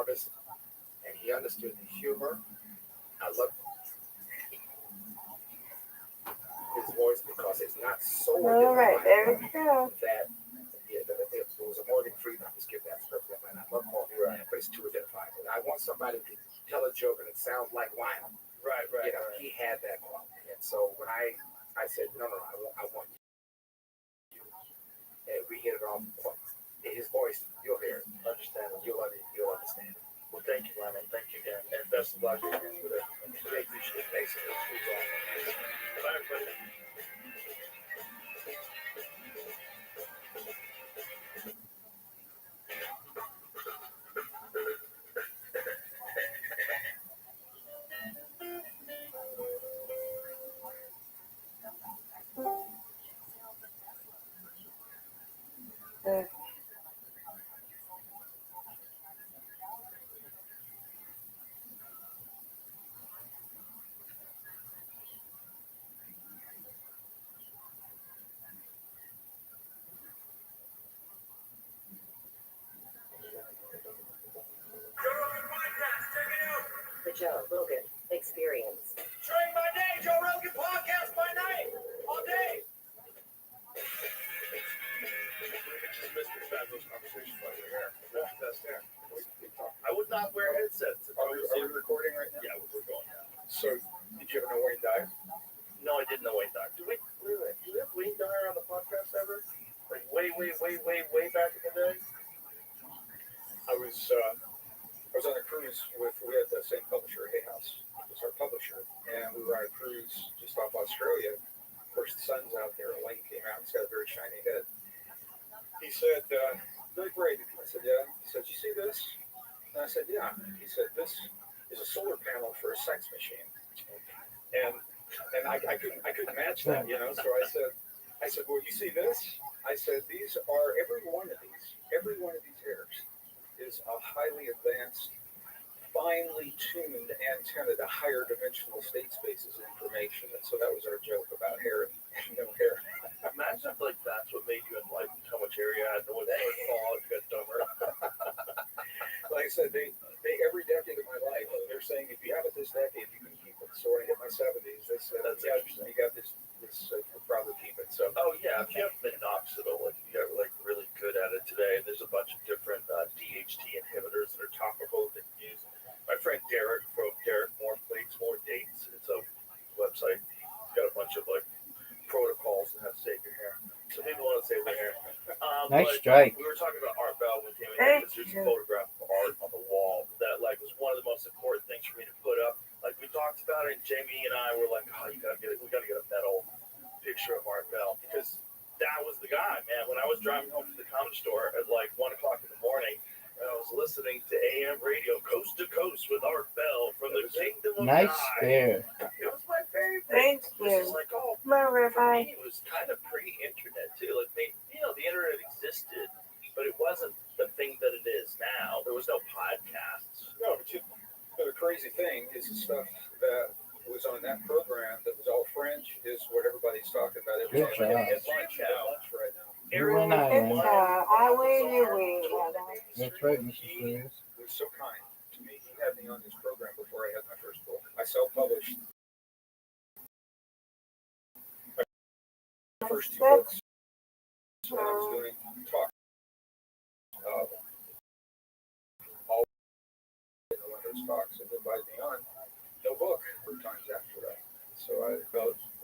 nervous, and he understood the humor. I love his voice because it's not so All right, there we go. that it was a Morgan Freeman. I just give that script, and I love Morgan, right? But it's too identified. And I want somebody to tell a joke and it sounds like Lionel. Right. He had that quality. And so when I said, no, I want you. And we hit it off. In his voice, you'll hear it. Understand it. You'll understand it. Well, thank you, Lionel. Thank you again. And best of luck again with it. I appreciate it. Thanks. Bye, everybody. The Joe Rogan Experience. During my day, Joe Rogan podcast by night, all day. Just missed the fabulous conversation while you're here. That's there. I would not wear headsets. Are we recording right now? Yeah, we're going now. So, did you ever know Wayne died? No, I didn't know Wayne Dyer. Do we have Wayne Dyer on the podcast ever? Like way back in the day? I was on a cruise we had the same publisher, Hay House. It was our publisher. And we were on a cruise just off Australia. Of course, the sun's out there. A light came out. He's got a very shiny head. He said, really great. I said, yeah. He said, you see this? And I said, yeah. He said, this is a solar panel for a sex machine. And I couldn't match that, So I said, well, you see this? I said, these are every one of these hairs is a highly advanced, finely tuned antenna to higher dimensional state spaces of information. And so that was our joke about hair and no hair. Imagine if that's what made you enlightened, how much hair you had, no one ever fall, you got dumber. Like I said, they every decade of my life, they're saying if you have it this decade, you can keep it. So when I hit my 70s, they said, That's you got this you'll probably keep it. So Yeah, if you have minoxidil, if you got really good at it today, there's a bunch of different DHT inhibitors that are topical that you use. My friend Derek from Derek More Plates, More Dates, it's a website. He's got a bunch of protocols on how to save your hair. So people want to save their hair. Nice strike. We were talking about Art Bell with him, and there's a photograph of art on the wall that was one of the most important things for me to put up. We talked about it, and Jamie and I were like, "Oh, we gotta get a metal picture of Art Bell," because that was the guy, man. When I was driving home from the Comedy Store at 1:00 in the morning, and I was listening to AM radio, Coast to Coast with Art Bell from the Kingdom of Nice God. there. It was my favorite. Thank It was you. just Come on, Rabbi. it was kind of pre-internet too. The internet existed, but it wasn't the thing that it is now. There was no podcasts. no, but the crazy thing is the stuff that was on that program that was all French is what everybody's talking about. Good job. At lunch right now. You and I, It's, man. I win, you win, Rabbi. That's right, Mr. Cruz. He was so kind to me. He had me on his program before I had my first book. I self-published my first two books when I was doing talk. All one of those talks and invited me on. No book 3 times after that. So I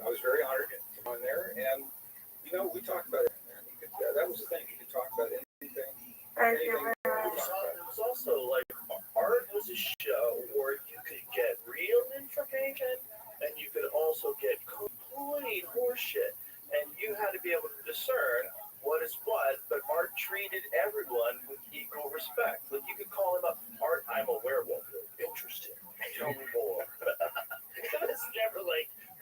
was very honored to come on there, and we talked about it. Man. That was the thing. You could talk about anything. Thank you, It Rabbi. was also art was a show where you could get real information and you could also get complete horseshit, and you had to be able to discern what is what. But Art treated everyone with equal respect. You could call him up, Art, I'm a werewolf. Interesting. Tell me more. It's never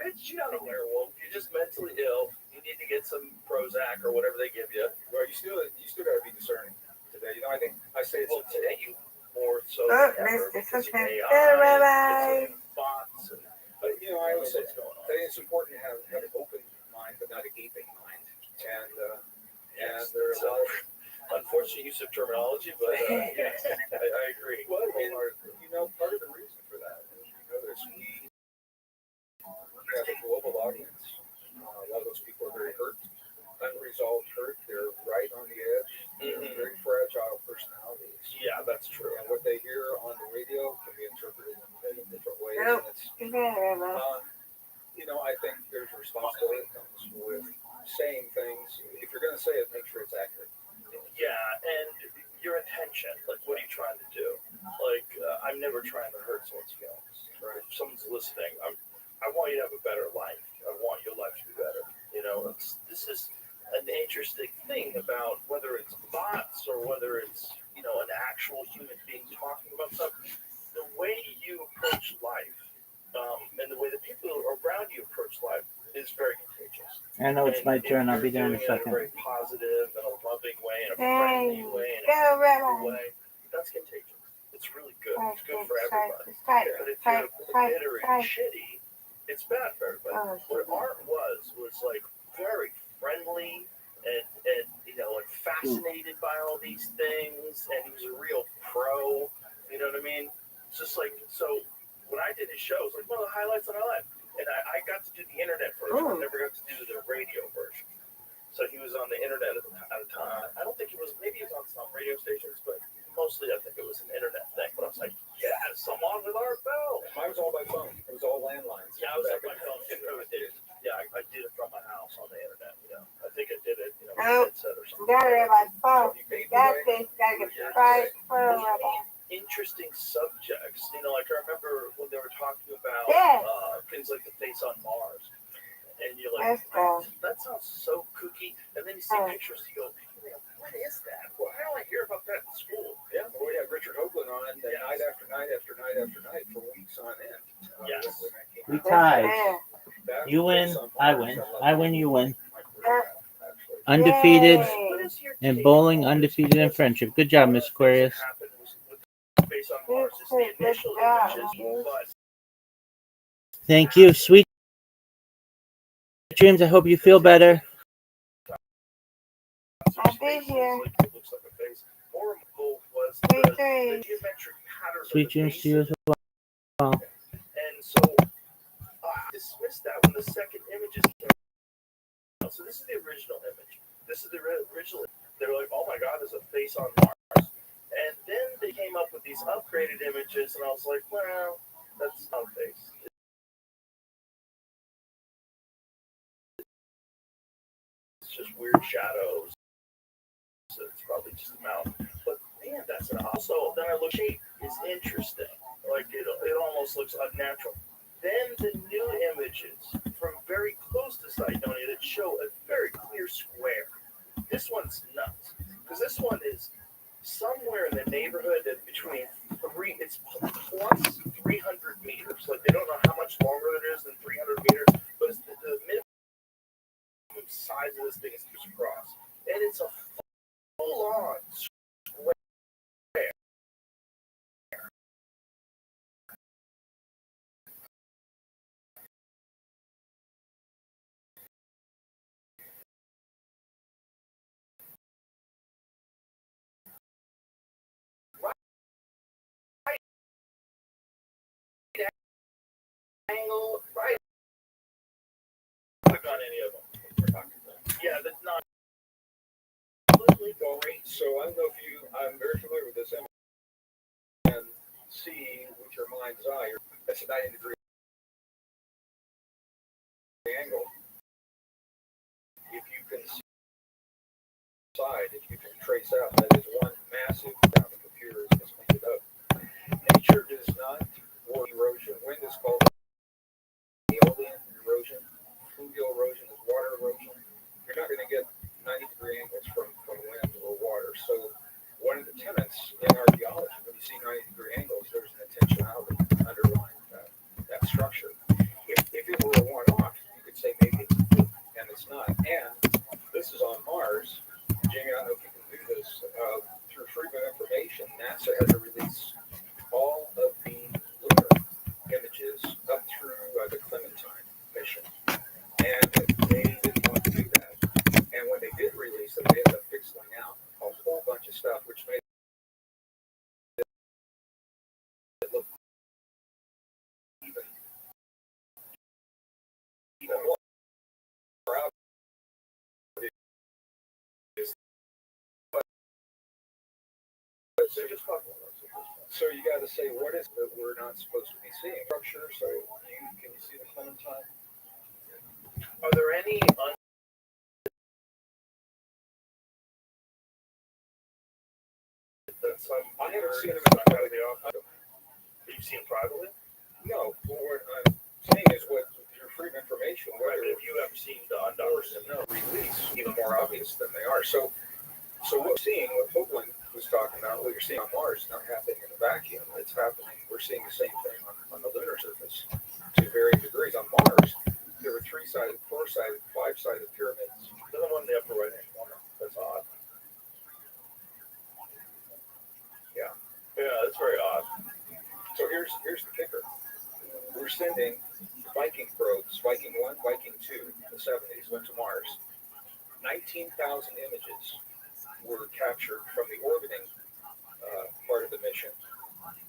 bitch, you're not a werewolf. You're just mentally ill. You need to get some Prozac or whatever they give you. Well, you still got to be discerning today. I think I say it's Today you more so Oh, than ever Mr. because of Susan. AI, Hey, Rabbi. it's bots, and But I always say what's going on. I think it's important to have an open mind, but not a gaping mind. And there are a lot of unfortunate use of terminology, but yeah, I agree. Well, and, part of the reason for that, and this, we have a global audience. A lot of those people are very hurt, unresolved hurt. They're right on the edge. Very fragile personalities. Yeah, that's true. And what they hear on the radio can be interpreted in many different ways. Nope. And it's, Very much. I think there's a responsibility that comes with saying things. If you're going to say it, make sure it's accurate. Yeah, and your intention, like, what are you trying to do? Like, I'm never trying to hurt someone's feelings. Right? If someone's listening, I want you to have a better life. I want your life to be better. This is an interesting thing about whether it's bots or whether it's, an actual human being talking about something. The way you approach life, and the way the people around you approach life is very contagious. I know it's my turn. I'll be there in a In a second. very positive and a loving way, and a Hey, friendly way, and go, a Rabbbi. cool way. That's contagious. It's really good. It's good for everybody. Fight, But if fight, you're fight, bitter and fight. shitty, it's bad for everybody. Oh, What art was like very friendly and fascinated by all these things, and he was a real pro. You know what I mean? It's just like, so when I did his show, it was like one of the highlights of my life. And I got to do the internet version. I never got to do the radio version. So he was on the internet at the time. I don't think he was, maybe he was on some radio stations, but mostly I think it was an internet thing. But I was like, yes, I'm on with Art Bell. Mine was all by phone. It was all landlines. Yeah, I was on my phone. Yeah, I did it from my house on the internet. I think I did it, with a headset or something. Gotta Rabbi, phone. You paid That the thing's gotta get fried for Rabbi. Interesting subjects. Like I remember when they were talking about Yes. things like the face on Mars. And you're like, Let's go. that sounds so kooky. And then you see pictures, you go, hey, what is that? Well, how do I hear about that in school? Yeah, we had Richard Hoagland on night after night after night after night for weeks on end. Yes. We tied. Yeah. You win, I win. I win, you win. Actually. Undefeated Yay. What is your in take bowling, on undefeated in friendship. Good job, Miss Aquarius. what happened with the face on Mars? It's the Good initial job, images, but Thank you. Sweet dreams. I hope you feel better. I'll be here. It looks like a face. More important was Sweet the dreams. geometric pattern of Sweet the dreams to you as faces. well. And so I dismissed that when the second images came out. So this is the original image. This is the original. They were like, oh my God, there's a face on Mars. And then they came up with these upgraded images, and I was like, well, that's not a face. It's just weird shadows. So it's probably just a mouth. But man, that's an also. Then I look, shape is interesting. Like it almost looks unnatural. Then the new images from very close to Cydonia that show a very clear square. This one's nuts because this one is somewhere in the neighborhood of between it's plus 300 meters. Like they don't know how much longer it is than 300 meters, but it's the minimum size of this thing is across, and it's a full-on square. Angle, right? Click on any of them. Yeah, that's not completely great. So I don't know if I'm very familiar with this image and see with your mind's eye, that's a 90-degree angle. If you can see side, if you can trace out, that is one massive amount of computer is cleaned it up. Nature does not war erosion. Wind is called aeolian erosion. Fluvial erosion is water erosion. You're not going to get 90-degree angles from wind or water. So one of the tenets in archaeology, when you see 90-degree angles, there's an intentionality underlying that structure. If it were a one-off, you could say maybe it's a fluke, and it's not. And this is on Mars. Jamie, I don't know if you can do this. Through Freedom of Information, NASA had to release all of the lunar images up through the Clementine mission. And they didn't want to do that. And when they did release them, they ended up pixeling out a whole bunch of of stuff, which made it look even more obvious. So you got to say, what is it that we're not supposed to be seeing? Structure. So can you see the Clementine? Are there any I haven't seen them in the office. You've seen privately? No, what I'm saying is what your freedom of information, Right, whether but if you ever seen the doors undocumented, and release, even more obvious than they are. So what we're seeing, what Hoagland was talking about, what you're seeing on Mars is not happening in a vacuum. It's happening. We're seeing the same thing on the lunar surface to varying degrees. On Mars, there were 3-sided, 4-sided, 5-sided pyramids. there's one in the upper right hand corner. That's odd. Yeah, that's very odd. So here's the kicker. We're sending Viking probes, Viking 1, Viking 2, in the 70s, went to Mars. 19,000 images were captured from the orbiting part of the mission.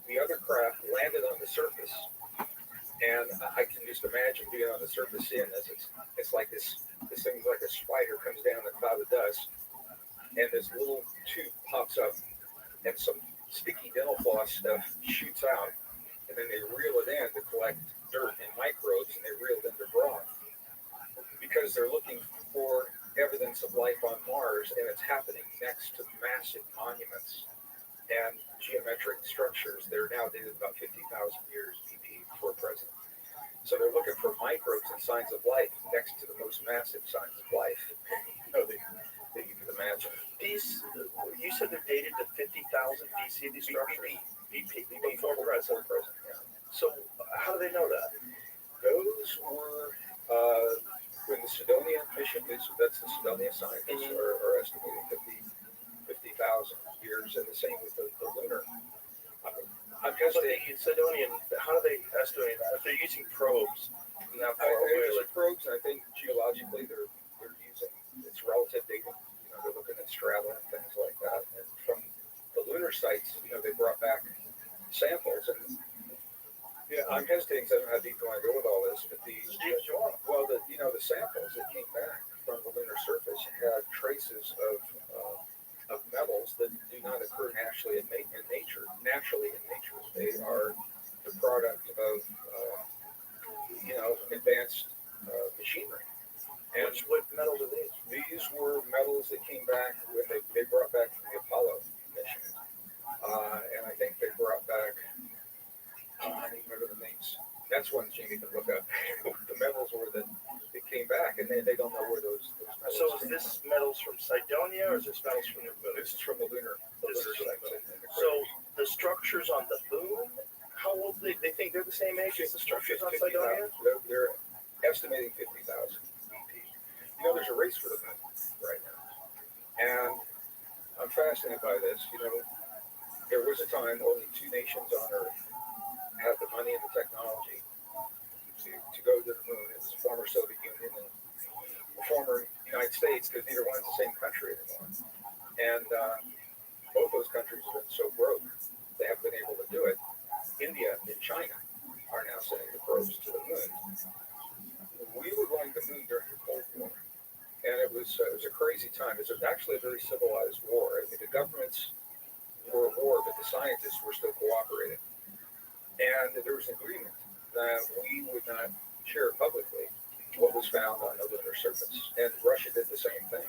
The other craft landed on the surface, and I can just imagine being on the surface seeing this. It's like this thing's like a spider comes down in a cloud of dust, and this little tube pops up, and some sticky dental floss stuff shoots out, and then they reel it in to collect dirt and microbes, and they reel it into broth because they're looking for evidence of life on Mars, and it's happening next to massive monuments and geometric structures. They're now dated about 50,000 years BP before present. So they're looking for microbes and signs of life next to the most massive signs of life that you can imagine. These, you said they're dated to 50,000 BC, these structures? BP, before present. Yeah. So how do they know that? Those were when the Sidonia mission, that's the Sidonia scientists are estimating 50,000 years, and the same with the lunar. I'm But guessing the Sidonian, how do they estimate that? If they're using probes from that far away, they're like, using probes, and I think geologically they're using it's relative dating. They're looking at strata and things like that. And from the lunar sites, they brought back samples, and I'm hesitating because I don't know how deep I want to go with all this, but the samples that came back from the lunar surface had traces of metals that do not occur naturally in nature. They are the product of advanced machinery. And what metals are these? these were metals that came back when they brought back from the Apollo mission, and I think they brought back. I don't remember the names. That's one Jamie can look up. The metals were that came back, and they don't know where those metals. So is this metals from Sidonia, or is this metals from the moon? This is from the lunar. So the structures on the moon, how old they think they're the same age as the structures on Sidonia? They're estimating 50,000 BP. There's a race for the moon right now, and I'm fascinated by this. There was a time only 2 nations on Earth had the money and the technology to go to the moon. It was the former Soviet Union and the former United States, because neither one's the same country anymore. And both those countries have been so broke, they haven't been able to do it. India and China are now sending the probes to the moon. We were going to the moon during the Cold War, and it was a crazy time. It was actually a very civilized war. I mean, the governments were at war, but the scientists were still cooperating. And there was an agreement that we would not share publicly what was found on the lunar surface. And Russia did the same thing.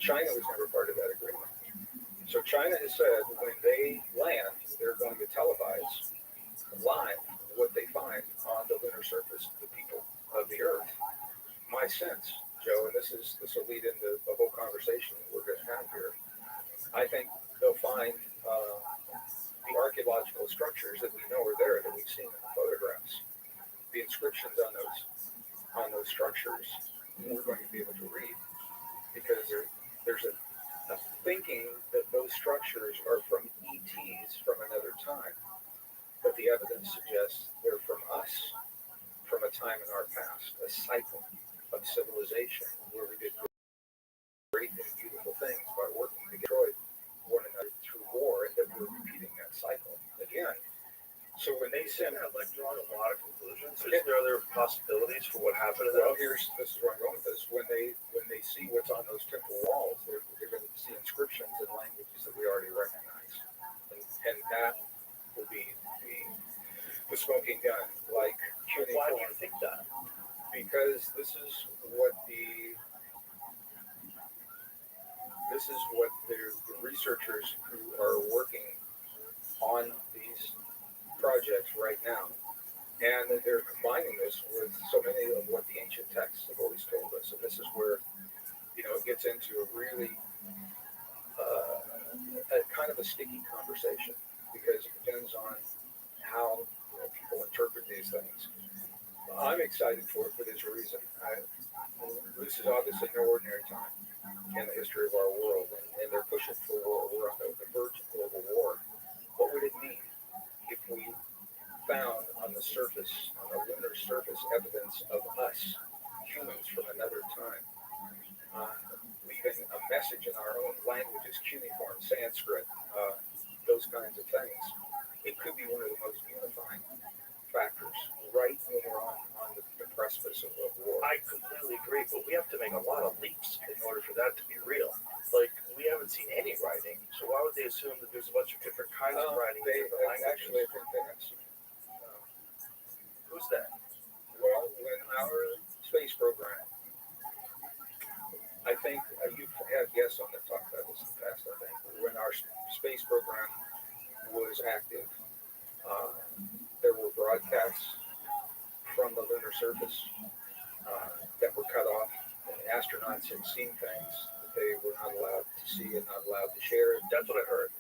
China was never part of that agreement. So China has said when they land, they're going to televise live what they find on the lunar surface to the people of the Earth. My sense, Joe, and this will lead into the whole conversation we're going to have here. I think they'll find the archaeological structures that we know are there, that we've seen in the photographs, the inscriptions on those structures, we're going to be able to read, because there's a thinking that those structures are from ETs from another time, but the evidence suggests they're from us, from a time in our past, a cycle of civilization where we did great and beautiful things by working to destroy one another So when they send, I've like drawn a lot of conclusions. Is there other possibilities for what happened to well, them? this is where I'm going with this. When they see what's on those temple walls, they're going to see inscriptions in languages that we already recognize, and that will be the smoking gun, like Why do cuneiform, you think that? because this is what the researchers who are working on these projects right now, and they're combining this with so many of what the ancient texts have always told us. And this is where it gets into a really a kind of a sticky conversation, because it depends on how people interpret these things. I'm excited for it for this reason. This is obviously no ordinary time in the history of our world, and they're pushing for war. We're on the verge of global war. What would it mean if we found on the surface, on the lunar surface, evidence of us, humans from another time, leaving a message in our own languages, cuneiform, Sanskrit, those kinds of things? It could be one of the most unifying factors right when we're on the precipice of war. I completely agree, but we have to make a lot of leaps in order for that to be real. Like, we haven't seen any writing, so why would they assume that there's a bunch of different kinds of writing in different languages? Actually, I think they have seen it. Who's that? Well, when our space program, I think you've had guests on that talk about this in the past, I think. When our space program was active, there were broadcasts from the lunar surface that were cut off, and astronauts had seen things that they were not allowed to see and not allowed to share. That's what I heard.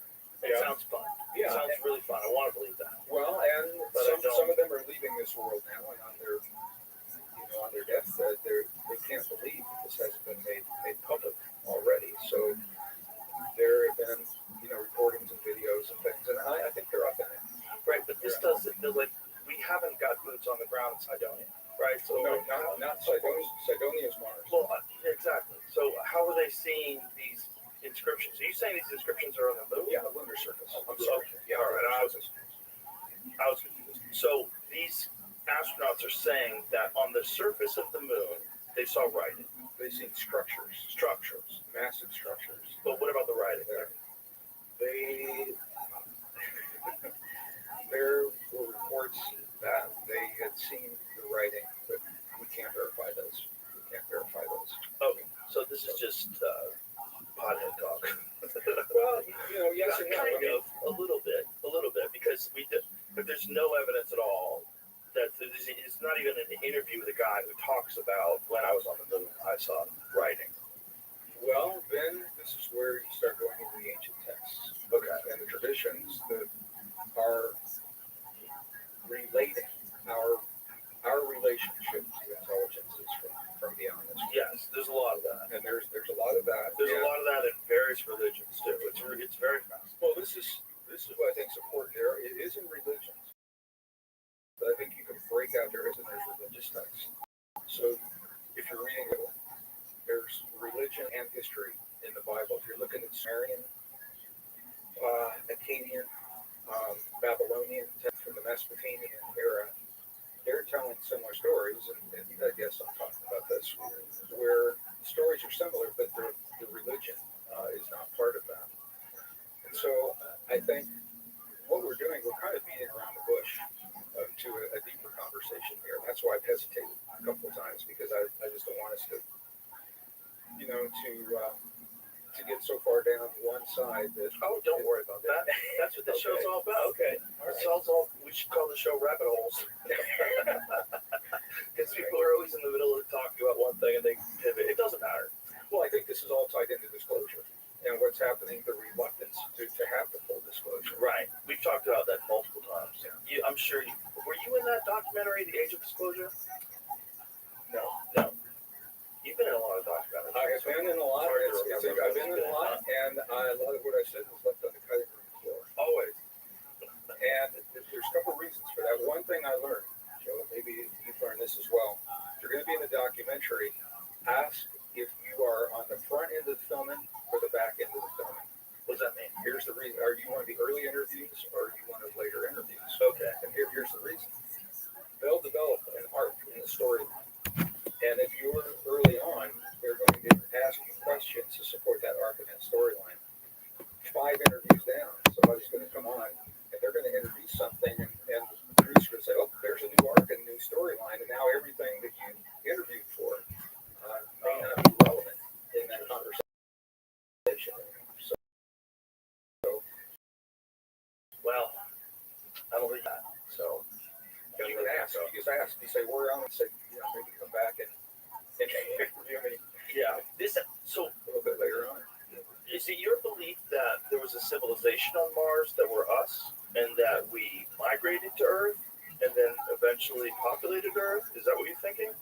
It sounds fun. Yeah. It sounds really fun. I want to believe that. Well, and some of them are leaving this world now, and on their deathbed, they can't believe that this hasn't been made public already. So there have been recordings and videos and things, and I think they're authentic. Right, but this doesn't feel like we haven't got boots on the ground in Cydonia, right? So No, not Cydonia. Cydonia is Mars. Well, exactly. So how are they seeing these inscriptions? Are you saying these inscriptions are on the moon? Yeah, lunar surface. I'm So, sorry. Yeah, all right. lunar surface. I was confused. So these astronauts are saying that on the surface of the moon, they saw writing. They've seen structures, massive structures. But what about the writing there? There were reports that they had seen the writing, but we can't verify those. Okay, so this is just pothead talk. Well, yes and no. Kind of, a little bit, because but there's no evidence at all that it's not even an interview with a guy who talks about when I was on the moon, I saw writing. Well, then this is where you start going into the ancient texts, and the traditions that are relating our relationship to intelligences from beyond this. Yes, there's a lot of that. And there's a lot of that. There's a lot of that in various religions too. It's very fast. Well, this is what I think is important. It is in religions, but I think you can break out there's religious texts. So if you're reading it, there's religion and history in the Bible. If you're looking at Sumerian, Akkadian, Babylonian texts from the Mesopotamian era, they're telling similar stories, and I guess I'm talking about this, where the stories are similar, but the religion is not part of that. And so I think what we're doing, we're kind of beating around the bush to a deeper conversation here. That's why I've hesitated a couple of times, because I just don't want us to get so far down one side that. Oh, don't worry about that. That's what the show's all about. Okay. We should call the show Rabbit Holes. Because people are always in the middle of talking about one thing and they pivot. It doesn't matter. Well, I think this is all tied into disclosure and what's happening, the reluctance to have the full disclosure. Right. We've talked about that multiple times. Yeah. I'm sure were you in that documentary, The Age of Disclosure? No. You've been in a lot of documentaries. I have been in a lot. I've been in a lot, and a lot of what I said was left on the cutting room floor. Always. And there's a couple of reasons for that. One thing I learned, Joe, maybe you've learned this as well. If you're going to be in a documentary, ask if you are on the front end of the filming or the back end of the filming. What does that mean? Here's the the reason. Are you one of the early interviews or are you one of later interviews? Okay. And here's the reason. They'll develop an arc in the story. And if you're early on, they're going to ask you questions to support that arc in that storyline. 5 interviews down, somebody's going to come on and they're going to introduce something, and the producer will say, "Oh, there's a new arc and new storyline," and now everything that you interviewed for may not be relevant in that conversation. So Well, I don't think that. So you can ask. You just ask. You say, "Where am I?" Say, maybe come back and interview me yeah, this. So a little bit later on. is it your belief that there was a civilization on Mars that were us, and that we migrated to Earth, and then eventually populated Earth? Is that what you're thinking?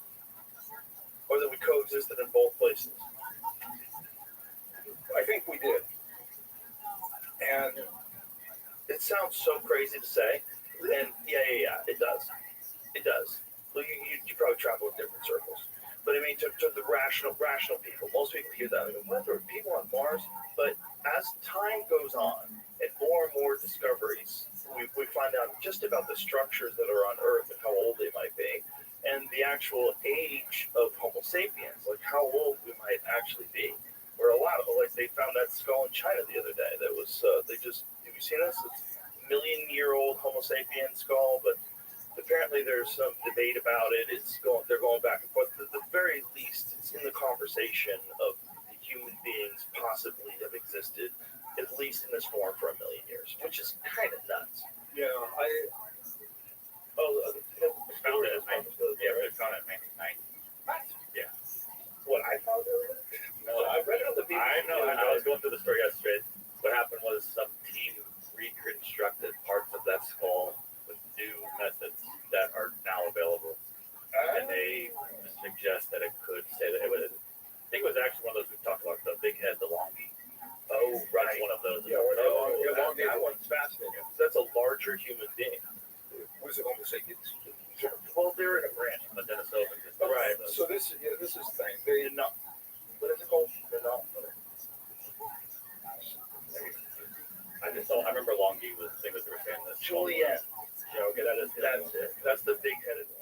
Or that we coexisted in both places? I think we did. And It sounds so crazy to say, and yeah, it does. It does. Well, you probably travel in different circles, but I mean, to the rational people, most people hear that, they go, "What? There are people on Mars?" But as time goes on, and more discoveries, we find out just about the structures that are on Earth and how old they might be, and the actual age of Homo sapiens, like how old we might actually be. Where a lot of, like, they found that skull in China the other day. That was have you seen this? It's a 1,000,000-year-old Homo sapien skull, but apparently there's some debate about it. They're going back and forth. At the very least, it's in the conversation of human beings possibly have existed, at least in this form, for 1,000,000 years, which is kind of nuts. they Found it. They found it in 1990. Yeah. What I found it? No, I read it on the BBC. I know. And I was going through the story yesterday. What happened was some team reconstructed parts of that skull with new methods that are now available, and they suggest that it could say that it was. I think it was actually one of those we talked about, the big head, the longie. Oh, right. That's one of those. Yeah, that one's fascinating. That's a larger human being. Was it Homo sapiens? Well, they're in a branch of the Denisovans. Right. So this is the thing. They're not. What is it called? They're not. I remember Longie was the thing that they were saying this. Juliet. Yeah, okay, that's it. That's the big-headed one.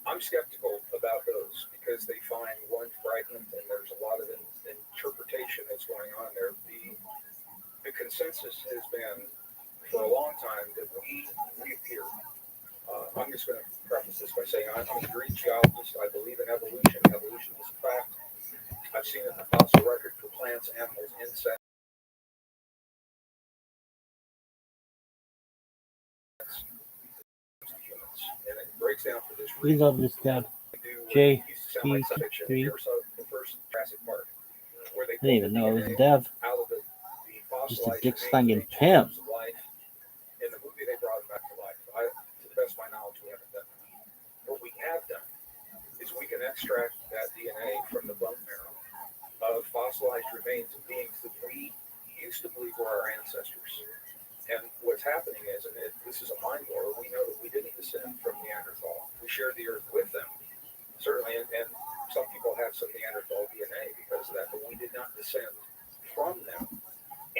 I'm skeptical about those because they find one fragment and there's a lot of interpretation that's going on there. The consensus has been for a long time that we appear. I'm just going to preface this by saying I'm a Greek geologist. I believe in evolution. Evolution is a fact. I've seen it in the fossil record for plants, animals, insects. Humans, and it breaks down for this We reason. love this tab. J T 3. I The first Jurassic Park, where they didn't even know it was DNA Dev. out of the Just a fossilized dick remains slanging of pimp. life. In the movie, they brought it back to life. To the best of my knowledge, we haven't done that. What we have done is we can extract that DNA from the bone marrow of fossilized remains of beings that we used to believe were our ancestors. And what's happening is, and this is a mind blower, we know that we didn't descend from Neanderthal. We shared the earth with them, certainly, and some people have some Neanderthal DNA because of that, but we did not descend from them.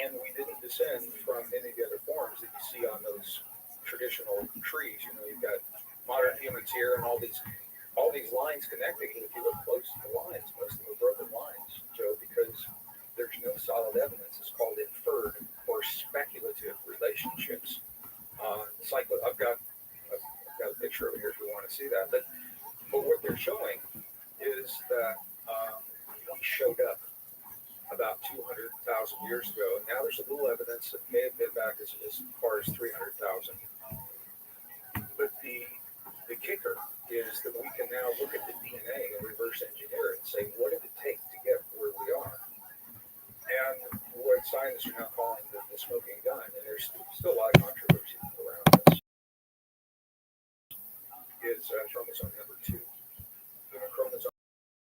And we didn't descend from any of the other forms that you see on those traditional trees. You've got modern humans here and all these lines connecting. And if you look close to the lines, most of them are broken lines, Joe, because there's no solid evidence. It's called inferred or speculative relationships. I've got a picture over here if you want to see that. But what they're showing is that we showed up about 200,000 years ago. Now there's a little evidence that may have been back as far as 300,000. But the kicker is that we can now look at the DNA and reverse engineer it and say, what did it take to get where we are? And what scientists are now calling the smoking gun, and there's still a lot of controversy around this, is chromosome number 2. Chromosome,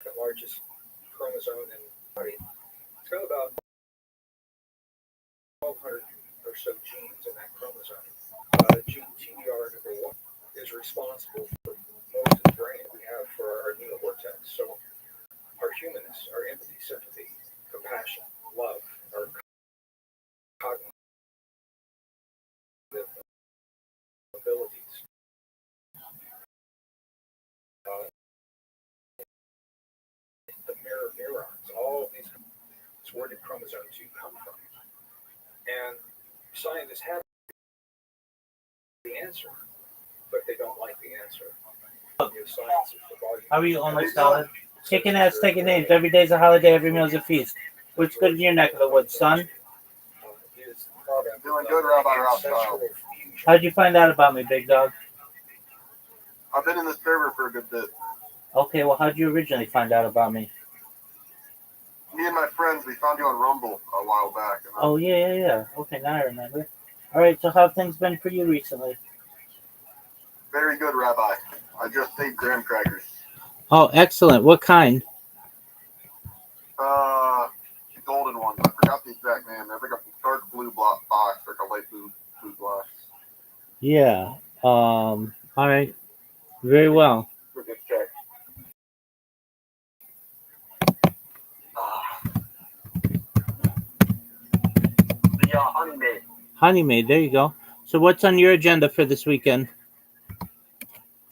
the largest chromosome in the body. It's got about 1,200 or so genes in that chromosome. Gene TBR number 1 is responsible for most of the brain we have for our neocortex. So our humanness, our empathy, sympathy, compassion, love, our all of these. It's where did chromosome 2 come from? And scientists have the answer, but they don't like the answer. Science is the volume. How are you, only solid? Kicking ass, taking names. Every day's a holiday, every meal's a feast. What's good in your neck of the woods, son? Doing good, Rabbi Rothschild. How'd you find out about me, big dog? I've been in the server for a good bit. Okay, well, how'd you originally find out about me? Me and my friends, we found you on Rumble a while back. And Oh, yeah. Okay, now I remember. All right, so how have things been for you recently? Very good, Rabbi. I just ate graham crackers. Oh, excellent. What kind? The golden ones. I forgot the exact name. They're like a dark blue box, like a light blue box. Yeah. All right. Very well. For good check. The honey maid. Honey Maid, there you go. So what's on your agenda for this weekend?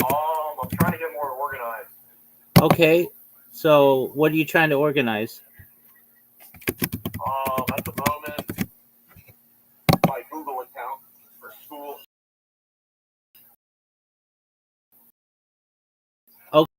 I'm trying to get more organized. Okay. So what are you trying to organize? At the moment, my Google account for school. Okay.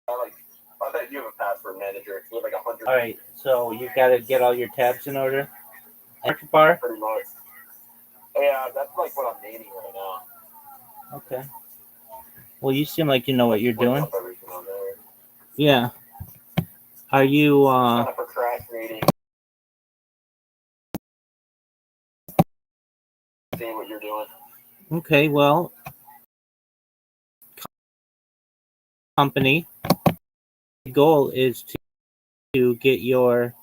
I bet you have a password manager. It's like 100. All right. So you got to get all your tabs in order. Search bar. Pretty much. Yeah, that's like what I'm needing right now. Okay. Well, you seem like you know what you're Putting doing. up everything on there. Yeah. Are you Kind of procrastinating. Seeing what you're doing. okay? Well, company goal is to get your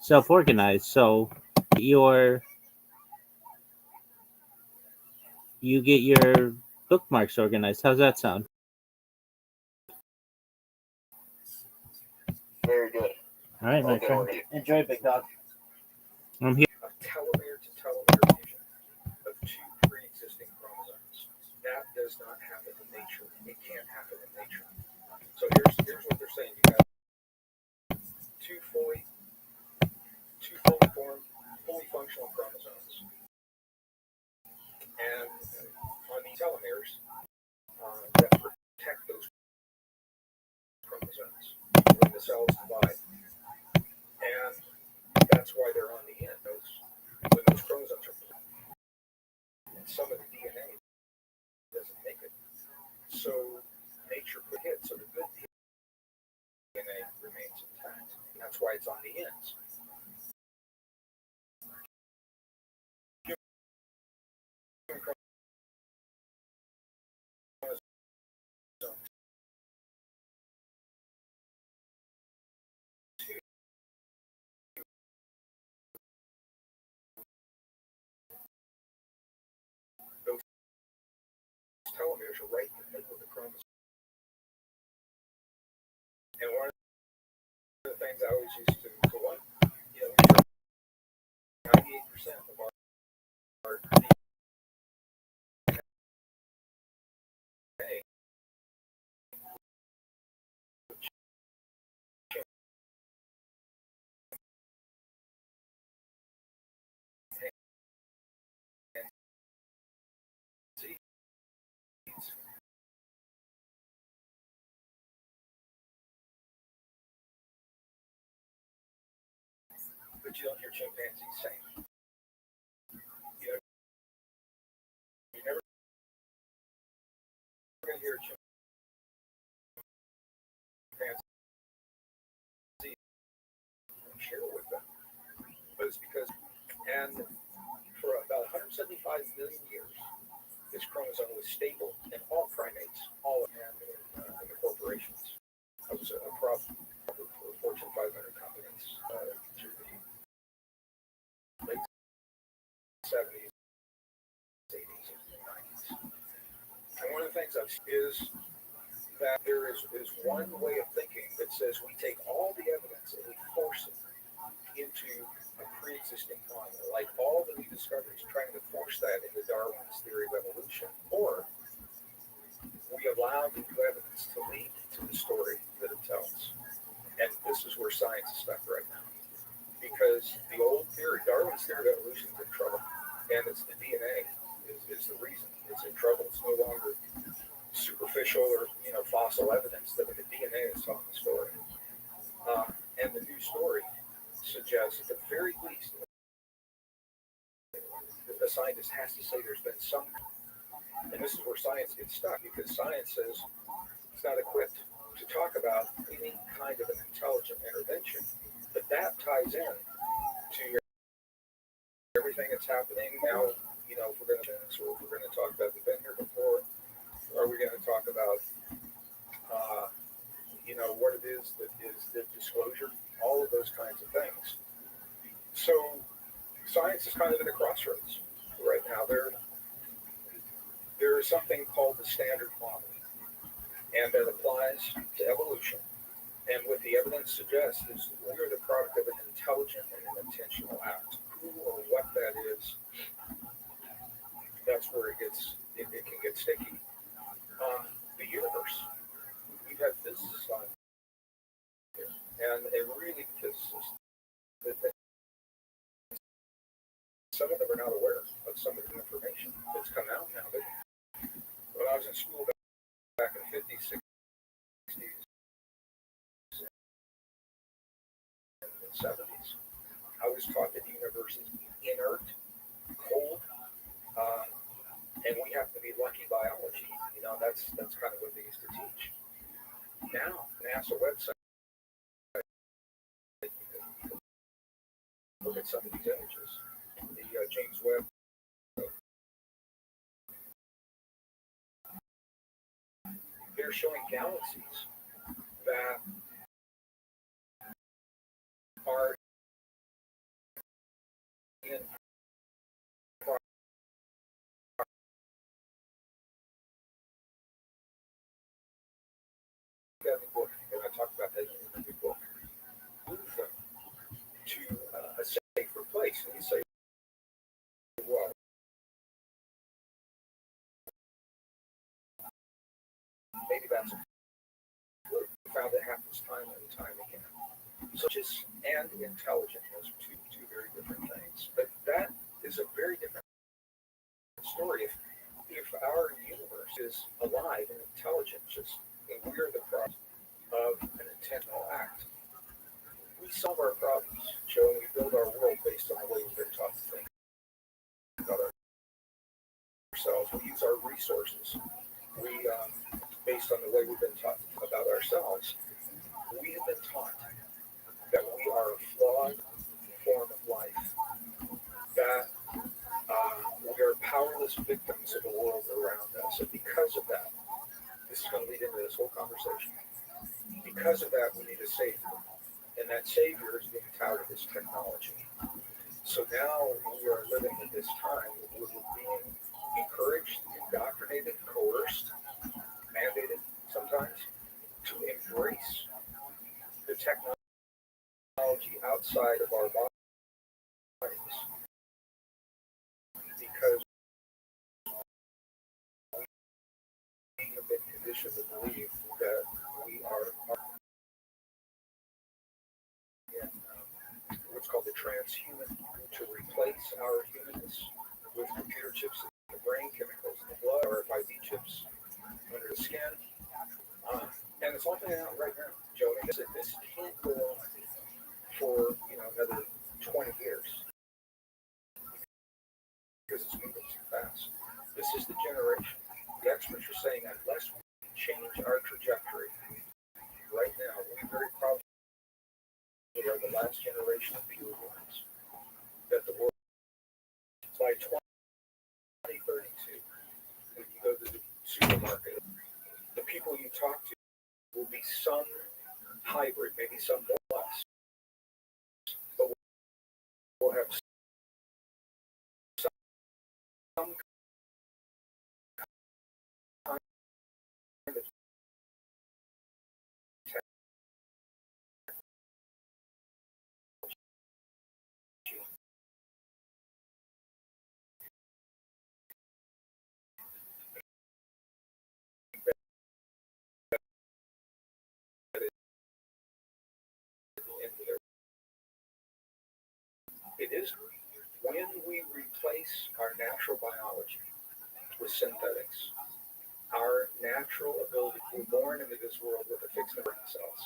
self organized. So you get your bookmarks organized. How's that sound? Very good. All right, my Okay, friend. okay. Enjoy, big dog. I'm here. A telomere to telomere fusion of two pre-existing chromosomes. That does not happen in nature. It can't happen in nature. So here's what they're saying. You have two fully formed, fully functional chromosomes, and on the telomeres that protect those chromosomes when the cells divide, and that's why they're on the end. When those chromosomes are, and some of the DNA doesn't make it, so nature put it. So the good DNA remains intact. And that's why it's on the ends. Those telomeres are right in the middle of the chromosome. And one of the things I always used to wonder, 98% of our DNA but you don't hear chimpanzees saying. You never going to hear a chimpanzee share with them. But it's because, and for about 175 million years, this chromosome was stable in all primates, all of them in the corporations. I was a prop for Fortune 500 companies through the late 70s the things I've seen is that there is one way of thinking that says we take all the evidence and we force it into a pre-existing model, like all the new discoveries, trying to force that into Darwin's theory of evolution, or we allow the new evidence to lead to the story that it tells. And this is where science is stuck right now. Because the old theory, Darwin's theory of evolution, is in trouble. And it's the DNA is the reason it's in trouble. It's no longer superficial or fossil evidence that the DNA is telling the story. And the new story suggests, at the very least, that the scientist has to say there's been some. And this is where science gets stuck, because science says it's not equipped to talk about any kind of an intelligent intervention. But that ties in to everything that's happening now. If we're going to talk about, we've been here before, are we going to talk about, what it is that is the disclosure, all of those kinds of things. So science is kind of at a crossroads right now. There is something called the standard model, and that applies to evolution. And what the evidence suggests is we are the product of an intelligent and an intentional act. Who or what that is, that's where it can get sticky. The universe, we've had physicists on here, and a really physicist that some of them are not aware of some of the information that's come out now. That when I was in school back in the 50s, 60s, and 70s, I was taught that the universe is inert, cold, and we have to be lucky biology. That's kind of what they used to teach. Now, NASA website, look at some of these images. The James Webb. They're showing galaxies that are in book, and I talked about that in the book. Move them to a safer place, and you say, well, maybe that's a fluke. We found it happens time and time again. So just and intelligent, those are two very different things. But that is a very different story. If our universe is alive and intelligent, and we're the product of an intentional act, we solve our problems, Joe, and we build our world based on the way we've been taught to think about ourselves. We use our resources. We, based on the way we've been taught about ourselves, we have been taught that we are a flawed form of life, that we are powerless victims of the world around us. And because of that, this is going to lead into this whole conversation. Because of that, we need a savior. And that savior is being touted as technology. So now we are living in this time where we're being encouraged, indoctrinated, coerced, mandated sometimes to embrace the technology outside of our bodies, because we have been conditioned to believe that we are in what's called the transhuman, to replace our humanness with computer chips in the brain, chemicals in the blood, RFID chips under the skin. And it's all playing out right now, Joe. And this can't go on for another 20 years because it's moving too fast. This is the generation. The experts are saying that unless we change our trajectory right now, we very probably are the last generation of pure humans. That the world, by 2032, when you go to the supermarket, the people you talk to will be some hybrid, maybe some less, but we'll have some when we replace our natural biology with synthetics, our natural ability to be born into this world with a fixed number of cells.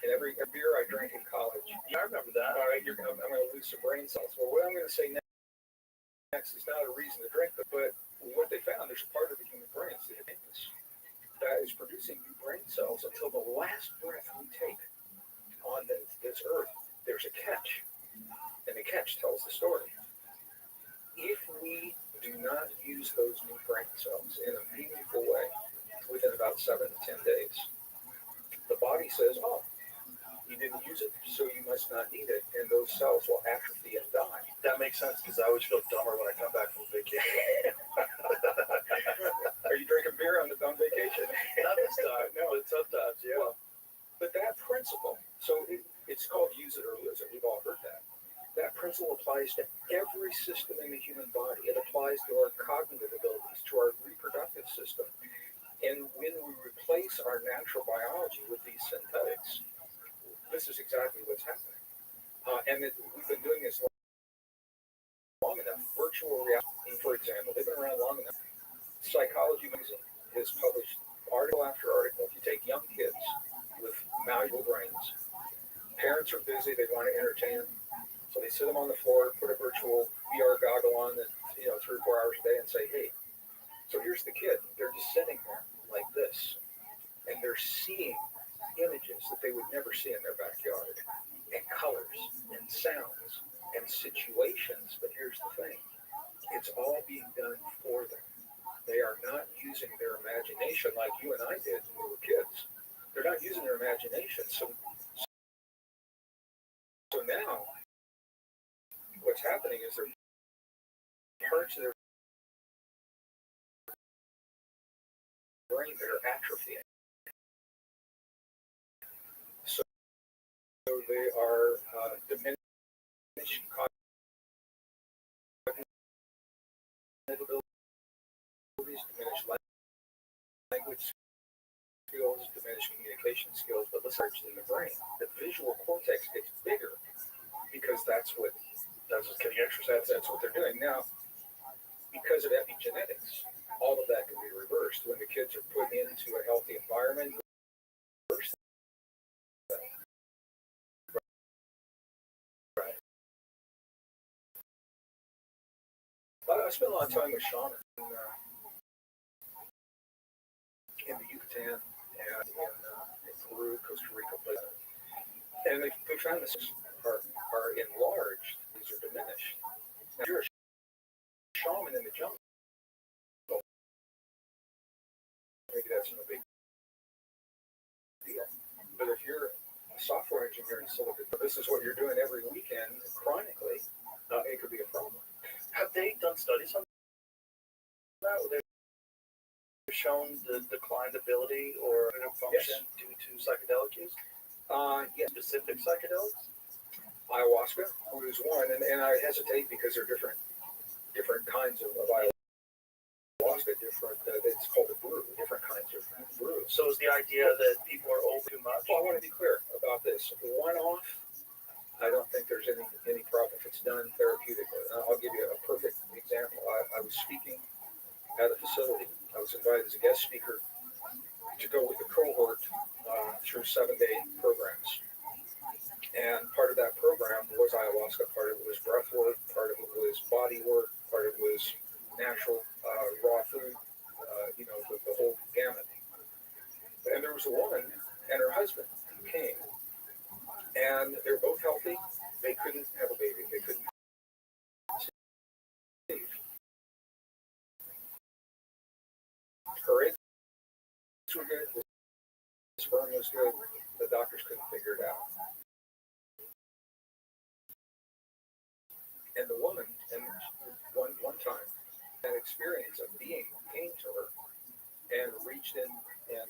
And every beer I drank in college, Yeah, I remember that. all right, I'm going to lose some brain cells. Well, what I'm going to say next is not a reason to drink, but what they found, there's a part of the human brain, it's the hippocampus, that is producing new brain cells until the last breath we take on this earth. There's a catch, and the catch tells the story. If we do not use those new brain cells in a meaningful way within about 7 to 10 days, the body says, oh, you didn't use it, so you must not need it, and those cells will atrophy and die. That makes sense because I always feel dumber when I come back from vacation. Are you drinking beer on vacation? Not this time, no, but sometimes, yeah. Well, but that principle, so it's called use it or lose it. We've all heard that. That principle applies to every system in the human body. It applies to our cognitive abilities, to our reproductive system. And when we replace our natural biology with these synthetics, this is exactly what's happening. We've been doing this long enough. Virtual reality, for example, they've been around long enough. Psychology magazine has published article after article. If you take young kids with malleable brains, parents are busy, they want to entertain them. So they sit them on the floor, put a virtual VR goggle on, and 3 or 4 hours a day, and say, "Hey, so here's the kid. They're just sitting there like this, and they're seeing images that they would never see in their backyard, and colors, and sounds, and situations. But here's the thing: it's all being done for them. They are not using their imagination like you and I did when we were kids. They're not using their imagination. So now." What's happening is there are parts of their brain that are atrophying. So they are diminished cognitive abilities, diminished language skills, diminished communication skills, but let's search in the brain. The visual cortex gets bigger because that's what getting exercise. That's what they're doing now. Because of epigenetics, all of that can be reversed when the kids are put into a healthy environment. Right. I spent a lot of time with shamans in the Yucatan and in Peru, Costa Rica, places, and they found this are enlarged. These are diminished. Now, if you're a shaman in the jungle, maybe that's no big deal. But if you're a software engineer in Silicon Valley, this is what you're doing every weekend chronically, it could be a problem. Have they done studies on that? Where they've shown the declined ability or function due to psychedelic use? Yes. Specific psychedelics? Ayahuasca was one, and I hesitate because there are different kinds of ayahuasca, it's called a brew, different kinds of brews. So is the idea that people are over too much? Well, I want to be clear about this. One-off, I don't think there's any problem if it's done therapeutically. I'll give you a perfect example. I was speaking at a facility. I was invited as a guest speaker to go with a cohort through 7-day programs. And part of that program was ayahuasca, part of it was breath work, part of it was body work, part of it was natural raw food, the whole gamut. And there was a woman and her husband who came, and they're both healthy. They couldn't have a baby. They couldn't conceive. Her eggs were good. The sperm was good. The doctors couldn't figure it out. And the woman, and one time, had experience of being came to her and reached in and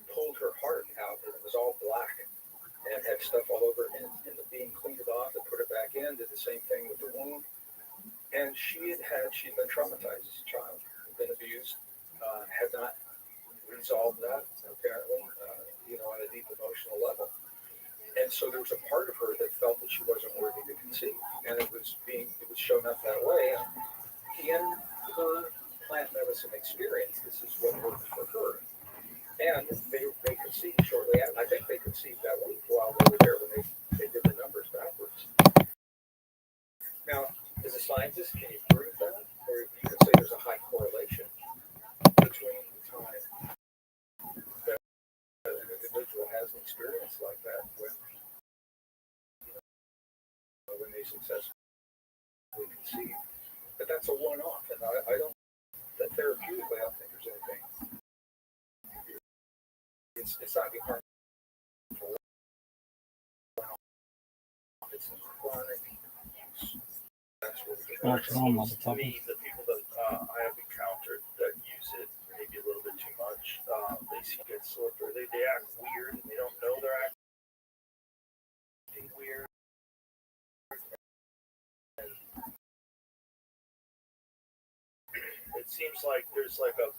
pulled her heart out, and it was all black and had stuff all over it. And the being cleaned it off and put it back in, did the same thing with the womb. And she'd been traumatized as a child, been abused, had not resolved that apparently, on a deep emotional level. And so there was a part of her that felt that she wasn't worthy to conceive, and it was shown up that way. In her plant medicine experience, this is what worked for her. And they conceived shortly after. I think they conceived that week while they were there when they did the numbers backwards. Now, as a scientist, can you prove that? Or you can say there's a high correlation between the time that an individual has an experience like that when they successfully conceive. But that's a one-off, and I don't, that therapeutically, I don't think there's anything. It's not being harmful. It's chronic use. That's what we That's normal. To me, the people that I have encountered that use it maybe a little bit too much, they seem to get slipped, or they act weird and they don't know they're acting weird. And it seems like there's like a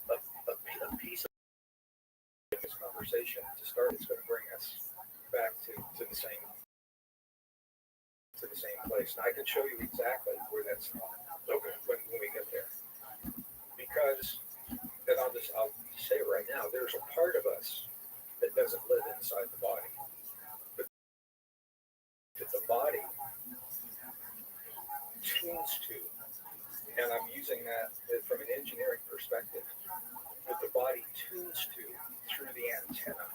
piece of this conversation to start. It's going to bring us back to the same place. And I can show you exactly where that's okay when we get there. Because, and I'll say it right now, there's a part of us that doesn't live inside the body. But that the body tunes to, and I'm using that from an engineering perspective, that the body tunes to through the antenna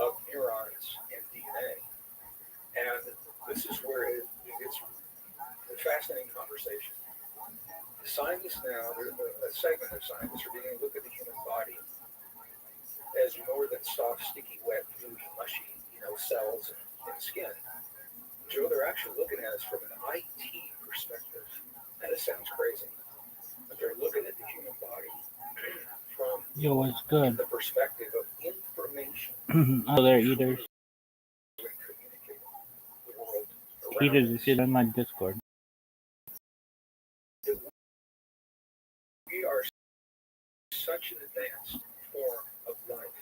of neurons and DNA. And this is where it gets a fascinating conversation. Scientists now, a segment of scientists are beginning to look at the human body as more than soft, sticky, wet, gooey, mushy, cells and skin. Joe, they're actually looking at us from an IT perspective. Now, this sounds crazy, but they're looking at the human body from It's good. the perspective of information. Oh, they're eaters. When communicating the world around Eaters, us. you see them in my Discord. We are such an advanced form of life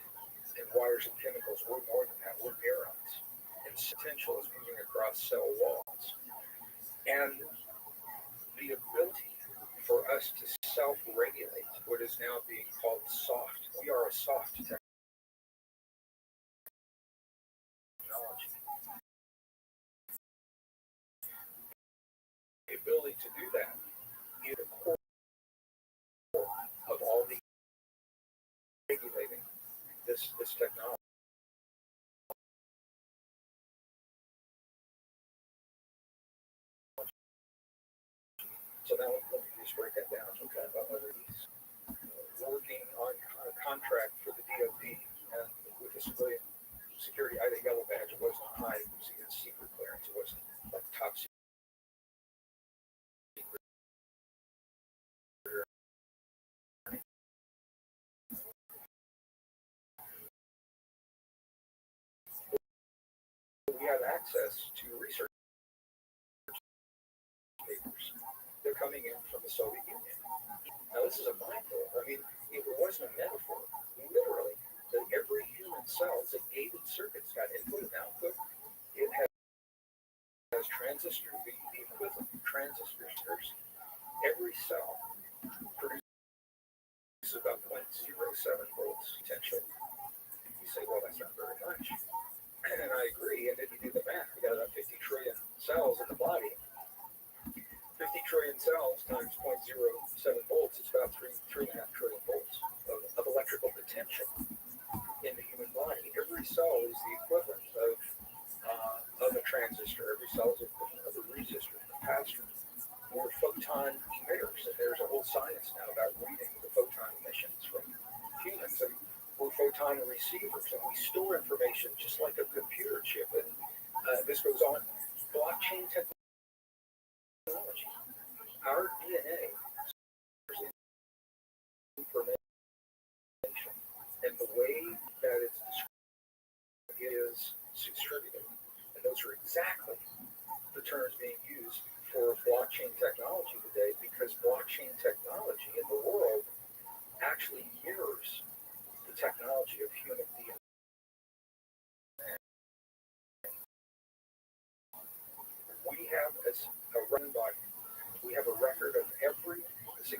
and wires and chemicals. We're more than that. We're neurons. And potential is moving across cell walls. And the ability for us to self-regulate what is now being called soft. We are a soft technology. The ability to do that is the core of all the regulating this technology. So now let me just break that down. Okay, about whether he's working on a contract for the DOD and with the civilian security, I think yellow badge. It wasn't high, it was a secret clearance. It wasn't like top secret. We have access to research papers. They're coming in from the Soviet Union. Now, this is a mindful. I mean, it wasn't a metaphor. Literally, that every human cell is a gated circuit. It's got input and output. It has transistors, the equivalent of transistors. Every cell produces about 0.07 volts potential. You say, well, that's not very much. And I agree. And then you do the math. We got about 50 trillion cells in the body. 50 trillion cells times 0.07 volts is about 3.5 trillion volts of electrical potential in the human body. Every cell is the equivalent of a transistor. Every cell is the equivalent of a resistor, a capacitor. We're photon emitters, and there's a whole science now about reading the photon emissions from humans. And we're photon receivers, and we store information just like a computer chip. And this goes on. Blockchain technology. Our DNA is information, and the way that it's distributed. And those are exactly the terms being used for blockchain technology today, because blockchain technology in the world actually mirrors the technology of human DNA.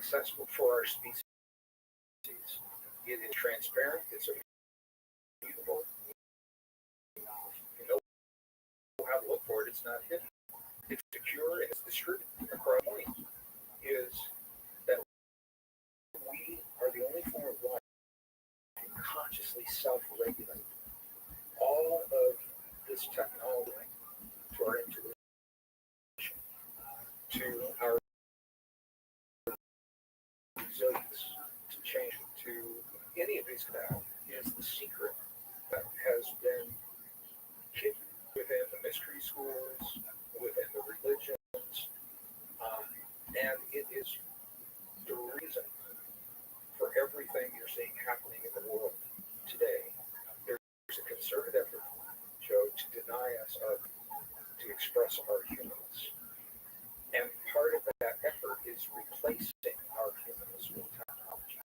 accessible for our species. It is transparent. It's immutable. You know how to look for it. It's not hidden. It's secure and it's distributed across the point is that we are the only form of life that can consciously self-regulate. All of this technology to our intuition, to our resilience, to change, to any of these now is the secret that has been hidden within the mystery schools, within the religions, and it is the reason for everything you're seeing happening in the world today. There's a concerted effort, Joe, to deny us to express our humanness. And part of that effort is replacing our humanness with technology.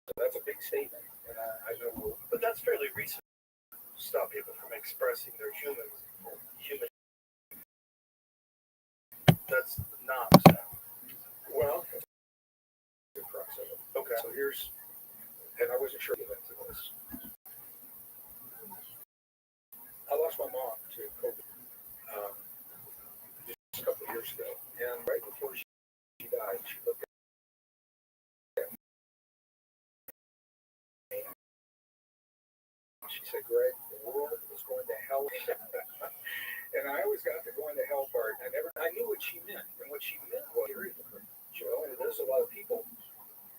So that's a big statement, and I know. But that's fairly recent. Stop people from expressing their human. That's not so. Well, the crux of it. Okay. So here's, and I wasn't sure to get into this. I lost my mom to COVID just a couple of years ago, and right before she died, she looked at me. She said, "Greg, the world is going to hell." And I always got the going to hell part. I knew what she meant, and what she meant was Joe, and there's a lot of people.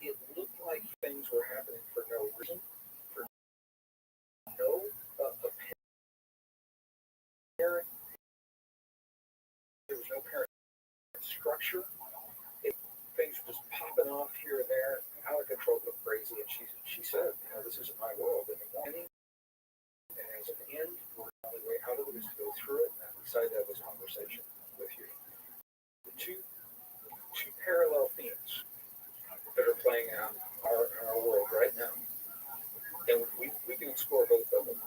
It looked like things were happening for no reason, for no apparent. There was no apparent structure. Things were just popping off here and there, out of control, looked crazy. And she said, "This isn't my world anymore." And as an end, the only way out of it is to go through it. And I'm excited to have this conversation with you. The two parallel themes that are playing out in our world right now, and we can explore both of them.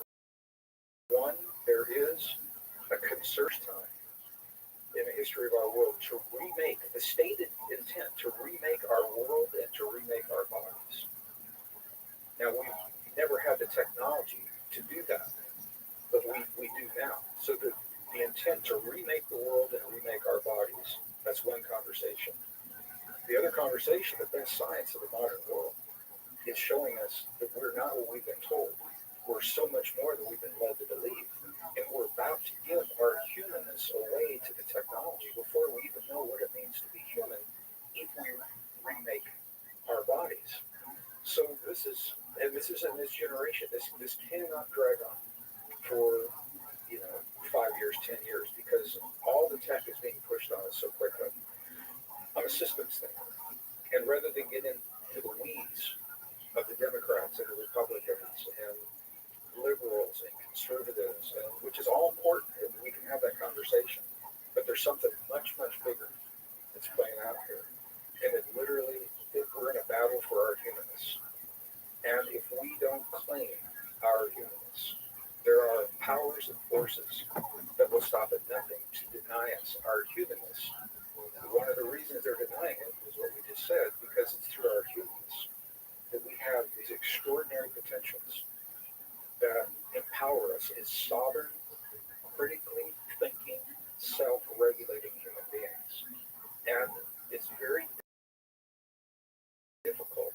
One, there is a concerted time in the history of our world to remake the stated intent to remake our world and to remake our bodies. Now, we've never had the technology to do that, but we do now. So the intent to remake the world and remake our bodies, that's one conversation. The other conversation, the best science of the modern world, is showing us that we're not what we've been told. We're so much more than we've been led to believe. And we're about to give our humanness away to the technology before we even know what it means to be human if we remake our bodies. So this is in this generation. This cannot drag on for 5 years, 10 years, because all the tech is being pushed on us so quickly. I'm a systems thinker, and rather than get into the weeds of the Democrats and the Republicans and liberals and conservatives, which is all important, and we can have that conversation, but there's something much, much bigger that's playing out here, and we're in a battle for our humanness. And if we don't claim our humanness, there are powers and forces that will stop at nothing to deny us our humanness. One of the reasons they're denying it is what we just said, because it's through our humanness that we have these extraordinary potentials that empower us as sovereign, critically thinking, self-regulating human beings. And it's very difficult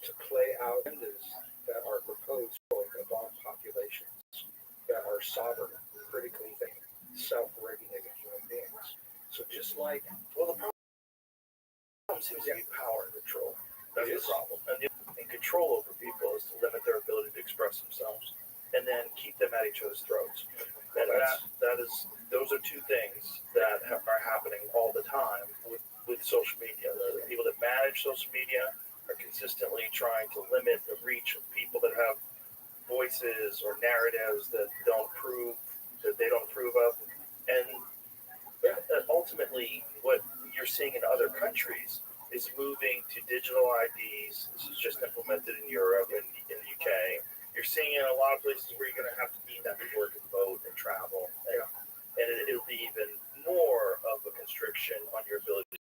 to play out agendas that are proposed for the bomb populations that are sovereign, critically thinking, self-regulating human beings. So just like, well, the problem seems to be power and control. That's the problem. And control over people is to limit their ability to express themselves and then keep them at each other's throats. And those are two things that are happening all the time with social media. The people that manage social media are consistently trying to limit the reach of people that have voices or narratives that they don't approve of. And ultimately, what you're seeing in other countries is moving to digital IDs. This is just implemented in Europe and in the UK. You're seeing it in a lot of places where you're going to have to need that to work and vote and travel. And it'll be even more of a constriction on your ability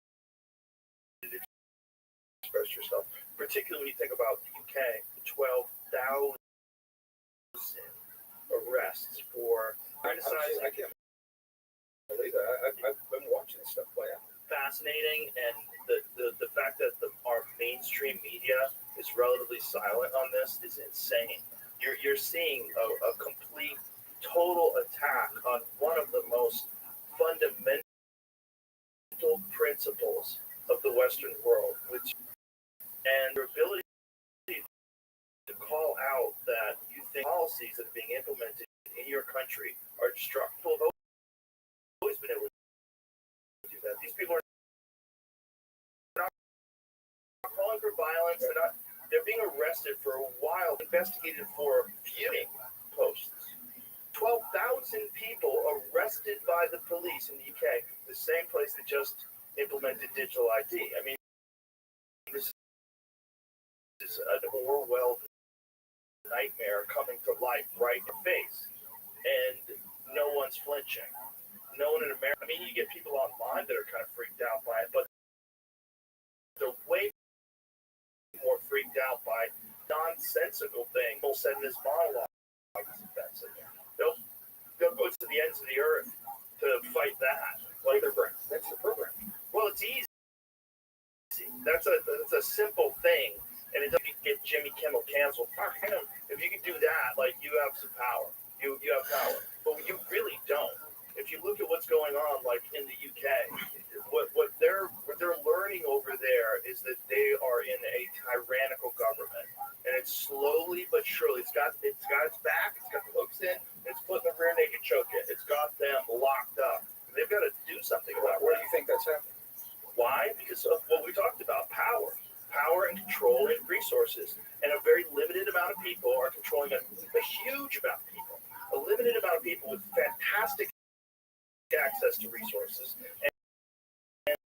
manifest yourself. Particularly when you think about the UK, 12,000 arrests for criticizing. I can't believe that. I've been watching this stuff play out. Fascinating, and the fact that our mainstream media is relatively silent on this is insane. You're seeing a complete, total attack on one of the most fundamental principles of the Western world, and your ability to call out that you think policies that are being implemented in your country are destructive. I've always been able to do that. These people are not calling for violence. They're being arrested for a while, investigated for viewing posts. 12,000 people arrested by the police in the UK, the same place that just implemented digital ID. I mean, this is an Orwell nightmare coming to life right in the face, and no one's flinching. No one in America. I mean, you get people online that are kind of freaked out by it, but they're way more freaked out by nonsensical things. People said in this monologue is offensive. They'll go to the ends of the earth to fight that. Like That's the program. well, it's easy. That's a simple thing, and it doesn't get Jimmy Kimmel canceled. If you can do that, like, you have some power. You have power, but you really don't. If you look at what's going on, like in the UK, what they're learning over there is that they are in a tyrannical government, and it's slowly but surely. It's got its back. It's got the hooks in. It's putting the rear naked choke in. It's got them locked up. They've got to do something about it. Where do you think that's happening? Why? Because of what we talked about: power and control and resources. And a very limited amount of people are controlling a huge amount of people. A limited amount of people with fantastic access to resources and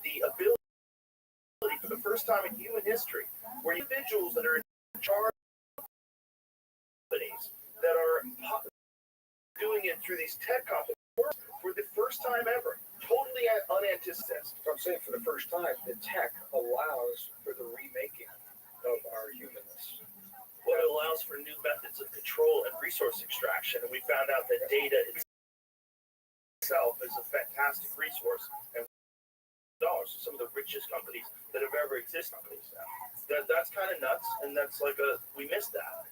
the ability, for the first time in human history, where individuals that are in charge of companies that are doing it through these tech companies for the first time ever, totally unanticipated. So I'm saying for the first time, the tech allows for the remaking of our humanness. Well, it allows for new methods of control and resource extraction, and we found out that data itself is a fantastic resource, and dollars, some of the richest companies that have ever existed. That's kind of nuts, and that's like we missed that.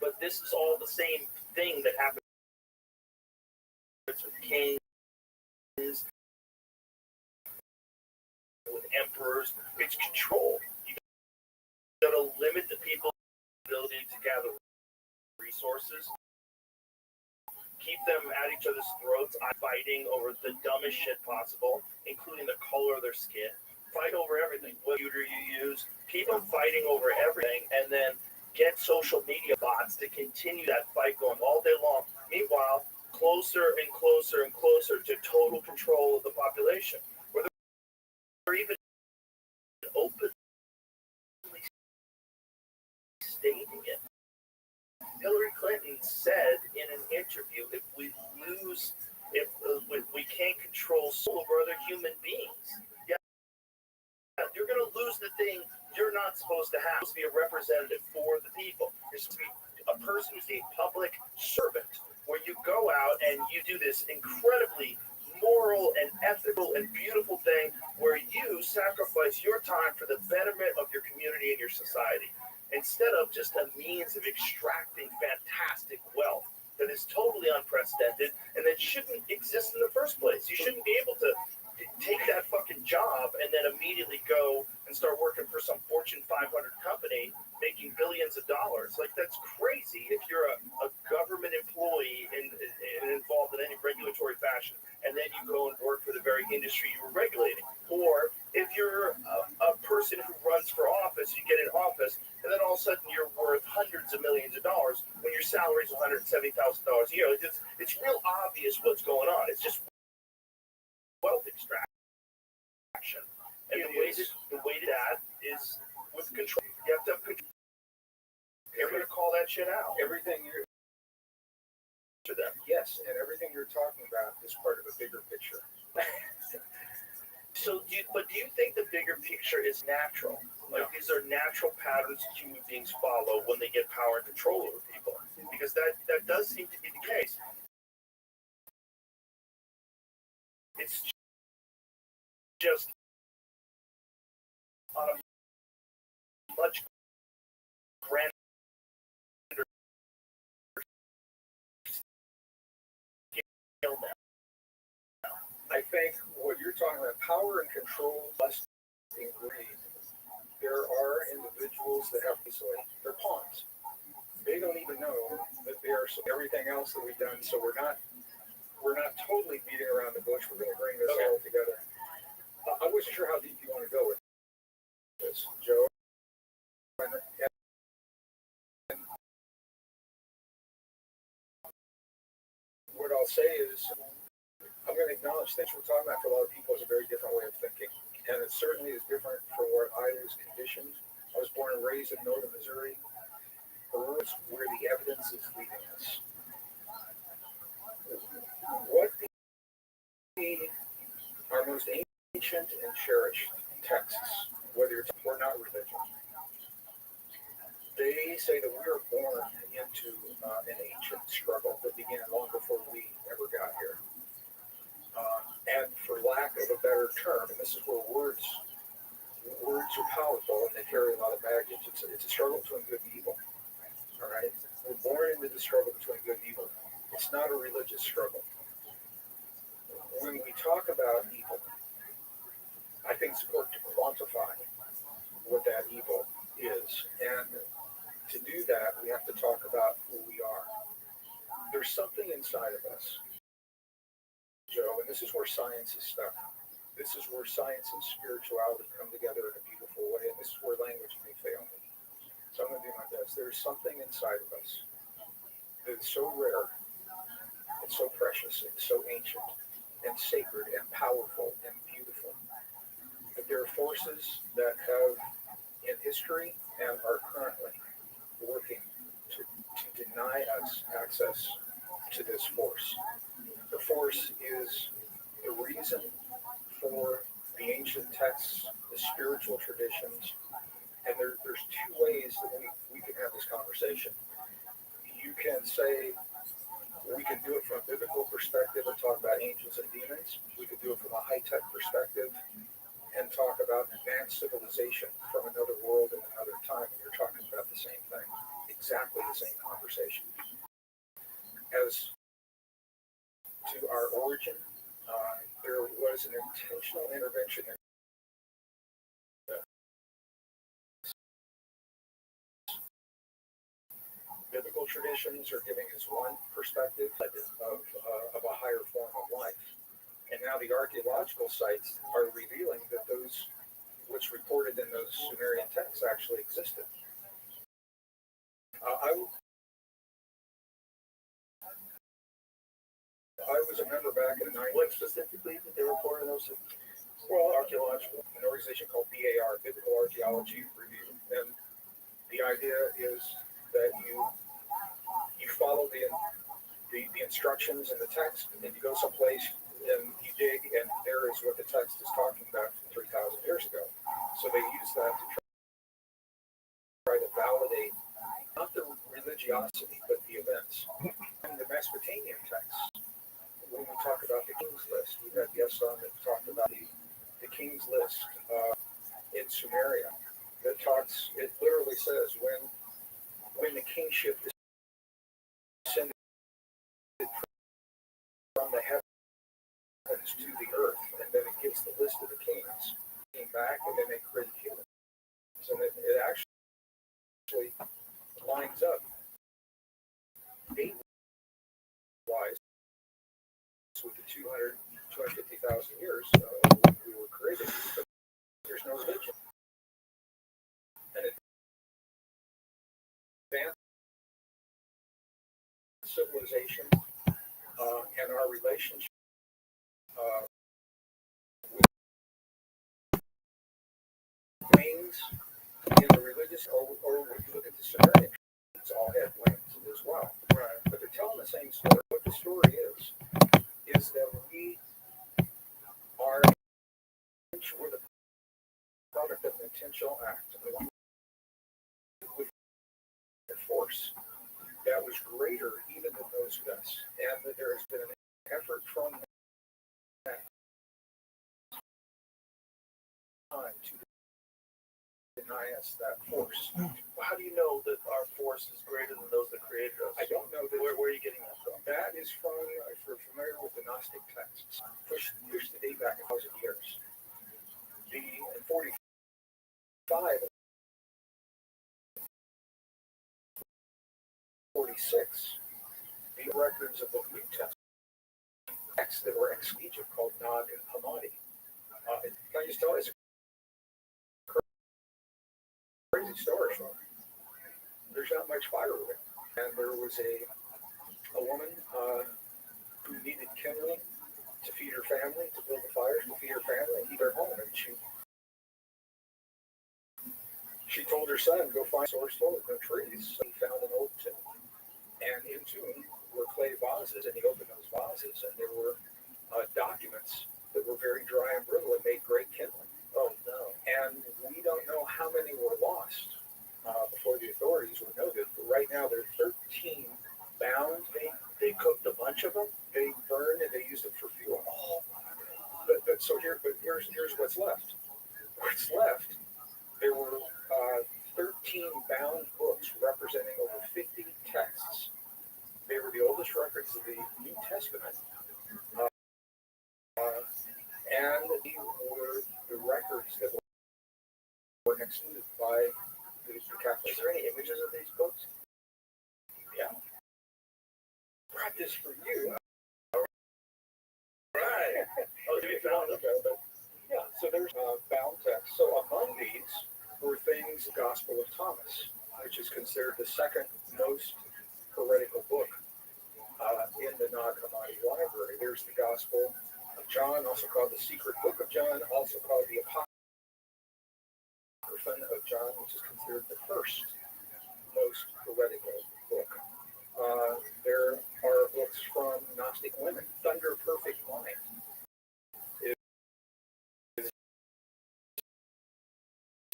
But this is all the same thing that happened with kings, with emperors. It's control. You got to limit the people's ability to gather resources. Keep them at each other's throats, fighting over the dumbest shit possible, including the color of their skin. Fight over everything. What computer you use, keep them fighting over everything, and then get social media bots to continue that fight going all day long. Meanwhile, closer and closer and closer to total control of the population, where they're even openly stating it. Hillary Clinton said in an interview, if we can't control soul over other human beings, you're going to lose the thing you're not supposed to have. You're supposed to be a representative for the people. You're supposed to be a person who's a public servant, where you go out and you do this incredibly moral and ethical and beautiful thing where you sacrifice your time for the betterment of your community and your society, instead of just a means of extracting fantastic wealth that is totally unprecedented and that shouldn't exist in the first place. You shouldn't be able to take that fucking job and then immediately go and start working for some Fortune 500 company making billions of dollars. Like, that's crazy if you're a government employee and involved in any regulatory fashion, and then you go and work for the very industry you were regulating. Or if you're a person who runs for office, you get in office, and then all of a sudden you're worth hundreds of millions of dollars when your salary is $170,000 a year. It's real obvious what's going on. It's just wealth extraction. And the way to that is with control. You have to have control. You're going to call that shit out. Everything you're To them. yes, and everything you're talking about is part of a bigger picture. So, do you think the bigger picture nature is natural. Like these are natural patterns that human beings follow when they get power and control over people. Because that does seem to be the case. It's just on a much grander scale now. I think what you're talking about, power and control, lust and greed. There are individuals that have they're pawns. They don't even know that they are everything else that we've done. So we're not totally beating around the bush. We're going to bring this all together. I wasn't sure how deep you want to go with this, Joe. And what I'll say is, I'm going to acknowledge things we're talking about for a lot of people is a very different way of thinking. And it certainly is different from where I was conditioned. I was born and raised in northern Missouri, where the evidence is leading us. What our most ancient and cherished texts, whether it's or not religion, they say that we were born into an ancient struggle that began long before we ever got here. And for lack of a better term, and this is where words are powerful and they carry a lot of baggage. It's a struggle between good and evil. All right, we're born into the struggle between good and evil. It's not a religious struggle. When we talk about evil, I think it's important to quantify what that evil is, and to do that, we have to talk about who we are. There's something inside of us, Joe, and this is where science is stuck. This is where science and spirituality come together in a beautiful way, and this is where language may fail me. So I'm going to do my best. There's something inside of us that is so rare, and so precious, and so ancient, and sacred, and powerful, and beautiful, that there are forces that have, in history, and are currently working to deny us access to this force. The force is the reason for the ancient texts, the spiritual traditions, and there's two ways that we can have this conversation. You can say we can do it from a biblical perspective and talk about angels and demons. We could do it from a high-tech perspective and talk about advanced civilization from another world in another time. And you're talking about the same thing, exactly the same conversation. As to our origin, there was an intentional intervention in biblical traditions are giving us one perspective of a higher form of life. And now the archaeological sites are revealing that what's reported in those Sumerian texts actually existed. I was a member back in the 90s. What specifically did they report in those? Well, archaeological, an organization called BAR, Biblical Archaeology Review. And the idea is that you follow the instructions in the text, and then you go someplace and you dig, and there is what the text is talking about from 3,000 years ago. So they use that to try to validate not the religiosity, but the events. And the Mesopotamian texts, when we talk about the King's List, we had guests on that talked about the King's List in Sumeria. It literally says when the kingship descended from the heavens to the earth, and then it gives the list of the kings, came back, and then they created humans. And it actually lines up date-wise with the 250,000 years when we were created. But there's no religion. And advanced civilization and our relationship with wings in the religious, or when you look at the Sumerian, it's all had wings as well. Right. But they're telling the same story. What the story is that we are, we're the product of an intentional act with a force that was greater even than those of us, and that there has been an effort from that time to deny us that force. How do you know that our force is greater than those that created us? I don't know that. Where are you getting that from? That is from, if you're familiar with the Gnostic texts, push the date back 1,000 years. In 45 and 46, the records of the New Testament texts that were ex Egypt called Nag Hammadi. Can I just tell you, it's a crazy story. There's not much fire with it. And there was a woman who needed kindling to feed her family, to build the fires, to feed her family, and keep her home. And she told her son, go find a source full of no trees. So he found an old tomb. And in the tomb were clay vases, and he opened those vases, and there were documents that were very dry and brittle and made great kindling. Oh, no. And we don't know how many were lost before the authorities would know this. But right now, there are 13 bound. They cooked a bunch of them? They burned and they used it for fuel. Oh, Here's what's left. What's left? There were 13 bound books representing over 50 texts. They were the oldest records of the New Testament, and they were the records that were excluded by the Catholics. is there any images of these books? Yeah. Brought this for you. Right. Oh, did we found them? Yeah, so there's bound text. So among these were things, the Gospel of Thomas, which is considered the second most heretical book in the Nag Hammadi library. There's the Gospel of John, also called the Secret Book of John, also called the Apocryphon of John, which is considered the first most heretical book. There are books from Gnostic women. Thunder Perfect Mind is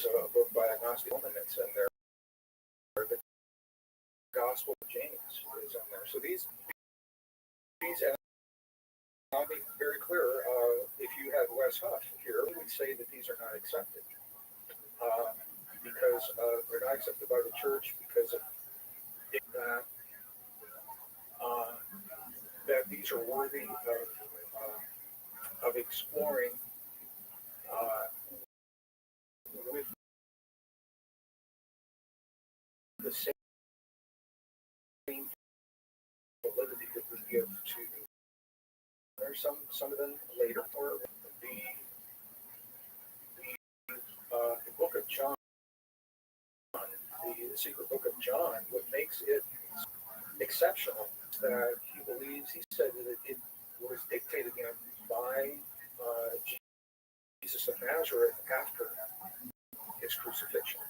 a book by a Gnostic woman that's in there. The Gospel of James is in there. So these, and I'll be very clear, if you had Wes Huff here, we would say that these are not accepted. Because they're not accepted by the church because of that. That these are worthy of exploring with the same validity that we give to. There's some of them later, or the Book of John, the Secret Book of John. What makes it exceptional that he believes, he said that it was dictated to him by Jesus of Nazareth after his crucifixion.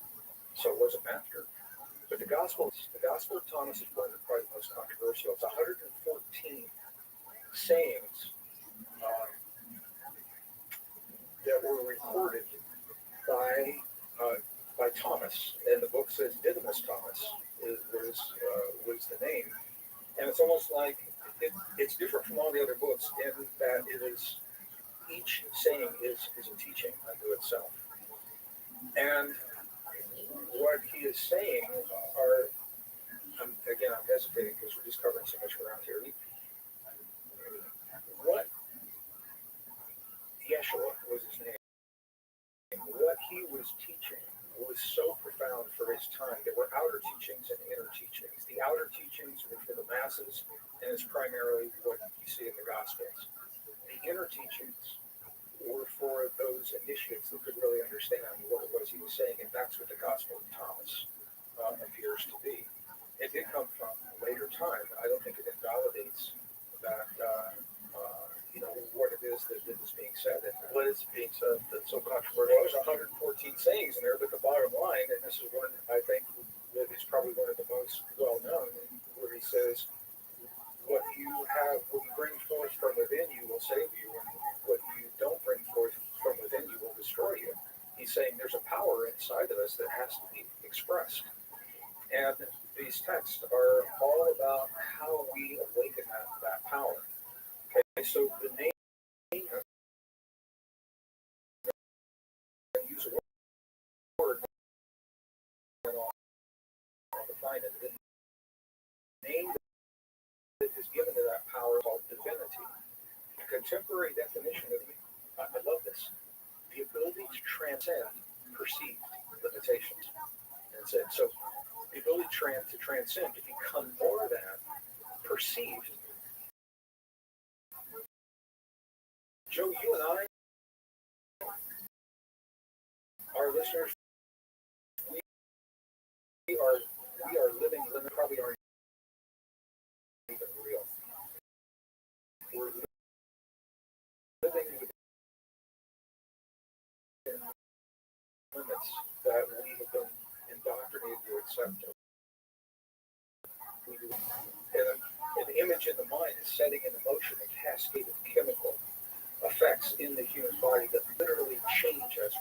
So it wasn't after. But the Gospel of Thomas is one of probably the most controversial. It's 114 sayings that were recorded by Thomas, and the book says Didymus Thomas was the name. And it's almost like it's different from all the other books in that it is, each saying is a teaching unto itself. And what he is saying are, again, I'm hesitating because we're just covering so much ground here. What Yeshua was his name. What he was teaching was so profound for his time. There were outer teachings and inner teachings. The outer teachings were for the masses, and it's primarily what you see in the Gospels. The inner teachings were for those initiates that could really understand what it was he was saying, and that's what the Gospel of Thomas appears to be. It did come from a later time. I don't think it invalidates that, what it is that is being said. And What is being said that's so controversial? there's 114 sayings in there, but the bottom line, and this is one I think that is probably one of the most well known, where he says, what you bring forth from within you will save you, and what you don't bring forth from within you will destroy you. He's saying there's has to be expressed. And these texts are all about how we awaken that power. Okay, so the name, use a word, I'll define it. The name that is given to that power is called divinity. The contemporary definition of, I love this, the ability to transcend perceived limitations. That's it. So the ability to transcend, to become more than perceived. Joe, you and I, our listeners, we are living limits probably aren't even real. We're living within limits that we have been indoctrinated to accept. An image in the mind is setting in motion a cascade of chemical effects in the human body that literally change us.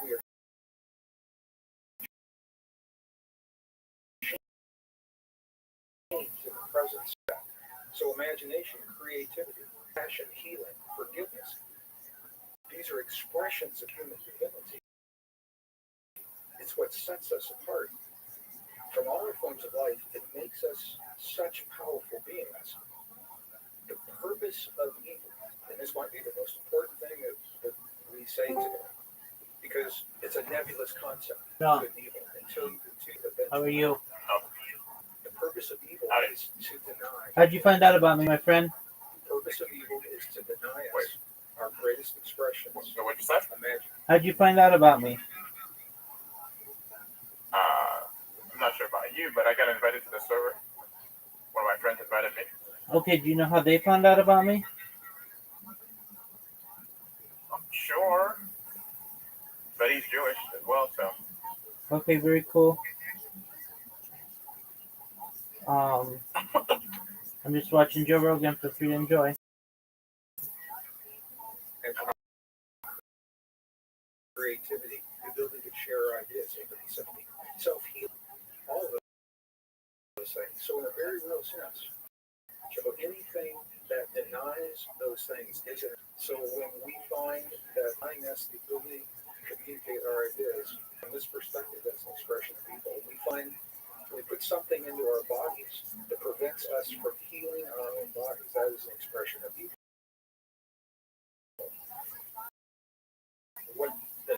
We are changed in the present step. So imagination, creativity, passion, healing, forgiveness, these are expressions of human divinity. It's what sets us apart from all our forms of life. It makes us such powerful beings. The purpose of evil, and this might be the most important thing that we say today, because it's a nebulous concept, John, good and evil, until you can see the benchmark. how are you? The purpose of evil is to deny. How'd you find out about me, my friend? The purpose of evil is to deny us our greatest expressions. So what'd you say? Imagine. How'd you find out about me? I'm not sure about you, but I got invited to the server. One of my friends invited me. Okay, do you know how they found out about me? I'm sure. But he's Jewish as well, so. Okay, very cool. I'm just watching Joe Rogan for free to enjoy. And creativity, the ability to share ideas, empathy, self-healing, all of those things. So in a very real sense, so anything that denies those things isn't. So when we find that denying us the ability to communicate our ideas, from this perspective, that's an expression of evil. We find we put something into our bodies that prevents us from healing our own bodies. That is an expression of evil. What the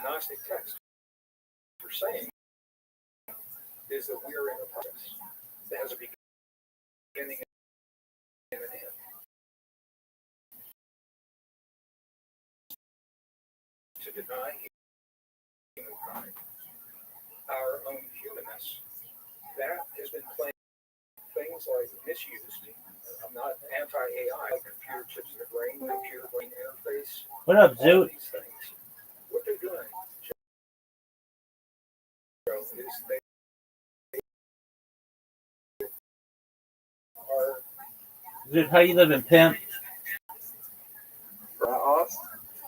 Gnostic texts are saying is that we are in a process that has a beginning and an end. To deny humankind, our own humanness, that has been playing things like misused. I'm not anti-AI, computer chips in the brain, computer-brain interface. What up, All Zoot? these things. What they're doing, Joe, is they are Zoot, how you living, pimp? For us,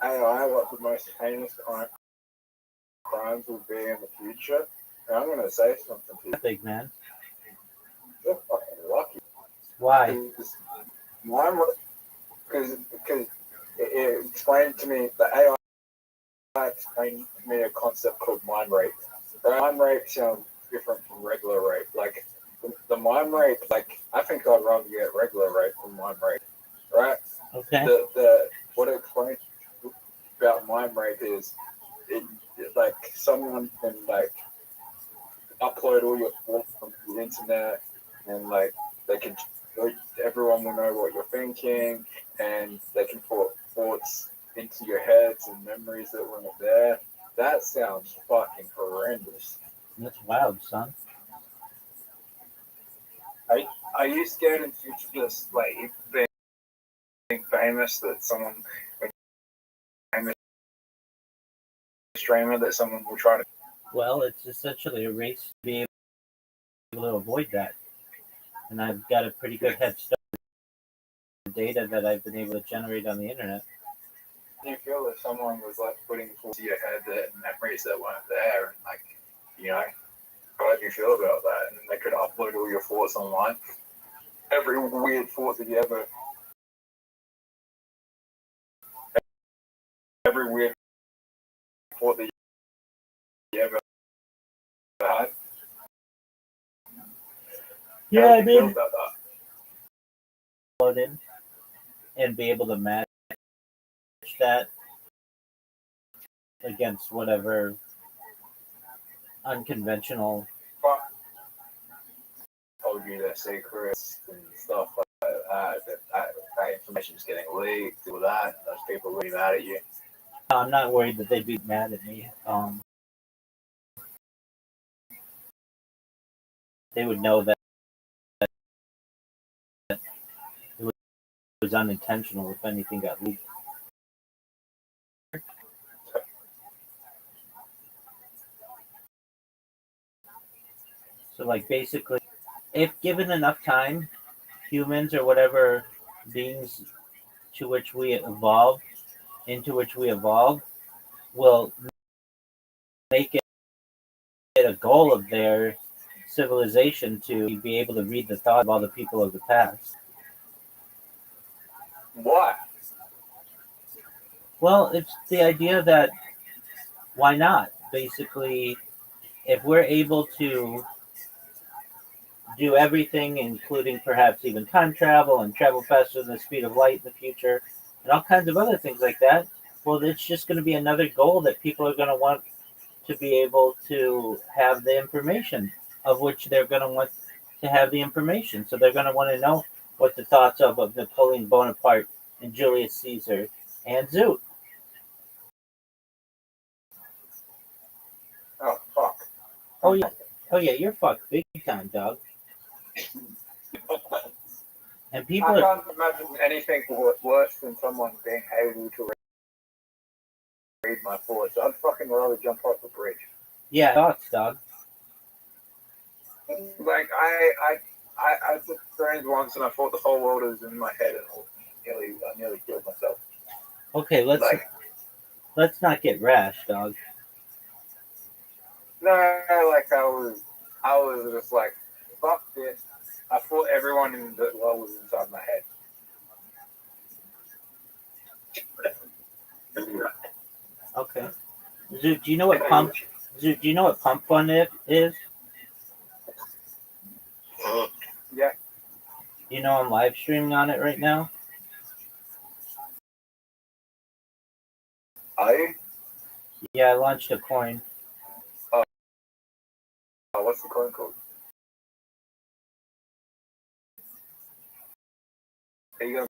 AI, what the most heinous crimes will be in the future. And I'm going to say something to you. Big man. You're fucking lucky. Why? Because it explained to me, the AI explained to me a concept called mind rape. Mind rape sounds different from regular rape. Like, the mind rape, like, I think I'd rather get regular rape than mind rape, right? Okay. What it explains about mind rape is, like, someone can, like, upload all your thoughts from the internet, and, like, they can, everyone will know what you're thinking, and they can put thoughts into your heads and memories that weren't there. That sounds fucking horrendous. That's wild, son. Are you scared in future just, like, being famous, that someone, like, famous streamer, that someone will try to... Well, it's essentially a race to be able to avoid that. And I've got a pretty good head start with the data that I've been able to generate on the internet. you feel if someone was like putting into your head that memories that weren't there, and like, you know, how do you feel about that? And they could upload all your thoughts online. Every weird thought that you ever, every weird thought that you ever had. Yeah, How I do you feel mean, about that? load in and be able to match that against whatever unconventional. But told you their secrets and stuff like that. That information is getting leaked, all that. And those people are really mad at you. I'm not worried that they'd be mad at me. They would know that it was unintentional if anything got leaked. So, like, basically, if given enough time, humans or whatever beings to which we evolve, into which we evolve, will make it a goal of their civilization to be able to read the thought of all the people of the past. Why? Well, it's the idea that why not? Basically, if we're able to do everything, including perhaps even time travel and travel faster than the speed of light in the future, and all kinds of other things like that, well, it's just going to be another goal that people are going to want to be able to have the information of which they're going to want to have the information. So they're going to want to know what the thoughts of Napoleon Bonaparte and Julius Caesar and Zoot. Oh, fuck. Oh yeah, you're fucked big time, dog. And people I are, can't imagine anything worse than someone being able to read my thoughts. I'd fucking rather jump off a bridge. yeah, thoughts, dog. Like, I took trains once and I thought the whole world was in my head and I nearly killed myself. Okay, let's not get rash, dog. No, like I was just like, fuck this. I thought everyone in the world was inside my head. Okay. Zoot, do you know what pump? Zoot, do you know what pump fun is? Yeah. You know I'm live streaming on it right now. Yeah, I launched a coin. What's the coin called? Are you gonna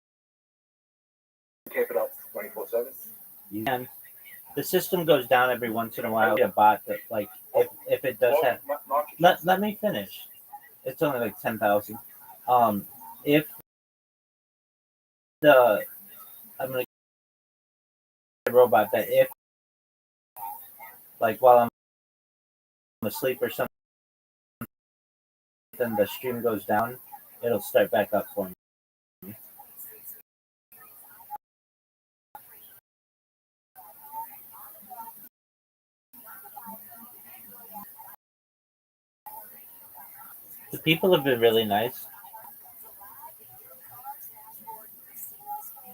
keep it up 24/7? You can. The system goes down every once in a while. Get a bot that, like, if it does have. Let me finish. It's only like 10,000. If I'm gonna get a robot that if, like, while I'm asleep or something, the stream goes down, it'll start back up for me. The people have been really nice.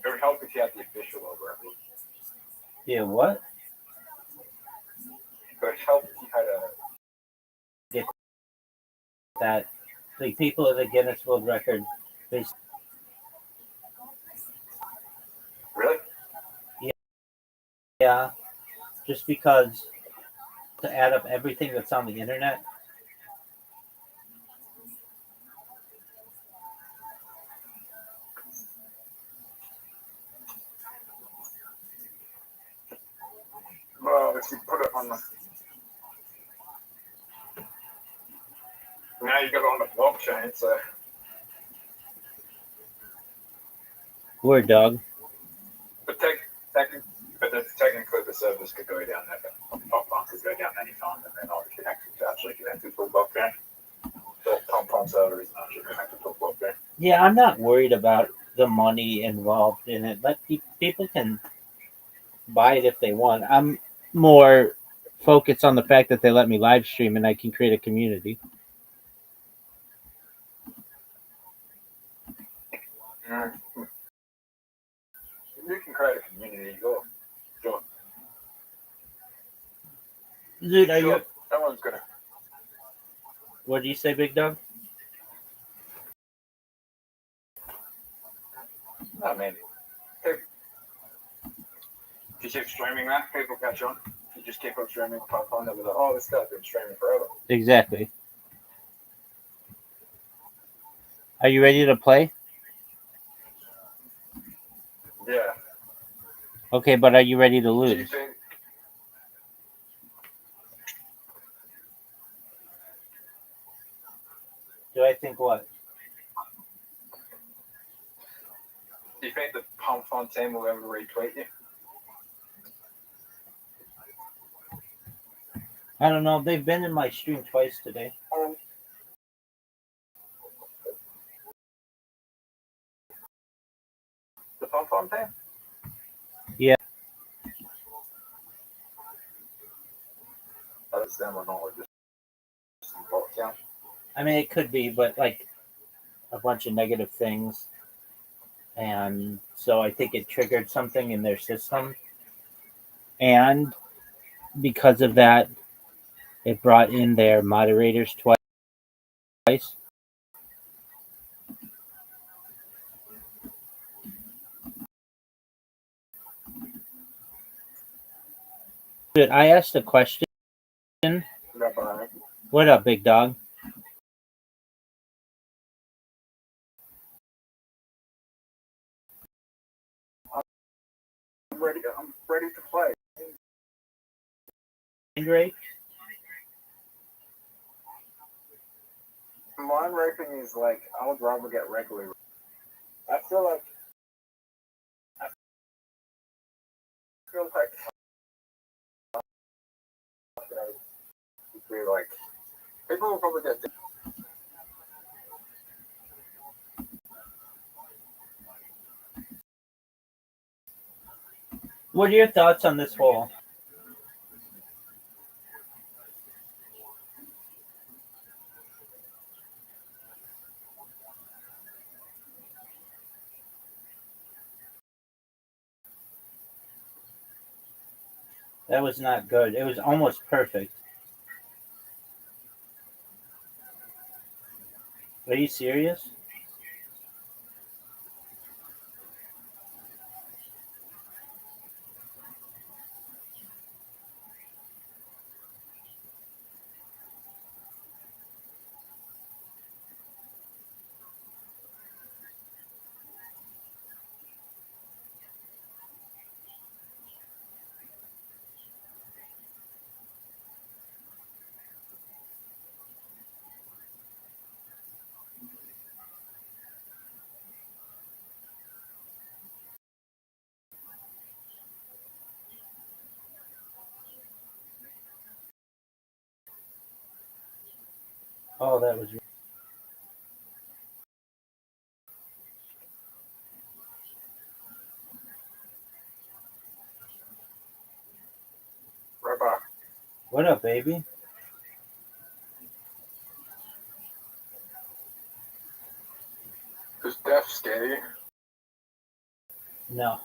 It would help if you had the official over it. Yeah, what? It would help if you had a. That the people of the Guinness World Record, Really? yeah, just because to add up everything that's on the internet. Well, if you put it on the. Now you got it on the blockchain, so. Word, dog. But technically the servers could go down there. Pop could go down any time and they're not actually connected to a blockchain. The Pom server isn't actually connected to a blockchain. Yeah, I'm not worried about the money involved in it. Let people can buy it if they want. I'm more focused on the fact that they let me live stream and I can create a community. Mm. You can create a community. Go. Dude, are you? Sure. Someone's gonna. What do you say, Big Dog? I mean, if you keep streaming that, people catch on. If you just keep on streaming, pop on, they'll be like, "Oh, this guy's been streaming forever." Exactly. Are you ready to play? Yeah. Okay, but are you ready to Do you lose? think? Do I think what? Do you think the Pump Fun team will ever retweet you? I don't know. They've been in my stream twice today. The Pump Fun team? Yeah. That's them or not, or just some bot count. I mean, it could be, but like a bunch of negative things. And so I think it triggered something in their system. And because of that, it brought in their moderators twice. Dude, I asked a question. Rabbi. What up, big dog? I'm ready to play. Andre? Mind raping is like, I would rather get regularly. I feel like you know, it'd be like people will probably get. What are your thoughts on this whole? That was not good. It was almost perfect. Are you serious? Oh, that was. Rabbi. What up, baby? Does death scare you? No.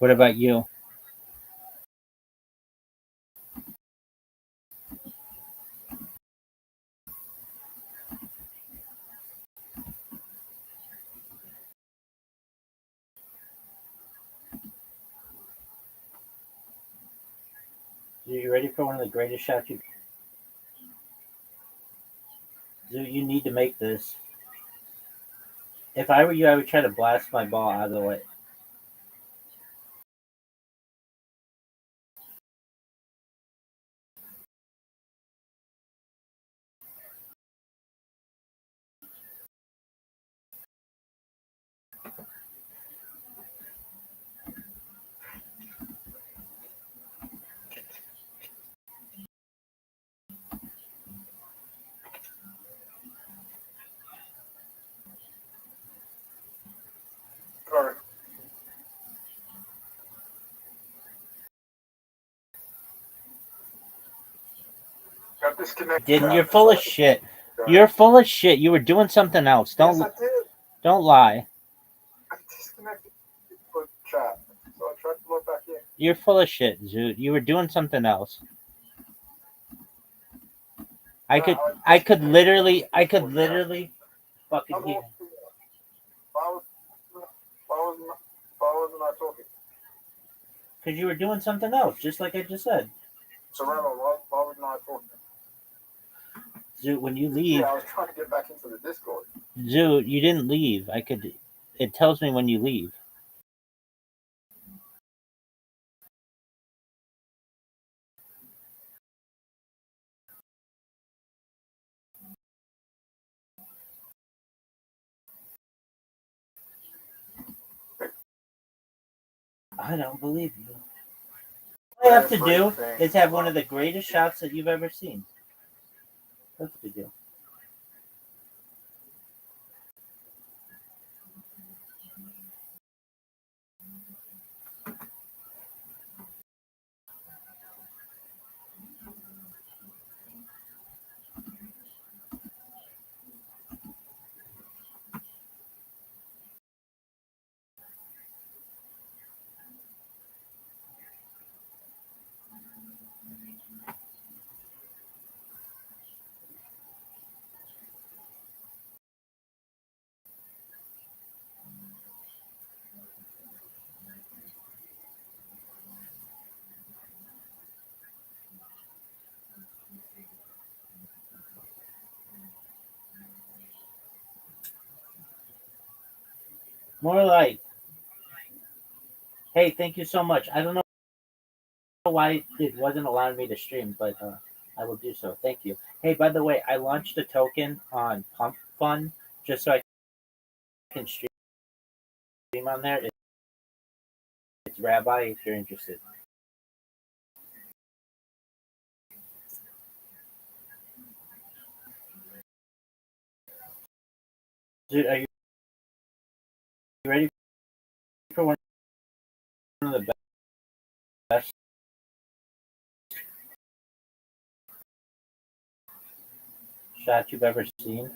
What about you? Are you ready for one of the greatest shots you? Dude, you need to make this. If I were you, I would try to blast my ball out of the way. disconnected. Didn't. You're full of shit. You're full of shit. You were doing something else. Yes, I did. Don't lie. I disconnected the chat, so I tried to look back in. You're full of shit, Zoot. You were doing something else. I could literally fucking I'm hear. all- Why wasn't I talking? Because you were doing something else, just like I just said. So, Rabbi, why wasn't I talking? Zoot, when you leave, Yeah, I was trying to get back into the Discord. Zoot, you didn't leave. It tells me when you leave. I don't believe you. All I have to do is have one of the greatest shots that you've ever seen. That's what to do. More light. Hey, thank you so much. I don't know why it wasn't allowing me to stream, but I will do so. Thank you. Hey, by the way, I launched a token on Pump Fun just so I can stream on there. It's Rabbi if you're interested. Dude, are you ready for one of the best shots you've ever seen?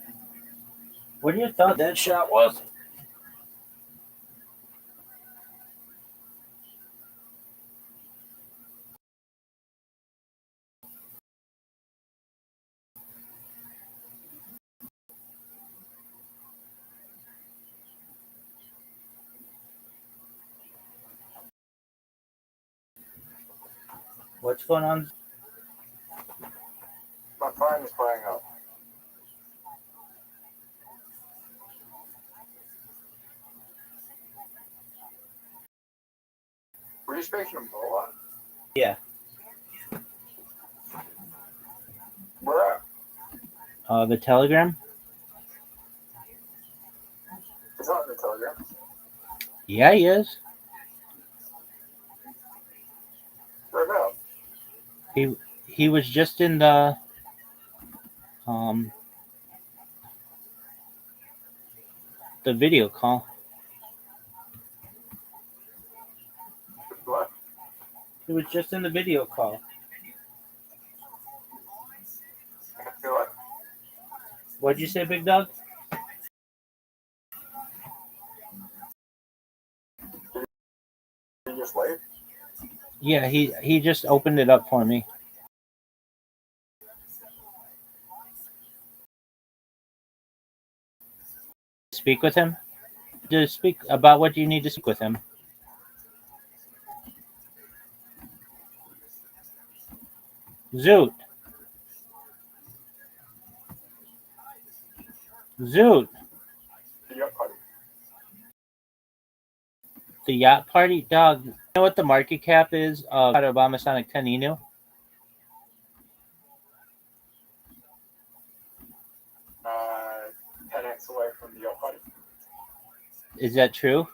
What do you thought that shot was? What's going on? My phone is playing up. Were you speaking of Mola? Yeah. Where at? The Telegram? It's not in the Telegram. Yeah, he is. Where about? He was just in the video call. What? He was just in the video call. What? What'd you say, Big Dog? Did you just leave? Yeah, he just opened it up for me. Speak with him? To speak about what you need to speak with him. Zoot. Zoot. The yacht party? Dog, you know what the market cap is of Obama Sonic 10 Inu? 10x away from the yacht party. Is that true?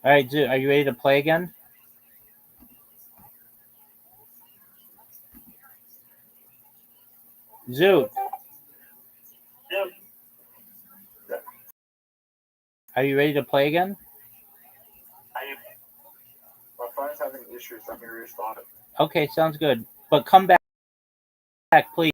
All right, Zoot, are you ready to play again? Zoot, are you ready to play again? My phone's having issues. I'm gonna restart it. Okay, sounds good. But come back, please.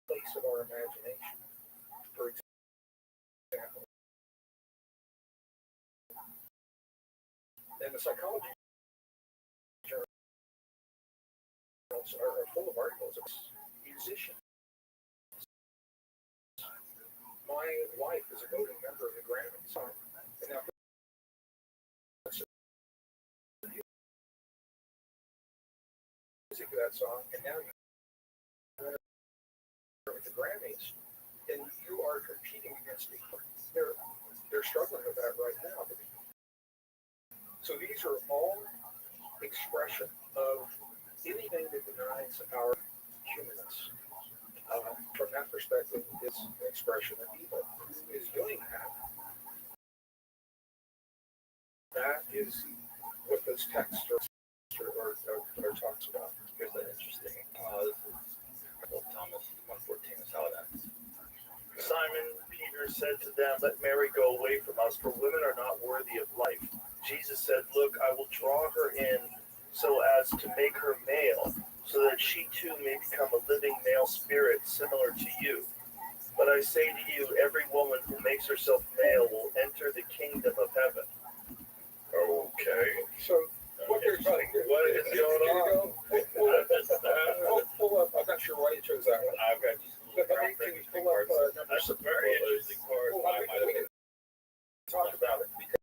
Place of our imagination. For example, and the psychology journals are full of articles of musicians. My wife is a voting member of the Grammy song, and now music of that song, and now you're with the Grammys, and you are competing against people. They're struggling with that right now. So these are all expression of anything that denies our humanness. From that perspective, it's an expression of evil. Who is doing that? That is what those texts are talks about. Here's the interesting. This is Thomas 1:14 is how it ends. Simon Peter said to them, "Let Mary go away from us, for women are not worthy of life." Jesus said, "Look, I will draw her in so as to make her male, so that she too may become a living male spirit similar to you. But I say to you, every woman who makes herself male will enter the kingdom of heaven." Okay. So what they're talking about, What is going on? Pull up. I'm not sure why you chose that one. I've got just But can you pull up number That's a very interesting part. Well, we can talk about it because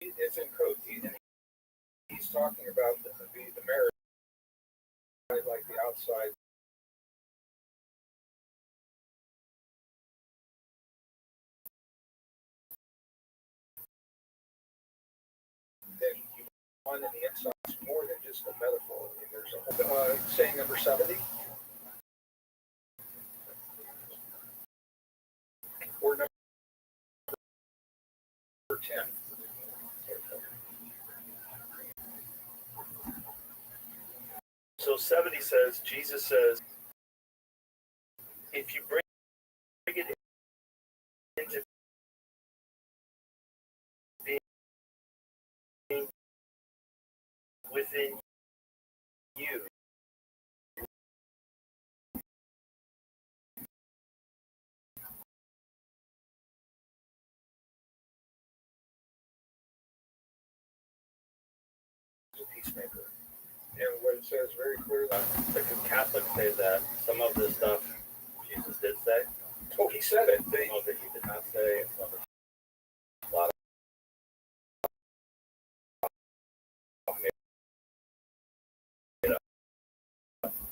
it's in code. He's talking about the marriage, like the outside. Then you find in the inside is more than just a metaphor. I mean, there's a whole saying number 70 or number 10. So 70 says, Jesus says, if you bring it into being within you, A peacemaker. And what it says very clearly. But can Catholics say that some of this stuff Jesus did say? Oh, he said it. Some of it he did not say. Some of it, a lot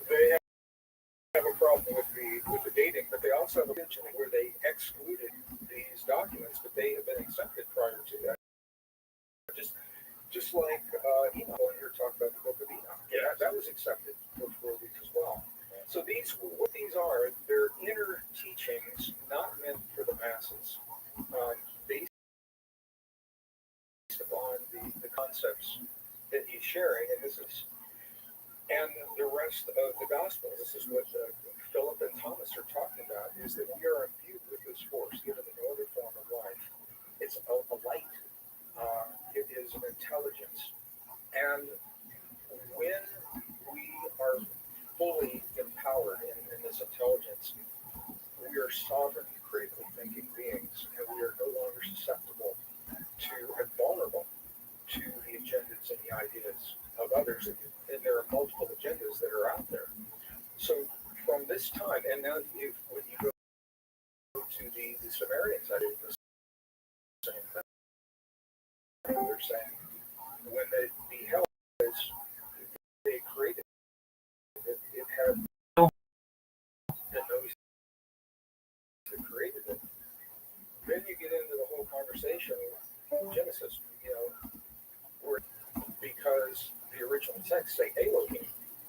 They have a problem with the dating, but they also have a mention where they excluded these documents, but they have been accepted prior to that. Just like Enoch, when you're talking about the book of Enoch, that was accepted before these as well. So what these are, they're inner teachings, not meant for the masses, based upon the concepts that he's sharing, and the rest of the gospel. This is what Philip and Thomas are talking about: is that we are imbued with this force, given the other form of life. It's a light. It is an intelligence, and when we are fully empowered in this intelligence, we are sovereign, critically thinking beings, and we are no longer susceptible to and vulnerable to the agendas and the ideas of others. and there are multiple agendas that are out there. So from this time, and now when you go to the Sumerians, I did the same thing. They're saying when they beheld this, they created it, it had the nose that created it. Then you get into the whole conversation with Genesis, where because the original text say Elohim,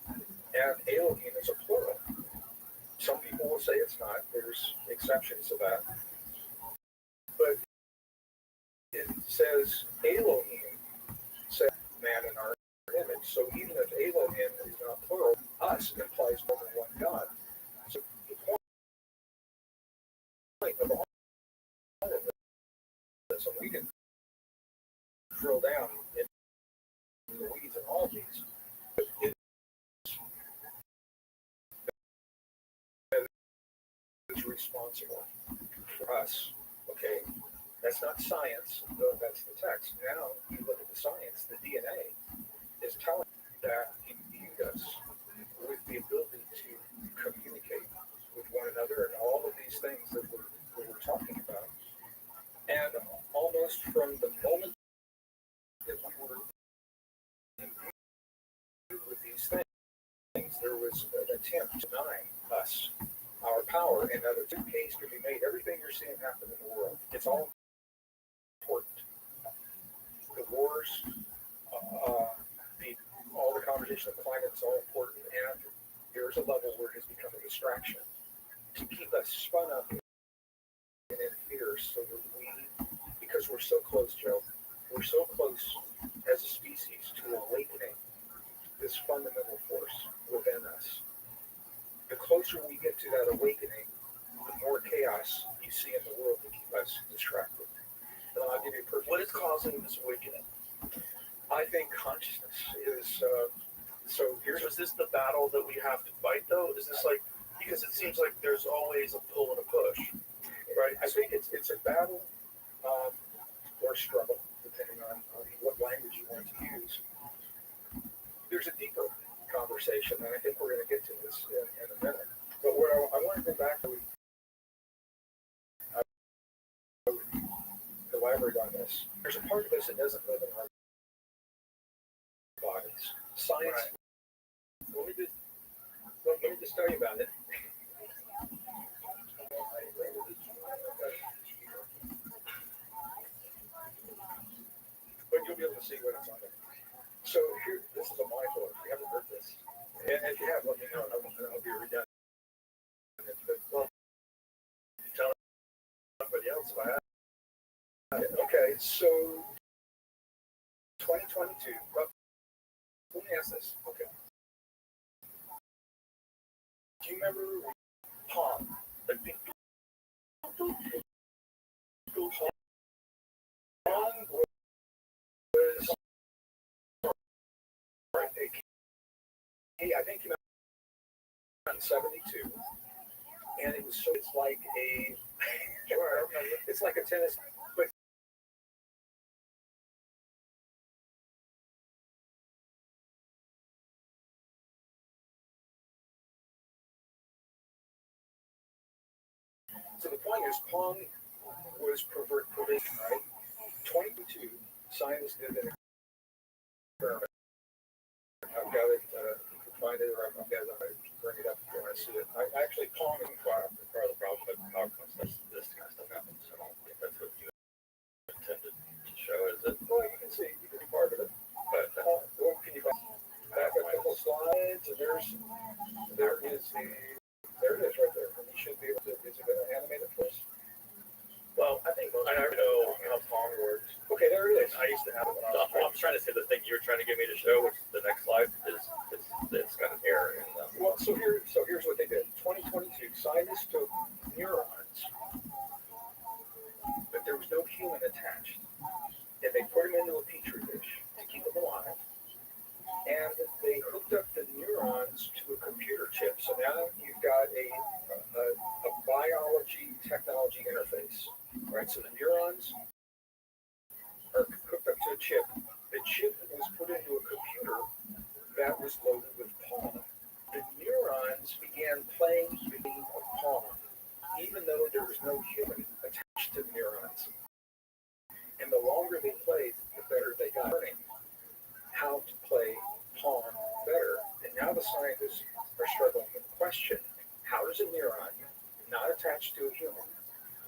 and Elohim is a plural. Some people will say it's not. There's exceptions to that. But it says Elohim, said man in our image. So even if Elohim is not plural, us implies more than one God. So the point of all of this, and we can drill down into the weeds and all these, but it is responsible for us. Okay, that's not science, though that's the text. Now you look at the science, the DNA is telling that he viewed us with the ability to communicate with one another and all of these things that we're talking about. And almost from the moment that we were imbued with these things, there was an attempt to deny us our power, and that a case can be made. Everything you're seeing happen in the world, it's all important. The wars, all the conversation of climate is all important, and there's a level where it has become a distraction to keep us spun up and in fear, so that because we're so close, Joe, we're so close as a species to awakening this fundamental force within us. The closer we get to that awakening, the more chaos you see in the world to keep us distracted. And I'll give you a perfect. What is causing this awakening? I think consciousness is. So is this the battle that we have to fight, though? Is this like, because it seems like there's always a pull and a push, right? I think it's a battle or struggle, depending on what language you want to use. There's a deeper conversation, and I think we're going to get to this in a minute. But what I want to go back to, I would elaborate on this. There's a part of us that doesn't live in our bodies. Science. Right. Let me just tell you about it. But you'll be able to see what it's on there. So here, this is a mindful. If you haven't heard this, and if you have, let me know. I'll be redundant. Well, tell somebody else if I have. Okay, so 2022. Let me ask this. Okay. Do you remember Palm? The big Palm was I think came out in 72, and it was so it's like a it's like a tennis, but so the point is, Palm was pervasive, right? 22 scientists did an experiment. I've got it. You can find it, or I've got it. Bring it up if you want to see it. I actually Palm and Cloud are part of the problem, but this kind of stuff happens. So I don't think that's what you intended to show, is it? Well, you can see, you can be part of it. But well, can you back up a couple slides? And there is there it is right there. And you should be able to. Is it going to animate it for us? Well, I think I already know how Palm works. Okay, there it is. I used to have it when I was. I'm trying to say the thing you were trying to get me to show, which is the next slide, it's got an error in them. Well, so here's what they did. 2022, scientists took neurons, but there was no human attached, and they put them into a petri dish to keep them alive, and they hooked up the neurons to a computer chip. So now you've got a biology technology interface, right? So the neurons are hooked up to a chip. The chip was put into a computer that was loaded with Pong. The neurons began playing the game of Pong, even though there was no human attached to the neurons. And the longer they played, the better they got learning how to play Pong better. And now the scientists are struggling with the question, how does a neuron not attached to a human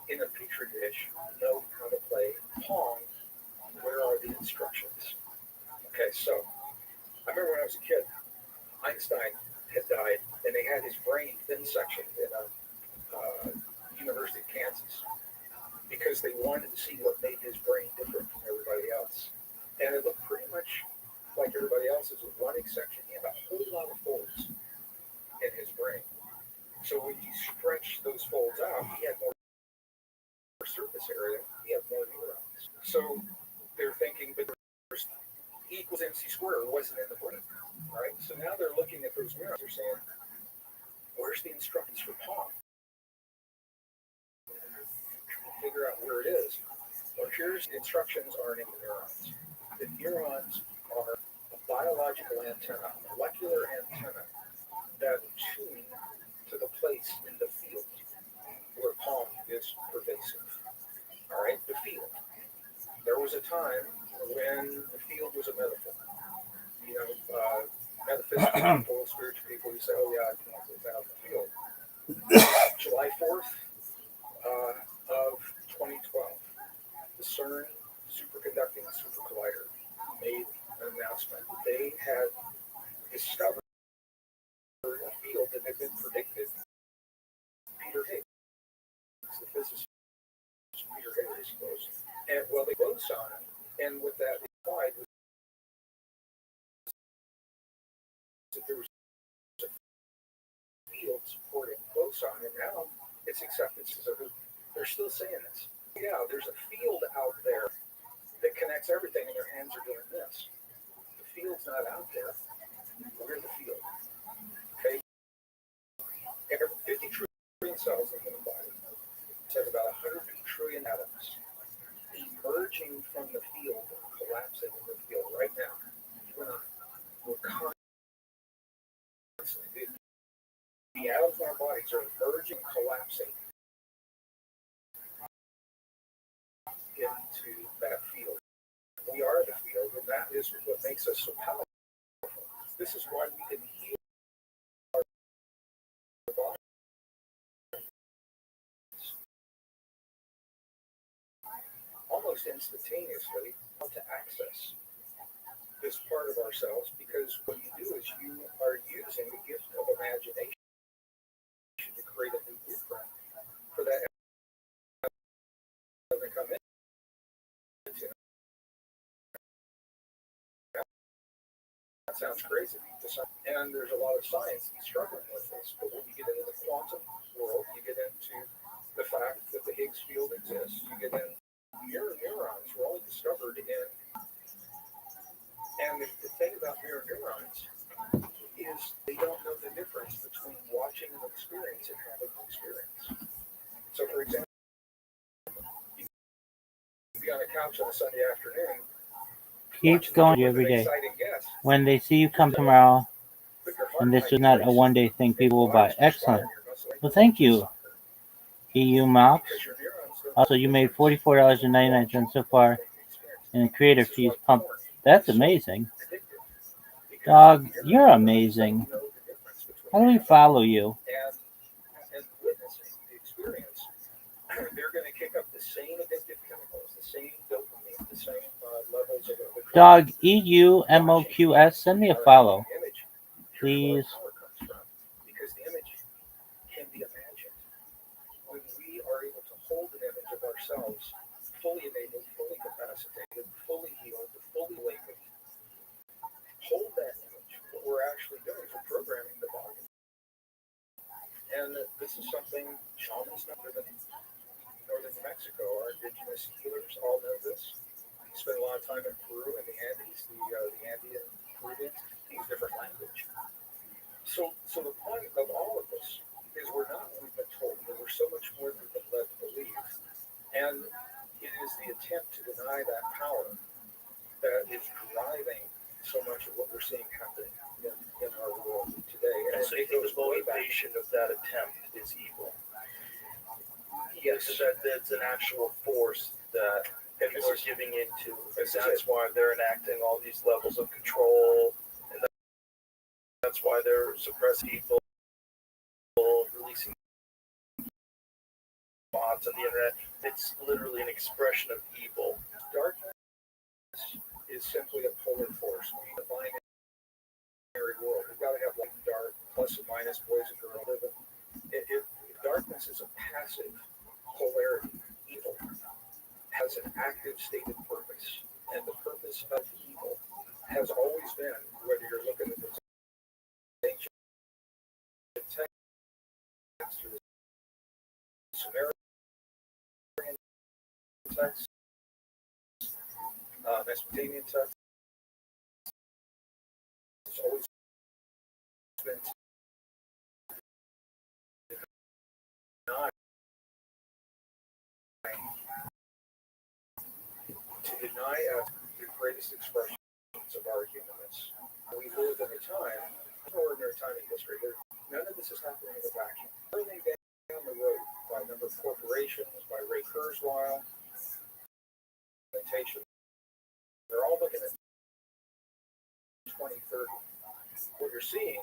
in a petri dish know how to play Pong? Where are the instructions? Okay, so I remember when I was a kid, Einstein had died, and they had his brain thin sectioned in a University of Kansas because they wanted to see what made his brain different from everybody else. And it looked pretty much like everybody else's, with one exception. He had a whole lot of folds in his brain. So when you stretch those folds out, he had more surface area, he had more neurons. So they're thinking, but E equals MC squared wasn't in the brain, right? So now they're looking at those neurons, they're saying, where's the instructions for Pong? Figure out where it is. Well, here's the instructions aren't in the neurons. The neurons are a biological antenna, molecular antenna that tune to the place in the field where Pong is pervasive. All right, the field. There was a time when the field was a metaphor. You know, metaphysical people, spiritual people, you say, oh yeah, I can't live out in the field. July 4th of 2012, the CERN superconducting super collider made an announcement. They had discovered a field that had been predicted. Peter Higgs, the physicist Peter Higgs, was, and well, they boson, and what that implied was that there was a field supporting boson, and now it's accepted. So they're still saying this. Yeah, there's a field out there that connects everything, and their hands are doing this. The field's not out there. We're the field. Okay? There are 50 trillion cells in the human body. It has about 100 trillion atoms emerging from the field, collapsing in the field right now. We're constantly. The atoms in our bodies are emerging, collapsing into that field. We are the field, and that is what makes us so powerful. This is why we can heal our bodies almost instantaneously to access this part of ourselves, because what you do is you are using the gift of imagination to create a new blueprint for that doesn't come in. That sounds crazy. And there's a lot of science that's struggling with this. But when you get into the quantum world, you get into the fact that the Higgs field exists. You get in mirror neurons were only discovered in. And the thing about mirror neurons is they don't know the difference between watching an experience and having an experience. So, for example, you can be on a couch on a Sunday afternoon. Keep going every day. When they see you come tomorrow, and this is not a one-day thing, people will buy. Excellent. Well, thank you, EU Mops. Also, you made $44.99 so far, and creator fees pumped. That's amazing. Dog, you're amazing. How do we follow you? And witnessing the experience, they're going to kick up the same addictive chemicals, the same dopamine, the same levels of the Dog, EUMOQS, send me a follow, please. Because the image can be imagined. When we are able to hold an image of ourselves, fully enabled, fully capacitated, fully healed, fully awakened, hold that image. What we're actually doing is we're programming the body. And this is something shamans know in northern New Mexico. Our indigenous healers all know this. We spend a lot of time in Peru and the Andes, the Andean Peruvians use different language. So the point of all of this is we're not what we've been told, but we're so much more than we've been led to believe. And it is the attempt to deny that power that is driving so much of what we're seeing happening in our world today. And And so it you think goes the way back. motivation of that attempt is evil? Yes. So that's an actual force that people are giving into. And This is that's why they're enacting all these levels of control. And that's why they're suppressing people, releasing bots on the internet. It's literally an expression of evil. Darkness is simply a polar force. We define binary world. We've got to have light and dark, plus and minus, boys and girls. Darkness is a passive polarity. Evil has an active stated purpose, and the purpose of evil has always been, whether you're looking at the ancient text or the Sumerian text, Mesopotamian text, it's always been to deny us the greatest expressions of our humanness. We live in a time, an ordinary time in history, where none of this is happening in a vacuum. Everything down the road by a number of corporations, by Ray Kurzweil, they're all looking at 2030. What you're seeing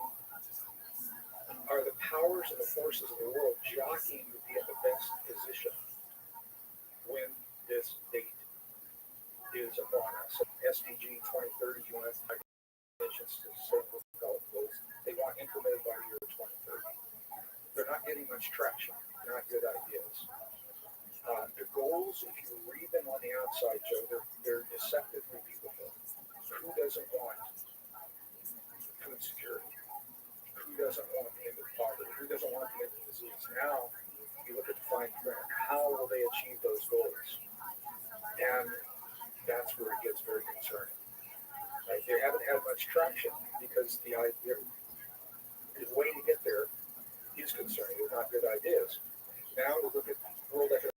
are the powers and the forces of the world jockeying to be in the best position when this date is upon us. SDG 2030, United Nations Sustainable Development Goals, they want implemented by the year 2030. They're not getting much traction. They're not good ideas. The goals, if you read them on the outside, Joe, they're deceptively beautiful. Who doesn't want food security? Who doesn't want the end of poverty? Who doesn't want the end of disease? Now, you look at the fine print. How will they achieve those goals? And that's where it gets very concerning. Right? They haven't had much traction because the way to get there is concerning. They're not good ideas. Now we look at World Economic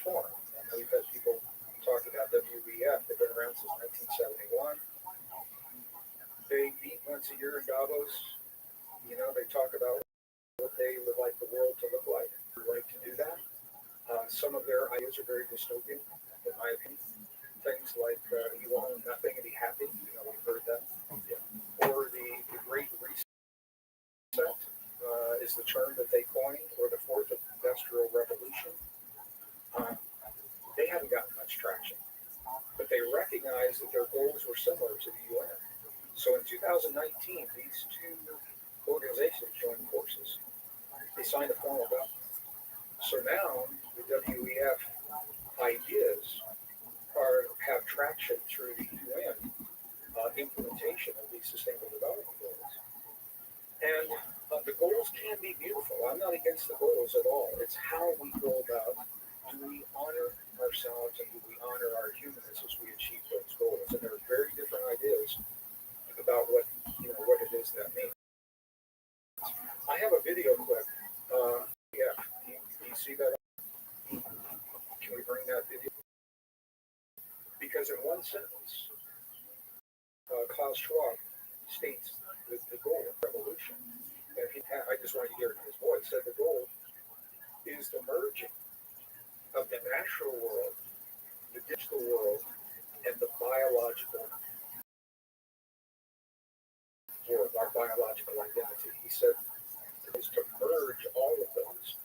Forum. I know we've had people talking about WEF. They've been around since 1971. They meet once a year in Davos. You know, they talk about what they would like the world to look like. We'd like to do that. Some of their ideas are very dystopian, in my opinion. Things like you will own nothing and be happy. You know, we've heard that. Yeah. Or the Great Reset is the term that they coined, or the Fourth Industrial Revolution. They haven't gotten much traction, but they recognize that their goals were similar to the UN. So in 2019, these two organizations joined forces. They signed a formal document. So now the WEF ideas have traction through the UN implementation of these sustainable development goals. And the goals can be beautiful. I'm not against the goals at all. It's how we go about, do we honor ourselves and do we honor our humanness as we achieve those goals? And there are very different ideas about what it is that means. I have a video clip. Yeah, do you see that? Can we bring that video? Because in one sentence, Klaus Schwab states the goal of revolution. And I just want you to hear it in his voice. Said the goal is the merging of the natural world, the digital world, and the biological world, our biological identity. He said it is to merge all of those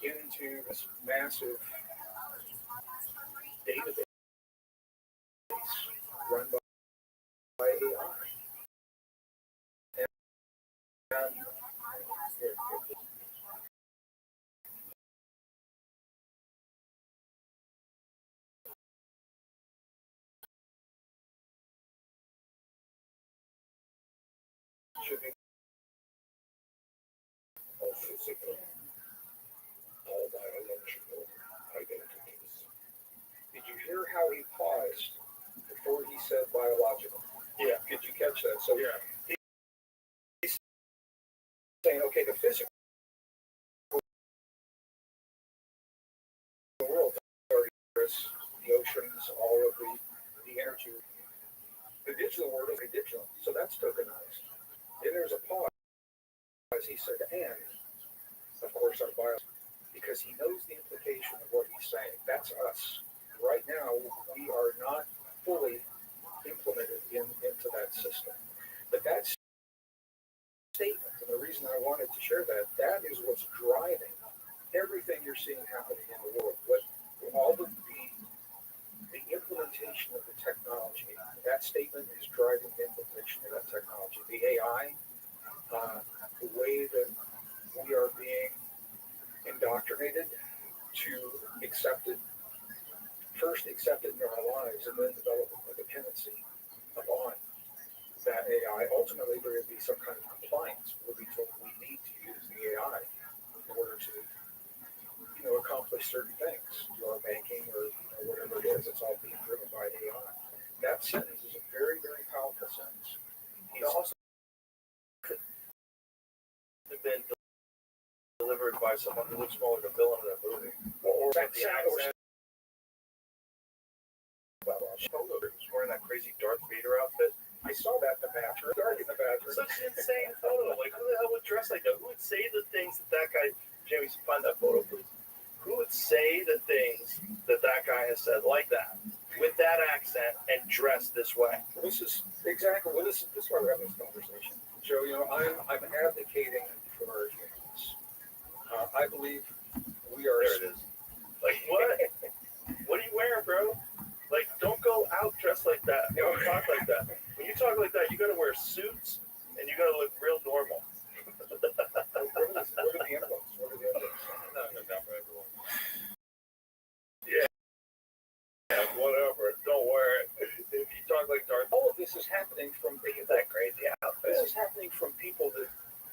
into this massive database run by AI. And should be all physical, all biological identities. Did you hear how he paused before he said biological? Yeah. Did you catch that? So Yeah. he's saying, okay, the physical world, the oceans, all of the energy, The digital world is a digital, so that's tokenized. Then there's a pause, as he said, and of course our bio, because he knows the implication of what he's saying. That's us. Right now, we are not fully implemented into that system. But that statement, and the reason I wanted to share that, that is what's driving everything you're seeing happening in the world. What all of the implementation of the technology, that statement is driving the implementation of that technology. The AI, the way that we are being indoctrinated to accept it, first accept it in our lives, and then develop a dependency upon that AI. Ultimately, there will be some kind of compliance. We'll be told we need to use the AI in order to, accomplish certain things, do our banking or whatever it is. It's all being driven by AI. That sentence is a very, very powerful sentence. It also could have been delivered by someone who looks more like a villain in that movie. Or the accent. Who's wearing that crazy Darth Vader outfit. I saw that in the bathroom. Dark in the bathroom. Such an insane photo. Like, who the hell would dress like that? Who would say the things that guy, Jamie, find that photo, please. Who would say the things that guy has said like that, with that accent and dress this way? This is exactly what this is why we're having this conversation. Joe, I'm advocating for humans. I believe we are. There it is. Like, what? What are you wearing, bro? Like, don't go out dressed like that. Don't talk like that. When you talk like that, you gotta wear suits and you gotta look real normal. What are the emblems? What are the emblems? Not for everyone. Yeah, whatever. Don't wear it. If you talk like Darth, All of this is happening from that crazy outfit. This is happening from people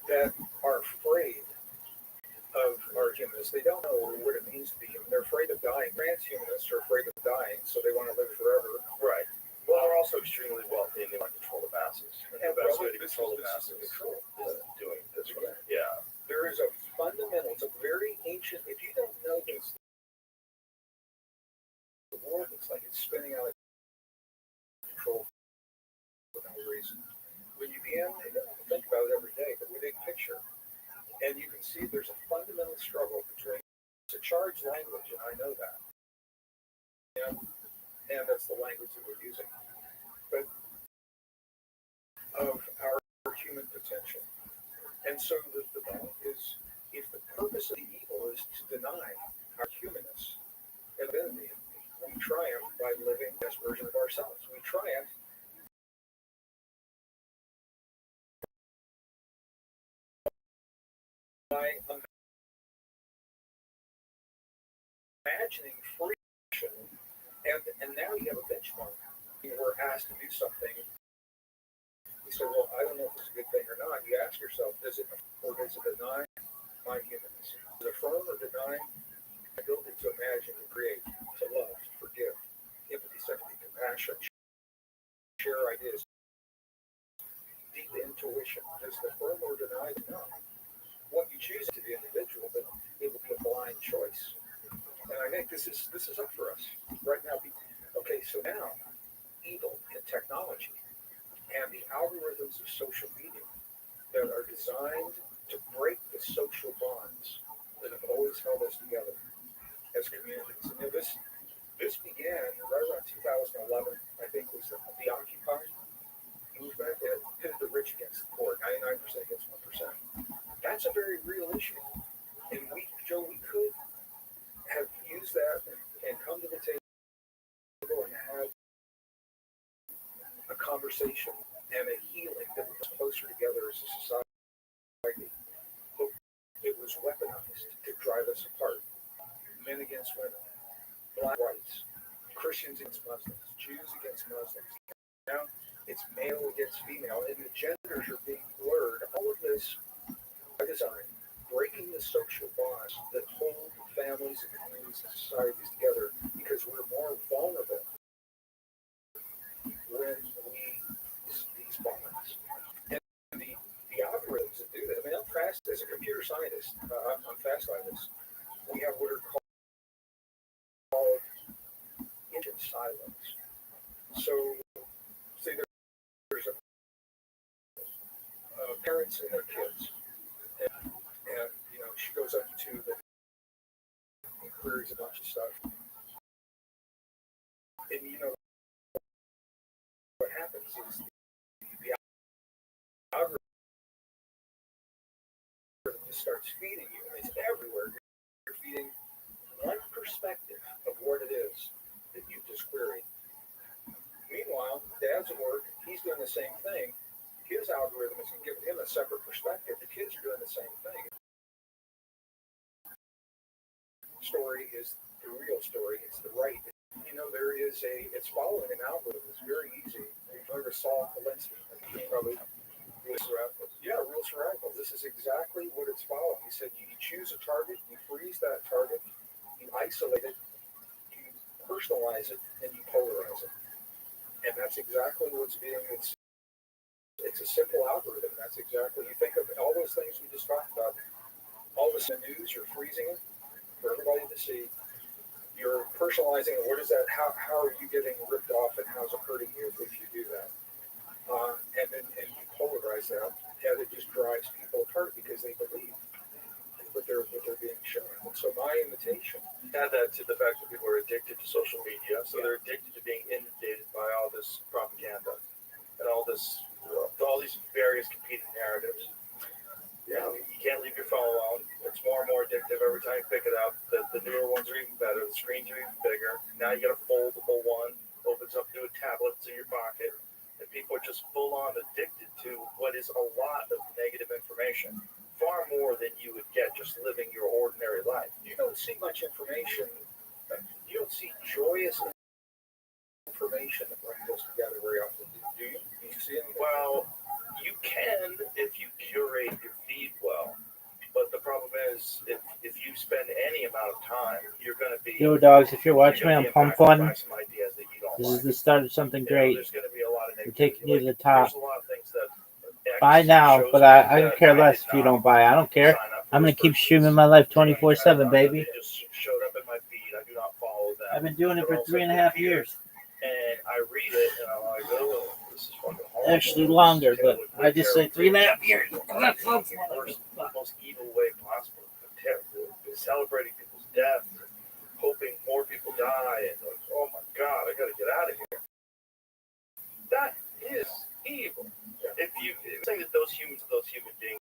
that are afraid of our humanness. They don't know what it means to be human. They're afraid of dying. Transhumanists are afraid of dying, so they want to live forever. Right. Well, they're also extremely wealthy and they want to control the masses. And the best way to control the masses is doing this way. Yeah. There is a fundamental, it's a very ancient, if you don't know this, the world looks like it's spinning out of control for no reason. When you begin, you don't think about it every day, but we big picture, and you can see there's a fundamental struggle between, it's a charged language, and I know that. And that's the language that we're using. But of our human potential. And so the thought is, if the purpose of the evil is to deny our humanness and divinity, we triumph by living this version of ourselves. We triumph by imagining freedom, and now you have a benchmark. You were asked to do something. You say, well, I don't know if it's a good thing or not. You ask yourself, does it deny my humanness? Does it affirm or deny my ability to imagine, to create, to love, to forgive, empathy, sympathy, compassion, share ideas, deep intuition? Does it affirm or deny it? No. What you choose to be individual, but it will be a blind choice. And I think this is up for us right now. Okay, so now evil and technology and the algorithms of social media that are designed to break the social bonds that have always held us together as communities. And this began right around 2011, I think, was the Occupy movement that pitted the rich against the poor, 99% against 1%. That's a very real issue. And Joe, we could have used that and come to the table and have a conversation and a healing that was closer together as a society. But it was weaponized to drive us apart. Men against women, black whites, Christians against Muslims, Jews against Muslims. Now it's male against female, and the genders are being blurred. All of this by design, breaking the social bonds that hold families and communities and societies together, because we're more vulnerable when we use these bonds. And the algorithms that do that, I mean, I'm fast as a computer scientist, I'm fast by this. We have what are called engine silos. So parents and their kids. And you know, she goes up to the and queries a bunch of stuff. And you know what happens is the algorithm just starts feeding you, and it's everywhere. You're feeding one perspective of what it is that you just queried. Meanwhile, dad's at work, he's doing the same thing. His algorithm is giving him a separate perspective. The kids are doing the same thing. Story is the real story. It's the right. You know, it's following an algorithm. It's very easy. If you ever saw Alinsky, probably real survival. Yeah, real survival. This is exactly what it's following. He said you choose a target, you freeze that target, you isolate it, you personalize it, and you polarize it. And that's exactly what's being. It's a simple algorithm. That's exactly. You think of all those things we just talked about. All this in the news, you're freezing it for everybody to see. You're personalizing it. What is that? How are you getting ripped off, and how's it hurting you if you do that? And you polarize that, and it just drives people apart because they believe what they're being shown. And so my invitation. Add that to the fact that people are addicted to social media, so they're addicted to being inundated by all this propaganda and all these various competing narratives. Yeah, you can't leave your phone alone. It's more and more addictive every time you pick it up. The newer ones are even better. The screens are even bigger. Now you got a foldable one. Opens up to a tablet. It's in your pocket. And people are just full on addicted to what is a lot of negative information. Far more than you would get just living your ordinary life. You don't see much information. You don't see joyous information that goes together very often. Do you? Do you see anything? Well, you can if you curate your feed well. But the problem is, if you spend any amount of time, you're going to be. Yo, dogs, if you're watching me on Pump Fun, this is the start of something great. There's going to be a lot of We're taking you to the There's top. a lot of things that Buy now, but I don't care less if you don't buy. I don't care. I'm going to keep streaming my life 24/7, baby. They just showed up in my feed. I do not follow them. I've been doing it for 3.5 years. And I read it, and I'm like, oh, this is fucking horrible. Actually longer, but I just say 3.5 years. The most evil way possible. Celebrating people's death, hoping more people die, and like, oh my God, I got to get out of here. That is evil. If you saying that those human beings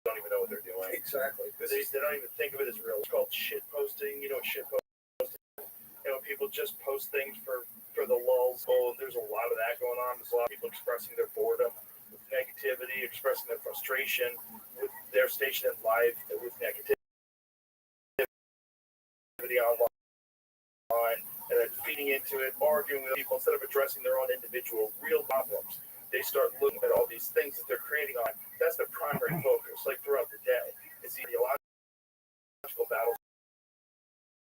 don't even know what they're doing. Exactly. They don't even think of it as real. It's called shit posting. You know what shit posting is? You know, people just post things for the lulz. Oh, there's a lot of that going on. There's a lot of people expressing their boredom with negativity, expressing their frustration with their station in life, with negativity online, and then feeding into it, arguing with people instead of addressing their own individual real problems. They start looking at all these things that they're creating on. That's their primary focus, like throughout the day. It's the ideological battles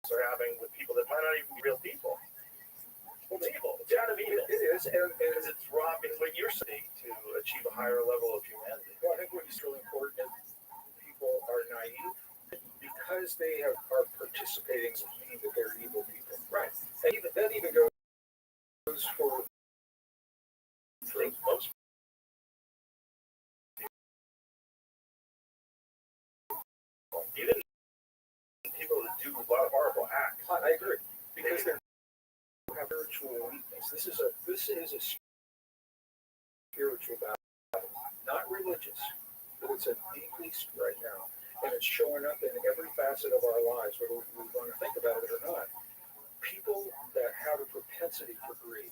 they're having with people that might not even be real people. Well, it's evil. It's out of evil. It is, and It's robbing what you're saying to achieve a higher level of humanity. well, I think what is really important is people are naive because they are participating in mean that they're evil people. Right. And that even goes for Most even people that do a lot of horrible acts. I agree because they have spiritual weakness. This is a spiritual battle, not religious, but it's a deeply right now, and it's showing up in every facet of our lives, whether we want to think about it or not. People that have a propensity for greed,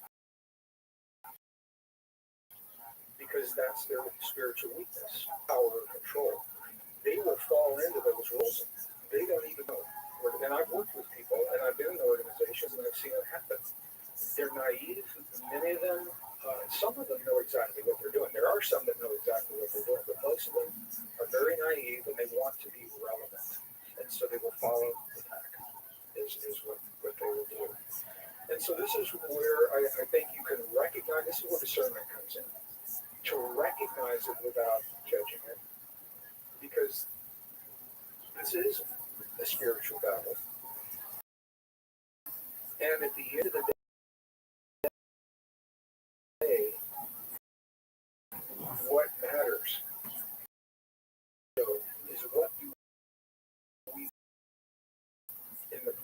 because that's their spiritual weakness, power or control. They will fall into those roles. They don't even know. And I've worked with people, and I've been in organizations, and I've seen it happen. They're naive. Many of them, some of them know exactly what they're doing. There are some that know exactly what they're doing, but most of them are very naive, and they want to be relevant. And so they will follow the pack, is what they will do. And so this is where I think you can recognize, this is where discernment comes in. To recognize it without judging it. Because this is a spiritual battle. And at the end of the day,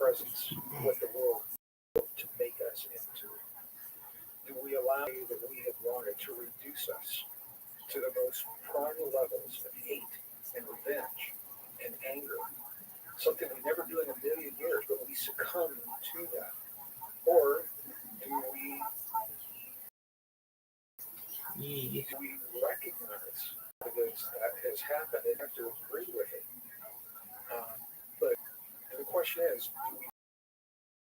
presence, what the world to make us into? Do we allow that we have wanted to reduce us to the most primal levels of hate and revenge and anger? Something we never do in a million years, but we succumb to that. Or do we recognize that has happened and have to agree with it? But the question is, do we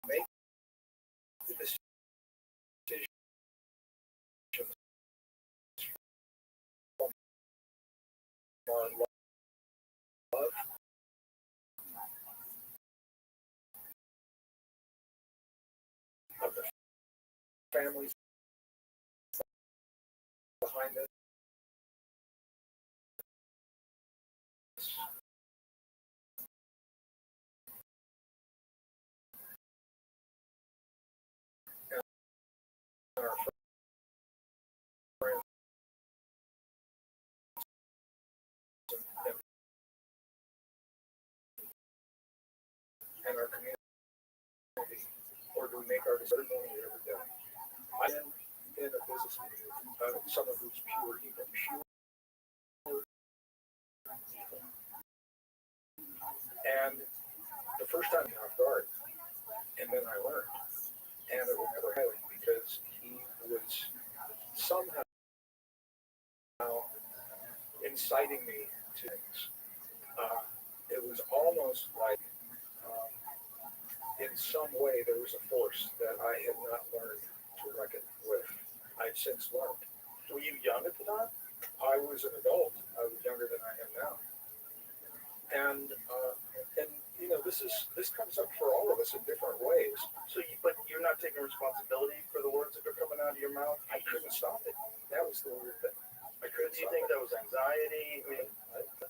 make the decision from our love of the families behind this? And our friends and our community, or do we make our decision every day? I am in a business meeting of someone who's pure evil, and the first time he off guard, and then I learned, and it will never happen because he was somehow inciting me to things. It was almost like, in some way, there was a force that I had not learned to reckon with. I've since learned. Were you young at the time? I was an adult. I was younger than I am now. And you know, this comes up for all of us in different ways. But you're not taking responsibility for the words that are coming out of your mouth? I couldn't stop it. That was the weird thing. I couldn't. Do you think that was anxiety? I mean,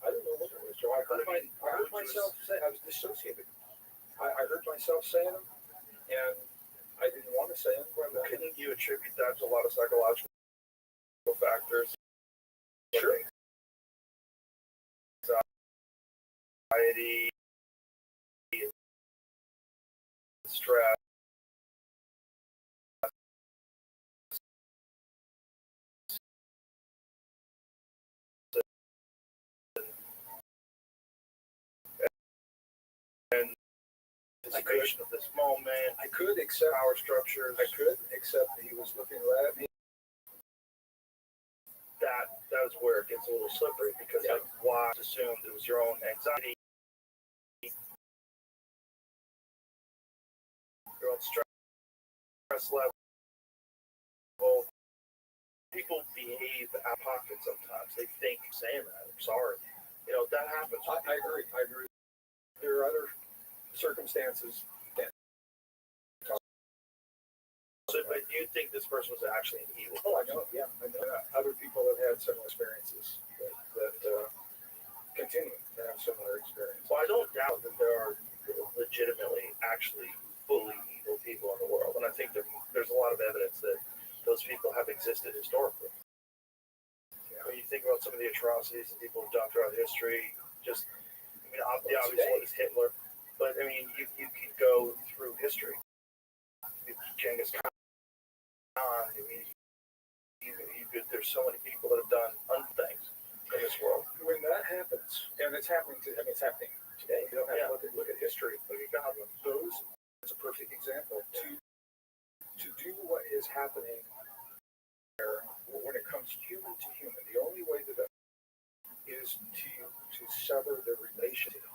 I don't know what it was, Joe. I heard myself say, I was dissociated. I heard myself saying them, and I didn't want to say them. Couldn't you attribute that to a lot of psychological factors? Sure. Anxiety, stress. And anticipation of this moment. I could accept power structures. I could accept that he was looking right at me. That was where it gets a little slippery because like why assumed it was your own anxiety, your own stress level. People behave out of pocket sometimes. They think saying that. I'm sorry. You know, that happens. I agree. There are other circumstances that. So, but you think this person was actually an evil? Oh, I know. Yeah, I know. Other people have had similar experiences that continue to have similar experiences. Well, I don't doubt that there are legitimately, actually, fully evil people in the world, and I think there's a lot of evidence that those people have existed historically. You know, when you think about some of the atrocities that people have done throughout history, just, I mean, the obvious one is Hitler, but I mean, you could go through history. Genghis Khan, I mean, there's so many people that have done things in this world. When that happens, and it's happening today. You don't have to look at history. Look at God. It's a perfect example to do what is happening there when it comes human to human. The only way that is to sever the relationship.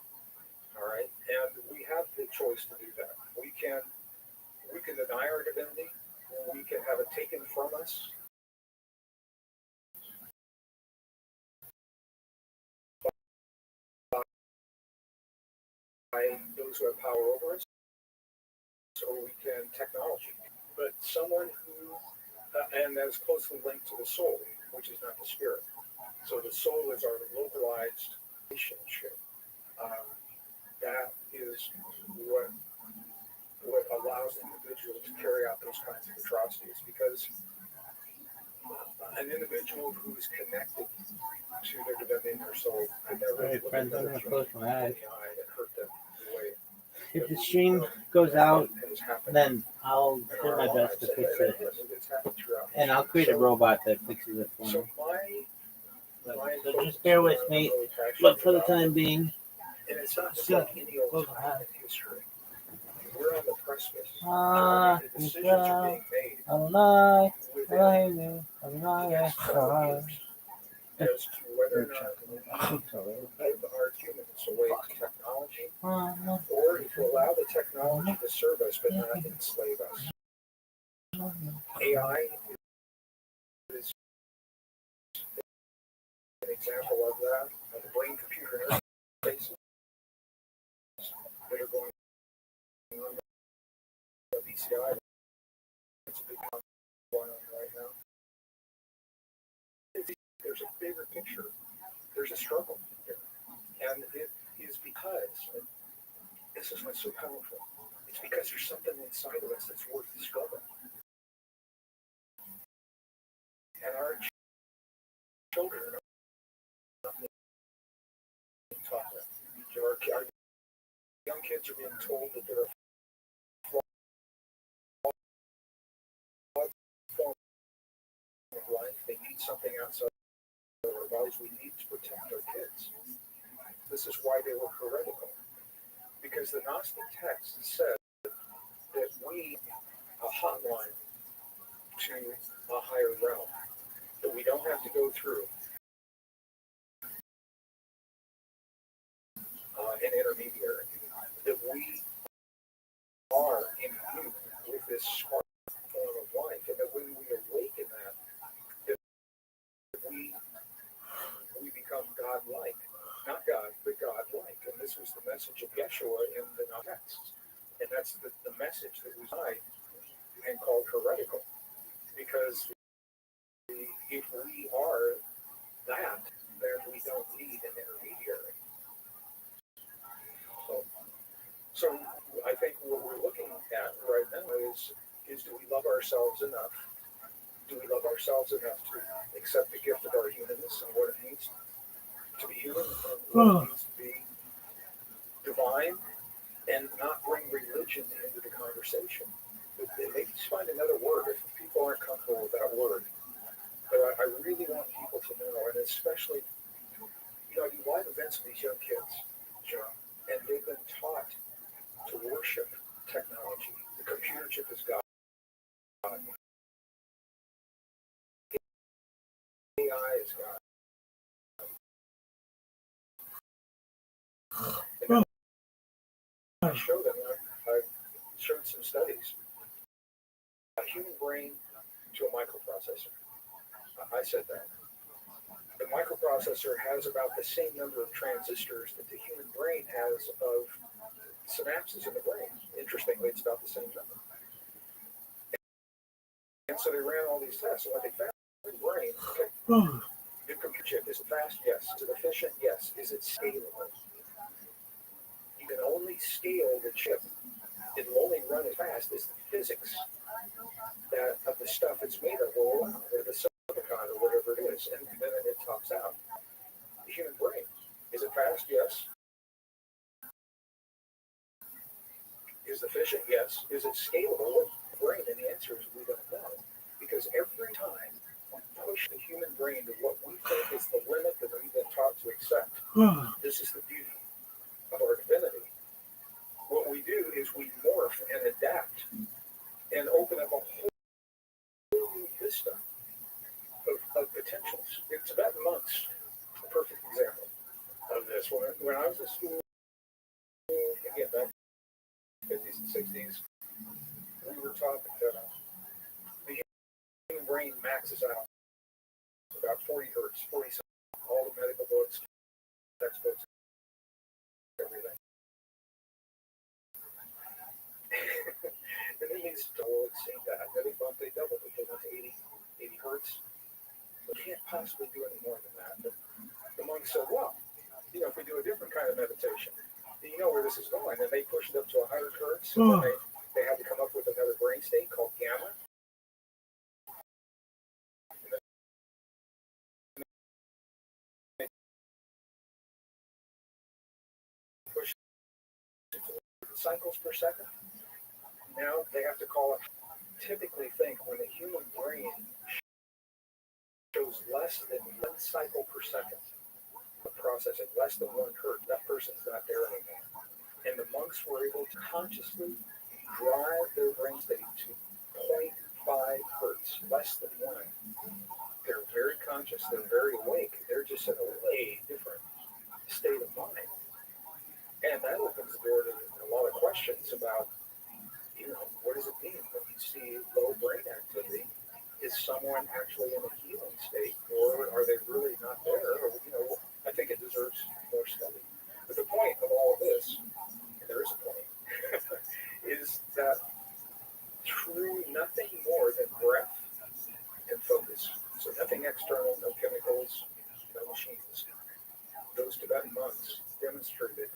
All right, and we have the choice to do that. We can deny our divinity. We can have it taken from us. By those who have power over us, or we can technology. But someone who, and that is closely linked to the soul, which is not the spirit. So the soul is our localized relationship. That is what allows the individual to carry out those kinds of atrocities, because an individual who is connected to their divinity and their soul could never look another human in the eye and hurt them the way if the stream goes out, It was happening then I'll in do our my best to lives, fix and it, it's happened throughout and I'll create a history. robot that fixes it for So me. So just bear with me. But for the time being, and it's not just good. like any old Go time ahead. in history. We're on the precipice. Ah, The decisions are being made Adonai, within Elohim, the Adonai, next couple of years as to whether or not we Adonai. give our humans away to technology, Ah, or if we allow the technology to serve us but not enslave us. AI is an example of that. The brain-computer interfaces that are going on the BCI. It's a big one going on right now. There's a bigger picture. There's a struggle here. And it is because, and this is what's so powerful, it's because there's something inside of us that's worth discovering. And our children are not being taught that. Our young kids are being told that they're a flawed form of life. They need something outside of our bodies. We need to protect our kids. This is why they were heretical. Because the Gnostic text said that we, a hotline to a higher realm, that we don't have to go through an intermediary, that we are imbued with this spark form of life, and that when we awaken that we become God-like. Not God, but God-like. And this was the message of Yeshua in the text. And that's the message that was high and called heretical. Because if we are that, then we don't need an intermediary. So I think what we're looking at right now is do we love ourselves enough? Do we love ourselves enough to accept the gift of our humanness and what it means to be human and what it means to be divine, and not bring religion into the conversation? Maybe just find another word if people aren't comfortable with that word. But I really want people to know, and especially, I do live events with these young kids, John, and they've been taught to worship technology. The computer chip is God. AI is God. And I show them, I showed some studies. A human brain to a microprocessor. I said that. The microprocessor has about the same number of transistors that the human brain has of synapses in the brain. Interestingly, it's about the same number. And so they ran all these tests. And what they found in the brain, okay, the computer chip, is it fast? Yes. Is it efficient? Yes. Is it scalable? You can only scale the chip. It will only run as fast as the physics that of the stuff it's made of will allow, or the silicon, or whatever it is, and then it tops out. The human brain, is it fast? Yes. Is it efficient? Yes. Is it scalable? Brain, and the answer is we don't know, because every time we push the human brain to what we think is the limit that we've been taught to accept, this is the beauty of our divinity. What we do is we morph and adapt and open up a whole new vista of potentials. The Tibetan monks, a perfect example of this. When I was in school, again, back in the 50s and 60s, we were taught that the human brain maxes out about 40 hertz, 40 something, all the medical books, textbooks, everything. And then these will exceed that. They doubled it. They went to 80 hertz. We can't possibly do any more than that. But the monks said, well, if we do a different kind of meditation, you know where this is going. And they pushed it up to 100 hertz. And then they had to come up with another brain state called gamma. Push it to cycles per second. Now they have to call it. Typically think when the human brain shows less than 1 cycle per second of processing, less than 1 hertz, that person's not there anymore. And the monks were able to consciously drive their brain state to 0.5 hertz, less than 1. They're very conscious, they're very awake, they're just in a way different state of mind. And that opens the door to a lot of questions about, what does it mean when you see low brain activity? Is someone actually in a healing state, or are they really not there? Or, I think it deserves more study. But the point of all of this, and there is a point, is that through nothing more than breath and focus, so nothing external, no chemicals, no machines, those Tibetan monks demonstrated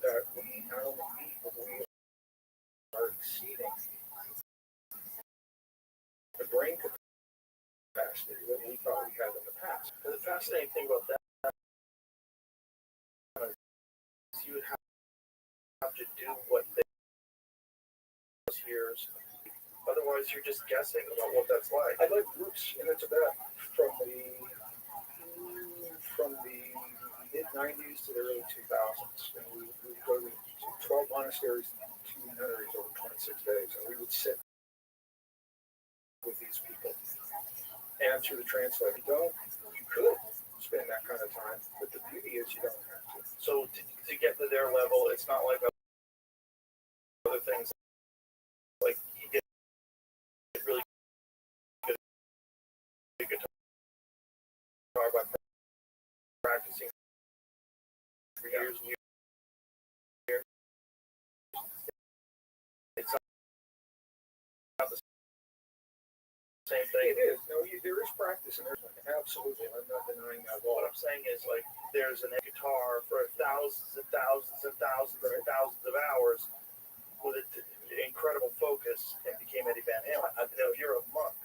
that we not only meet, but we are exceeding the brain capacity that we thought we had in the past. And the fascinating thing about that is you would have to do what they years. Otherwise, you're just guessing about what that's like. I led groups in Tibet from the mid-90s to the early 2000s. And we would go to 12 monasteries and 2 nunneries over 26 days. And we would sit with these people and through the translator. You could spend that kind of time, but the beauty is you don't have to. So to get to their level, it's not like other things. Like you get really good guitar by practicing for years and years. It's not the same thing. It is. No, there is practice, and there's absolutely. I'm not denying that at all. What I'm saying is, like, there's a guitar for thousands and thousands and thousands and thousands of hours with an incredible focus and became Eddie Van Halen. If you're a monk,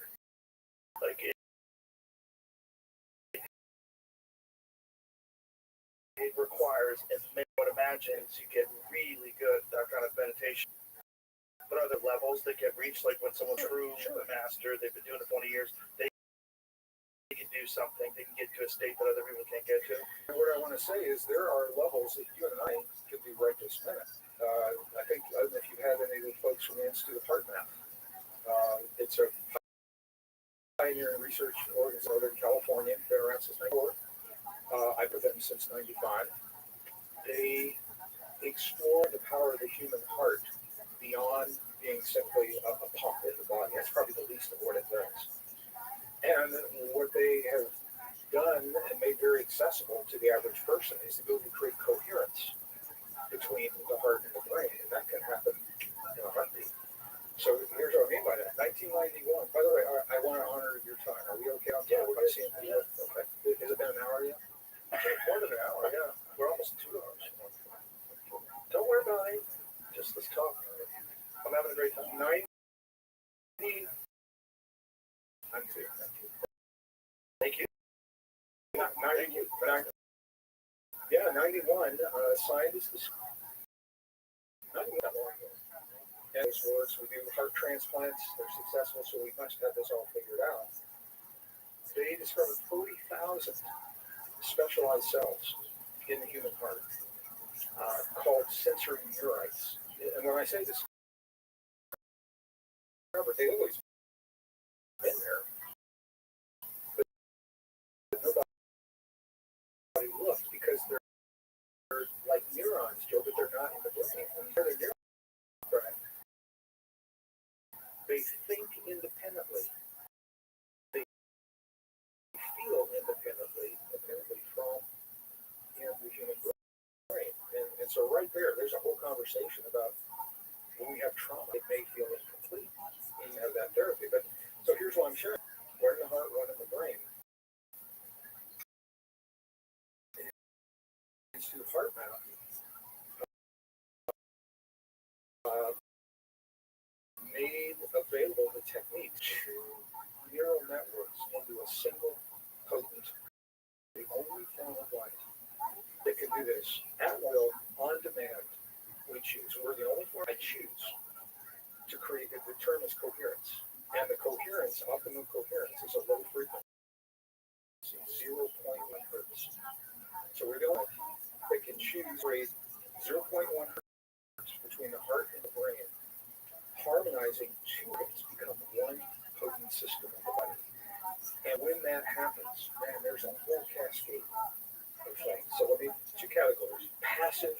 like it requires, and one imagines, you get really good at that kind of meditation. But other levels that get reached, like when someone's true master, they've been doing it 20 years, they can do something, they can get to a state that other people can't get to. And what I want to say is there are levels that you and I can do right this minute. I don't know if you've had any of the folks from the Institute of Heart Math. It's a pioneering research organization in Northern California, been around since 1994. I've been with them since 95. They explore the power of the human heart beyond being simply a pump in the body. That's probably the least of what it does. And what they have done and made very accessible to the average person is the ability to create coherence between the heart and the brain. And that can happen in a heartbeat. So here's what I mean by that. 1991. By the way, I want to honor your time. Are we okay on time? By seeing you? Okay. Has it been an hour yet? More than an hour, yeah. We're almost 2 hours. Don't worry about it. Just let's talk. I'm having a great time. 90. I'm too. Thank you. 91. Scientists. 91 that long ago. And as works, we do heart transplants. They're successful, so we must have this all figured out. They discovered 40,000 specialized cells in the human heart called sensory neurites. And when I say this, they always been there. But nobody looked because they're like neurons, Joe, but they're not in the brain. And they're the neurons, right? They think independently. They feel independently from the human brain. And so right there's a whole conversation about when we have trauma, it may feel incomplete. And you have that therapy. But so here's what I'm sharing. One in the heart, one in the brain. Institute of Heart Math made available the technique to neural networks into a single potent, the only form of life that can do this at will, on demand. We choose. We're the only form rate 0.1 hertz between the heart and the brain, harmonizing two waves become one potent system in the body. And when that happens, man, there's a whole cascade of things. So let me, two categories: passive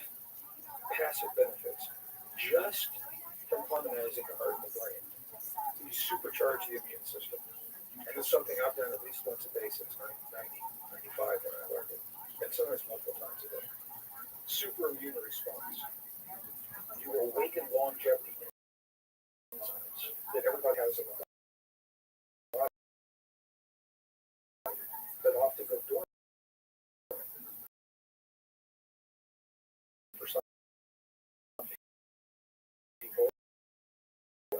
benefits, just from harmonizing the heart and the brain. You supercharge the immune system. And it's something I've done at least once a day since 1995 when I learned it, and sometimes multiple times a day. Super immune response. You awaken longevity enzymes that everybody has in the body that often go dormant for some people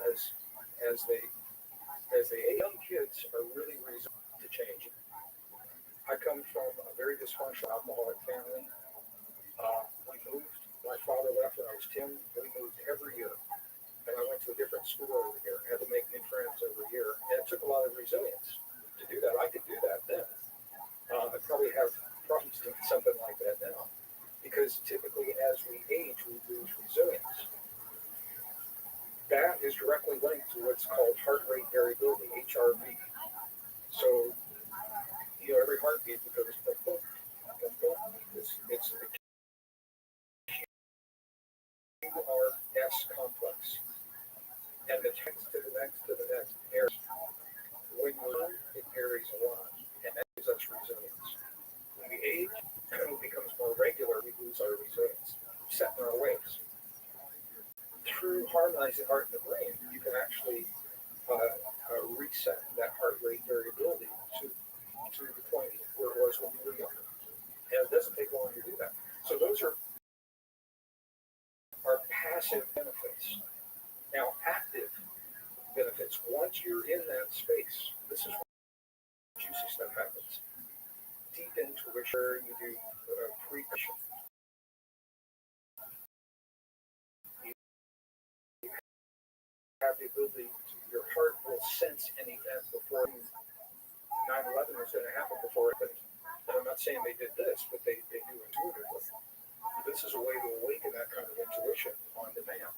as they age. Young kids are really resistant to change. I come from a very dysfunctional alcoholic family. We moved. My father left when I was 10. We moved every year. And I went to a different school every year. Had to make new friends every year. And it took a lot of resilience to do that. I could do that then. I probably have problems doing something like that now. Because typically as we age, we lose resilience. That is directly linked to what's called heart rate variability, HRV. So, every heartbeat that goes boom, boom, boom, boom, it's the QRS complex. And the next to the next to the next varies. When we learn, it varies a lot. And that gives us resilience. When we age, it becomes more regular, we lose our resilience. Set in our ways. Through harmonizing heart and the brain, you can actually reset that heart rate variability to the point where it was when you were younger. And it doesn't take long to do that. So those are passive benefits. Now, active benefits, once you're in that space, this is where juicy stuff happens. Deep intuition, you do pre-vision. You have the ability your heart will sense an event before 9/11 was going to happen before it happened. And I'm not saying they did this, but they do intuitively. This is a way to awaken that kind of intuition on demand.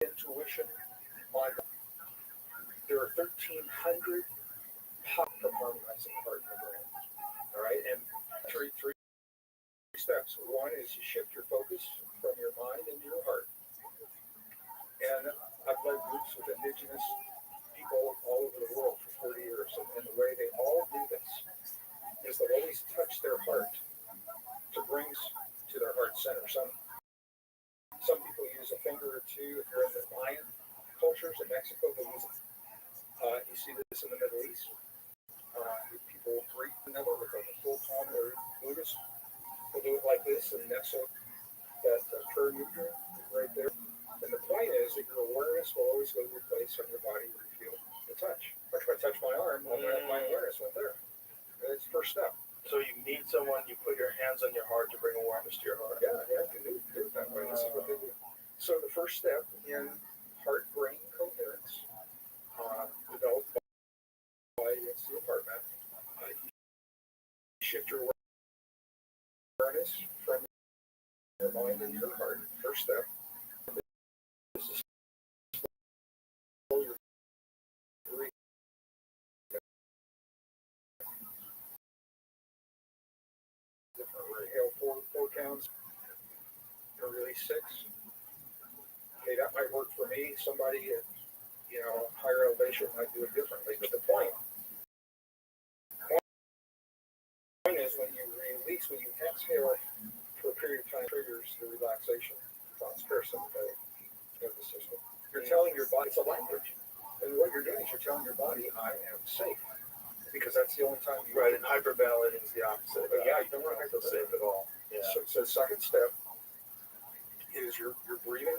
Intuition on there are 1,300 pop from harmonizing the heart and the brain. All right, and three steps. One is you shift your focus from your mind into your heart. And I've led groups with indigenous people all over the world for 40 years, and the way they all do this is they always touch their heart to bring to their heart center. Some people use a finger or two. If you're in the Mayan cultures in Mexico, they use it. You see this in the Middle East. People greet one another with a full palm or Buddhist. They'll do it like this, and that's that prayer movement right there. And the point is that your awareness will always go to a place on your body where you feel the touch. Like if I touch my arm, my awareness went there. That's the first step. So you meet someone, you put your hands on your heart to bring awareness to your heart. Yeah, you can do it that way. This is what they do. So the first step in heart-brain coherence, developed by the apartment, shift your awareness from your mind into your heart. First step is to slow your breathing. Inhale four counts, and release 6. Okay, that might work for me. Somebody at higher elevation might do it differently. But the point is when you release, when you exhale for a period of time, triggers the relaxation response, parasympathetic nervous system. You're telling your body, it's a language. And what you're doing is you're telling your body, I am safe. Because that's the only time you Right, and hyperventilating is the opposite. But yeah, you don't want to feel safe at all. Yeah. So the second step is you're breathing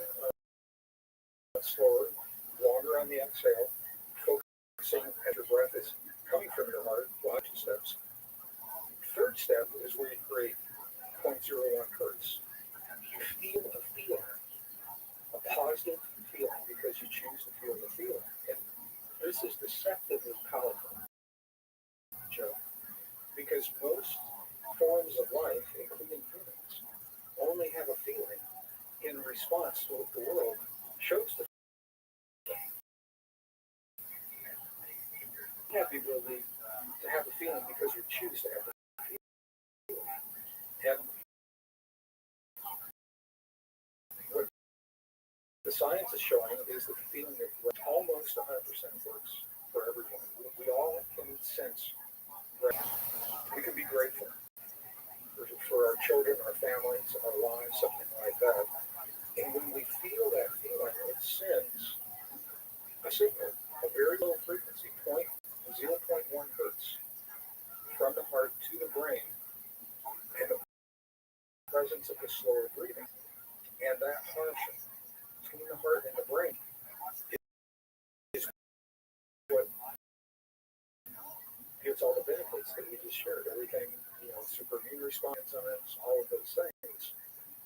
slower, longer on the exhale, focusing as your breath is coming from your heart, 2 steps. Third step is where you create 0.01 hertz. You feel a feeling, a positive feeling, because you choose to feel the feeling. And this is deceptively powerful. Because most forms of life, including humans, only have a feeling in response to what the world shows them. You have the ability to have a feeling because you choose to have a feeling. And what the science is showing is that the feeling that almost 100% works for everyone. We all can sense gratitude. We can be grateful for our children, our families, our lives, something like that. And when we feel that feeling, it sends a signal, a very low frequency, 0.1 hertz, from the heart to the brain, and the presence of the slower breathing. And that harmony between the heart and the brain is what gives all the benefits that we just shared. Everything, super immune response on it, all of those things.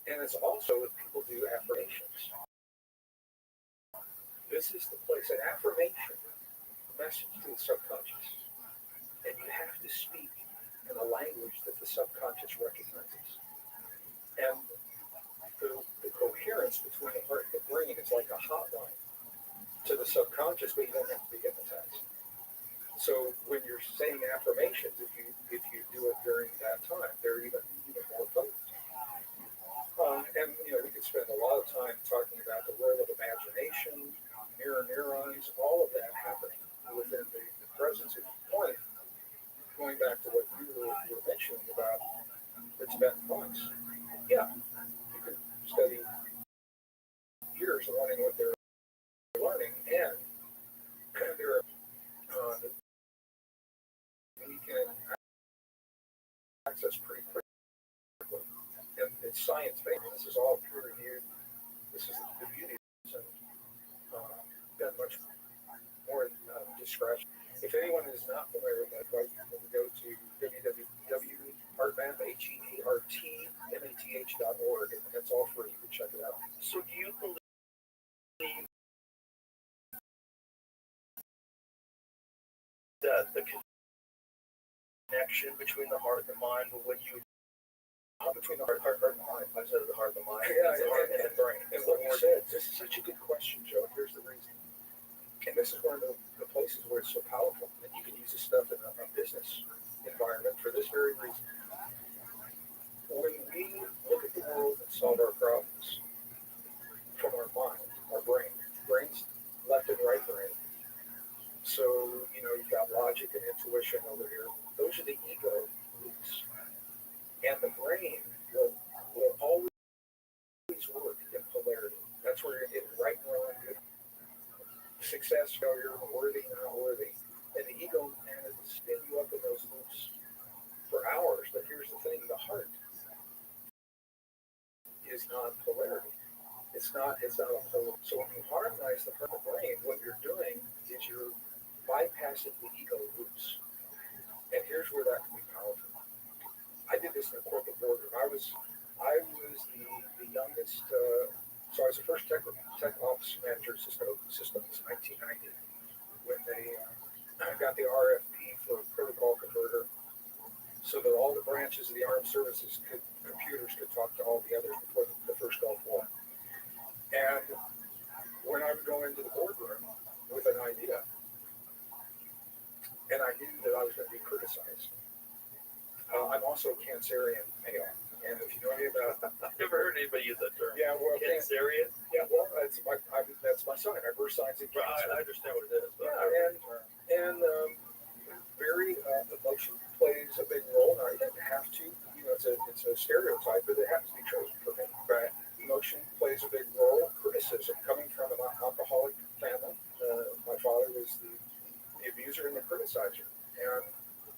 And it's also if people do affirmations. This is the place, an affirmation, message to the subconscious. And you have to speak in a language that the subconscious recognizes. And the coherence between the heart and the brain is like a hotline to the subconscious, but you don't have to be hypnotized. So when you're saying affirmations, if you do it during that time, they're even more potent. And we could spend a lot of time talking about the role of imagination, mirror neurons, all of that happening within the presence of the point. Going back to what you were mentioning about the Tibetan monks, yeah, you could study years learning what they're learning, and they're we can access pretty quickly. And it's science-based. This is all peer-reviewed. This is the beauty of it. And done much more discretion. If anyone is not familiar with that, you can go to www.heartmath.org, and it's all free. You can check it out. So do you believe that the connection between the heart and the mind, when you between the heart and the mind, I said the heart and the mind, the heart and the brain. And what you said, this is such a good question, Joe. Here's the reason. And this is one of the places where it's so powerful. And you can use this stuff in a business environment for this very reason. When we look at the world and solve our problems from our mind, our brains left and right brain. So, you've got logic and intuition over here. Those are the ego loops. And the brain will always work in polarity. That's where you're getting right and wrong, good, success, failure, worthy, not worthy. And the ego manages to spin you up in those loops for hours. But here's the thing, the heart is not polarity. It's not a polar. So when you harmonize the heart and the brain, what you're doing is you're bypassing the ego loops. And here's where that can be powerful. I did this in a corporate boardroom. I was the youngest. So I was the first tech office manager at Cisco Systems in 1990 when they got the RFP for a protocol converter, so that all the branches of the armed services computers could talk to all the others before the first Gulf War. And when I would go into the boardroom with an idea, and I knew that I was going to be criticized. I'm also a Cancerian male, and if you know any about, I've never heard anybody use that term. yeah, well, Cancerian? yeah, well, that's my sign. I birth signs in Cancer. I understand what it is. But Yeah, and very emotion plays a big role. Now it doesn't have to, it's a stereotype, but it happens to be true for me. Right? Emotion plays a big role. Criticism coming from an alcoholic family. My father was the abuser and the criticizer, and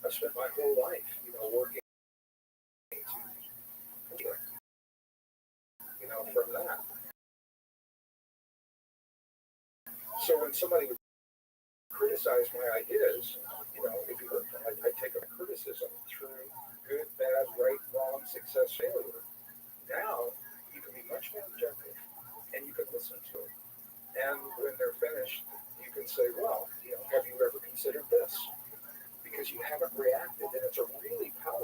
I spent my whole life, working to, from that. So when somebody would criticize my ideas, if you look, I take a criticism through good, bad, right, wrong, success, failure. Now you can be much more objective, and you can listen to it. And when they're finished, you can say, well, have you ever considered this? Because you haven't reacted, and it's a really powerful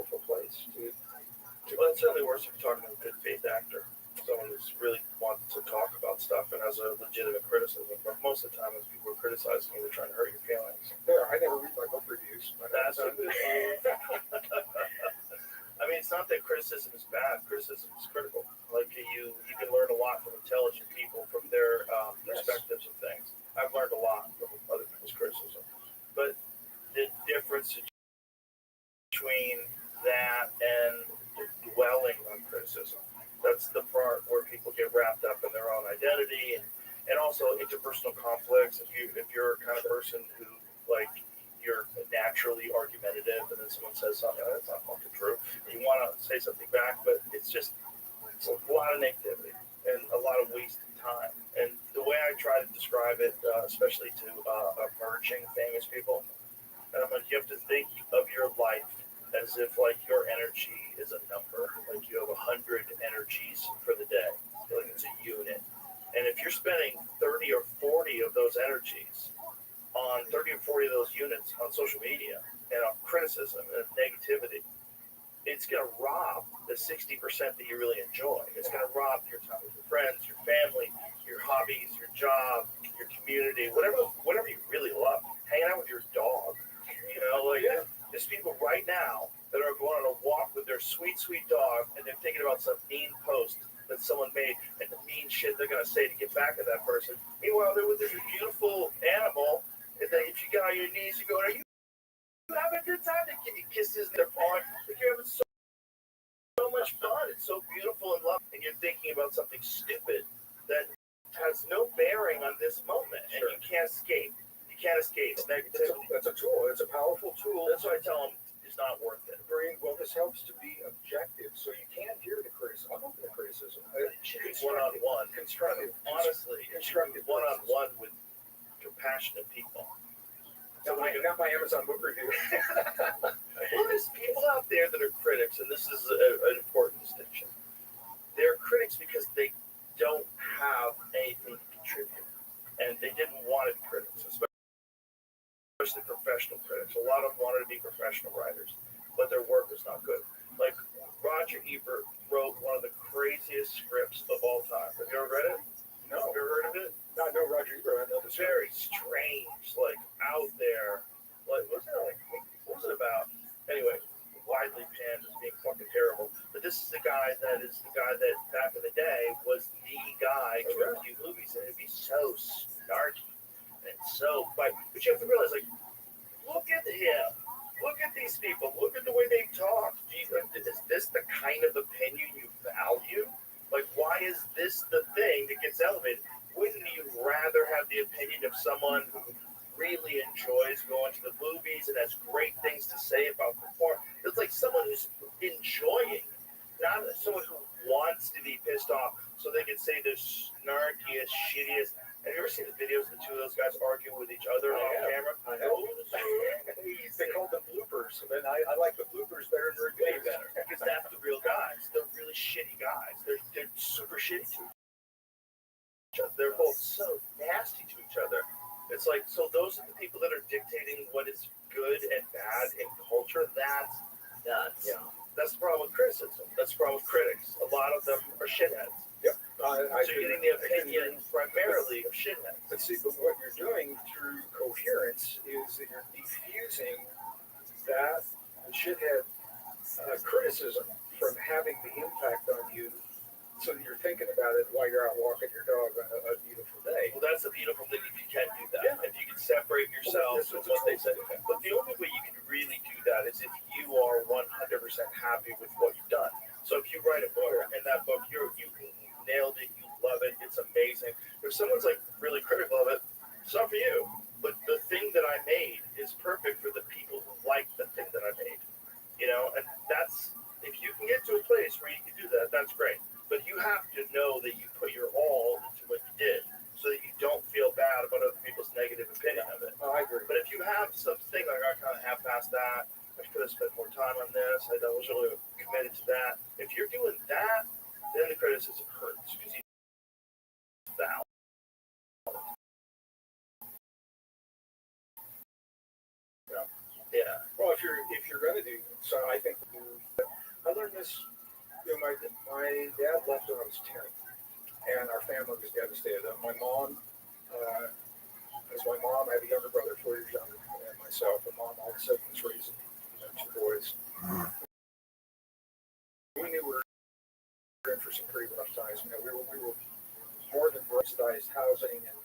That's a good I mean, it's not that criticism is bad. Criticism is critical. Like you can learn a lot from intelligent people from their perspectives of things. I've learned a lot from other people's criticism, but the difference between that and dwelling on criticism, that's the part where people get wrapped up in their own identity and also interpersonal conflicts. If you're a kind of person who like you're naturally argumentative and then someone says something that's not fucking true and you want to say something back, but it's a lot of negativity and a lot of wasted time. And the way I try to describe it, especially to emerging famous people, and I'm like, you have to think of your life as if like your energy is a number, like you have 100 energies for the day, like it's a unit. And if you're spending 30 or 40 of those energies on 30 or 40 of those units on social media and on criticism and negativity, it's going to rob the 60% that you really enjoy. It's going to rob your time with your friends, your family, your hobbies, your job, your community, whatever you really love. Hanging out with your dog, there's people right now that are going on a walk with their sweet, sweet dog, and they're thinking about some mean post that someone made and the mean shit they're going to say to get back at that person. Meanwhile, they're with this beautiful animal, and then if you get on your knees, you go, are you having a good time? They give you kisses in their paw. Like you're having so much fun. It's so beautiful and lovely. And you're thinking about something stupid that has no bearing on this moment, and you can't escape. You can't escape negativity. That's a tool. It's a powerful tool. That's why I tell them it's not worth it. Well, this helps to be objective, so you can hear the criticism. I'm open to criticism. One-on-one. Constructive. Honestly, Constructive. One-on-one with compassionate people. Not my Amazon book review. Well, there's people out there that are critics, and this is an important distinction. They're critics because they don't have anything to contribute, and they didn't want to be critics, especially professional critics. A lot of them wanted to be professional writers, but their work was not good. Like Roger Ebert wrote one of the craziest scripts of all time. Have you ever read it? No. Have you ever heard of it? Not no Roger Ebert. I know this. Very strange, like out there. Like what was it about? Anyway, widely panned as being fucking terrible. But this is the guy that back in the day was the guy to review movies, and it'd be so snarky and so but you have to realize, like, look at him. Look at these people. Look at the way they talk. Is this the kind of opinion you value? Like, why is this the thing that gets elevated? Wouldn't you rather have the opinion of someone who really enjoys going to the movies and has great things to say about performance? It's like someone who's enjoying, not someone who wants to be pissed off so they can say the snarkiest, shittiest. Have you ever seen the videos of the two of those guys arguing with each other on camera? They call them bloopers, and I like the bloopers better than Way better, because that's the real guys. They're really shitty guys. They're super shitty to each other. They're both so nasty to each other. It's like, so those are the people that are dictating what is good and bad in culture. That's nuts. Yeah. That's the problem with criticism. That's the problem with critics. A lot of them are shitheads. Yeah. So you're getting the opinion primarily of shitheads. But see, but what you're doing through coherence is that you're diffusing that shithead criticism from having the impact on you, so that you're thinking about it while you're out walking your dog on a beautiful day. Well, that's the beautiful thing if you can do that. Yeah. If you can separate yourself from what they say. But the only way you can really do that is if you are 100% happy with what you've done. So if you write a book, and that book, you nailed it, you love it, it's amazing. If someone's like really critical of it, it's not for you. But the thing that I made is perfect for the people who like the thing that I made. And that's, if you can get to a place where you can do that, that's great. But you have to know that you put your all into what you did, so that you don't feel bad about other people's negative opinion of it. Oh, I agree. But if you have something like, I kind of half-assed that, I could have spent more time on this, I was really committed to that. If you're doing that, then the criticism hurts, because you valid. Yeah. Well, if you're going to do so, I think I learned this. My dad left when I was 10, and our family was devastated. My mom, I have a younger brother, 4 years younger than myself, and Mom 7 was raising 2 boys. We knew we were in for some pretty rough times. We were more than subsidized housing, and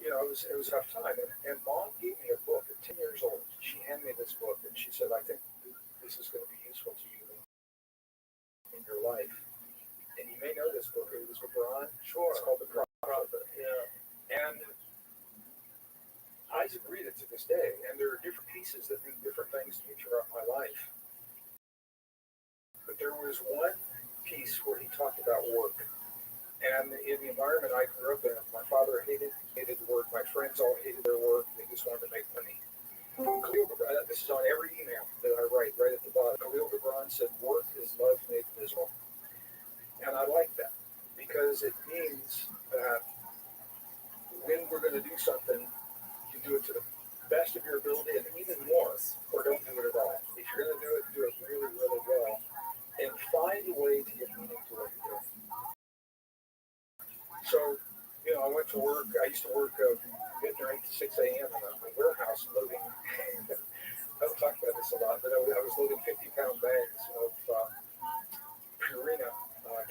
it was a tough time. And Mom gave me a book at 10 years old. She handed me this book, and she said, "I think this is going to be useful to you in your life." And you may know this book. It was with Ron. Sure. It's called The Prophet. Yeah. And I read it to this day, and there are different pieces that mean different things to me throughout my life. But there was one piece where he talked about work. And in the environment I grew up in, my father hated work. My friends all hated their work. They just wanted to make money. This is on every email that I write, right at the bottom. Khalil Gibran said, "Work is love made miserable." And I like that because it means that when we're going to do something, you do it to the best of your ability and even more, or don't do it at all. If you're going to do it really, really well, and find a way to get meaning to what you're doing. So, I went to work. I used to work midnight to 6 a.m. in a warehouse loading. I don't talk about this a lot, but I was loading 50-pound bags of Purina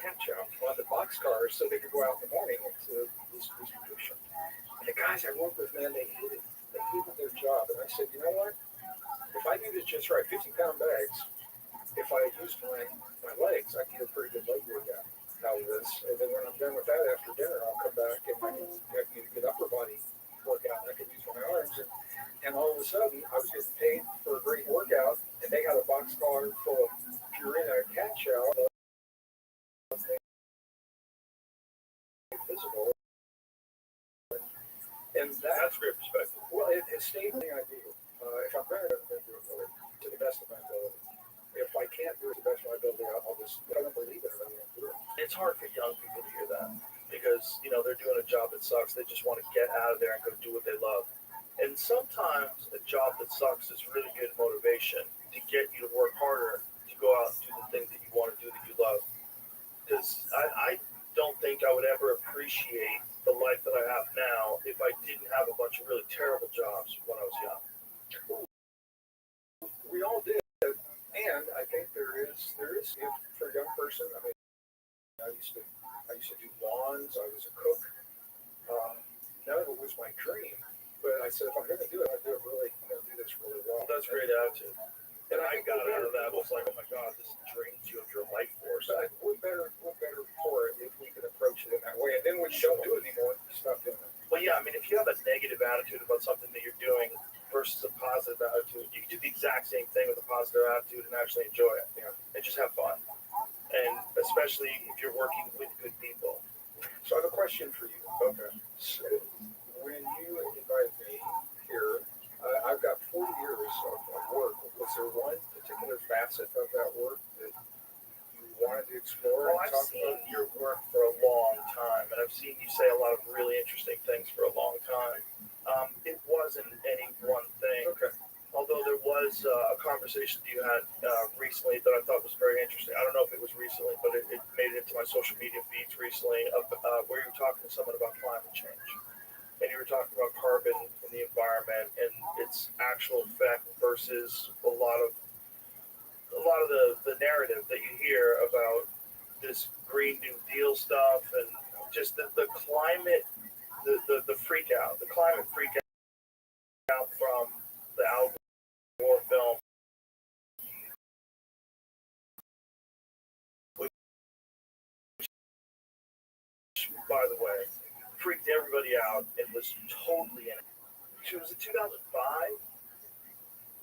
cat chow on the boxcars so they could go out in the morning into this distribution. And the guys I worked with, man, they hated their job. And I said, you know what? If I do this just right, 50-pound bags, if I used my legs, I can get a pretty good leg workout out of this. And then when I'm done with that after dinner, I'll come back and I can get a good upper body workout. And I can use my arms. And all of a sudden, I was getting paid for a great workout. And they had a boxcar full of Purina cat chow. Visible. And That's great perspective. Well, it stayed the thing I do. If I'm going to do it to the best of my ability. If I can't do it to the best of my ability, I'll just, I don't believe it, I won't do it. It's hard for young people to hear that because, they're doing a job that sucks. They just want to get out of there and go do what they love. And sometimes a job that sucks is really good motivation to get you to work harder, to go out and do the things that you want to do that you love. Because I don't think I would ever appreciate the life that I have now if I didn't have a bunch of really terrible jobs when I was young. We all did. And I think there is if for a young person. I mean, I used to do lawns. I was a cook. None of it was my dream, but I said if I'm going to do it, I'm going to do this really well. That's a great attitude. And I got out of that was like, oh my God, this drains you of your life force. But we're better for it if we can approach it in that way. And then when you don't do it anymore, you stop doing it. Well, yeah, I mean, if you have a negative attitude about something that you're doing versus a positive attitude, you can do the exact same thing with a positive attitude and actually enjoy it, and just have fun. And especially if you're working with good people. So I have a question for you. Okay. So when you invited me here, I've got 40 years of work. Was there one particular facet of that work that you wanted to explore? Well, I've seen your work for a long time, and I've seen you say a lot of really interesting things for a long time. It wasn't any one thing. Okay. Although there was a conversation that you had recently that I thought was very interesting. I don't know if it was recently, but it made it into my social media feeds recently, where you were talking to someone about climate change. And you were talking about carbon in the environment and its actual effect versus a lot of the narrative that you hear about this Green New Deal stuff and just the climate, the freak out, the climate freak out from the Al Gore film, which, by the way, freaked everybody out and was totally in it. Was it 2005?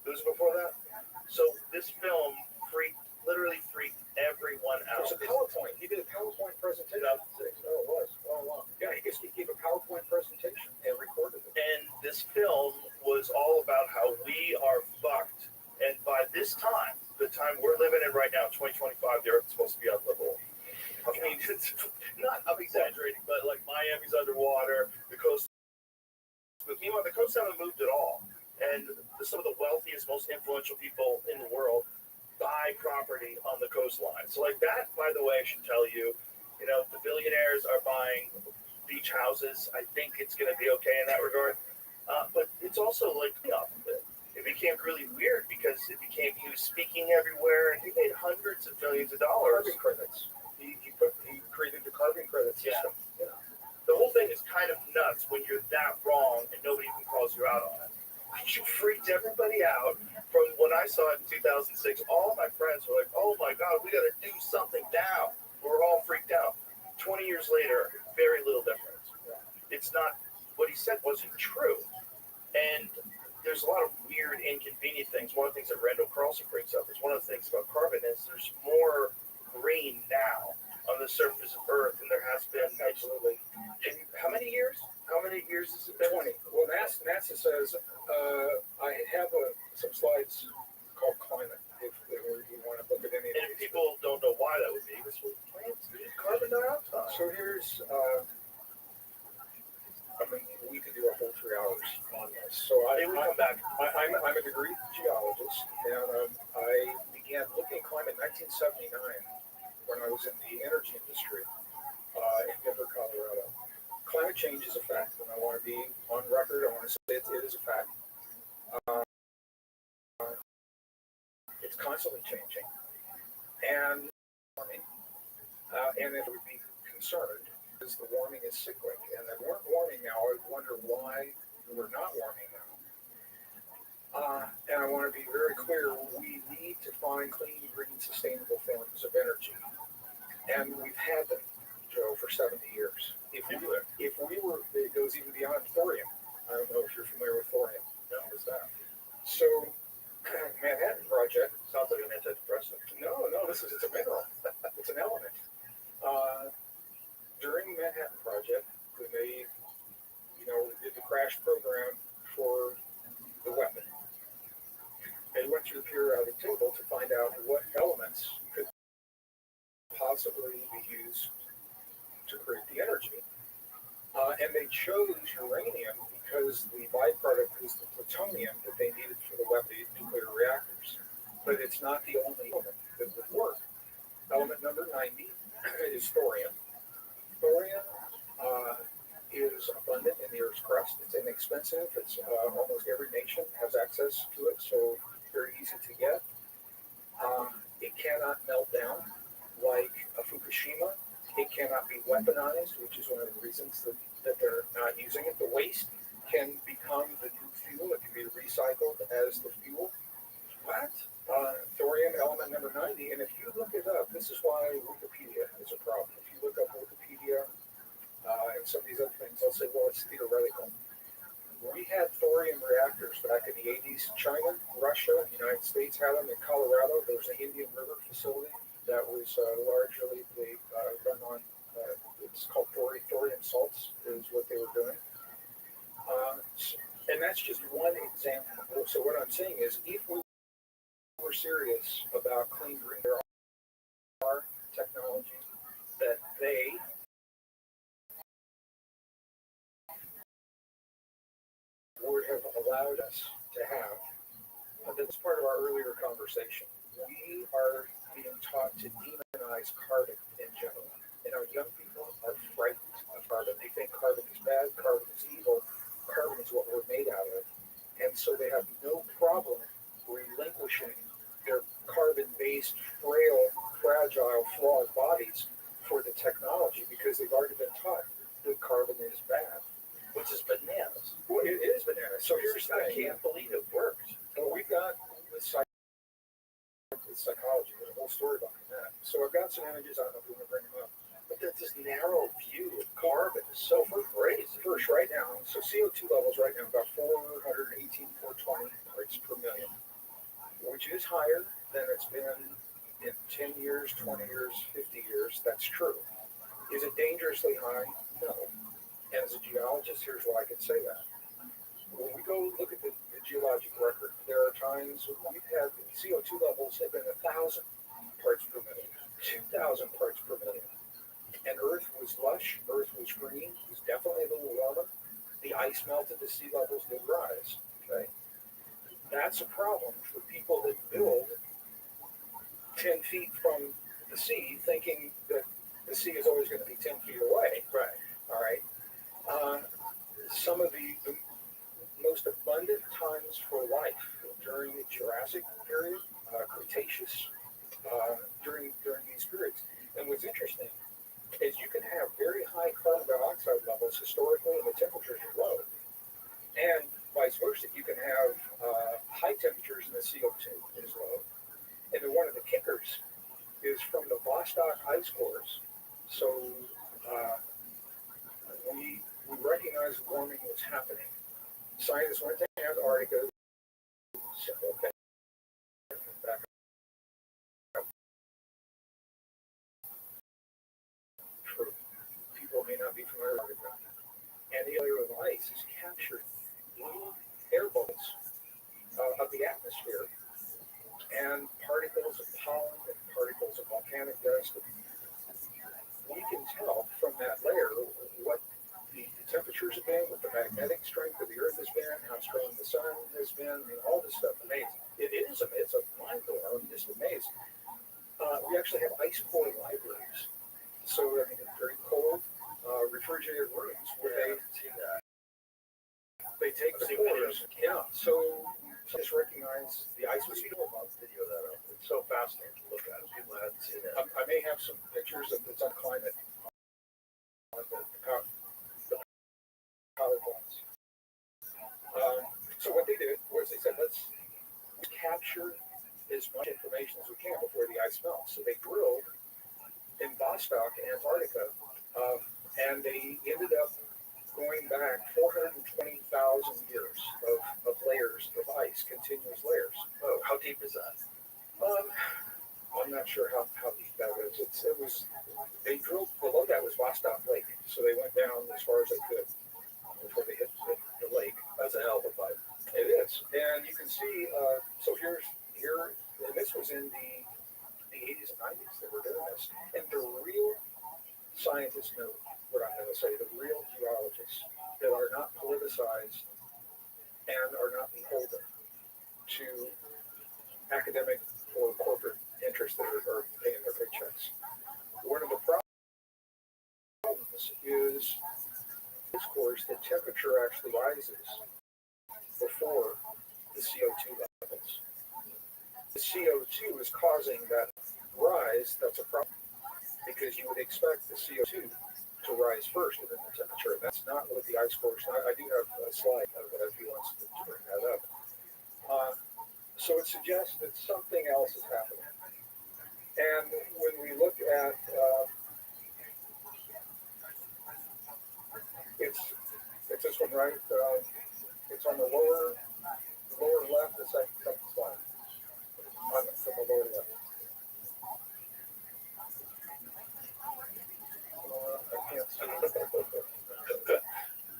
It was before that? So this film literally freaked everyone out. It was a PowerPoint. He did a PowerPoint presentation. Oh, it was. Oh, yeah, he gave a PowerPoint presentation and recorded it. And this film was all about how we are fucked. And by this time, the time we're living in right now, 2025, the Earth is supposed to be unlivable. I mean, I'm exaggerating, but like Miami's underwater, the coast. But meanwhile, the coast haven't moved at all. And some of the wealthiest, most influential people in the world buy property on the coastline. So like that, by the way, I should tell you, the billionaires are buying beach houses. I think it's going to be okay in that regard. But it's also like off of it. it became really weird because he was speaking everywhere, and he made hundreds of millions of dollars. Carbon credits. He created the carbon credit system. Yeah. The whole thing is kind of nuts when you're that wrong and nobody even calls you out on it. You freaked everybody out. From when I saw it in 2006, all my friends were like, "Oh my God, we got to do something now." We're all freaked out. 20 years later, very little difference. It's not what he said wasn't true, and there's a lot of weird, inconvenient things. One of the things that Randall Carlson brings up is one of the things about carbon is there's more green now on the surface of Earth than there has been. Absolutely. In how many years? How many years has it been? 20. Well, NASA says, I have some slides called climate, if you want to look at any of And if these. people don't know why that would be, this was plants need carbon dioxide. So here's, I mean, we could do a whole 3 hours on this. So Maybe we come back. I'm a degree geologist, and I began looking at climate in 1979 when I was in the energy industry in Denver, Colorado. Climate change is a fact, and I want to be on record. I want to say it is a fact. It's constantly changing, and warming. And if we would be concerned, because the warming is cyclic, and if we're warming now, I wonder why we're not warming now. And I want to be very clear: we need to find clean, green, sustainable forms of energy, and we've had them, Joe, for 70 years. If we were, it goes even beyond thorium. I don't know if you're familiar with thorium. No, what's that? So, Manhattan Project. Sounds like an antidepressant. No, it's a mineral. It's an element. During the Manhattan Project, when they, did the crash program for the weapon, they went through the periodic table to find out what elements could possibly be used to create the energy. And they chose uranium because the byproduct is the plutonium that they needed for the weapon nuclear reactors. But it's not the only element that would work. Element number 90 is thorium. Thorium is abundant in the Earth's crust. It's inexpensive. It's almost every nation has access to it, so very easy to get. It cannot melt down like a Fukushima. It cannot be weaponized, which is one of the reasons that they're not using it. The waste can become the new fuel. It can be recycled as the fuel. What? Thorium element number 90. And if you look it up, this is why Wikipedia is a problem. If you look up Wikipedia and some of these other things, they'll say, well, it's theoretical. We had thorium reactors back in the 80s. China, Russia, the United States had them. In Colorado, there was an Indian River facility that was largely run on, it's called thorium salts, is what they were doing. And that's just one example. So what I'm saying is, if we were serious about clean green, there are technologies that they would have allowed us to have. That's part of our earlier conversation. We are being taught to demonize carbon in general. And our young people are frightened of carbon. They think carbon is bad, carbon is evil, carbon is what we're made out of. And so they have no problem relinquishing their carbon-based, frail, fragile, flawed bodies for the technology because they've already been taught that carbon is bad. Which is bananas. Well, it is bananas. So here's the I thing. can't believe it worked. Well, we've got with psychology, there's a whole story behind that. So I've got some images. I don't know if we want to bring them up. But that's this narrow view of carbon is so crazy. First, right now, so CO2 levels right now about 418, 420 parts per million, which is higher than it's been in 10 years, 20 years, 50 years. That's true. Is it dangerously high? No. And as a geologist, here's why I can say that. When we go look at the geologic record, there are times when we've had CO2 levels have been 1,000 parts per million, 2,000 parts per million. And Earth was lush, Earth was green, it was definitely a little warmer. The ice melted, the sea levels did rise. Okay, that's a problem for people that build 10 feet from the sea, thinking that the sea is always going to be 10 feet away. Right. All right. Some of the most abundant times for life during the Jurassic period, Cretaceous, during these periods. And what's interesting is you can have very high carbon dioxide levels historically, and the temperatures are low. And vice versa, you can have high temperatures and the CO2 is low. And then one of the kickers is from the Vostok ice cores. So we recognize warming was happening. Scientists went to Antarctica. Okay, back up. True. People may not be familiar with that. And the layer of ice is captured little air bubbles of the atmosphere and particles of pollen and particles of volcanic dust. We can tell from that layer what the temperatures have been, what the magnetic strength of the Earth has been, how strong the sun has been. I mean, all this stuff. Amazing. It's a mind blower. I'm just amazed. We actually have ice core libraries. So I mean, very cold, refrigerated rooms where they take the cores. Yeah. So just recognize the ice was video of that. It's so fascinating to look at. People haven't seen that. I may have some pictures of it's on climate on the PowerPoints. So what they did was they said, let's capture as much information as we can before the ice melts. So they drilled in Vostok, Antarctica, and they ended up going back 420,000 years of layers of ice, continuous layers. Oh, how deep is that? I'm not sure how deep that is. They drilled, below that was Vostok Lake, so they went down as far as they could before they hit the lake. That's a hell of a fight. It is, and you can see, so here, and this was in the 80s and 90s that were doing this, and the real scientists know what I'm going to say, the real geologists that are not politicized and are not beholden to academic or corporate interests that are paying their paychecks. One of the problems is, of course, the temperature actually rises before the CO2 levels. The CO2 is causing that rise. That's a problem because you would expect the CO2 to rise first within the temperature. And that's not what the ice cores. I do have a slide that if he wants to bring that up. So it suggests that something else is happening. And when we look at it's this one, right? It's on the lower left, the second slide. From the lower left. I can't see.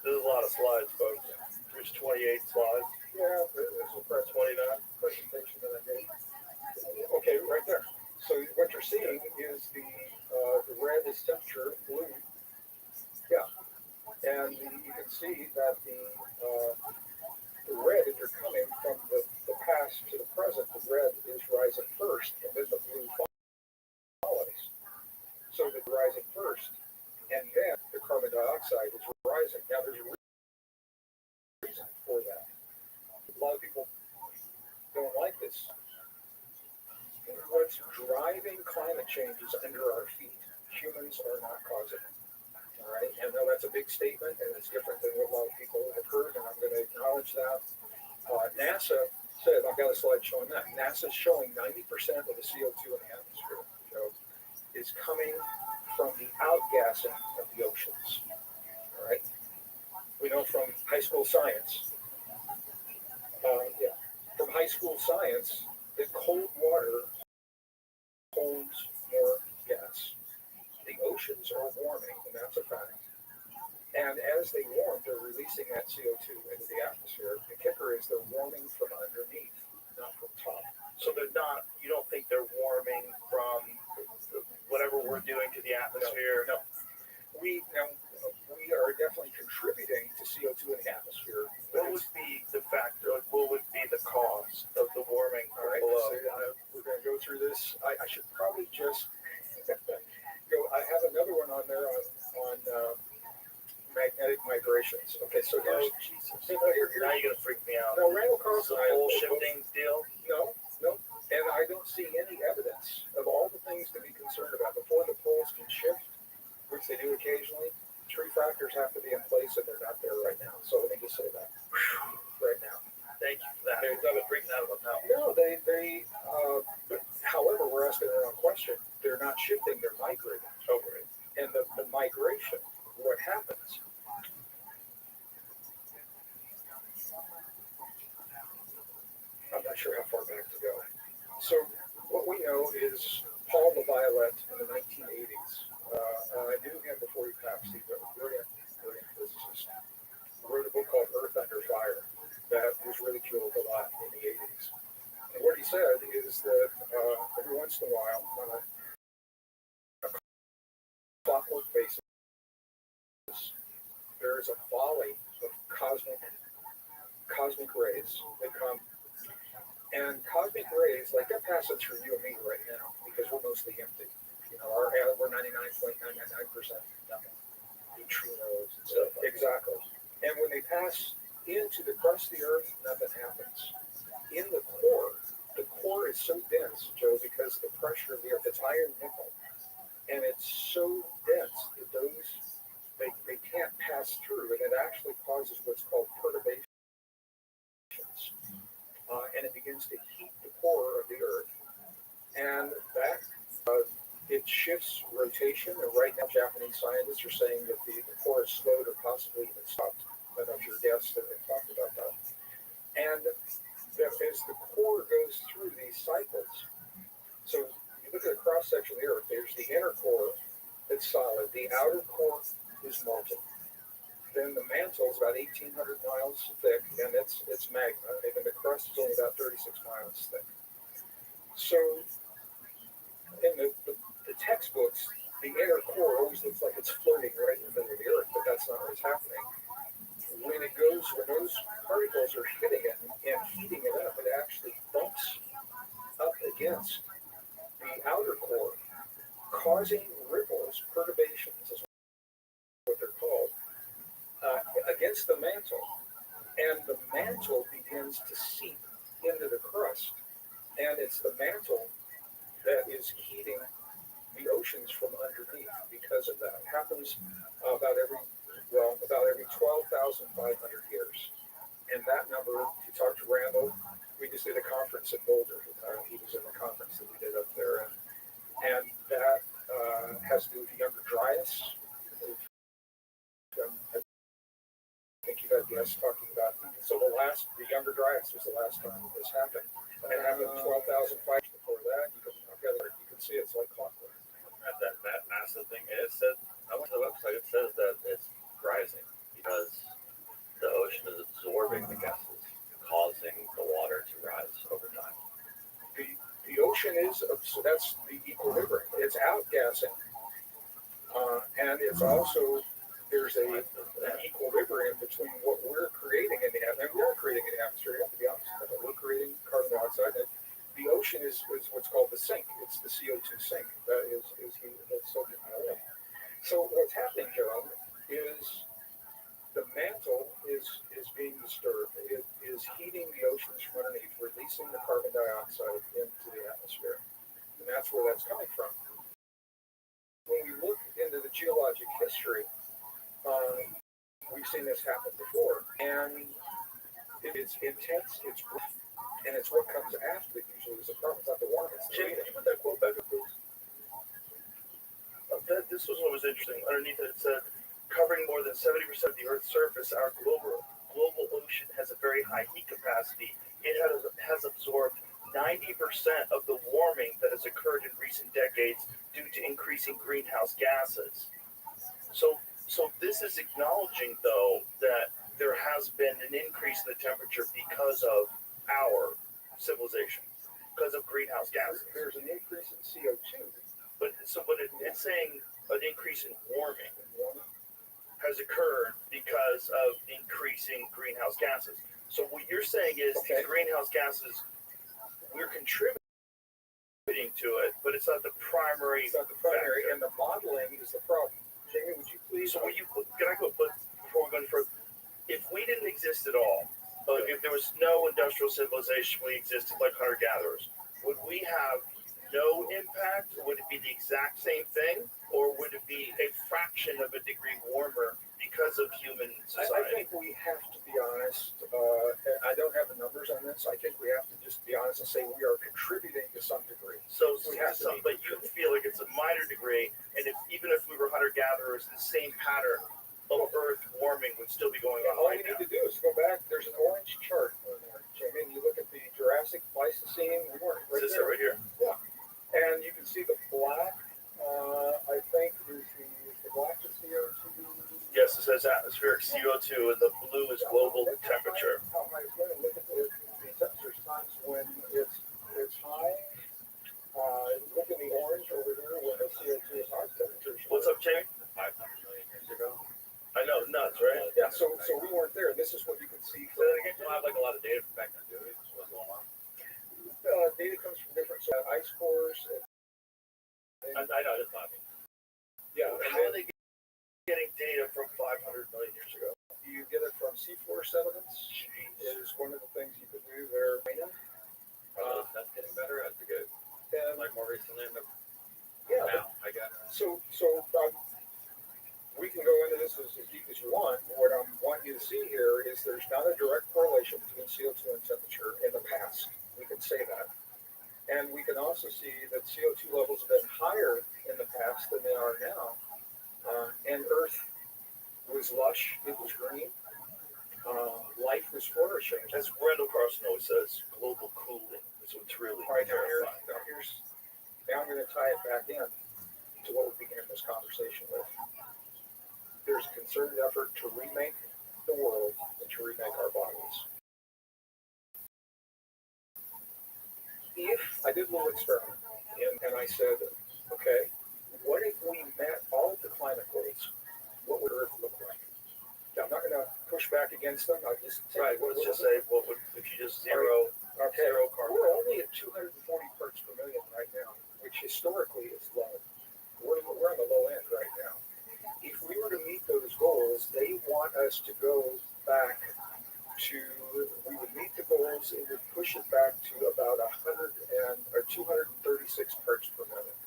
There's a lot of slides, folks. There's 28 slides. Yeah, there's a press 29 presentation that I gave. Okay, right there. So what you're seeing is the red is temperature, blue. Yeah. And you can see that the red, if you're coming from the past to the present, the red is rising first, and then the blue follows. So the rising first, and then the carbon dioxide is rising. Now there's a reason for that. A lot of people don't like this. What's driving climate change is under our feet. Humans are not causing it. All right, and now that's a big statement, and it's different than what a lot of people have heard, and I'm going to acknowledge that. NASA said, I've got a slide showing that. NASA's showing 90% of the CO2 in the atmosphere, is coming from the outgassing of the oceans. All right, we know from high school science. From high school science, that cold water holds more gas. The oceans are warming, and that's a fact. And as they warm, they're releasing that CO2 into the atmosphere. The kicker is they're warming from underneath, not from top. So they're not, you don't think they're warming from whatever we're doing to the atmosphere? No. We are definitely contributing to CO2 in the atmosphere. What would be the factor, what would be the cause of the warming All right, below? so, we're going to go through this. I should probably just go. I have another one on there on magnetic migrations. Okay, so here's Jesus. Now you're going to freak me out. No, Randall Carlson, I pole shifting deal? No, no. And I don't see any evidence of all the things to be concerned about before the poles can shift, which they do occasionally. Tree factors have to be in place, and they're not there right now. So let me just say that right now. Thank you for that. There's nothing freaking out about that. No, however, we're asking the wrong question. They're not shifting, they're migrating. Oh, great. And the migration, what happens? I'm not sure how far back to go. So what we know is Paul LaViolette in the 1980s. I knew him before he passed. He's a brilliant physicist. He wrote a book called Earth Under Fire that was ridiculed a lot in the 80s. And what he said is that every once in a while, on a clockwork basis, there is a volley of cosmic rays that come. And cosmic rays, like they're passing through you and me right now, because we're mostly empty. You know, we're 99.999% nothing. Neutrinos and stuff. Exactly. And when they pass into the crust of the earth, nothing happens. In the core is so dense, Joe, because of the pressure of the earth. It's iron nickel. And it's so dense that they can't pass through, and it actually causes what's called perturbations. And it begins to heat the core of the earth. And that it shifts rotation. And right now, Japanese scientists are saying that the core is slowed or possibly even stopped. I don't know if your guests have talked about that. And that as the core goes through these cycles, so you look at a cross section of the earth, there's the inner core that's solid, the outer core is molten. Then the mantle is about 1,800 miles thick, and it's magma. And the crust is only about 36 miles thick. So in the textbooks, the inner core always looks like it's floating right in the middle of the earth, but that's not what's happening. When those particles are hitting it and heating it up, it actually bumps up against the outer core, causing ripples, perturbations is what they're called, against the mantle. And the mantle begins to seep into the crust. And it's the mantle that is heating the oceans from underneath because of that. It happens about every 12,500 years. And that number, if you talk to Randall, we just did a conference in Boulder. He was in the conference that we did up there. And that has to do with the Younger Dryas. I think you had guests talking about. So the Younger Dryas was the last time this happened. And it happened 12,000 years before that. You can see it's like clockwork. That massive thing, it said, I went to the website, it says that it's rising because the ocean is absorbing the gases, causing the water to rise over time. The ocean is, so that's the equilibrium. It's outgassing. And it's also, there's an equilibrium between what we're creating in the atmosphere. We are creating in the atmosphere, you have to be honest. We're creating carbon dioxide. The ocean is what's called the sink. It's the CO2 sink. That is sodium iodide. So what's happening, Jerome, is the mantle is being disturbed. It is heating the oceans from underneath, releasing the carbon dioxide into the atmosphere. And that's where that's coming from. When we look into the geologic history, we've seen this happen before. And it's intense, it's brief, and it's what comes after that usually is a problem. It's not the warming. Jimmy, can you put that quote back up, please? This was what was interesting. Underneath it, it said, covering more than 70% of the Earth's surface, our global ocean has a very high heat capacity. It has absorbed 90% of the warming that has occurred in recent decades due to increasing greenhouse gases. So this is acknowledging, though, that there has been an increase in the temperature because of our civilization, because of greenhouse gases. There's an increase in CO2. But it's saying an increase in warming has occurred because of increasing greenhouse gases. So what you're saying is these greenhouse gases, we're contributing to it, but it's not the primary. It's not the primary, and the modeling is the problem. Jamie, would you please? So can I go? But before we go any further, if we didn't exist at all, Like if there was no industrial civilization, we existed like hunter-gatherers, would we have no impact? Would it be the exact same thing? Or would it be a fraction of a degree warmer because of human I society? think we have to be honest. And I don't have the numbers on this. I think we have to just be honest and say we are contributing to some degree. So We have to be. but you feel like it's a minor degree, and if even if we were hunter-gatherers, the same pattern of Earth warming would still be going on All right you now. need to do is go back. There's an orange chart on there, Jamie. And you look at the Jurassic Pleistocene. We weren't right Is this it there. right here? And you can see the black, I think, is the black is CO2. Yes, it says atmospheric CO2, and the blue is global temperature. How high it's going to look at the temperatures times when it's high. Look at the orange over here when the CO2 is high temperatures. What's up, Jamie? 500 million years ago. I know, nuts, right? Yeah, so we weren't there. This is what you can see. Say that again? We don't have like a lot of data from back then, do we? What's going on? Data comes from different ice cores. I know, it's not me. Yeah, How are they getting data from 500 million years ago? you get it from seafloor sediments. Is one of the things you could do there. That's getting better as we get And like more recently in the yeah, now, I guess. so we can go into this as deep as you want. What I want you to see here is there's not a direct correlation between CO2 and temperature in the past. We can say that. And we can also see that CO2 levels have been higher in the past than they are now. And Earth was lush, it was green, life was flourishing. As Randall Carlson always says, global cooling is what's really All right, now terrifying. I'm going to tie it back in to what we began this conversation with. There's a concerted effort to remake the world and to remake our bodies. If I did a little experiment and I said, okay, what if we met all of the climate goals? What would Earth look like? Now, I'm not going to push back against them. I'll just say, Right, let's just say, what would, if you just zero carbon? We're only at 240 parts per million right now, which historically is low. We're on the low end right now. If we were to meet those goals, they want us to go back to, we would meet the goals, it would push it back to about 236 parts per million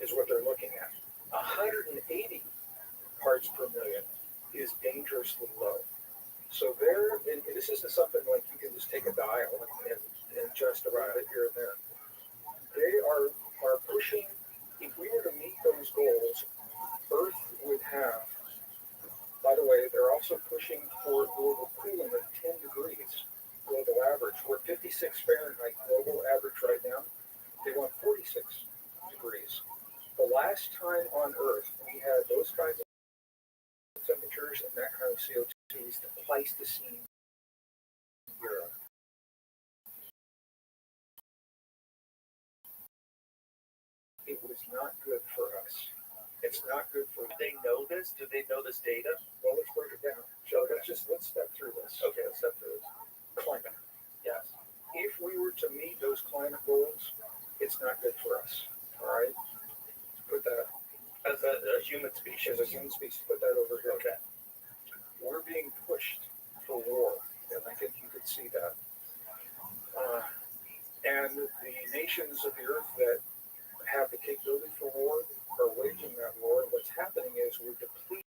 is what they're looking at. 180 parts per million is dangerously low. So there, and this isn't something like you can just take a dial and adjust around it here and there. They are pushing, if we were to meet those goals, Earth would have, by the way, they're also pushing for global cooling of 10 degrees, global average. We're 56 Fahrenheit global average right now. They want 46 degrees. The last time on Earth we had those kinds of temperatures and that kind of CO2 is the Pleistocene era. It was not good for us. It's not good for. Do they know this? Do they know this data? Well, let's break it down. So let's step through this. Okay, let's step through this. Climate. Yes. If we were to meet those climate goals, it's not good for us. All right. Put that As a human species. as a human species. Put that over here. Okay. We're being pushed for war, and I think you could see that. And the nations of the earth that have the capability for war are waging that war. And what's happening is we're depleting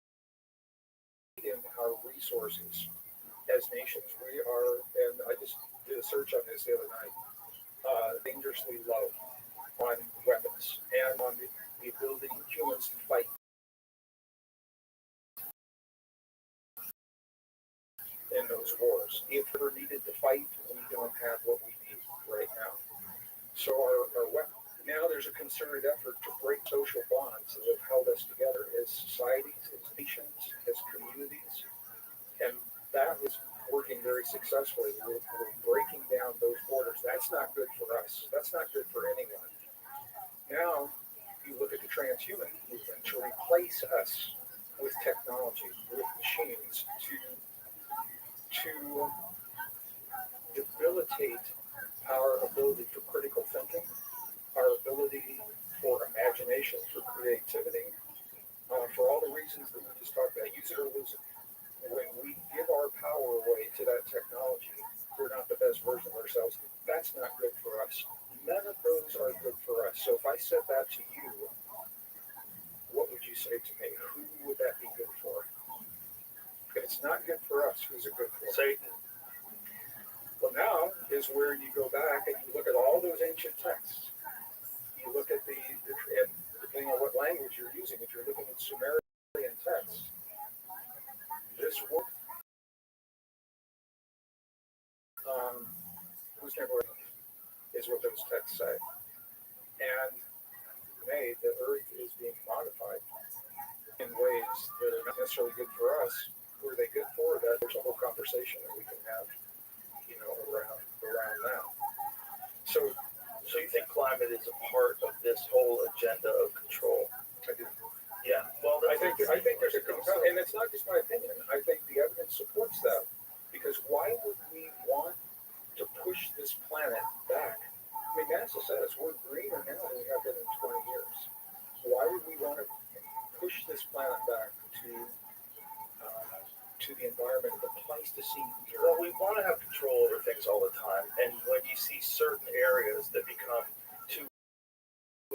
our resources as nations. We are, and I just did a search on this the other night, dangerously low on weapons and on the ability of humans to fight. In those wars. If we're needed to fight, we don't have what we need right now. So now there's a concerted effort to break social bonds that have held us together as societies, as nations, as communities. And that was working very successfully. We're breaking down those borders. That's not good for us. That's not good for anyone. Now you look at the transhuman movement to replace us with technology, with machines, to debilitate our ability for critical thinking, our ability for imagination, for creativity, for all the reasons that we just talked about. Use it or lose it. When we give our power away to that technology, That's not good for us. None of those are good for us. So if I said that to you, what would you say to me? Who would that be good for? If it's not good for us, who's it good for? Satan. Well, now is where you go back and you look at all those ancient texts. You look at depending on what language you're using, if you're looking at Sumerian texts, this word, whose neighbor is what those texts say. And made, the earth is being modified in ways that are not necessarily good for us. Who are they good for? That there's a whole conversation that we can have, around that. So you think climate is a part of this whole agenda of control? I do. Yeah. Well, I think there's a compelling, and it's not just my opinion. I think the evidence supports that. Because why would we want to push this planet back? I mean, NASA says we're greener now than we have been in 20 years. Why would we want to push this planet back to the environment, the Pleistocene era? Well, we want to have control over things all the time, and when you see certain areas that become too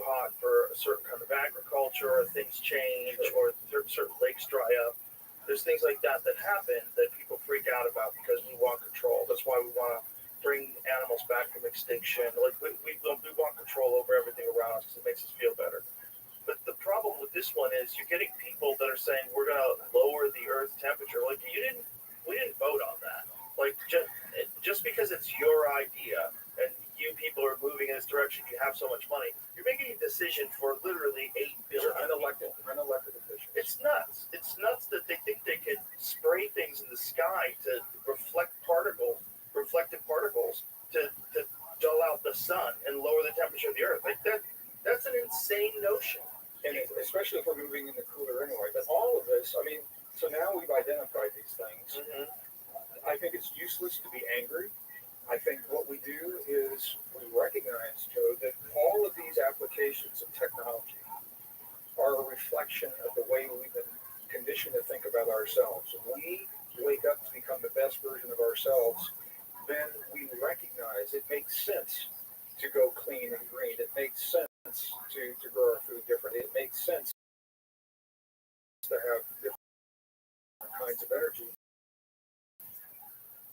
hot for a certain kind of agriculture, or things change, or certain lakes dry up, there's things like that happen that people freak out about because we want control. That's why we want to bring animals back from extinction. Like we want control over everything around us because it makes us feel better. But the problem with this one is you're getting people that are saying we're going to lower the Earth's temperature. Like we didn't vote on that. Like just because it's your idea and you people are moving in this direction, you have so much money. You're making a decision for literally 8 billion unelected officials. It's nuts. It's nuts that they think they can spray things in the sky to reflective particles to dull out the sun and lower the temperature of the Earth. Like that's an insane notion. And especially if we're moving in the cooler anyway. But all of this, I mean, so now we've identified these things. Mm-hmm. I think it's useless to be angry. I think what we do is we recognize, Joe, that all of these applications of technology are a reflection of the way we've been conditioned to think about ourselves. When we wake up to become the best version of ourselves, then we recognize it makes sense to go clean and green. It makes sense to grow our food differently. It makes sense to have different kinds of energy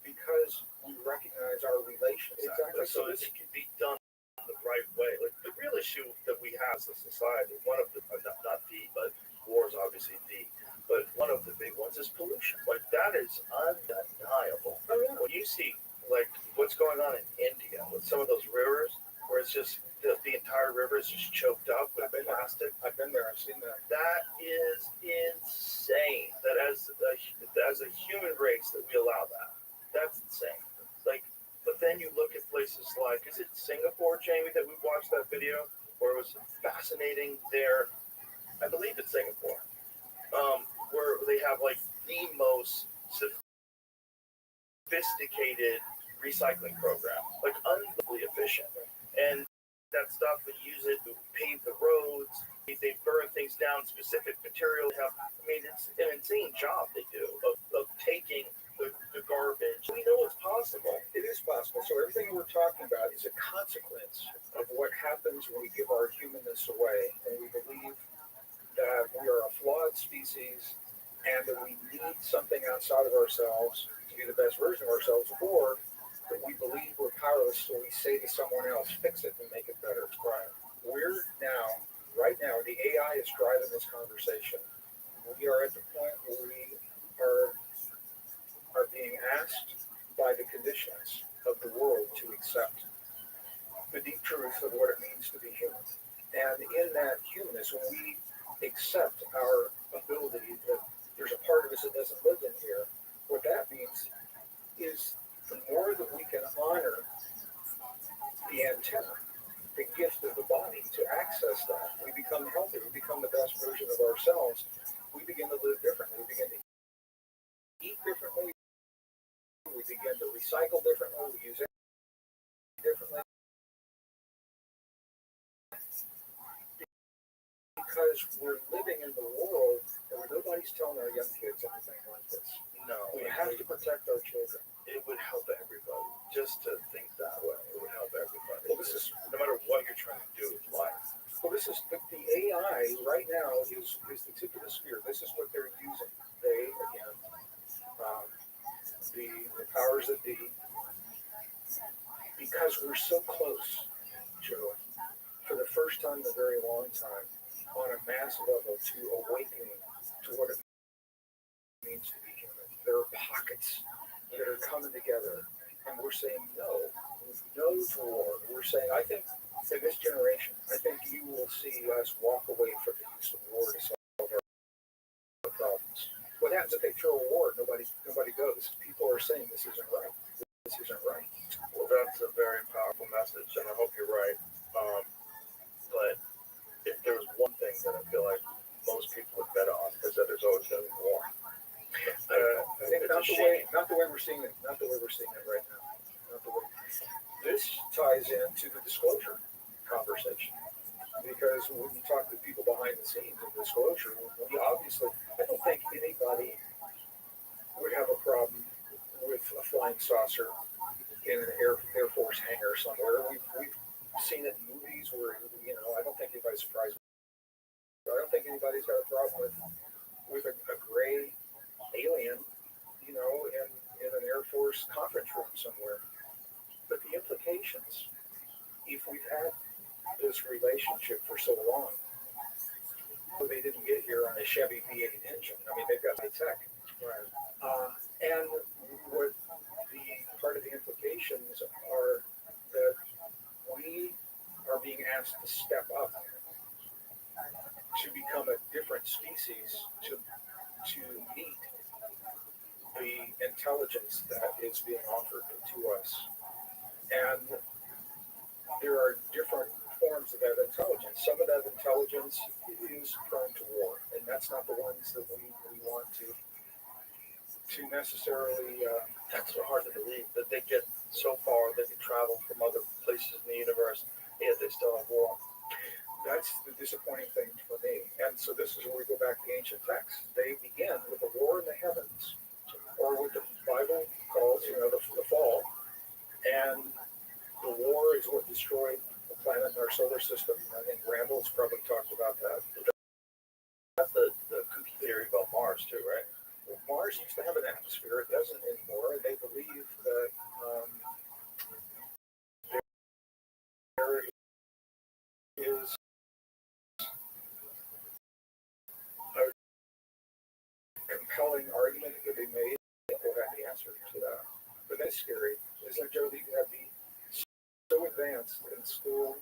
because we recognize our relations. Exactly. So it can be done the right way. Like the real issue that we have as a society, one of the not the, but war is obviously the, but one of the big ones is pollution. Like that is undeniable. Oh, yeah. When you see like what's going on in India with some of those rivers, where it's just the entire river is just choked up with plastic. I've been there. I've seen that. That is insane. That as a human race that we allow that. That's insane. Like, but then you look at places like, is it Singapore, Jamie, that we watched that video where it was fascinating there? I believe it's Singapore, where they have like the most sophisticated recycling program, like unbelievably efficient. And that stuff, they use it to pave the roads. They burn things down, specific material. It's an insane job they do of taking the garbage. We know it's possible. It is possible. So everything we're talking about is a consequence of what happens when we give our humanness away and we believe that we are a flawed species and that we need something outside of ourselves to be the best version of ourselves, or that we believe we're powerless, so we say to someone else, fix it and make it better. We're now, right now, the AI is driving this conversation. We are at the point where we are being asked by the conditions of the world to accept the deep truth of what it means to be human. And in that humanness, when we accept our ability that there's a part of us that doesn't live in here, what that means is the more that we can honor the antenna, the gift of the body to access that, we become healthy, we become the best version of ourselves, we begin to live differently, we begin to eat differently, we begin to recycle differently, we use it differently. Because we're living in the world where nobody's telling our young kids anything like this. No. We have to protect our children. it would help everybody just to think that way. It would help everybody. Well, this is no matter what you're trying to do with life. Well, this is the AI right now is the tip of the spear. This is what they're using. They again, the powers that be, because we're so close, Joe, for the first time in a very long time, on a mass level, to awakening to what it means to be human. There are pockets that are coming together, and we're saying no to war. We're saying, I think, in this generation, I think you will see us walk away from the use of war to solve our problems. What happens if they throw a war? Nobody goes. People are saying this isn't right. This isn't right. Well, that's a very powerful message, and I hope you're right. But if there was one thing that I feel like most people would bet on, is that there's always going to be war. I think not the way we're seeing it. Not the way we're seeing it right now. Not the way. This ties into the disclosure conversation, because when you talk to people behind the scenes of disclosure, we obviously, I don't think anybody would have a problem with a flying saucer in an Air Force hangar somewhere. We've seen it in movies where, I don't think anybody's surprised. I don't think anybody's got a problem with a gray alien, in an Air Force conference room somewhere. But the implications, if we've had this relationship for so long, they didn't get here on a Chevy V8 engine. I mean, they've got high tech. Right. And what the part of the implications are that we are being asked to step up to become a different species to meet the intelligence that is being offered to us. And there are different forms of that intelligence. Some of that intelligence is prone to war, and that's not the ones that we want to necessarily. That's so hard to believe that they get so far, they can travel from other places in the universe, yet they still have war. That's the disappointing thing for me. And so this is where we go back to the ancient texts. They begin with a war in the heavens, or what the Bible calls, the fall. And the war is what destroyed the planet and our solar system. I think Randall's probably talked about that. That's the kooky theory about Mars too, right? Well, Mars used to have an atmosphere. It doesn't anymore. They believe that there is a compelling argument that could be made. We'll have the answer to that. But that's scary. Isn't it, Joe, that you have to be so advanced and still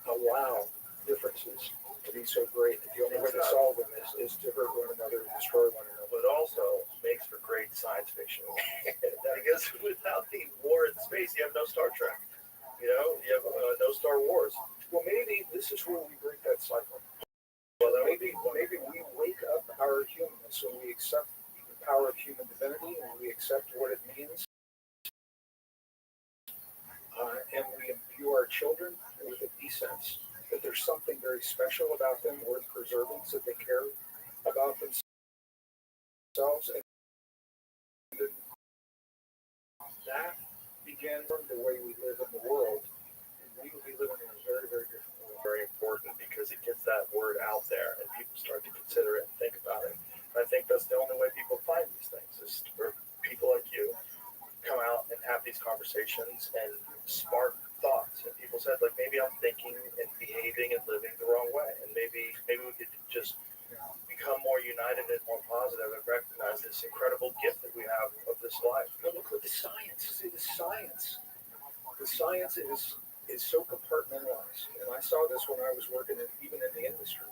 allow differences to be so great that the only way to solve them is to hurt one another and destroy one another. But also makes for great science fiction. Because without the war in space, you have no Star Trek. You have no Star Wars. Well, maybe this is where we break that cycle. Well, maybe we wake up our humanness and we accept the power of human divinity and we accept what it means. And we imbue our children with a sense that there's something very special about them, worth preserving, so they care about themselves. And that begins the way we live in the world. We will be living in a very, very different world. Very important because it gets that word out there and people start to consider it and think about it. And I think that's the only way people find these things, is for people like you come out and have these conversations and spark thoughts. And people said, like, maybe I'm thinking and behaving and living the wrong way, and maybe we could just become more united and more positive and recognize this incredible gift that we have of this life. But look at the science. See, the science is so compartmentalized, and I saw this when I was working even in the industry.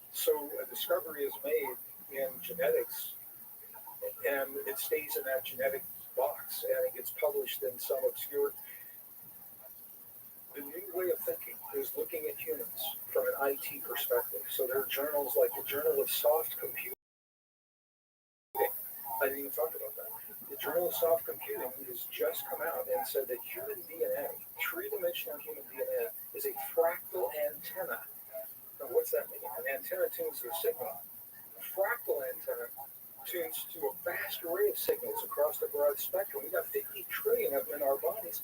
So a discovery is made in genetics, and it stays in that genetic box, and it gets published in some obscure. The new way of thinking is looking at humans from an IT perspective. So there are journals like the Journal of Soft Computing. I didn't even talk about that. The Journal of Soft Computing has just come out and said that human DNA, three-dimensional human DNA, is a fractal antenna. Now, what's that mean? An antenna tunes their signal fractal antenna tunes to a vast array of signals across the broad spectrum. We got 50 trillion of them in our bodies.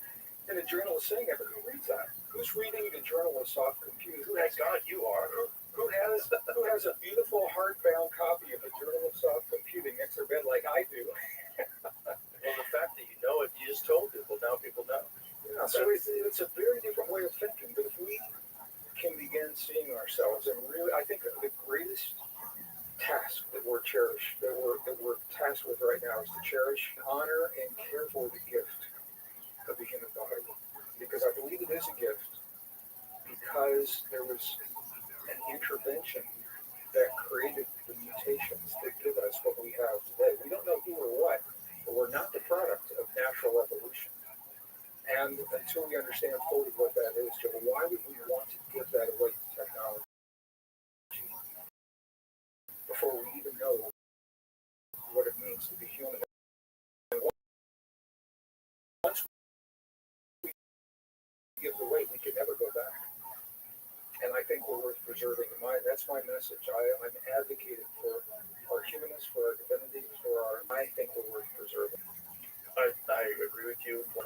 And the journal is saying that, but who reads that? Who's reading the journal of soft computing? Thank God you are. Who has a beautiful hardbound copy of the Journal of Soft Computing next to their bed like I do? Well, the fact that you know it, you just told people. Now people know. Yeah, so it's a very different way of thinking. But if we can begin seeing ourselves and really, I think the greatest task that we're tasked with right now is to cherish, honor, and care for the gift of the human body, because I believe it is a gift because there was an intervention that created the mutations that give us what we have today. We don't know who or what, but we're not the product of natural evolution. And until we understand fully what that is, Joe, why would we want to give that away to technology before we even know what it means to be human? And once we give it away, we can never go back. And I think we're worth preserving. That's my message. I'm advocating for our humanness, for our divinity, I think we're worth preserving. I agree with you 100%,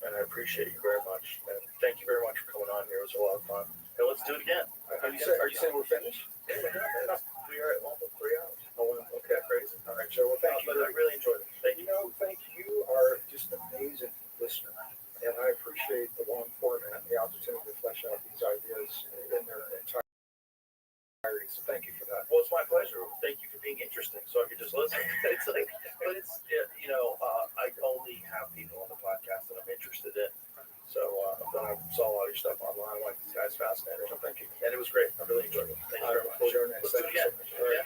and I appreciate you very much. And thank you very much for coming on here. It was a lot of fun. And let's do it again. Are you saying we're finished? We are at almost 3 hours. Oh, okay, crazy. All right, Joe. Well, thank you. But I really enjoyed it. Thank you. Thank you. You are just an amazing listener. And I appreciate the long format and the opportunity to flesh out these ideas in their entirety. So thank you for that. Well, it's my pleasure. Thank you for being interesting, so I could just listen. It's like, but it's I only have people on the podcast that I'm interested in. So when I saw a lot of your stuff online, I'm like, this guy's fascinating. So thank you, and it was great. I really enjoyed it. Thank you very much. Let's do it again. Yeah.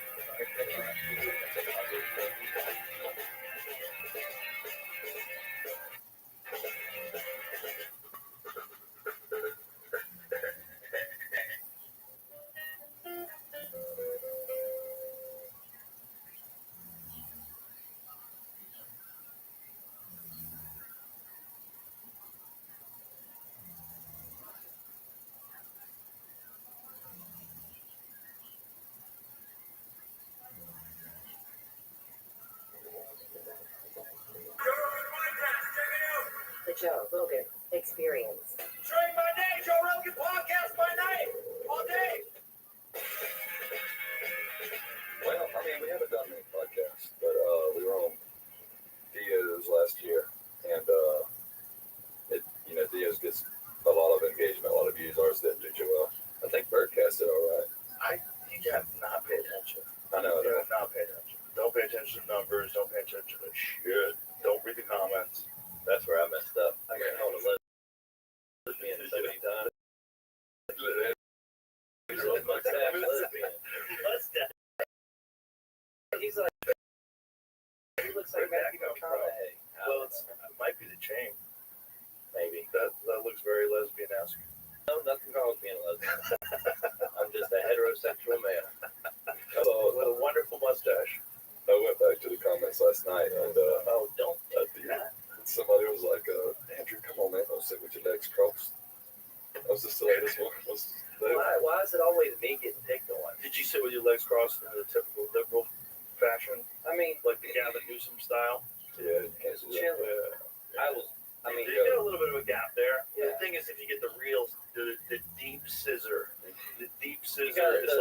Thank you. The Joe Rogan Experience. Drink my day, Joe Rogan podcast by night, all day. Well, I mean, we haven't done many podcasts, but we were on Diaz last year, and Diaz gets a lot of engagement, a lot of views. Ours didn't do too well. I think Birdcast did all right. You have not pay attention. I know. You have not pay attention. Don't pay attention to numbers. Don't pay attention to shit. Don't read the comments. That's where I messed up. I got called a lesbian so many times. He's like, he looks like Matthew McConaughey. Well, it might be the chain. Maybe. That looks very lesbian-esque. No, nothing wrong with being a lesbian. I'm just a heterosexual male. With a wonderful mustache. I went back to the comments last night, and Don't do that. somebody was like, Andrew, come on, man, don't sit with your legs crossed. I was just the latest one. Why is it always me getting picked on? Did you sit with your legs crossed in the typical liberal fashion? I mean, Like the Gavin Newsom style? Yeah, you can't do that. You get a little bit of a gap there. Yeah. The thing is, if you get the deep scissor, is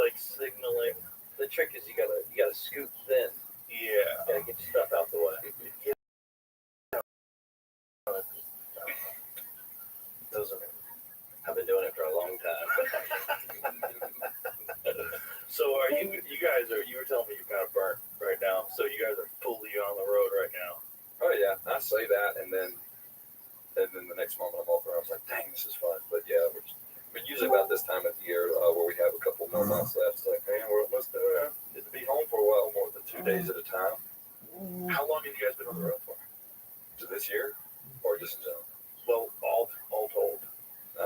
like signaling. the trick is you gotta scoop thin. Yeah. You gotta get your stuff out the way. I've been doing it for a long time. So are you guys you were telling me you're kind of burnt right now. So you guys are fully on the road right now. Oh yeah, I say that, and then the next moment I'm off, and I was like, dang, this is fun. But yeah, we're usually about this time of the year where we have a couple more months left. It's like, man, we're almost get to be home for a while, more than 2 days at a time. How long have you guys been on the road for? To this year, or just in general? Well, all told.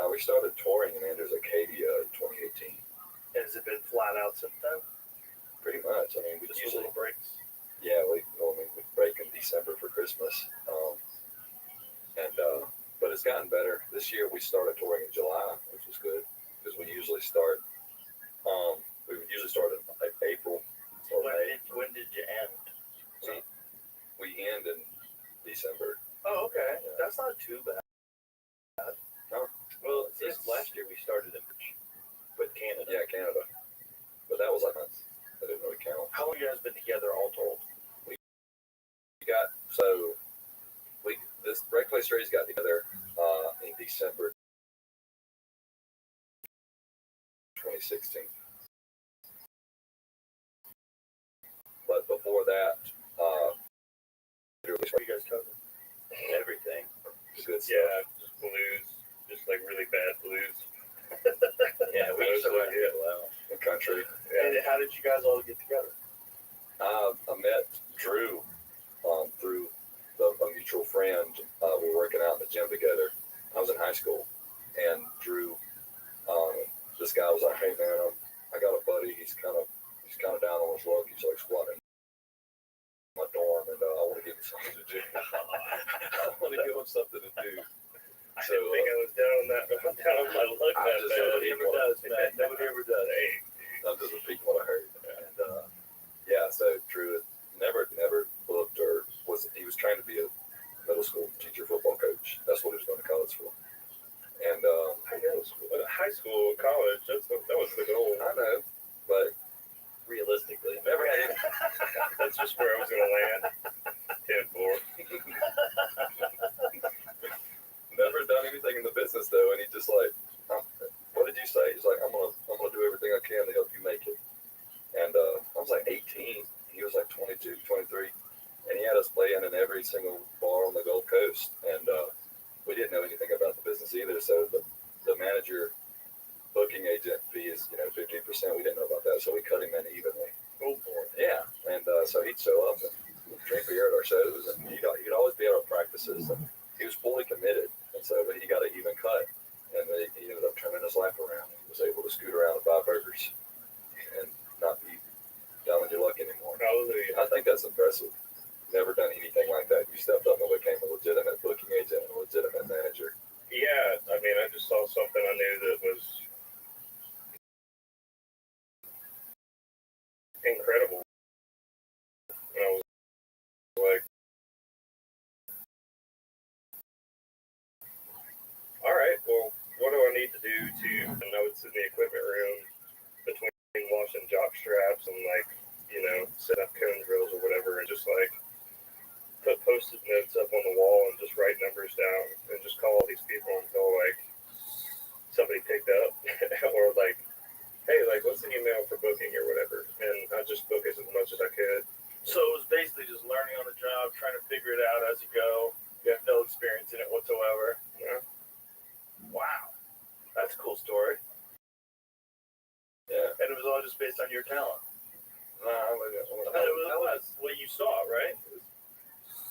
We started touring in Andrews Acadia in 2018. And has it been flat out since then? Pretty much. I mean, we Just usually little breaks. Yeah, we break in December for Christmas, but it's gotten better. This year we started touring in July, which was good because we usually start in like April or too bad. No. Well, this last year we started in with Canada. Yeah, Canada. But that was like months. I didn't really count. How long have you guys been together all told? We this Red Clay Strays got together in December 2016. But before that, What are you guys covering? Everything. good stuff. Yeah, just blues, just like really bad blues. Yeah, we used to run people out. In country. And how did you guys all get together? I met Drew through a mutual friend. We were working out in the gym together. I was in high school, and Drew, this guy was like, "Hey man, I got a buddy. He's kind of down on his luck. He's like squatting in my dorm, and I want to give him something to do. I want to give him something to do." I didn't think I was down on my luck that bad. Nobody ever does, man. Nobody ever does. Hey, I'm just repeating what I heard. And yeah, so Drew never booked or he was trying to be a middle school teacher football coach. That's what he was going to college for. And high school, college, that was the goal. I know, but Realistically, Never had it. That's just where I was going to land. 10-4. never done anything in the business though. And he just like, what did you say? He's like, I'm gonna do everything I can to help you make it. And I was like 18. He was like 22, 23. And he had us playing in every single bar on the Gulf Coast. And we didn't know anything about the business either. So the manager booking agent fee is 15%. We didn't know about that, so we cut him in evenly. Go for it. Yeah, and so he'd show up and drink beer at our shows, and he'd always be at our practices. And he was fully committed, and so he got an even cut, and he ended up turning his life around. He was able to scoot around and buy burgers and not be down on your luck anymore. Hallelujah. I think that's impressive. Never done anything like that. You stepped up and became a legitimate booking agent and a legitimate manager. Yeah, I mean, I just saw something I knew that was incredible. And I was like, all right, well, what do I need to do and I would sit in the equipment room between washing jock straps and set up cone drills or whatever and just like put post-it notes up on the wall and just write numbers down and just call all these people until like somebody picked up or like, hey, like what's the email for booking or whatever, and I just book as much as I could. So it was basically just learning on the job, trying to figure it out as you go. You have no experience in it whatsoever. Yeah. Wow. That's a cool story. Yeah. And it was all just based on your talent. That was what you saw, right?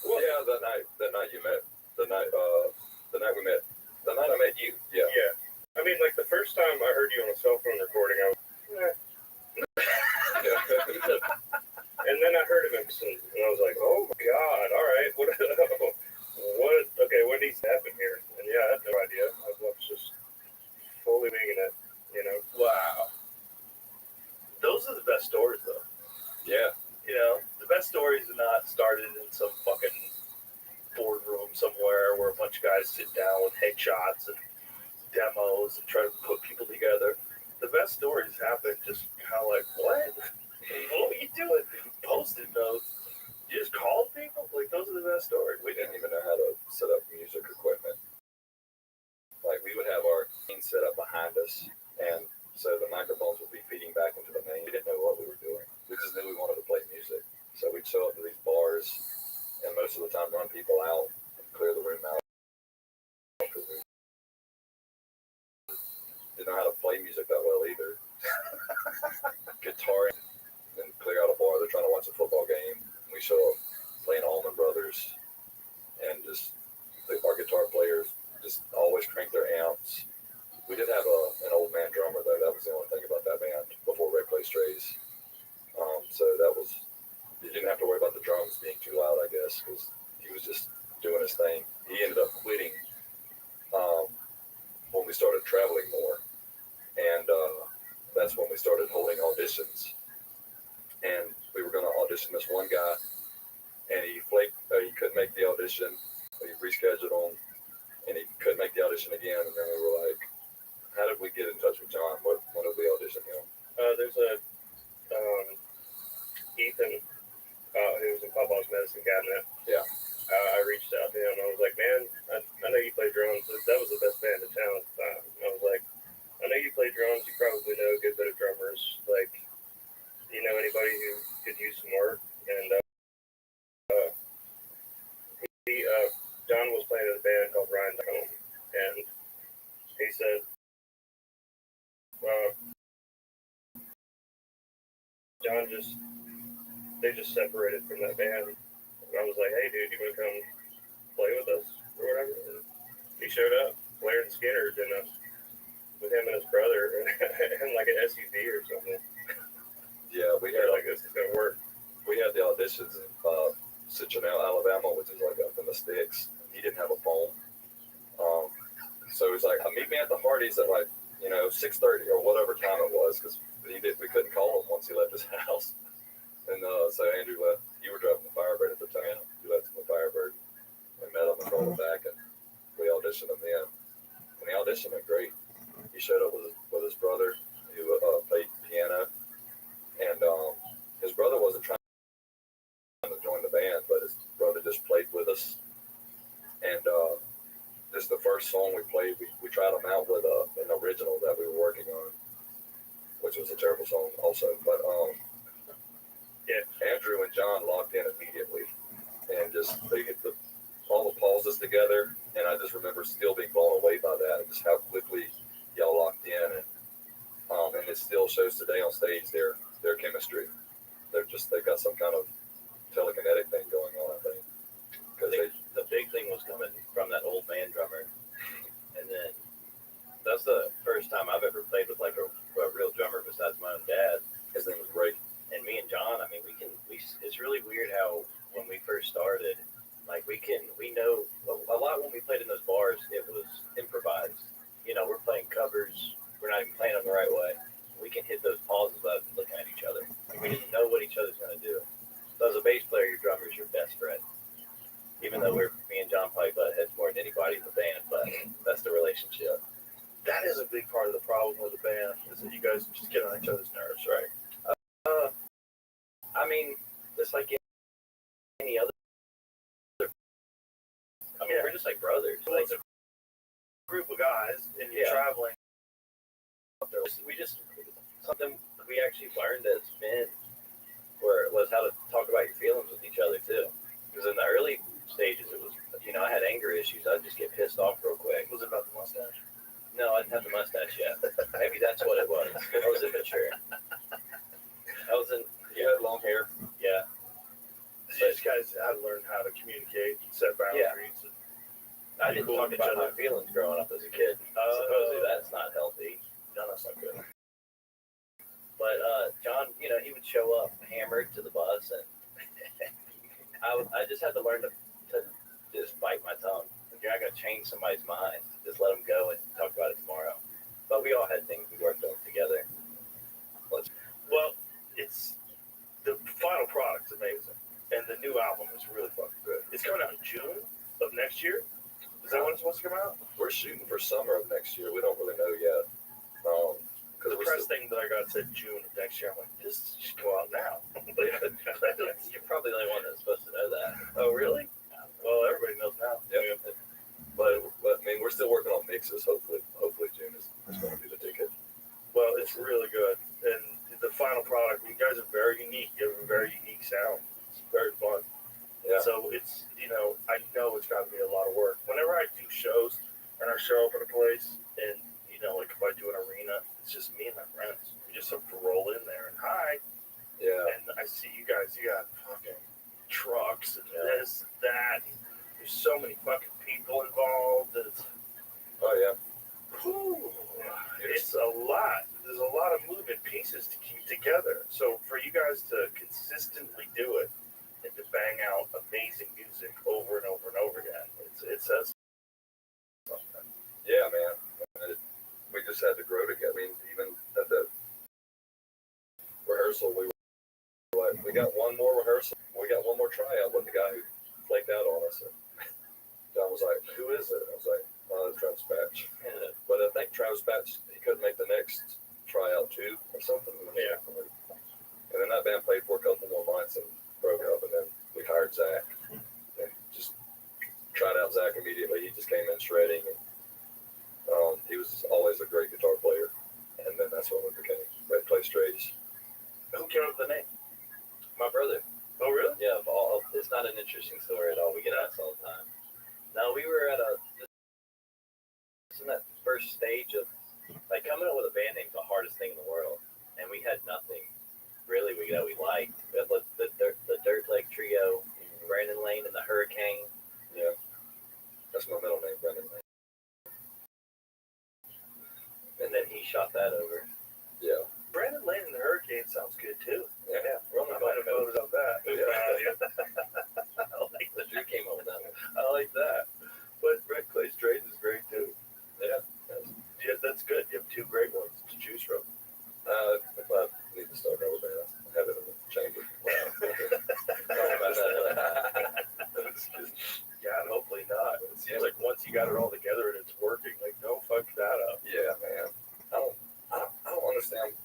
Well, yeah, that night you met, the night we met, the night I met you. Yeah. Yeah. I mean, like the first time I heard you on a cell phone recording, I was, and then I heard of him, and I was like, oh my God, all right, what, okay, what needs to happen here? And yeah, I had no idea. I was just fully winging it, Wow. Those are the best stories, though. Yeah. The best stories are not started in some fucking boardroom somewhere where a bunch of guys sit down with headshots and demos and try to put people together. The best stories happen just kind of like, what? What were you doing? Post-it notes. You just called people? Like, those are the best stories. We didn't even know how to set up music equipment. Like, we would have our main set up behind us, and so the microphones would be feeding back into the main. We didn't know what we were doing. We just knew we wanted to play music. So we'd show up to these bars, and most of the time run people out and clear the room out because we didn't know how to play music that well either. Guitar and clear out a bar. They're trying to watch a football game. We show up playing Allman Brothers, and just our guitar players just always crank their amps. We did have an old man drummer though. That was the only thing about that band before Red Clay Strays. So that was, you didn't have to worry about the drums being too loud, I guess, because he was just doing his thing. He ended up quitting when we started traveling more, and that's when we started holding auditions. And we were going to audition this one guy, and he flaked. He couldn't make the audition. We rescheduled him, and he couldn't make the audition again. And then we were like, how did we get in touch with John? When did we audition him? There's a Ethan who was in Papa's medicine cabinet. Yeah. I reached out to him. I was like, man, I know you play drums. That was the best band in town at the time. I was like, I know you play drums. You probably know a good bit of drummers. Like, you know anybody who could use some work? And John was playing in a band called Ryan's Home, and he said, John they just separated from that band. And I was like, hey, dude, you want to come play with us or whatever? And he showed up, Blair and Skinner, with him and his brother, and like an SUV or something. Yeah, we had like, this is going to work. We had the auditions in Citronelle, Alabama, which is like up in the sticks. He didn't have a phone. So he's like, meet me at the Hardee's at like, 6:30 or whatever time it was, because we couldn't call him once he left his house. And so Andrew left. You were driving the Firebird at the time. You left him the Firebird and met him and called him back, and we auditioned him then. And the audition went great. He showed up with his brother who played piano, and his brother wasn't trying to join the band, but his brother just played with us. And this is the first song we played. We tried him out with an original that we were working on, which was a terrible song also. But yeah, Andrew and John locked in immediately, and just they get all the pauses together. And I just remember still being blown away by that, and just how quickly y'all locked in. And it still shows today on stage their chemistry. They've got some kind of telekinetic thing going on, I think. Because the big thing was coming from that old man drummer, and then that's the first time I've ever played with like a real drummer besides my own dad. His name was Ray. And me and John, I mean, it's really weird how when we first started, like we know a lot when we played in those bars, it was improvised. We're playing covers, we're not even playing them the right way. We can hit those pauses without looking at each other. Like, we didn't know what each other's going to do. So as a bass player, your drummer is your best friend. Even though me and John probably butt heads more than anybody in the band, but that's the relationship. That is a big part of the problem with the band, is that you guys just get on each other's nerves, right? I mean, just like any other. I mean, we're just like brothers. So it's a group of guys, and you're traveling. Something we actually learned as men was how to talk about your feelings with each other too. Because in the early stages, it was, I had anger issues. I'd just get pissed off real quick. Was it about the mustache? No, I didn't have the mustache yet. Maybe that's what it was. I was immature. You had long hair. Yeah. These guys had to learn how to communicate, set boundaries. Yeah. I didn't talk about my feelings growing up as a kid. Supposedly that's not healthy. No, that's not good. But John, he would show up hammered to the bus, and I just had to learn to just bite my tongue. You're not going to change somebody's mind. Just let them go and talk about it tomorrow. But we all had things we worked on together. Well, it's the final product's amazing, and the new album is really fucking good. It's coming out in June of next year. Is that when it's supposed to come out? We're shooting for summer of next year. We don't really know yet. The press thing that I got said June of next year. I'm like, this should go out now. You're probably the only one that's supposed to know that. Oh, really? Well, everybody knows now. Yeah. But I mean, we're still working on mixes. Hopefully June is going to be the ticket. Well, it's really good. And the final product, you guys are very unique. You have a very unique sound. It's very fun. Yeah. So it's, I know it's got to be a lot of work. Whenever I do shows and I show up at a place and, like if I do an arena, it's just me and my friends. We just have to roll in there and hi. Yeah. And I see you guys, you got fucking trucks and this and that. And there's so many fucking people involved. And it's a lot. There's a lot of moving pieces to keep together. So for you guys to consistently do it and to bang out amazing music over and over and over again, it says something. Yeah, man. We just had to grow together. I mean, even at the rehearsal, we got one more rehearsal. We got one more tryout with the guy who flaked out on us. And John was like, "Who is it?" I was like, Travis Patch. But I think Travis Patch, he couldn't make the next tryout too or something. Yeah. And then that band played for a couple more months and broke up, and then we hired Zach and just tried out Zach immediately. He just came in shredding, and he was always a great guitar player. And then that's when we became Red Clay Strays. Who came up with the name? My brother. Oh, really? Yeah, it's not an interesting story at all. We get asked all the time. No, we were at it's in that first stage of, like, coming up with a band name is the hardest thing in the world. And we had nothing really that we liked. We had the Dirt Leg Trio, Brandon Lane and the Hurricane. Yeah. That's my middle name, Brendan Lane. And then he shot that over. Yeah. Brandon Lane and the Hurricane sounds good too. Yeah. We're only might have voted on that. I like that. Drew came up with that one. I like that. But Red Clay Strays is great too. Yeah. Yeah, that's good. You have two great ones to choose from. If I need to start over band, I have it in the chamber. Yeah, and hopefully not. It seems like once you got it all together and it's working, like, don't fuck that up. Yeah, man. I don't understand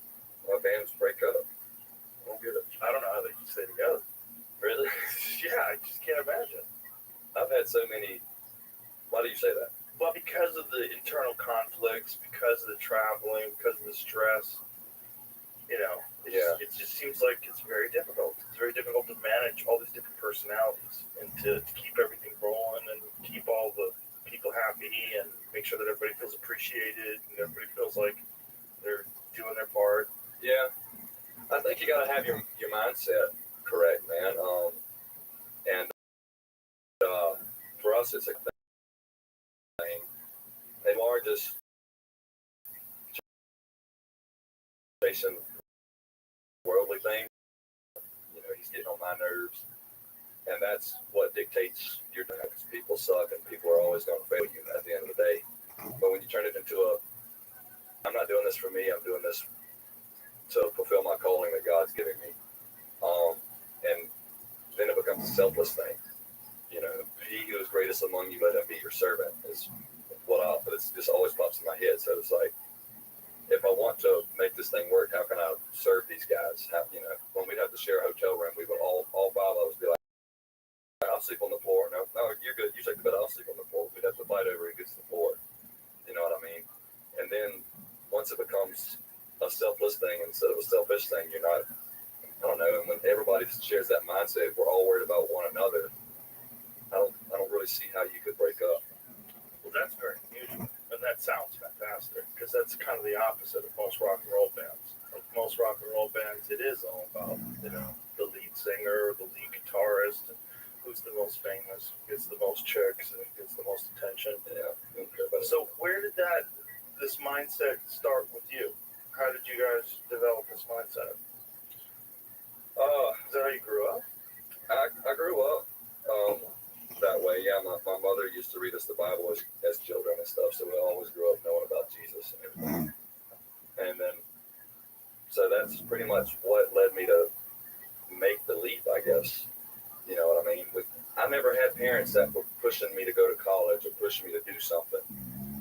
why bands break up. I don't get it. I don't know how they can stay together. Really? Yeah, I just can't imagine. I've had so many. Why do you say that? Well, because of the internal conflicts, because of the traveling, because of the stress, it just seems like it's very difficult. It's very difficult to manage all these different personalities and to keep everything rolling and keep all the people happy and make sure that everybody feels appreciated and everybody feels like they're doing their part. Yeah. I think you got to have your mindset correct, man. And for us, it's a thing. They are just chasing worldly things. He's getting on my nerves, and that's what dictates your time. Because people suck, and people are always going to fail you at the end of the day. But when you turn it into I'm not doing this for me. I'm doing this to fulfill my calling that God's giving me. And then it becomes a selfless thing. He who is greatest among you, let him be your servant, is but it's just always pops in my head. So it's like, if I want to make this thing work, how can I serve these guys? When we'd have to share a hotel room, we would all five of us be like, I'll sleep on the floor. No, you're good. You take the bed. I'll sleep on the floor. We'd have to fight over who gets the floor. You know what I mean? And then once it becomes a selfless thing instead of a selfish thing, you're not, I don't know. And when everybody shares that mindset, we're all worried about one another. I don't really see how you could break up. Well, that's very unusual, and that sounds fantastic because that's kind of the opposite of most rock and roll bands. Like most rock and roll bands, it is all about the lead singer, the lead guitarist, and who's the most famous, who gets the most chicks, and who gets the most attention. Yeah. So where did this mindset start with you? How did you guys develop this mindset? Is that how you grew up? I grew up that way. Yeah, my mother used to read us the Bible as children and stuff, so we always grew up knowing about Jesus and everything. And then, so that's pretty much what led me to make the leap, I guess. You know what I mean? I never had parents that were pushing me to go to college or pushing me to do something.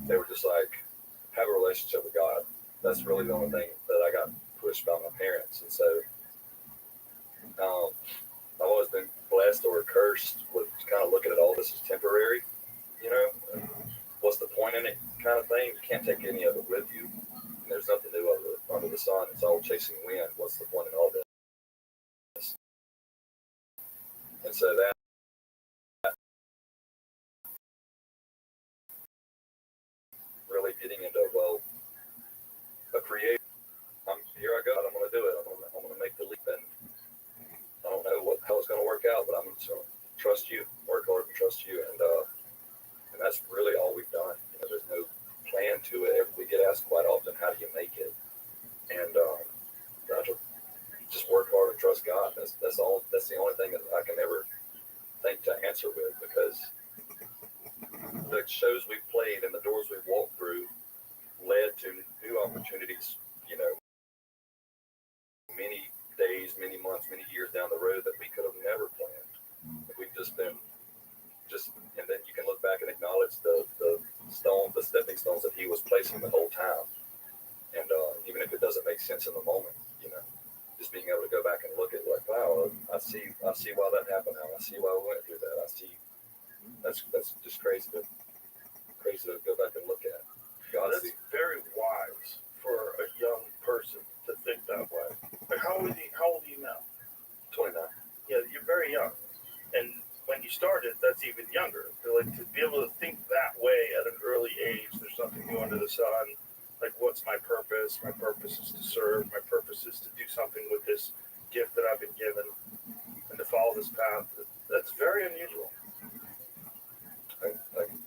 They were just like, have a relationship with God. That's really the only thing that I got pushed by my parents. And so I've always been blessed or cursed with kind of looking at all this as temporary, what's the point in it kind of thing. You can't take any of it with you. And there's nothing new under the sun. It's all chasing wind. What's the point in all this? And so that really getting into, a creator. Here I go. I'm going to do it. I'm going to make the leap. And I don't know how it's going to work out, but I'm just going to trust you, work hard and trust you. And that's really all we've done. There's no plan to it. We get asked quite often, how do you make it? And just work hard and trust God. That's all. That's the only thing that I can ever think to answer with, because the shows we've played and the doors we've walked through led to new opportunities, many days, many months, many years down the road that we could have never planned. We've just been, and then you can look back and acknowledge the stones that he was placing the whole time. And even if it doesn't make sense in the moment, just being able to go back and look at like, wow, I see why that happened. Now I see why we went through that. I see that's just crazy to go back and look at. That's very wise for a young person to think that way. Like how old are you now? 29. Yeah, you're very young. And when you started, that's even younger. Like to be able to think that way at an early age, there's nothing new under the sun. Like, what's my purpose? My purpose is to serve. My purpose is to do something with this gift that I've been given and to follow this path. That's very unusual.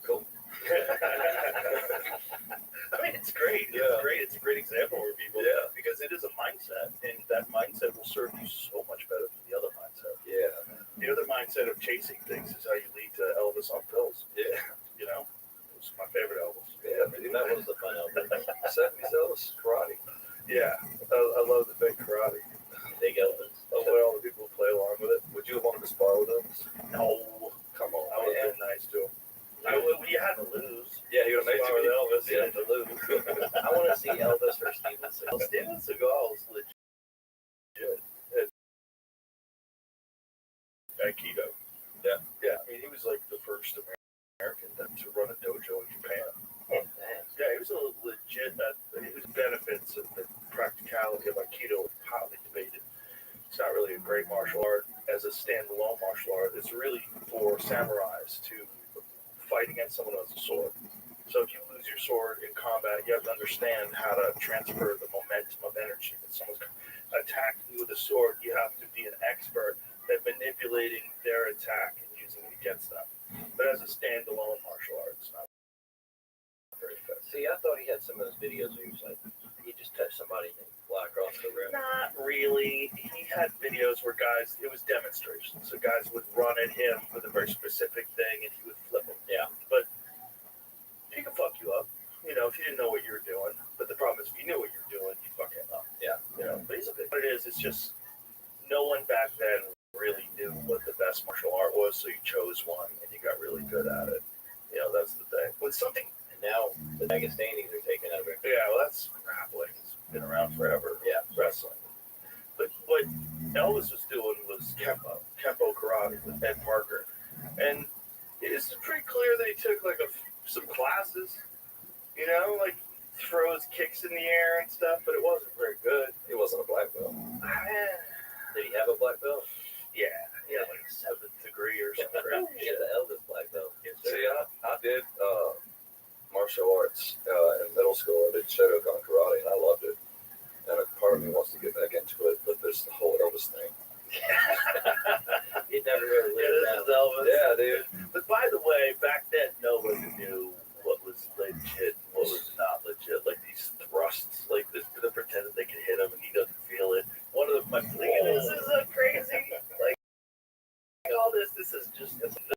Cool. I mean, it's great. It's great. It's a great example for people. Yeah. Because it is a mindset, and that mindset will serve you so much better than the other mindset. Yeah. The other mindset of chasing things is how you lead to Elvis on pills. Yeah. You know? It was my favorite Elvis. Yeah, that was the fun album. 70s Elvis, karate. Yeah. I love the big karate. Big Elvis. I love all the people who play along with it. Would you have wanted to spar with Elvis? No. Come on, I would have been nice to him. You had to lose. Yeah, he would have made Spar with you. Elvis. You Yeah. had to lose. I want to see Elvis or Steven Seagal. Steven Seagal is legit at Aikido. Yeah. Yeah, I mean, he was like the first American to run a dojo in Japan. Man. Yeah, he was a legit, his benefits and the practicality of Aikido are hotly debated. It's not really a great martial art as a standalone martial art. It's really for samurais to fight against someone who has a sword. So if you lose your sword in combat, you have to understand how to transfer the momentum of energy. If someone's attacking you with a sword, you have to be an expert at manipulating their attack and using it against them. But as a standalone martial art, it's not very effective. See, I thought he had some of those videos where he was like, he just touched somebody and they fly across the room. Not really. He had videos where guys, it was demonstrations. So guys would run at him with a very specific thing and he would flip them. Yeah. But he could fuck you up, if you didn't know what you were doing. But the problem is, if you knew what you were doing, you'd fuck him up. Yeah. But he's a big. What it is, it's just no one back then really knew what the best martial art was, so you chose one and you got really good at it. That's the thing. With something. And now the Dagestanis are taking over. Yeah, well, that's grappling. It's been around forever. Yeah. Wrestling. But what Elvis was doing was Kempo karate with Ed Parker. And it's pretty clear that he took some classes, like throws kicks in the air and stuff, but it wasn't very good. He wasn't a black belt. Did he have a black belt? Yeah, he had like a 7th degree or something. He had the Elvis black belt. See, I did martial arts in middle school. I did Shotokan karate, and I loved it. And a part of me wants to get back into it, but there's the whole Elvis thing. He never really lived This is Elvis. Yeah, dude. But by the way, back then, nobody knew what was legit and what was not legit. Like these thrusts, like they're pretending they can hit him and he doesn't feel it. One of my this is so crazy. Like all this is just nonsense.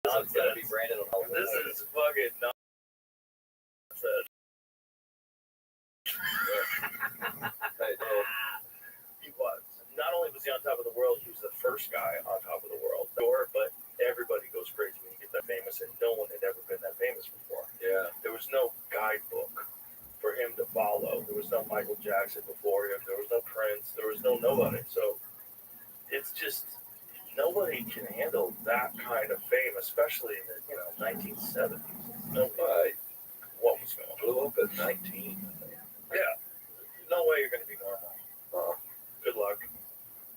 It's gonna be branded on all This is fucking nonsense. Hey, He was. Not only was he on top of the world, he was the first guy on top of the world. Sure, but everybody goes crazy when you get that famous, and no one had ever been that famous before. yeah. There was no guidebook for him to follow. There was no Michael Jackson before him. There was no Prince. There was no nobody. So it's just nobody can handle that kind of fame, especially in the 1970s. Nobody. What was going on? Blew up at 19. Yeah. No way you're going to be normal. Good luck.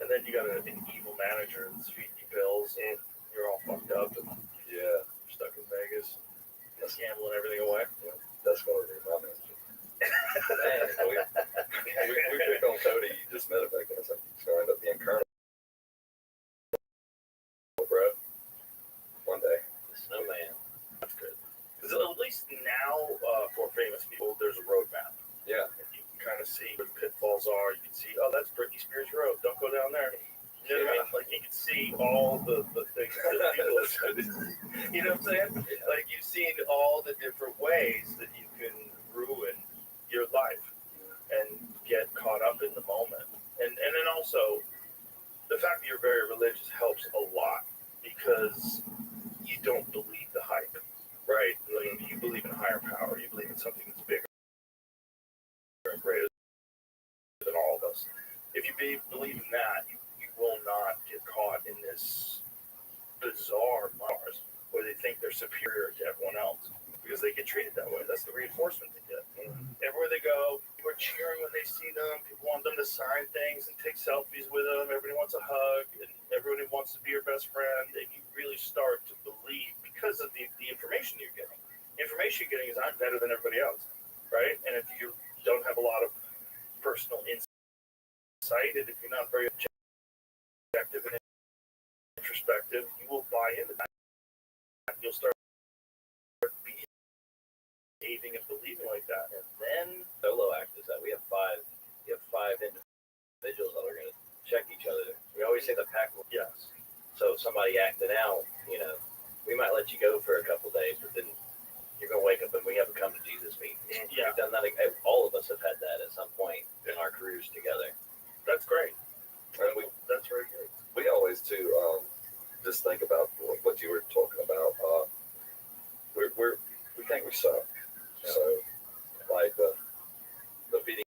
And then you got an evil manager that's feeding you pills, and you're all fucked up, and Yeah, you're stuck in Vegas, just gambling everything away. that's going to be my manager. we picked on Cody. You just met him back then. It's like he's going to end up being Colonel, bro. One day. The snowman. That's good. Because at least now, for famous people, there's a roadmap. Yeah. And you can kind of see where the pitfalls are. You can see, that's Britney Spears Road. Don't go down there. You know what I mean? Like, you can see all the things that people have done. You know what I'm saying? Like, you've seen all the different ways that you can ruin your life and get caught up in the moment. And then also, the fact that you're very religious helps a lot because you don't believe the hype, right? Like, you believe in higher power. believe in that, you will not get caught in this bizarre Mars where they think they're superior to everyone else because they get treated that way. That's the reinforcement they get. Everywhere they go, people are cheering when they see them. People want them to sign things and take selfies with them. Everybody wants a hug, and everybody wants to be your best friend. And you really start to believe because of the information you're getting. The information you're getting is I'm better than everybody else, right? And if you don't have a lot of personal insight, and if you're not very objective and introspective, you will buy into that. You'll start behaving and believing like that, and then Solo act is that we have five individuals that are going to check each other. We always say the pack will. yes, So if somebody acted out, we might let you go for a couple days, but then you're going to wake up and we have a come to Jesus meeting. Yeah. We've done that. All of us have had that at some point in our careers together. that's great. And That's very good. we always too just think about what you were talking about. We think we suck. Yeah. So like the beating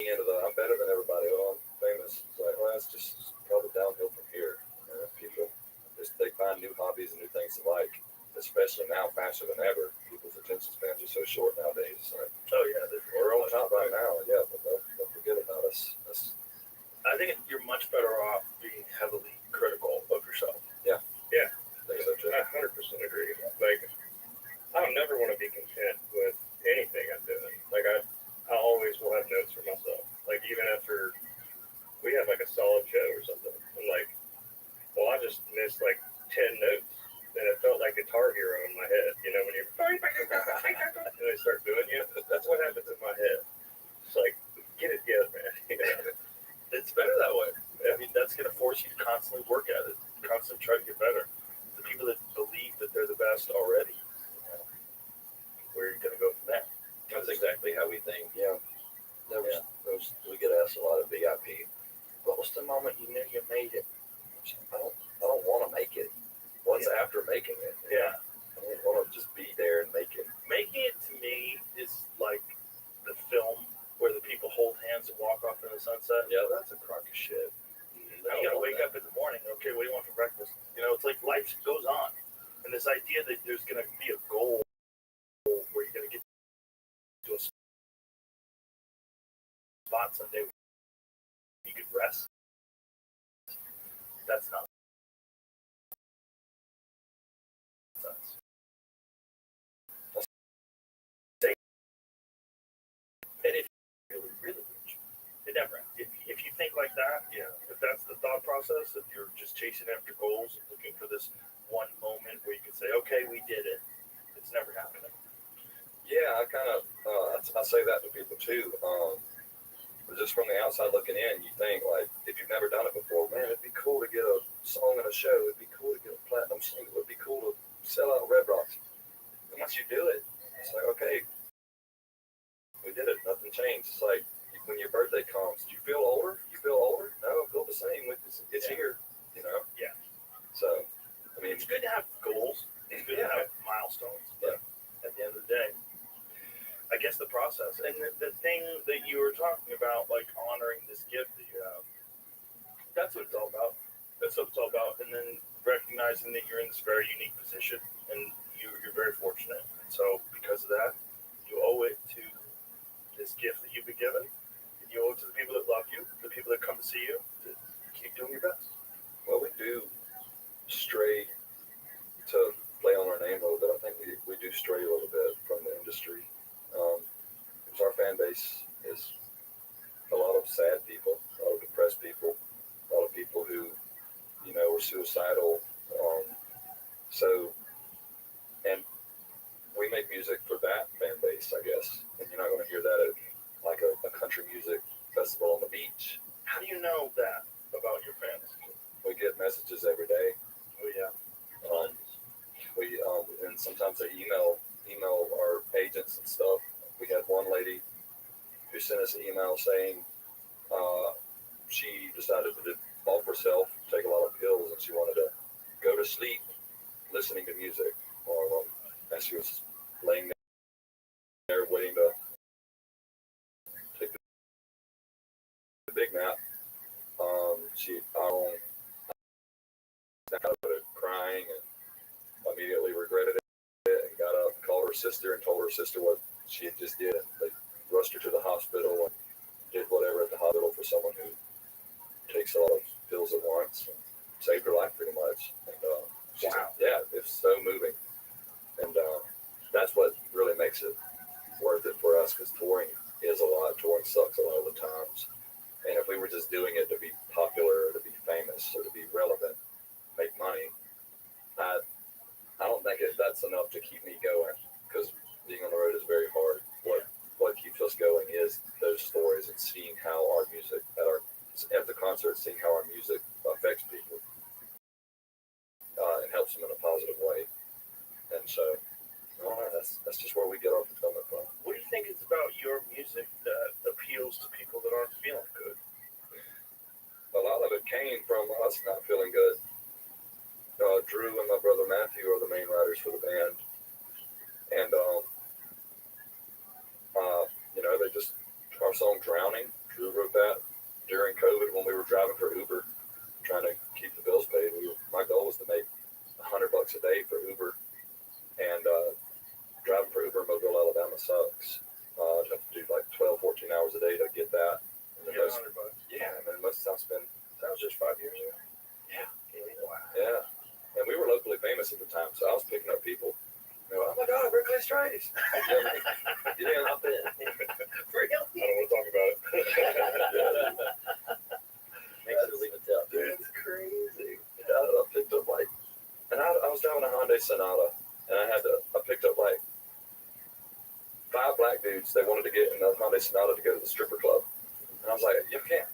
end of the I'm better than everybody. Oh, I'm famous. It's like, well, it's just probably downhill from here. People they find new hobbies and new things to like, especially now faster than ever. People's attention spans are so short nowadays. It's like, Oh yeah, we're on top right now, yeah, but don't forget about us. I think you're much better off being heavily critical of yourself. Yeah. Yeah. I think so too. I 100% agree. Like, I don't never want to be content with anything I'm doing. Like, I always will have notes for myself. Like, even after we have like a solid show or something, I'm like, well, I just missed like 10 notes, and it felt like Guitar Hero in my head. When you and they start doing you, that's what happens in my head. It's like, get it together, man. It's better that way. I mean, that's going to force you to constantly work at it, constantly try to get better. The people that believe that they're the best already, where are you going to go from there? That's exactly how we think. Yeah. We get asked a lot of VIP. What was the moment you knew you made it? I don't want to make it. What's after making it? Yeah. I don't want to just be there and make it. Making it to me is like the film where the people hold hands and walk off in the sunset. Yeah, that's a crock of shit. Then you gotta wake up in the morning. Okay, what do you want for breakfast? It's like life goes on, and this idea that there's gonna be a goal where you're gonna get to a spot someday where you could rest. That's not sense. And if you're really rich, it never ends. If you think like that, if that's the thought process, if you're just chasing after goals and looking for this one moment where you can say, okay, we did it, it's never happening. Yeah, I kind of I say that to people too. Just from the outside looking in, you think like if you've never done it before, man, it'd be cool to get a song in a show. It'd be cool to get a platinum single. It'd be cool to sell out Red Rocks. And once you do it, it's like, okay, we did it. Nothing changed. It's like when your birthday comes, do you feel older? You feel older? No, I feel the same. It's here. Yeah. So, I mean, It's good to have goals. It's good to have milestones. But at the end of the day, I guess the process and the thing that you were talking about, like honoring this gift that you have, that's what it's all about. That's what it's all about. And then recognizing that you're in this very unique position and you're very fortunate. And so because of that, you owe it to this gift that you've been given. And you owe it to the people that love you, the people that come to see you, to keep doing your best. well, we do stray to play on our name a little bit. I think we do stray a little bit from the industry. Because our fan base is a lot of sad people, a lot of depressed people, a lot of people who, were suicidal. And we make music for that fan base, I guess. And you're not going to hear that at like a country music festival on the beach. How do you know that about your fans? We get messages every day. Oh yeah. And sometimes they email our agents and stuff. We had one lady who sent us an email saying she decided to off herself, take a lot of pills, and she wanted to go to sleep listening to music. And she was laying there waiting to take the big nap, her sister and told her sister what she had just did. And they rushed her to the hospital and did whatever at the hospital for someone who takes a lot of pills at once. And saved her life pretty much. And Wow. yeah, it's so moving. And that's what really makes it worth it for us, because touring is a lot. Touring sucks a lot of the times. And if we were just doing it to be popular, or to be famous, or to be relevant, make money, I don't think that's enough to keep me going, because being on the road is very hard. What keeps us going is those stories and seeing how our music at the concert, seeing how our music affects people and helps them in a positive way. And so, that's just where we get our fulfillment from. What do you think is about your music that appeals to people that aren't feeling good? A lot of it came from us not feeling good. Drew and my brother Matthew are the main writers for the band, and they just, our song "Drowning," Drew wrote that during COVID when we were driving for Uber, trying to keep the bills paid. My goal was to make $100 a day for Uber, and driving for Uber in Mobile, Alabama sucks. I'd have to do like 12, 14 hours a day to get that. And then Get $100. yeah, and then most of the time spend. That was just 5 years ago. Yeah. Wow. Yeah. And we were locally famous at the time, so I was picking up people. Oh my God, Berkeley Strays. You didn't hop in. For real? I don't want to talk about it. Makes it leave a tip. It's crazy. I picked up I was driving a Hyundai Sonata, and I picked up 5 black dudes. They wanted to get in the Hyundai Sonata to go to the stripper club. And I was like, you can't,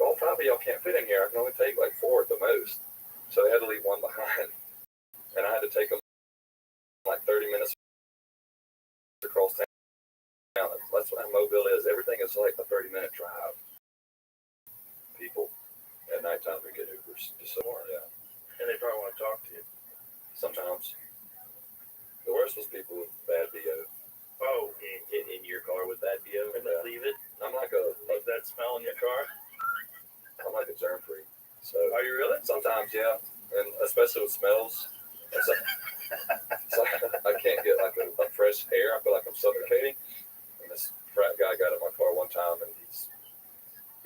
all 5 of y'all can't fit in here. I can only take 4 at the most. So they had to leave one behind. And I had to take them 30 minutes across town. That's what Mobile is. Everything is a 30-minute drive. People at nighttime we get Ubers to somewhere, yeah. And they probably want to talk to you. Sometimes. The worst was people with bad BO. Oh, Get in your car with that BO and Yeah. leave it. I'm like leave that smell in your car? I'm like a germ free. So Are you really? sometimes, yeah, and especially with smells. So I can't get a fresh air. I feel like I'm suffocating. And this frat guy got in my car one time, and he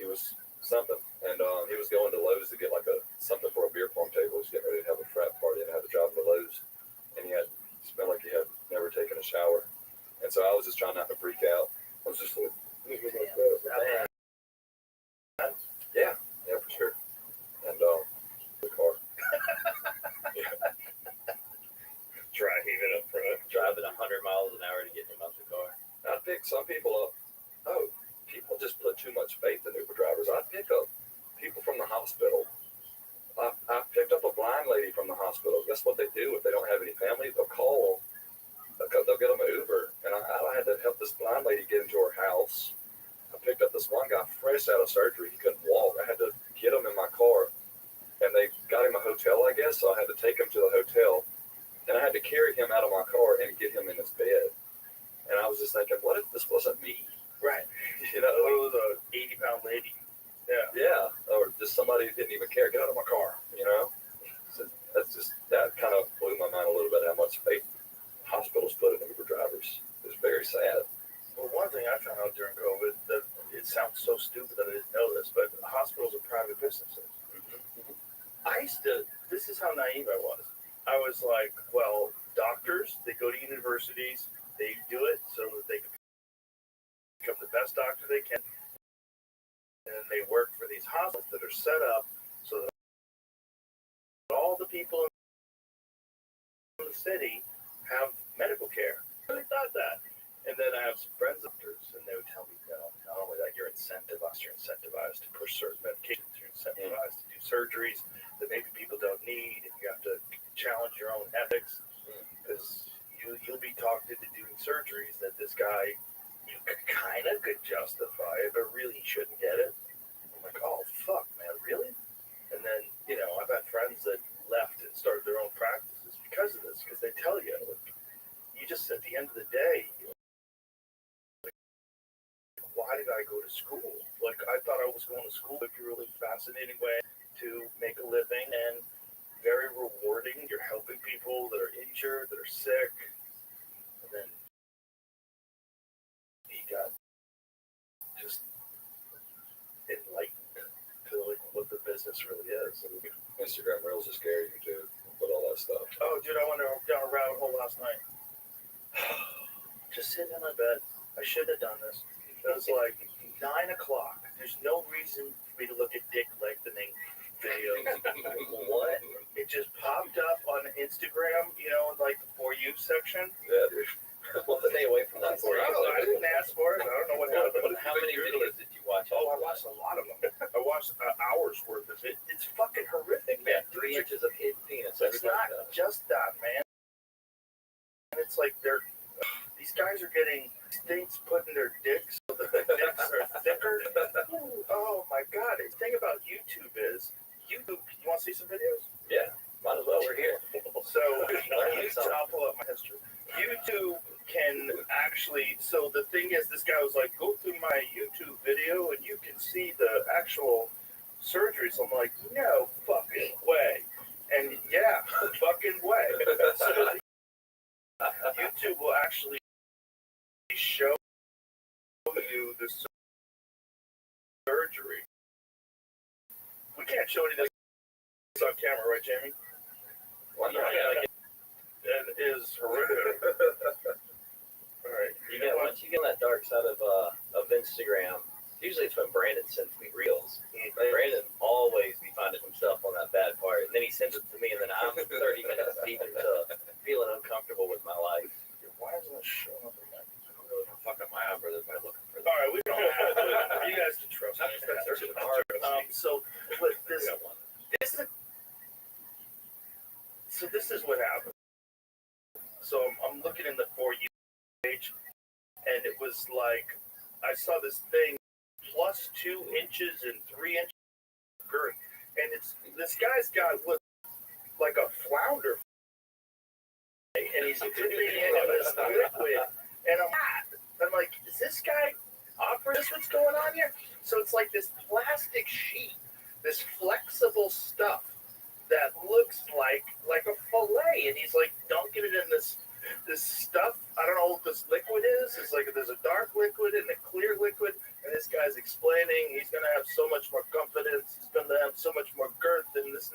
was something, and he was going to Lowe's to get something for a beer pong table. He was getting ready to have a frat party, and I had to drive him to Lowe's, and he smelled like he had never taken a shower, and so I was just trying not to freak out. I was just like, yeah, for sure, and the car. Driving up front. Driving 100 miles an hour to get him out the car. I'd pick some people up. Oh, people just put too much faith in Uber drivers. I'd pick up people from the hospital. I picked up a blind lady from the hospital. Guess what they do if they don't have any family? They'll call. They'll get them an Uber. And I had to help this blind lady get into her house. I picked up this one guy fresh out of surgery. He couldn't walk. I had to get him in my car. And they got him a hotel, I guess. So I had to take him to the hotel. And I had to carry him out of my car and get him in his bed. And I was just thinking, what if this wasn't me? Right. You know? What was a 80-pound lady? Yeah. Yeah. Or just somebody who didn't even care. Get out of my car, you know? So that kind of blew my mind a little bit, how much faith hospitals put in Uber drivers. It's very sad. Well, one thing I found out during COVID, that it sounds so stupid that I didn't know this, but hospitals are private businesses. This is how naive I was. I was like, well, doctors, they go to universities, they do it so that they can become the best doctor they can, and they work for these hospitals that are set up so that all the people in the city have medical care. I really thought that. And then I have some friends doctors, and they would tell me, no, not only that, you're incentivized to push certain medications, you're incentivized to do surgeries that maybe people don't need, and you have to challenge your own ethics, because you'll be talked into doing surgeries that this guy, you kind of could justify it, but really shouldn't get it. I'm like, oh, fuck, man, really? And then, I've had friends that left and started their own practices because of this, because they tell you, you just, at the end of the day, why did I go to school? I thought I was going to school. It'd be a really fascinating way to make a living and very rewarding. You're helping people that are injured, that are sick. And then business really is. Instagram Reels is scary too, with all that stuff. Oh, dude, I went down a rabbit hole last night. Just sitting in my bed. I should have done this. It was like 9 o'clock. There's no reason for me to look at dick lengthening videos. What? It just popped up on Instagram, you know, in like the For You section. Yeah, dude. Well, stay away from that for you. I didn't ask for it. I don't know what happened. How many videos did you watch? Oh, I watched a lot of them. I watched hours worth of it. It's fucking horrific, man. 3 inches of hidden penis. It's not just that, man. And it's like these guys are getting things put in their dicks so that the dicks are thicker. Oh my god. The thing about YouTube is, you want to see some videos? Yeah, might as well. We're here. So, YouTube, I'll pull up my history. YouTube can actually, so the thing is, this guy was like, go through my YouTube video and you can see the actual surgeries. I'm like, no fucking way. And yeah, fucking way. So YouTube will actually show you the surgery. We can't show any of this on camera, right, Jamie? Why not? Yeah, it is horrific. All right. Once you get on that dark side of Instagram, usually it's when Brandon sends me reels. Brandon always be finding himself on that bad part, and then he sends it to me, and then I'm 30 minutes deep into feeling uncomfortable with my life. Why isn't it showing up in that? Fuck up my algorithm by looking for All right, we don't have to. You guys can trust me. So with this is what happened. So I'm looking in the For You page, and it was like I saw this thing plus 2 inches and 3 inches of girth, and it's this guy's got like a flounder, and he's dipping into this liquid, and I'm like, is this guy operating? What's going on here? So it's like this plastic sheet, this flexible stuff that looks like a fillet, and he's like dunking it in this stuff. I don't know what this liquid is. It's like there's a dark liquid and a clear liquid, and this guy's explaining he's gonna have so much more confidence, he's gonna have so much more girth than this.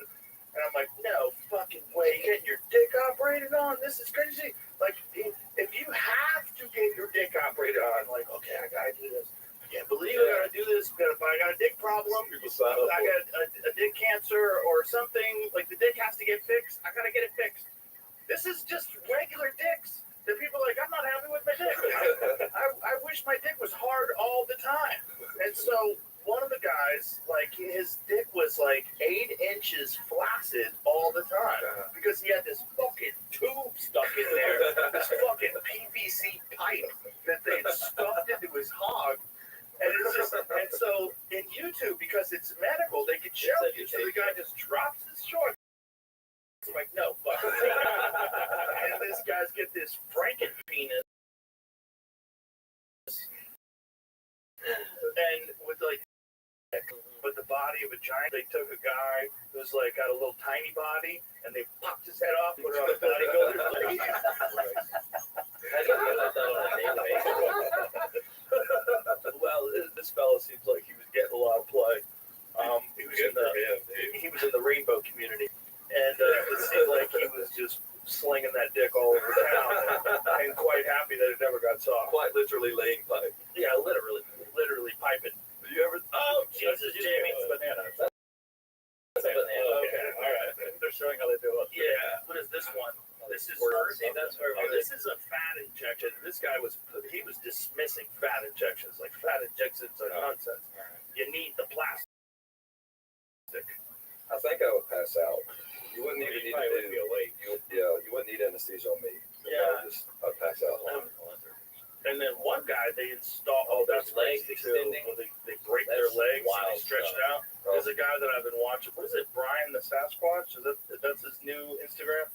And I'm like, no fucking way, getting your dick operated on? This is crazy. Like, if you have to get your dick operated on, like, okay, I gotta do this. I can't believe I gotta do this. I got a dick problem. I got a dick cancer or something. Like, the dick has to get fixed. I gotta get it fixed. This is just regular dicks. The people are like, I'm not happy with my dick. I wish my dick was hard all the time. And so one of the guys, like, his dick was like 8 inches flaccid all the time because he had this fucking tube stuck in there, this fucking PVC pipe that they had stuffed into his hog. And it's just, and so in YouTube, because it's medical, they can show you. So the guy just drops his shorts. It's like, no, fuck. And this guy's get this Franken penis. And with the body of a giant, they took a guy who's like got a little tiny body, and they popped his head off, put it on a bodybuilder's leg. Well, this fellow seems like he was getting a lot of play. He was in the rainbow community, and it seemed like he was just slinging that dick all over town, and quite happy that it never got soft. Quite literally laying pipe. Yeah, literally piping. Have you ever? Oh, Jesus, Jamie, it's bananas. That's a banana. Okay, all right. They're showing how they do it. Yeah. What is this one? This is this is a fat injection. This guy was dismissing fat injections. Like, fat injections are nonsense. You need the plastic. I think I would pass out. You wouldn't even need to be awake. You wouldn't need anesthesia on me. Yeah. I'd pass out. And then one guy, they install that's legs extending. They break their legs and they stretch it out. There's a guy that I've been watching. What is it? Brian the Sasquatch? That's his new Instagram?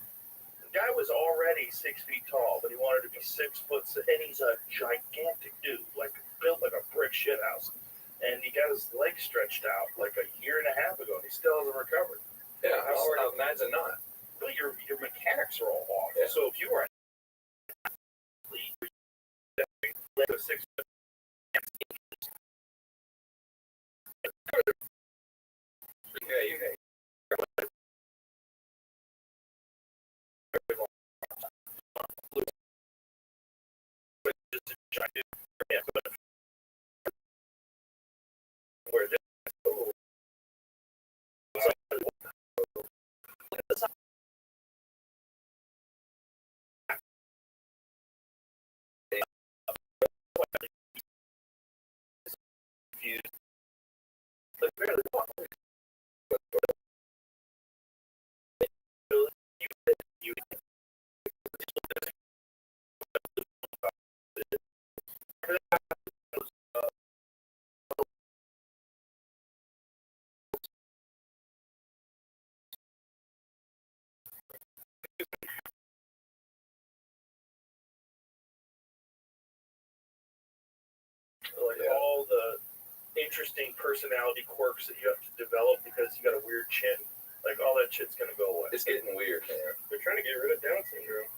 The guy was already 6 feet tall, but he wanted to be 6 foot, and he's a gigantic dude, like built like a brick shithouse. And he got his legs stretched out like a year and a half ago, and he still hasn't recovered. Yeah, I imagine not. But your mechanics are all off. Yeah. So if you were an athlete, like a 6 foot, Yeah, giant dude. Yeah, but where this like barely walk. You like all the interesting personality quirks that you have to develop because you got a weird chin, like all that shit's gonna go away. It's getting weird, man. They're trying to get rid of Down syndrome.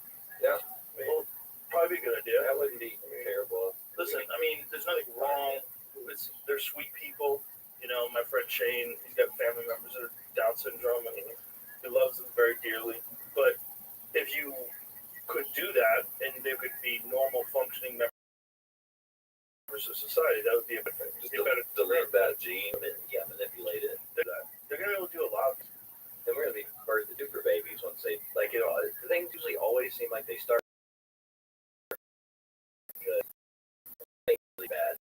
Yeah. Well, probably a good idea. That wouldn't be terrible. Listen, I mean, there's nothing wrong. They're sweet people. You know, my friend Shane, he's got family members that are Down syndrome, and he loves them very dearly. But if you could do that, and they could be normal functioning members of society, that would be a better thing. Just delete that gene and manipulate it. They're gonna be able to do a lot of things. Then we're gonna be birth the super babies once they like the things usually always seem like they start good, really bad.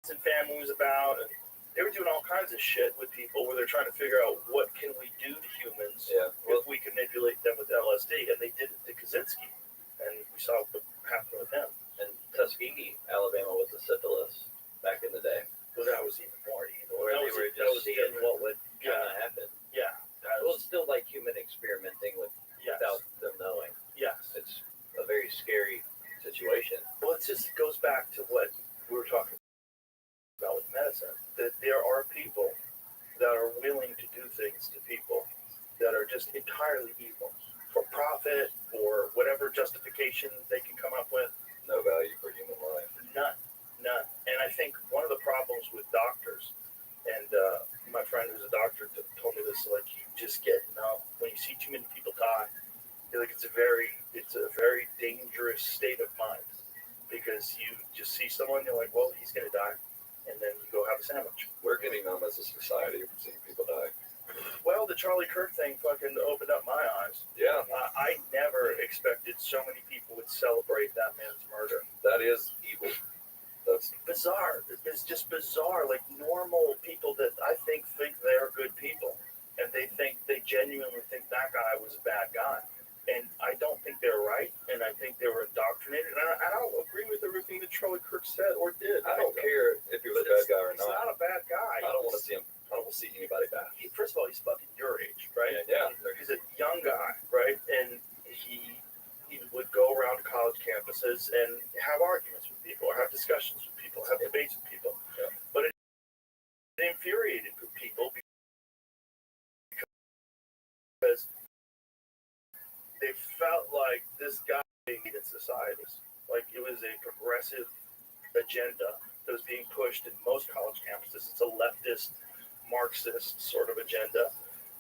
And family was about, and they were doing all kinds of shit with people where they're trying to figure out what can we do to humans if we can manipulate them with LSD, and they did it to Kaczynski, and we saw what happened with him. And Tuskegee, Alabama, was a syphilis back in the day. Well, that was even more evil. Where they were just seeing what would kind of happen. Yeah. Well, it's still like human experimenting without them knowing. Yes. It's a very scary situation. Well, it just goes back to what we were talking about with medicine, that there are people that are willing to do things to people that are just entirely evil for profit or whatever justification they can come up with. No value for human life. None. And I think one of the problems with doctors, and my friend who's a doctor told me this, like, you just get numb when you see too many people die. Like it's a very dangerous state of mind, because you just see someone, you're like, well, he's gonna die, and then you go have a sandwich. We're getting numb as a society from seeing people die. Well, the Charlie Kirk thing fucking opened up my eyes. Yeah. I never expected that so many people would celebrate that man's murder. That is evil. That's Bizarre. It's just bizarre. Like normal people that I think they're good people, and they genuinely think that guy was a bad guy. And I don't think they're right, and I think they were indoctrinated. And I don't agree with everything that Charlie Kirk said or did. I don't care if he was a bad guy or He's not a bad guy. I don't want to see him. I don't want to see anybody die. First of all, he's fucking your age, right? Yeah. He's a young guy, right? And he would go around college campuses and have arguments with people, or have discussions with people, have debates with people. Yeah. But it infuriated people because they felt like this guy needed societies. Like it was a progressive agenda that was being pushed in most college campuses. It's a leftist, Marxist sort of agenda.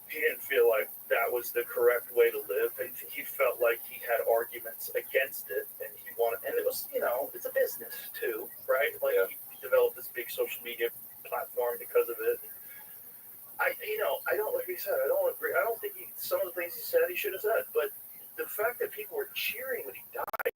He didn't feel like that was the correct way to live, and he felt like he had arguments against it, and he wanted, and it was, it's a business too, right? Like he developed this big social media platform because of it. I don't, like he said, I don't agree. I don't think some of the things he said he should have said, but the fact that people were cheering when he died.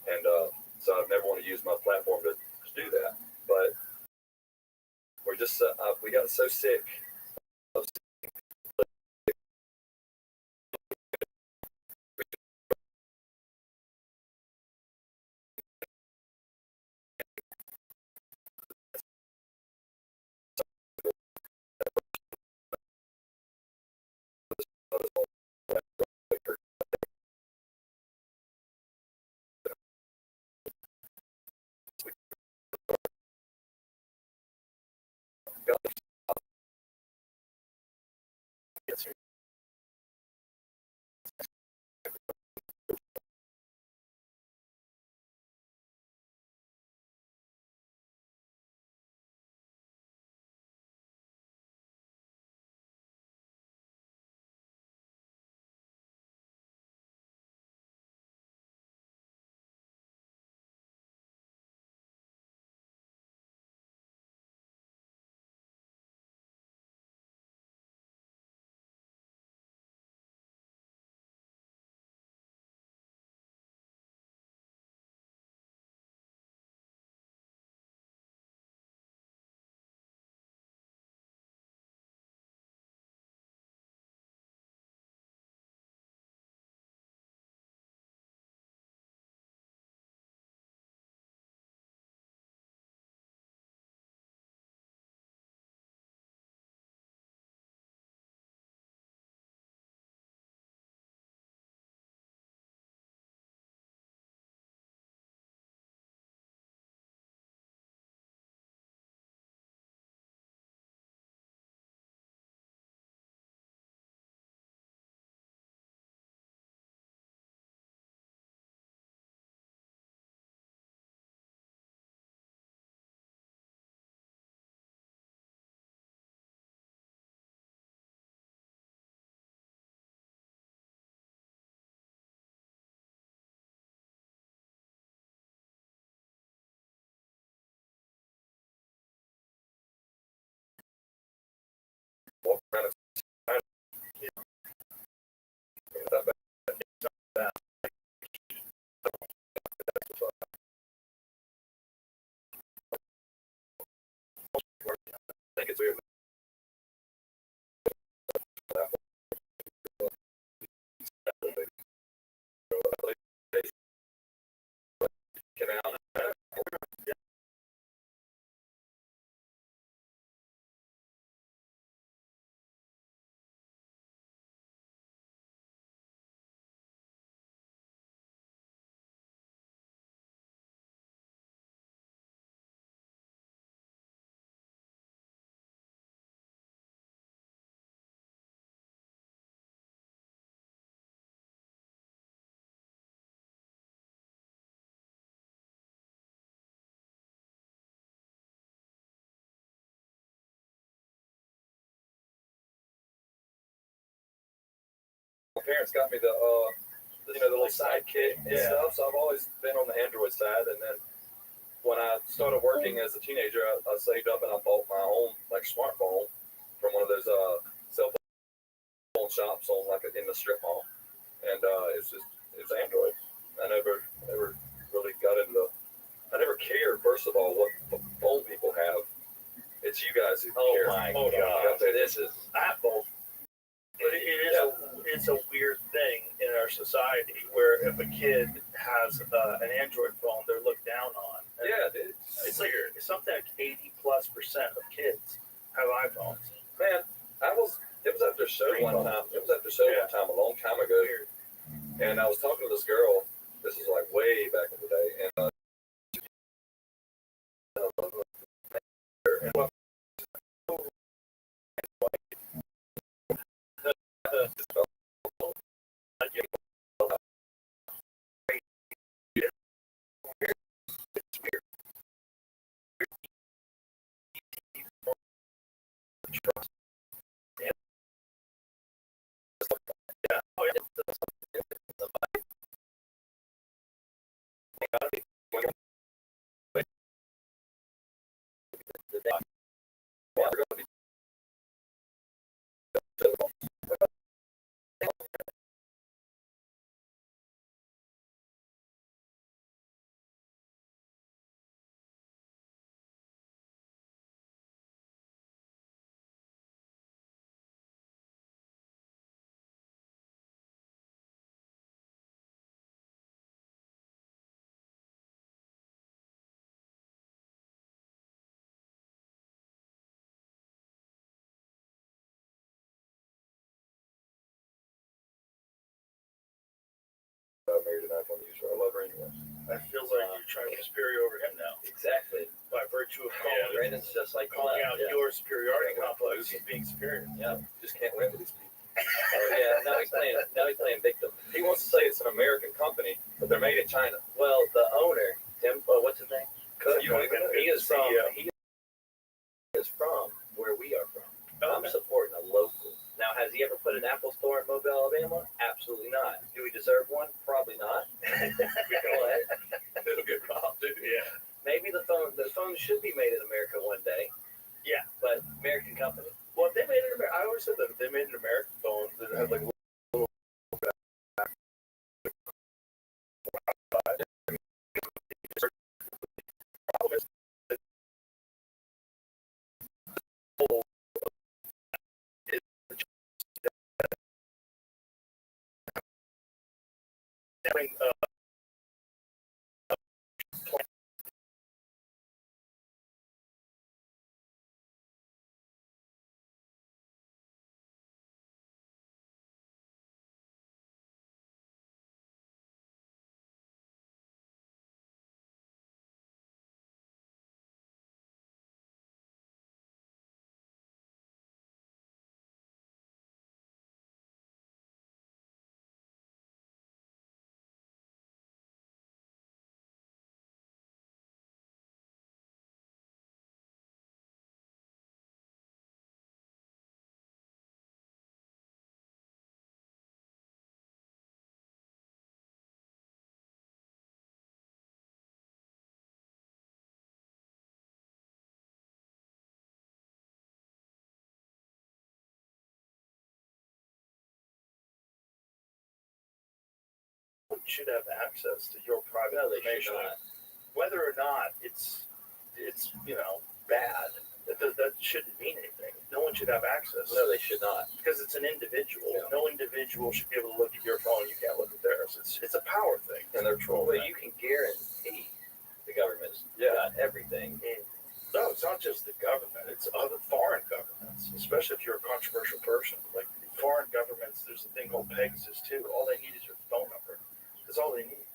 And so I've never want to use my platform to do that. But we're just we got so sick of my parents got me the little sidekick and stuff. So I've always been on the Android side. And then when I started working as a teenager, I saved up and I bought my own like smartphone from one of those cell phone shops on in the strip mall. And it's Android. I never really got into. I never cared, first of all, what phone people have. It's you guys who care. Oh God, this is Apple. But it's a weird thing in our society where if a kid has an Android phone, they're looked down on. And dude. It's like something like 80+% of kids have iPhones. Man, it was after a show one time. It was after a show one time a long time ago. And I was talking to this girl. This is like way back in the day. And married an iPhone user. I love her anyway. It feels like you're trying to be superior over him now. Exactly. By virtue of calling, Brandon's just like calling out your superiority complex as being superior. Yeah, just can't win with these people. Now he's playing victim. He wants to say it's an American company, but they're made in China. Well, the owner, Tim, what's his name? You don't even know. He is from where we are from. I'm supporting a local. Now, has he ever put an Apple store in Mobile, Alabama? Absolutely not. Do we deserve one? Probably not. It'll get robbed, dude. Yeah. Maybe the phone should be made in America one day. Yeah. But American company. Well, if they made it. I always said that if they made an American phone that had like little. Should have access to your private information, whether or not it's bad. That shouldn't mean anything. No one should have access. No, they should not. Because it's an individual. Yeah. No individual should be able to look at your phone. You can't look at theirs. It's a power thing. And they're trolling. Well, you can guarantee the government's got everything. No, it's not just the government. It's other foreign governments, especially if you're a controversial person. Like foreign governments, there's a thing called Pegasus too. All they need is your phone number. That's all they need.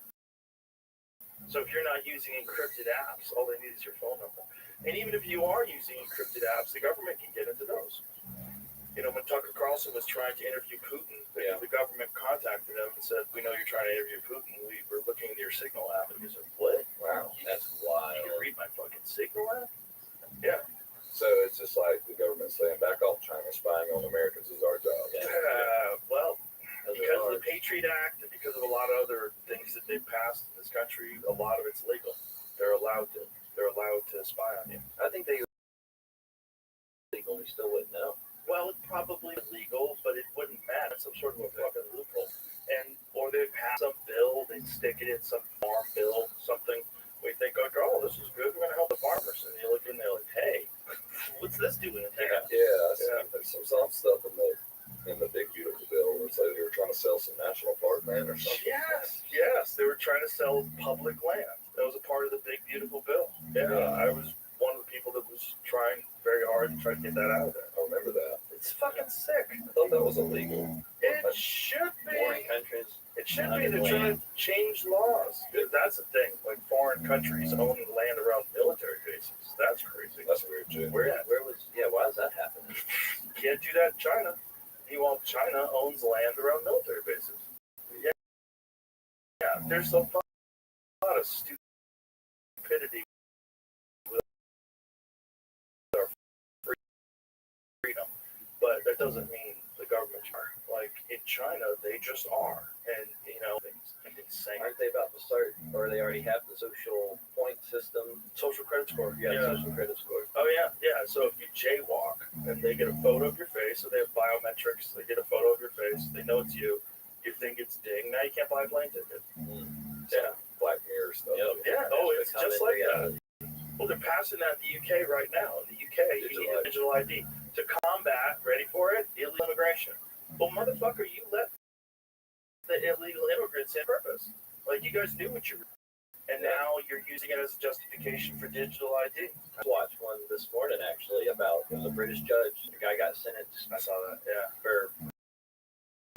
So if you're not using encrypted apps, all they need is your phone number. And even if you are using encrypted apps, the government can get into those. When Tucker Carlson was trying to interview Putin, the government contacted him and said, "We know you're trying to interview Putin. We're looking into your Signal app." And he said, "What? Wow, that's wild. You can read my fucking Signal app?" Yeah. So it's just like the government saying, back off China, spying on Americans is our job. Well, because of the Patriot Act and because of a lot of other things that they've passed in this country, a lot of it's legal. They're allowed to spy on you. I think they legal. We still wouldn't know. Well, it's probably illegal, but it wouldn't matter. It's some sort of a fucking loophole. Or they'd pass some bill, they'd stick it in some farm bill, something. We think, like, oh, this is good. We're going to help the farmers. And you look in there like, hey, what's this doing in there? There's some stuff in the big beautiful bill. It's like they were trying to sell some national park land or something. Yes. They were trying to sell public land. That was a part of the big beautiful bill. Yeah, I was one of the people that was trying very hard to try to get that out of there. I remember that. It's fucking sick. I thought that was illegal. It should be. Foreign countries. It should be. They're trying to change laws. That's the thing. Like foreign countries owning land around military bases. That's crazy. That's weird too. Why does that happen? You can't do that in China. Meanwhile, China owns land around military bases. Yeah. There's a lot of stupidity with our freedom, but that doesn't mean the governments are. Like in China, they just are, and it's insane. Aren't they about to start, or they already have the social point system? Social credit score. Social credit score. Oh yeah. So if you jaywalk and they get a photo of your face, so they have biometrics, they get a photo of your face, they know it's you. You think it's ding. Now you can't buy a plane ticket. Yeah. Black Mirror stuff. Yeah. Oh, it's just like that. Well, they're passing that in the UK right now. In the UK, you need a digital ID to combat. Ready for it? Illegal immigration. Well, motherfucker, you let the illegal immigrants in purpose. Like you guys knew what you were. And now you're using it as a justification for digital ID. I watched one this morning actually about it was a British judge. The guy got sentenced. I saw that. Yeah. For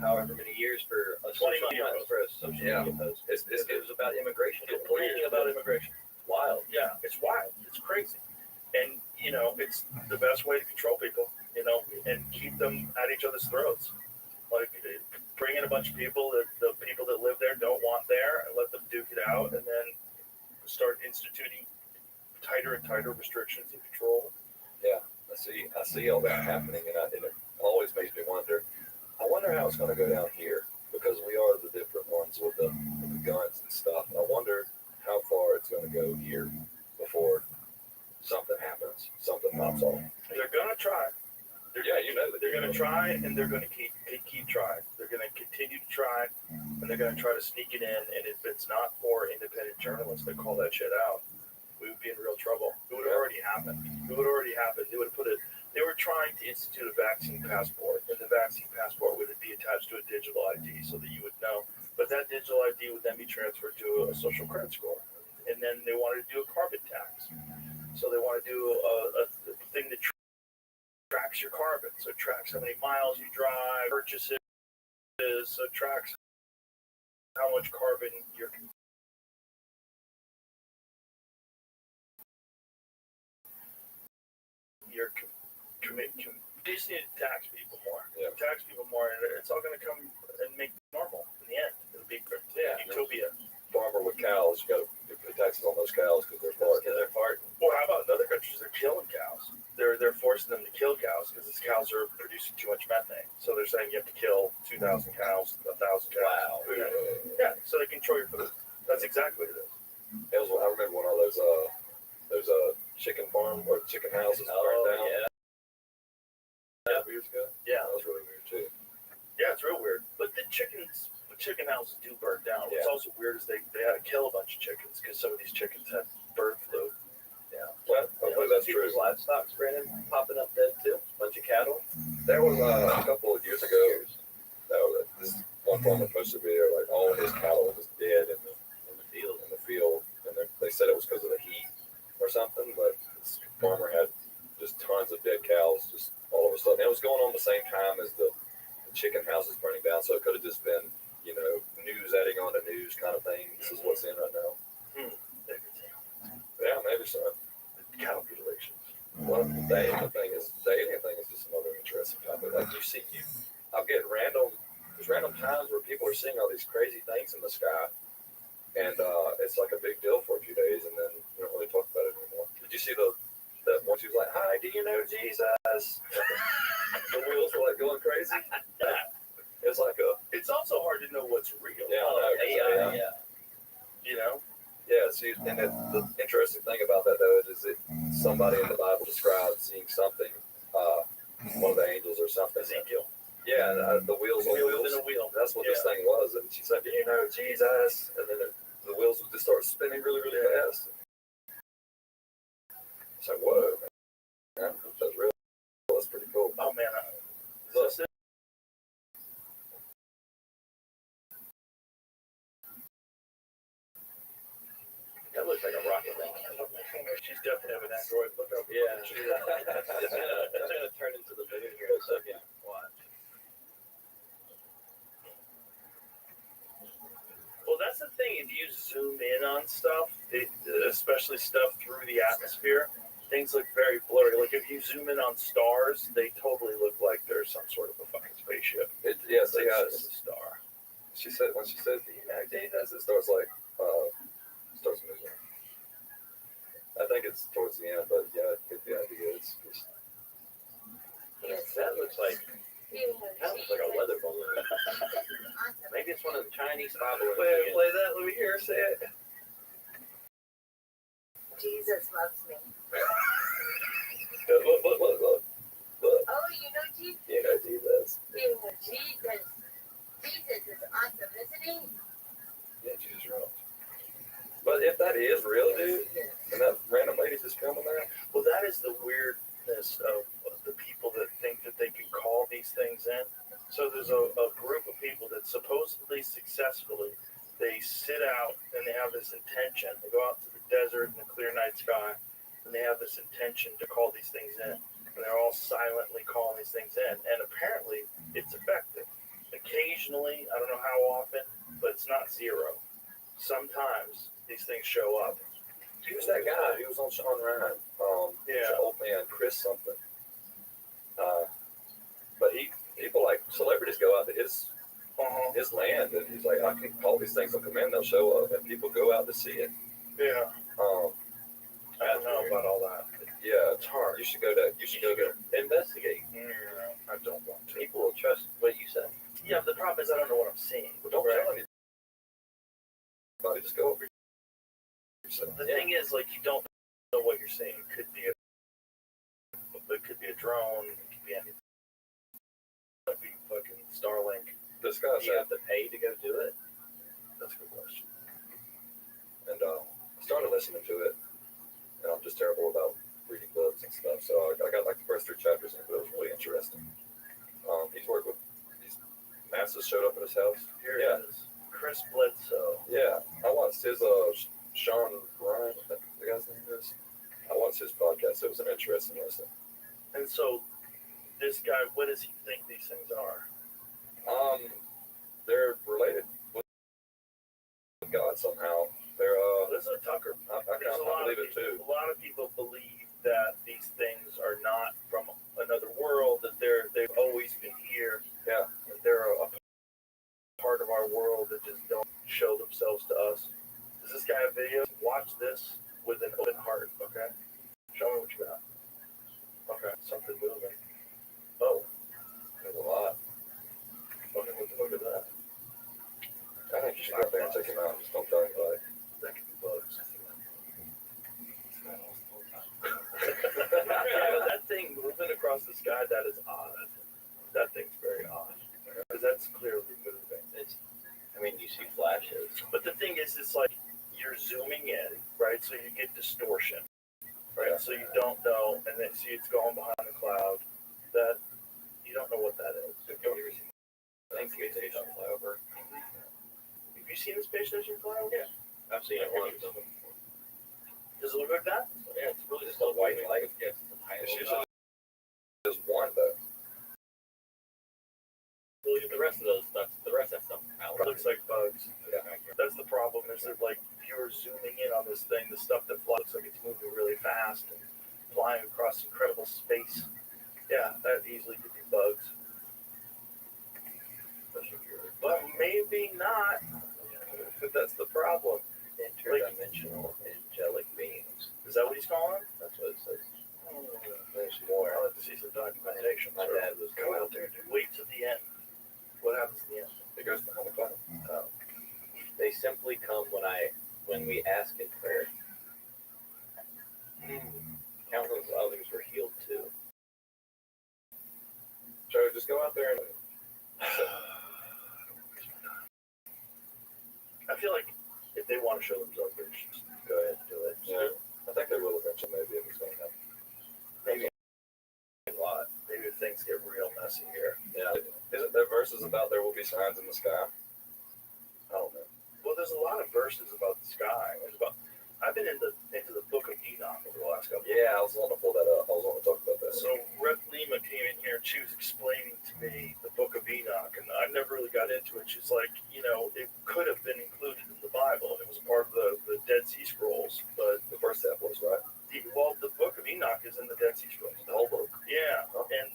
however many years for a 20 months for a social media post. It was about immigration. Complaining about immigration. Wild. Yeah, it's wild. It's crazy. And it's the best way to control people. And keep them at each other's throats. Like bring in a bunch of people that the people that live there don't want there, and let them duke it out, and then start instituting tighter and tighter restrictions and control. Yeah, I see all that happening, and it always makes me wonder. I wonder how it's going to go down here because we are the different ones with the guns and stuff. I wonder how far it's going to go here before something happens, something pops off. They're gonna try. They're going to try, and they're going to keep trying. They're going to continue to try, and they're going to try to sneak it in. And if it's not for independent journalists that call that shit out, we would be in real trouble. It would have already happened. They would have put it. They were trying to institute a vaccine passport, and the vaccine passport would be attached to a digital ID so that you would know. But that digital ID would then be transferred to a social credit score, and then they wanted to do a carbon tax. So they want to do a thing that tracks your carbon, so it tracks how many miles you drive, purchases, so it tracks how much carbon you're committing. You just need to tax people more. Yeah. Tax people more, and it's all going to come and make it normal in the end. It'll be utopia. Farmer with cows, you got to pay taxes on those cows because they're farting. Well, how about in other countries? They're killing cows. They're forcing them to kill cows because these cows are producing too much methane. So they're saying you have to kill 2,000 cows, 1,000 cows. Wow. Yeah, so they control your food. That's exactly what it is. I remember one of those chicken farm or chicken houses burned down. Years ago. Yeah, That was really weird too. yeah, it's real weird. But the chicken houses do burn down. What's also weird is they had to kill a bunch of chickens because some of these chickens had bird flu. Yeah. Well, hopefully that's true. People's livestock, Brandon, popping up dead too. Bunch of cattle. There was a couple of years ago. This one farmer posted a video like all his cattle was dead in the field, and they said it was because of the heat or something. But this farmer had just tons of dead cows just all over stuff. And it was going on the same time as the chicken houses burning down, so it could have just been news adding on to news kind of thing. This is what's in right now. Yeah, maybe so. Cattle mutilations. Well, the alien thing is just another interesting topic. Like I'll get there's random times where people are seeing all these crazy things in the sky, and it's like a big deal for a few days, and then you don't really talk about it anymore. Did you see that one? She was like, "Hi, do you know Jesus?" The wheels were like going crazy. It's like a It's also hard to know what's real. Yeah, Oh, I know, yeah. You know? yeah. See, and the interesting thing about that though is that somebody in the Bible describes seeing something, one of the angels or something. Ezekiel. Yeah, and, the wheels on Wheel wheels. within a wheel. That's what this thing was. And she said, "Do you know Jesus?" And then the wheels would just start spinning really, really fast. It's like, whoa, man, that's real. That's pretty cool. Oh man, Look, That looks like a rocket launcher. she's definitely have an Android. Look up. Yeah. It's gonna turn into the moon here in a second. Watch. Well, that's the thing. If you zoom in on stuff, especially stuff through the atmosphere, things look very blurry. Like if you zoom in on stars, they totally look like there's some sort of a fucking spaceship. yeah, It's see like how it's just a star. she said when she said the Jesus, it starts like starts moving. I think it's towards the end, but yeah, I get the idea. It's just That looks like a weather balloon. Maybe it's one of the Chinese spy balloons. Play that. Let me hear her say it. Jesus loves me. Look. Oh, you know Jesus? You know Jesus. You know Jesus. Jesus is awesome, isn't he? Yeah, Jesus real. But if that is real, dude, and that random lady's just filming that, Well, that is the weirdness of the people that think that they can call these things in. So there's a group of people that supposedly successfully, they sit out and they have this intention. They go out to the desert in the clear night sky, and they have this intention to call these things in. And they're all silently calling these things in. And apparently, it's effective. Occasionally, I don't know how often, but it's not zero. Sometimes these things show up. who's that guy? He was on Sean Ryan. He's an old man, Chris something. But people like celebrities go out to his land, and he's like, I can call these things, they'll come in, they'll show up, and people go out to see it. Yeah. I don't know about all that. Yeah, It's hard. you should go to Investigate. I don't want to. People will trust what you say. Yeah, the problem is I don't know what I'm seeing. Well, don't tell anybody. Just go over yourself. The thing is, like, you don't know what you're seeing. It could be a drone. It could be anything. It could be fucking Starlink. This guy Do you said, have to pay to go do it? That's a good question. and I started listening to it, and I'm just terrible about reading books and stuff, so I got like the first 3 chapters, and it was really interesting. He's worked with these NASA's showed up at his house. Here it is. Chris Bledsoe. Yeah, I watched his Sean Ryan, I think the guy's name is. I watched his podcast. It was an interesting listen. And so, this guy, what does he think these things are? They're related with God somehow. They're This is a Tucker. I believe it too. A lot of people believe that these things are not from another world, that they've always been here. Yeah. That they're a part of our world that just don't show themselves to us. Does this guy have videos? Watch this with an open heart, okay? Show me what you got. Okay, something moving. Oh, There's a lot. okay, what the fuck is that? I think you should go up there and check him out. Just don't tell anybody. That could be bugs. Yeah, That thing moving across the sky, that is odd. That thing's very odd. Because that's clearly moving. you see flashes. But the thing is, it's like you're zooming in, right? So you get distortion, right? So you don't know, and then see it's going behind the cloud. That you don't know what that is. Thanks, space station flyover. Have you seen the space station flying? Yeah. I've seen it once. Does it look like that? Yeah, it's really just a white light. Yeah, It's usually just one though. the rest of those stuff, the rest of that stuff It looks like bugs. Yeah. That's the problem. Is that like you're zooming in on this thing, the stuff that looks like it's moving really fast and flying across incredible space. Yeah, that easily could be bugs. But maybe not. That's the problem. interdimensional angelic beings. Is that what he's calling them? That's what it says. There's more. I'll have to see some documentation. My dad was Go out there, dude. Wait till the end. What What happens at the end? It goes behind the cloud. They simply come when we ask in prayer. Countless others were healed too. Joe, just go out there and I feel like if they want to show themselves, they should just go ahead and do it. yeah, I think they will eventually. Maybe if it's going to happen. Maybe a lot. Maybe if things get real messy here. Yeah, isn't there verses about there will be signs in the sky? I don't know. Well, there's a lot of verses about the sky. I've been into the book of Enoch over the last couple of Yeah, I was wanting to pull that up. I was wanting to talk about that. So Rep Lima came in here and she was explaining to me the book of Enoch, and I never really got into it. She's like, it could have been included in the Bible, and it was part of the Dead Sea Scrolls, but The first half was right. the book of Enoch is in the Dead Sea Scrolls. The whole book. Yeah, and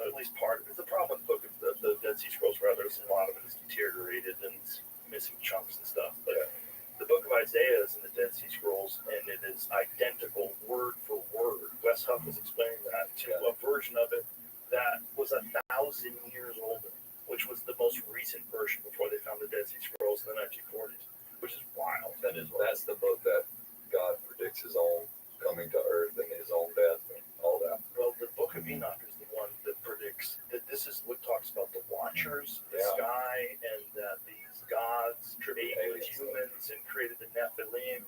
at least part of it. The problem with the book of the Dead Sea Scrolls, rather, is a lot of it is deteriorated and it's missing chunks and stuff. But the book of Isaiah is in the Dead Sea Scrolls, and it is identical word for word. Wes Huff was explaining that to a version of it that was 1,000 years older, which was the most recent version before they found the Dead Sea Scrolls in the 1940s, which is wild. That's the book that God predicts his own coming to earth and his own death and all that. Well, the book of Enoch is the one that predicts that this is what talks about the Watchers, the sky, and that these gods created humans and created the Nephilim.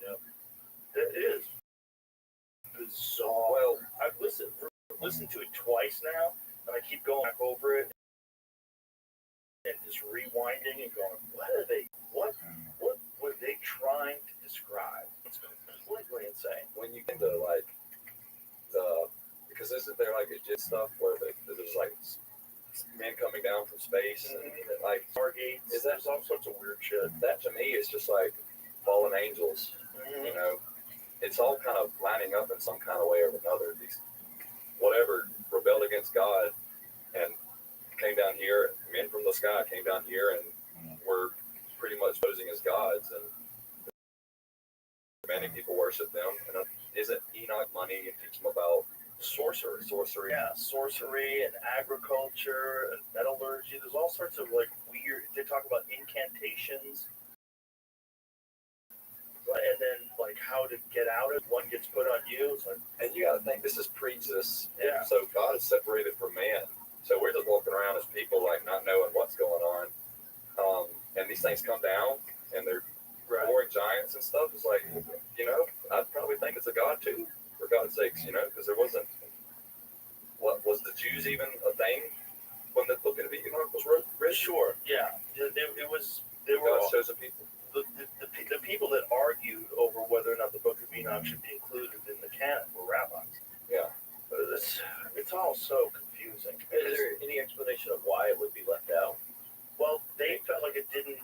It is bizarre. Well, I've listened to it twice now, and I keep going back over it and just rewinding and going, what were they trying to describe? It's completely insane. when you get to because isn't there like a jit stuff where there's like men coming down from space and like Stargates, there's all sorts of weird shit. that to me is just like fallen angels. It's all kind of lining up in some kind of way or another. These whatever rebelled against God and came down here, men from the sky came down here and were pretty much posing as gods, and many people worship them. And isn't Enoch money and teach them about sorcery? Yeah, sorcery and agriculture and metallurgy. There's all sorts of like weird. They talk about incantations, and then like how to get out of it. One gets put on you. It's like, And you got to think this is pre-Jesus. Yeah. So God is separated from man. So we're just walking around as people like not knowing what's going on. And these things come down and they're warring giants and stuff. It's like, I'd probably think it's a God too, for God's sakes, because there wasn't. What was the Jews even a thing when the book of Enoch was written? sure, yeah, it was. They were God's chosen people. the people that argued over whether or not the Book of Enoch should be included in the canon were rabbis. Yeah. But it's all so confusing. Is there any explanation of why it would be left out? Well, they felt like it didn't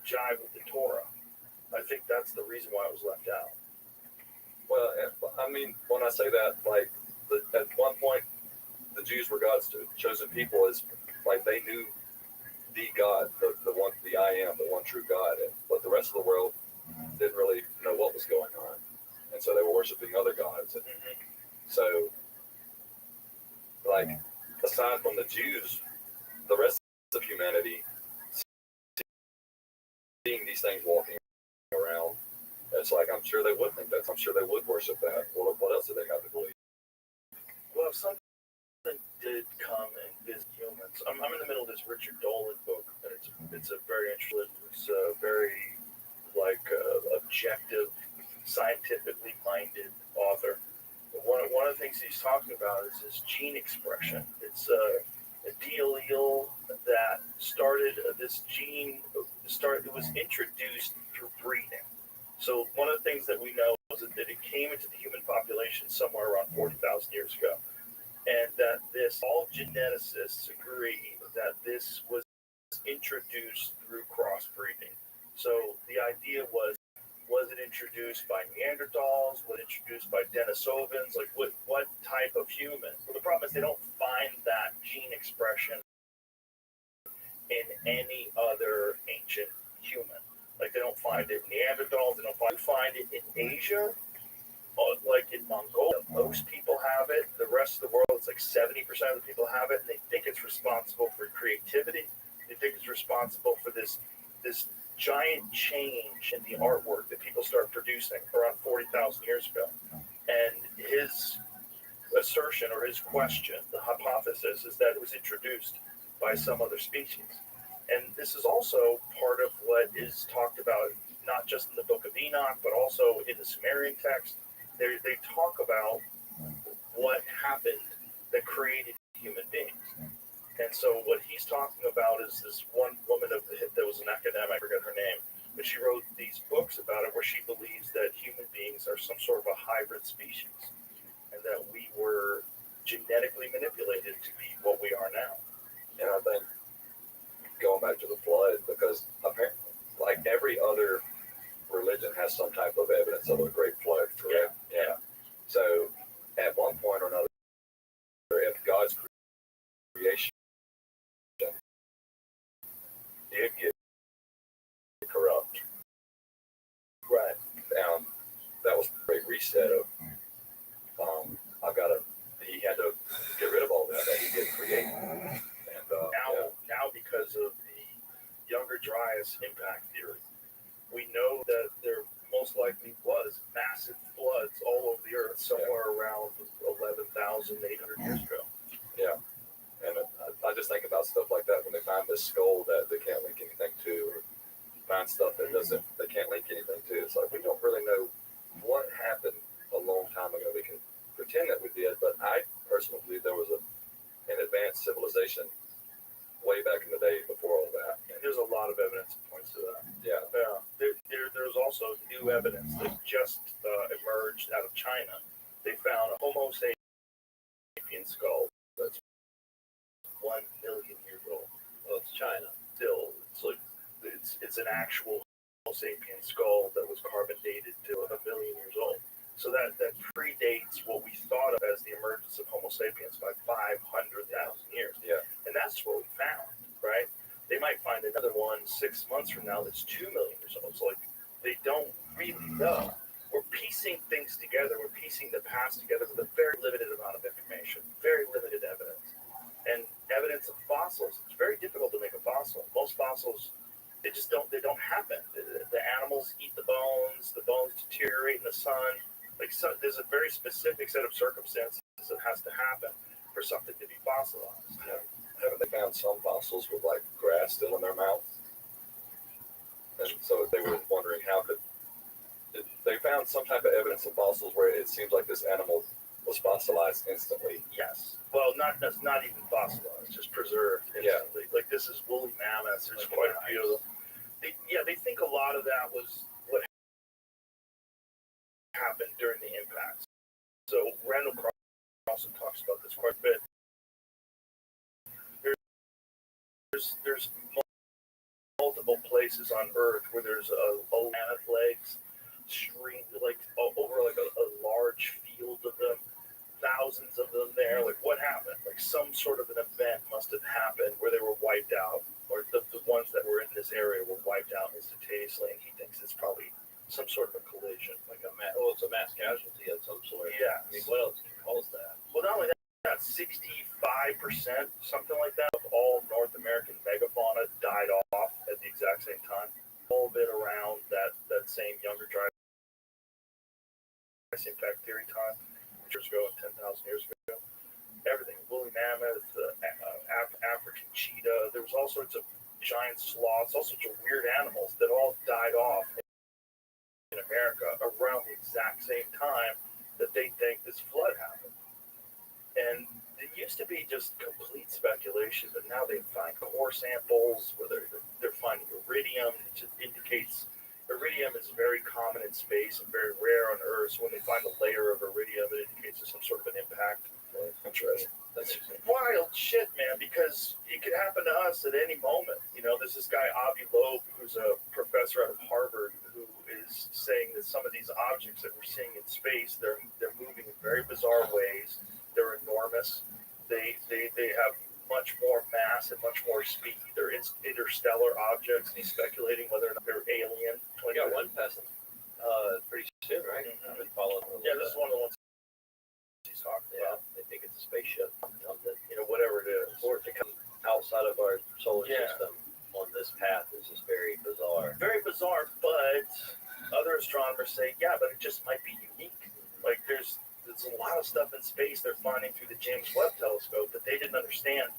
jive with the Torah. I think that's the reason why it was left out. Well, I mean, when I say that, like, at one point, the Jews were God's chosen people, is like they knew the God, the one, the I am, the one true God, but the rest of the world didn't really know what was going on, and so they were worshiping other gods. And so, like, aside from the Jews, the rest of humanity seeing these things walking around, it's like I'm sure they would think that. I'm sure they would worship that. Well, what else do they have to believe? Well, if something did come and visit humans, I'm in the middle of this Richard Dolan book, and it's a very interesting, it's a very objective, scientifically minded author. One of the things he's talking about is this gene expression. It's a allele that started this gene. It was introduced through breeding. So one of the things that we know is that it came into the human population somewhere around 40,000 years ago, and that all geneticists agree that this was introduced through crossbreeding. So the idea was it introduced by Neanderthals? Was it introduced by Denisovans? Like what type of human? Well, the problem is they don't find that gene expression in any other ancient human. Like they don't find it in Neanderthals. They don't find it in Asia. like in Mongolia, most people have it. The rest of the world, it's like 70% of the people have it, and they think it's responsible for creativity. They think it's responsible for this giant change in the artwork that people start producing around 40,000 years ago. And his assertion or his question, the hypothesis, is that it was introduced by some other species. And this is also part of what is talked about not just in the Book of Enoch, but also in the Sumerian text. They talk about what happened that created human beings. And so what he's talking about is this one woman that was an academic, I forget her name, but she wrote these books about it where she believes that human beings are some sort of a hybrid species and that we were genetically manipulated to be what we are now. And I think going back to the flood, because apparently, like every other religion has some type of evidence of a great flood, correct? Yeah. So at one point or another, if God's creation did get corrupt, Right. That was a great reset of he had to get rid of all that he did create. And Now because of the Younger Dryas impact theory, we know that there most likely was massive floods all over the earth somewhere around 11,800 years ago. Yeah. And I just think about stuff like that when they find this skull that they can't link anything to, or find stuff that they can't link anything to. It's like we don't really know what happened a long time ago. We can pretend that we did, but I personally believe there was an advanced civilization way back in the day before all that. And there's a lot of evidence that points to that. Yeah. There's also new evidence that just emerged out of China. They found a Homo sapien skull that's 1 million years old. Well, it's China. Still, it's an actual Homo sapien skull that was carbon dated to 1 million years old. So that predates what we thought of as the emergence of Homo sapiens by 500,000 years. Yeah. And that's what we found, right? They might find another one 6 months from now that's 2 million years old. So they don't really know. We're piecing things together. We're piecing the past together with a very limited amount of information, very limited evidence. And evidence of fossils, it's very difficult to make a fossil. Most fossils, they don't happen. The animals eat the bones deteriorate in the sun. There's a very specific set of circumstances that has to happen for something to be fossilized. Yeah. Haven't they found some fossils with like grass still in their mouth? And so they were wondering they found some type of evidence of fossils where it seems like this animal was fossilized instantly. Yes. Well, that's not even fossilized, just preserved instantly. Yeah. Like this is woolly mammoths. There's quite a few of them. They think a lot of that was what happened during the impacts. So Randall Carlson talks about this quite a bit. There's multiple places on Earth where there's a mammoth legs stream over a large field of them, thousands of them there. Like what happened? Like some sort of an event must have happened where they were wiped out, or the ones that were in this area were wiped out instantaneously. And he thinks it's probably some sort of a collision, it's a mass casualty of some sort. Yeah. I mean, what else can cause that? Well, not only that, 65%, something like that, of all North American megafauna died off at the exact same time. All of it around that same Younger Dryas impact theory time, which was going 10,000 years ago. Everything, woolly mammoth, African cheetah. There was all sorts of giant sloths, all sorts of weird animals that all died off in America around the exact same time that they think this flood happened. And it used to be just complete speculation, but now they find core samples where they're finding iridium. It just indicates iridium is very common in space and very rare on Earth. So when they find a layer of iridium, it indicates there's some sort of an impact. Interesting. That's wild shit, man, because it could happen to us at any moment. There's this guy, Avi Loeb, who's a professor out of Harvard, who is saying that some of these objects that we're seeing in space, they're moving in very bizarre ways. They're enormous. They have much more mass and much more speed. They're interstellar objects, and he's speculating whether or not they're alien. We got one person pretty soon, right? I've been following them. Yeah, this is one of the ones he's talking Yeah, about. they think it's a spaceship, something, whatever it is. For it to come outside of our solar system on this path is just very bizarre. Very bizarre, but other astronomers say, yeah, but it just might be unique. Like there's a lot of stuff in space they're finding through the James Webb Telescope that they didn't understand.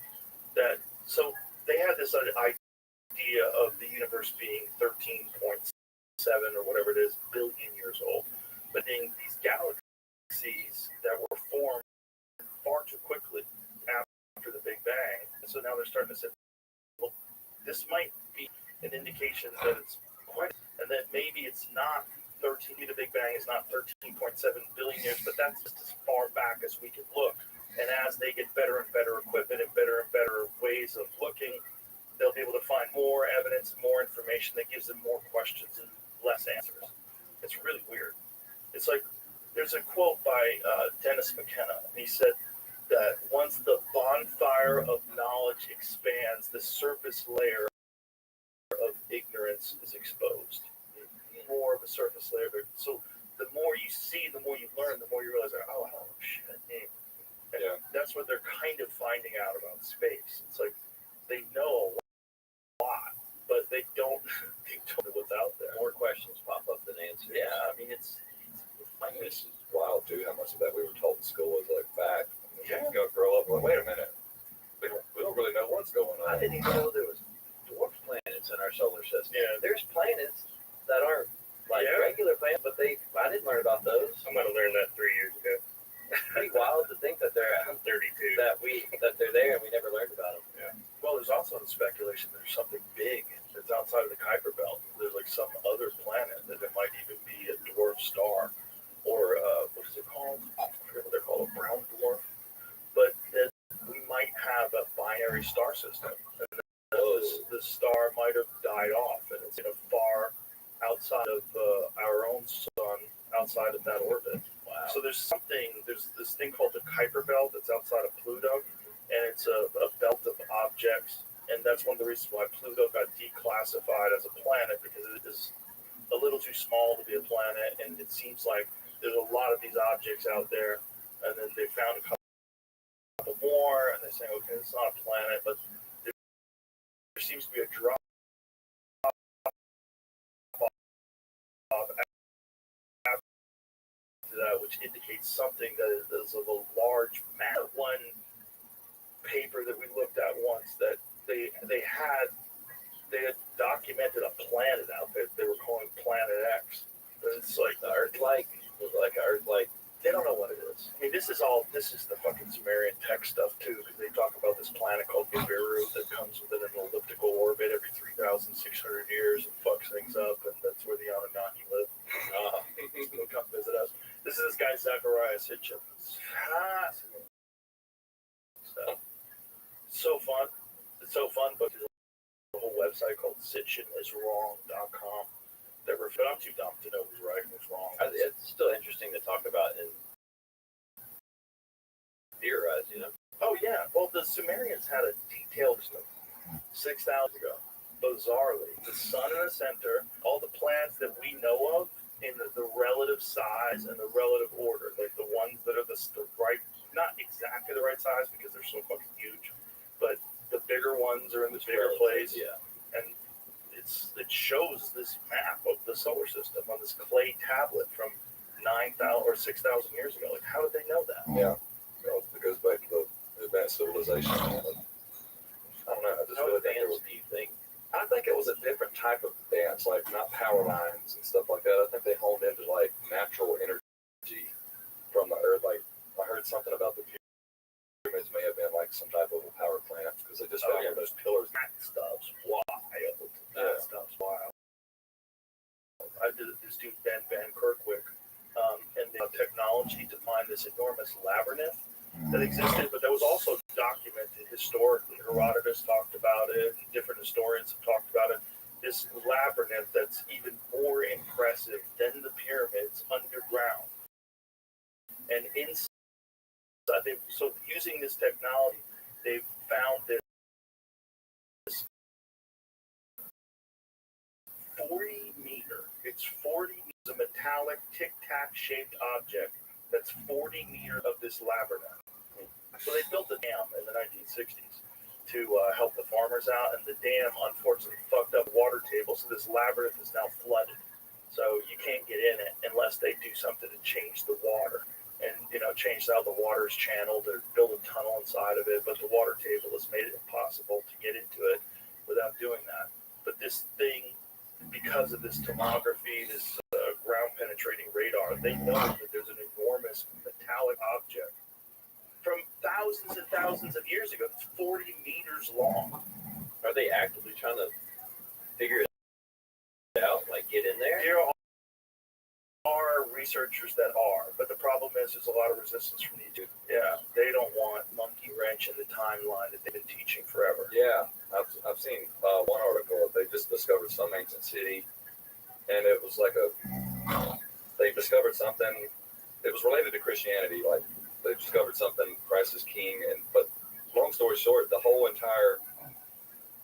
That so they had this idea of the universe being 13.7 or whatever it is billion years old, but in these galaxies that were formed far too quickly after the Big Bang, and so now they're starting to say, well, this might be an indication that it's quite, and that maybe it's not 13. The Big Bang is not 13.7 billion years, but that's just as far back as we can look. And as they get better and better equipment and better ways of looking, they'll be able to find more evidence, more information that gives them more questions and less answers. It's really weird. It's like there's a quote by Dennis McKenna. He said that once the bonfire of knowledge expands, the surface layer of ignorance is exposed. More of a surface layer. So the more you see, the more you learn, the more you realize, oh, I don't know shit. And that's what they're kind of finding out about space. It's like they know a lot, but they don't know what's out there. More questions pop up than answers. Yeah, I mean, it's wild, too, how much of that we were told in school was like fact. Yeah. You grow up and wait a minute. We don't really know what's going on. I didn't even know there was dwarf planets in our solar system. Yeah. There's planets that aren't like regular planets, but I didn't learn about those. I might have learned that 3 years ago. Pretty wild to think that I'm 32. that they're there and we never learned about them. Yeah. Well, there's also the speculation there's something big that's outside of the Kuiper Belt. There's like some other planet that it might even be a dwarf star, or what is it called? I forget what they're called, a brown dwarf. But that we might have a binary star system, and the star might have died off, and it's far outside of our own sun, outside of that orbit. Wow. So there's this thing called the Kuiper Belt that's outside of Pluto, and it's a belt of objects, and that's one of the reasons why Pluto got declassified as a planet, because it is a little too small to be a planet, and it seems like there's a lot of these objects out there, and then they found a couple more, and they're saying, okay, it's not a planet, but there seems to be a drop off after that, which indicates something that is of a large mass. One paper that we looked at once that they had documented a planet out there they were calling Planet X. But it's like the Earth-like, they don't know what it is. I mean, this is the fucking Sumerian tech stuff too, because they talk about this planet called Nibiru that comes within an elliptical orbit every 3,600 years and fucks things up, and that's where the Anunnaki live. They'll come visit us. This is this guy Zacharias Hitchens. It's fascinating stuff. So fun. It's so fun, but there's a whole website called sitchiniswrong.com. But I'm too dumb to know who's right and who's wrong. It's still interesting to talk about and theorize, Oh, yeah. Well, the Sumerians had a detailed system 6,000 ago. Bizarrely, the sun in the center, all the planets that we know of in the relative size and the relative order, like the ones that are the right, not exactly the right size because they're so fucking huge, but the bigger ones are in the bigger place. Yeah. And it shows this map of the solar system on this clay tablet from 9,000 or 6,000 years ago. Like, how did they know that? Yeah. It goes back to the advanced civilization. I don't know. I just How really think advanced do you think? I think it was a different type of dance, like not power lines and stuff like that. I think they honed into like natural energy from the earth. Like I heard something about the pyramids may have been like some type of a power plant because they just found where those pillars. That stuff's wild. That stuff's wild. I did this dude Ben Van Kerkwick, and the technology to find this enormous labyrinth that existed, but that was also documented historically. Herodotus talked about it, and different historians have talked about it. This labyrinth that's even more impressive than the pyramids underground. And inside, so using this technology, they've found this 40 meter, it's 40 a metallic tic-tac shaped object that's 40 meters of this labyrinth. So they built a dam in the 1960s to help the farmers out, and the dam unfortunately fucked up water table, so this labyrinth is now flooded. So you can't get in it unless they do something to change the water and, change how the water is channeled or build a tunnel inside of it. But the water table has made it impossible to get into it without doing that. But this thing, because of this tomography, this ground penetrating radar, they know that there's an enormous metallic object from thousands and thousands of years ago that's 40 meters long. Are they actively trying to figure it out, like get in there? There are researchers that are, but the problem is there's a lot of resistance from the YouTube. Yeah, they don't want monkey wrench in the timeline that they've been teaching forever. Yeah, I've seen one article. They just discovered some ancient city, and it was like they discovered something. It was related to Christianity. Like they discovered something, Christ is king, but long story short, the whole entire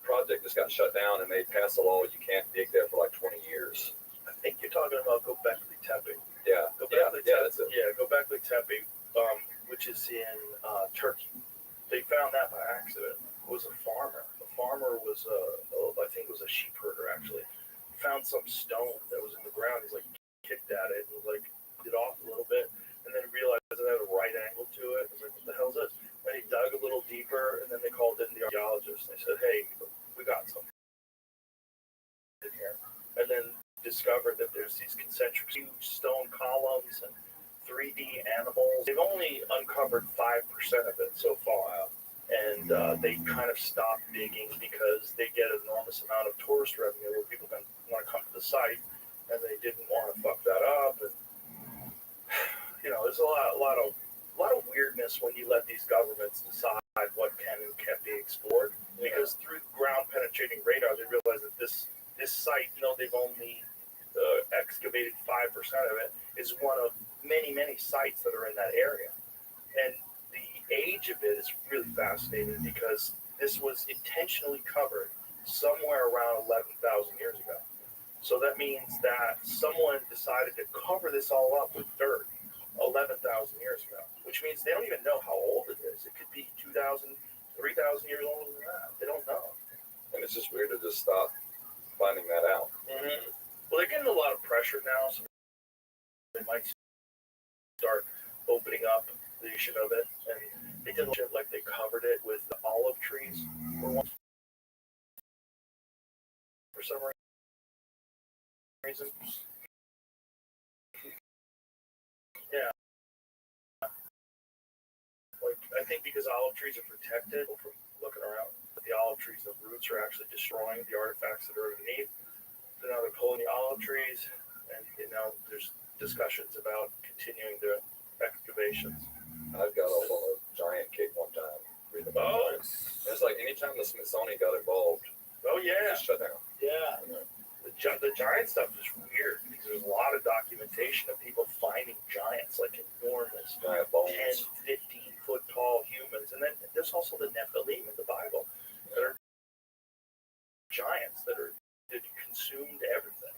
project just got shut down, and they passed a law you can't dig there for like 20 years. I think you're talking about Göbekli Tepe. Yeah, that's it. Yeah, Göbekli Tepe, which is in Turkey. They found that by accident. It was a farmer. The farmer was, I think it was a sheep herder actually. Found some stone that was in the ground. He's like kicked at it and like did off a little bit, and then realized it had a right angle to it. He was like, what the hell is this? And he dug a little deeper, and then they called in the archaeologists. And they said, hey, we got something in here. And then discovered that there's these concentric huge stone columns and 3D animals. They've only uncovered 5% of it so far, and they kind of stopped digging because they get an enormous amount of tourist revenue where people want to come to the site, and they didn't want to fuck that up. And there's a lot of weirdness when you let these governments decide what can and can't be explored, because through ground penetrating radar they realize that this site, they've only excavated 5% of it, is one of many sites that are in that area. And the age of it is really fascinating because this was intentionally covered somewhere around 11,000 years ago. So that means that someone decided to cover this all up with dirt 11,000 years ago, which means they don't even know how old it is. It could be 2,000, 3,000 years older than that. They don't know. And it's just weird to just stop finding that out. Mm-hmm. Well, they're getting a lot of pressure now, so they might start opening up the issue of it. And they did shit like they covered it with the olive trees for some reason. Yeah. Like, I think because olive trees are protected from looking around, the olive trees, the roots are actually destroying the artifacts that are underneath. So now they're pulling the olive trees, and there's discussions about continuing the excavations. I got off on a giant kick one time. It's like anytime the Smithsonian got involved, Just shut down. Yeah. The giant stuff is weird because there's a lot of documentation of people finding giants, like enormous, Giant bones. 10, 15 foot tall humans. And then there's also the Nephilim in the Bible that are giants that consumed everything.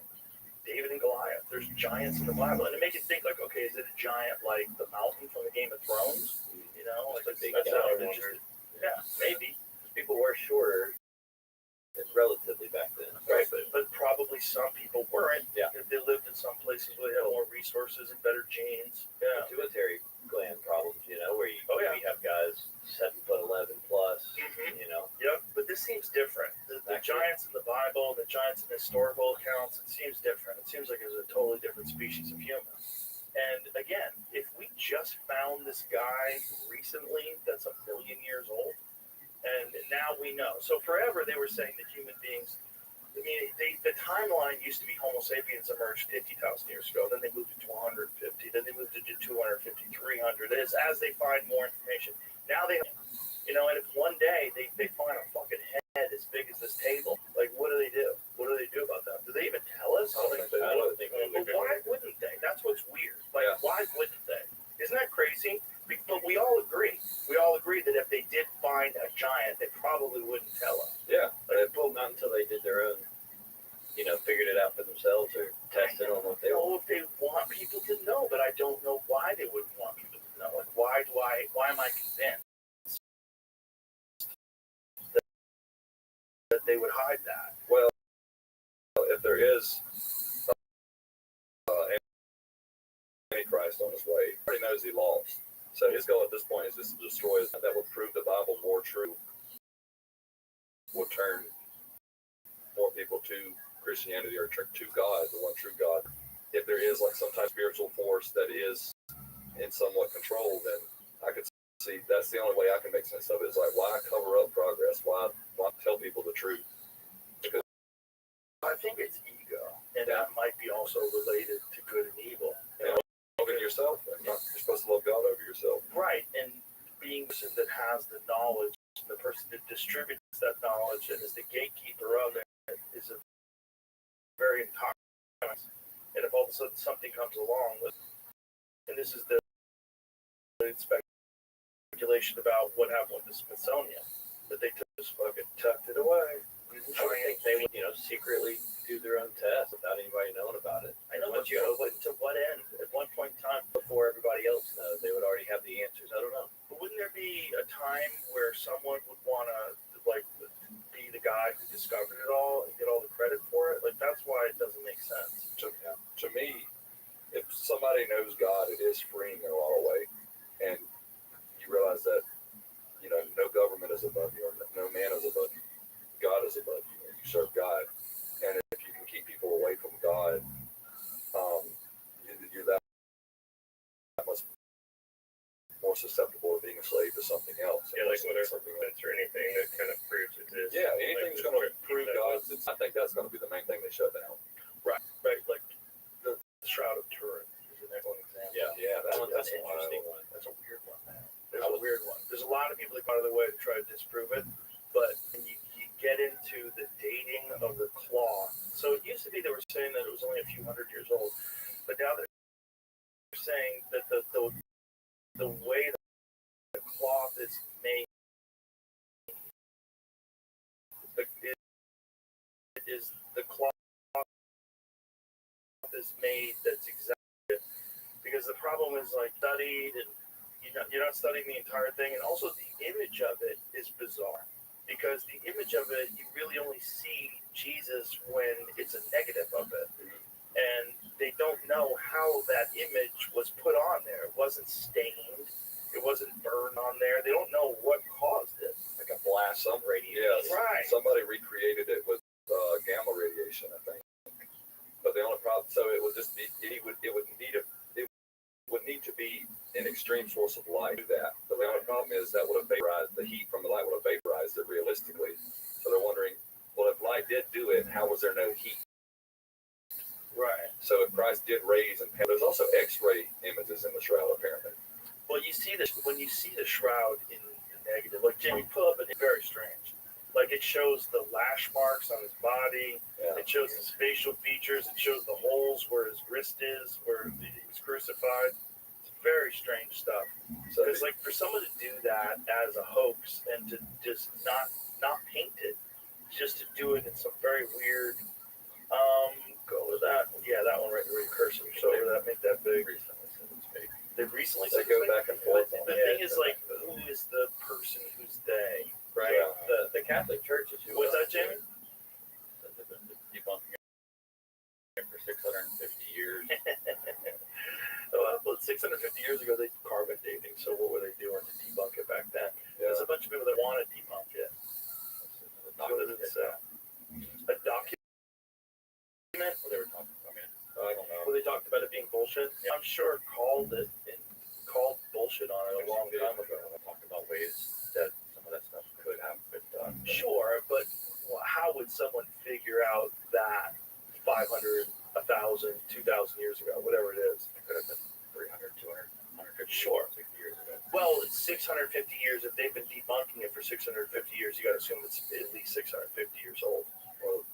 David and Goliath, there's giants in the Bible. And it makes you think, like, okay, is it a giant like the mountain from the Game of Thrones? Yeah, maybe. People were shorter relatively back then. Right, but probably some people weren't. Yeah. If they lived in some places where they had more resources and better genes. Yeah. Pituitary gland problems, where you have guys 7'11" plus, Yep, but this seems different. The giants in the Bible, the giants in historical accounts, it seems different. It seems like it's a totally different species of human. And again, if we just found this guy recently that's 1 million years old, and now we know. So forever they were saying that human beings, the timeline used to be Homo sapiens emerged 50,000 years ago. Then they moved it to 150. Then they moved it to 250, 300. As they find more information. Now they, and if one day they find a fucking head as big as this table, like what do they do? What do they do about that? Do they even tell us? I don't think they would. Why wouldn't they? That's what's weird. Like, why wouldn't they? Isn't that crazy? But we all agree. We all agree that if they did find a giant, they probably wouldn't tell us. Yeah. Not until they did their own, figured it out for themselves or tested on what I they don't want. know if they want people to know, but I don't know why they wouldn't want people to know. Like, why am I convinced that they would hide that? Well, if there is Antichrist on his way, he already knows he lost. So his goal at this point is just to destroy us. That will prove the Bible more true. Will turn more people to Christianity or to God, the one true God. If there is like some type of spiritual force that is in somewhat control, then I could see that's the only way I can make sense of it. Is like, why cover up progress? Why tell people the truth? Because I think it's ego, and that might be also related to good and evil. loving yourself, and you're supposed to love God over yourself. Right, and being the person that has the knowledge, and the person that distributes that knowledge and is the gatekeeper of it is a very intoxicating. And if all of a sudden something comes along with, and this is the speculation about what happened with the Smithsonian, that they just fucking tucked it away. I would think they would, secretly do their own test without anybody knowing about it. I know, Once but to what end? At one point in time, before everybody else knows, they would already have the answers. I don't know. but wouldn't there be a time where someone would want to like be the guy who discovered it all and get all the credit for it? Like, that's why it doesn't make sense. To me, if somebody knows God, it is freeing in a lot of way, and you realize that no government is above you, or no man is above you. God is above you, and you serve God. And if you can keep people away from God, you're that much more susceptible to being a slave to something else. Yeah, like whatever events or anything that kind of proves it is. Yeah, anything's going to prove God. I think that's going to be the main thing they shut down. Right, like the Shroud of Turin is an excellent example. Yeah, That's an interesting one. That's a weird one, man. There's a weird one. There's a lot of people that go out of their way to try to disprove it, but when you get into the dating of the cloth. So it used to be they were saying that it was only a few hundred years old, but now they're saying that the way the cloth is made is the cloth is made that's exactly, because the problem is like studied, and you're not studying the entire thing, and also the image of it is bizarre, because the image of it, you really only see Jesus when it's a negative of it, and they don't know how that image was put on there. It wasn't stained, it wasn't burned on there. They don't know what caused it. Like a blast, some radiation. Yes, right. Somebody recreated it with gamma radiation, I think. But the only problem, so it would just be, it would need to be an extreme source of light to do that. But the only problem is that would have vaporized, the heat from the light would have vaporized it realistically. So they're wondering, well, if light did do it, how was there no heat? Right. So if Christ did raise, and there's also X-ray images in the shroud apparently. Well, you see this when you see the shroud in the negative. Like Jimmy put up, it's very strange. Like it shows the lash marks on his body. Yeah. It shows his facial features. It shows the holes where his wrist is, where he was crucified. It's very strange stuff. Because like for someone to do that as a hoax and to just not paint it, just to do it in some very weird. Go with that. Yeah, that one right where you cursor. Show over that. Make that big. They've recently they go back and forth. The thing is, like, who is the person who's they, right? Yeah. The Catholic Church is who. What's that, Jamie? Debunking it for 650 years. Well, 650 years ago, they carbon dating. So what were they doing to debunk it back then? There's a bunch of people that want to debunk it. What did it say? A document? What they were talking about, man. I don't know. Well, they talked about it being bullshit. Yeah. I'm sure called bullshit on it a long time ago. Talked about ways that some of that stuff could have been done. Sure, but how would someone figure out that 500, 1,000, 2,000 years ago, whatever it is? It could have been 300, 200, 150 sure. 60 years ago. Well, it's 650 years. If they've been debunking it for 650 years, you got to assume it's at least 650 years old.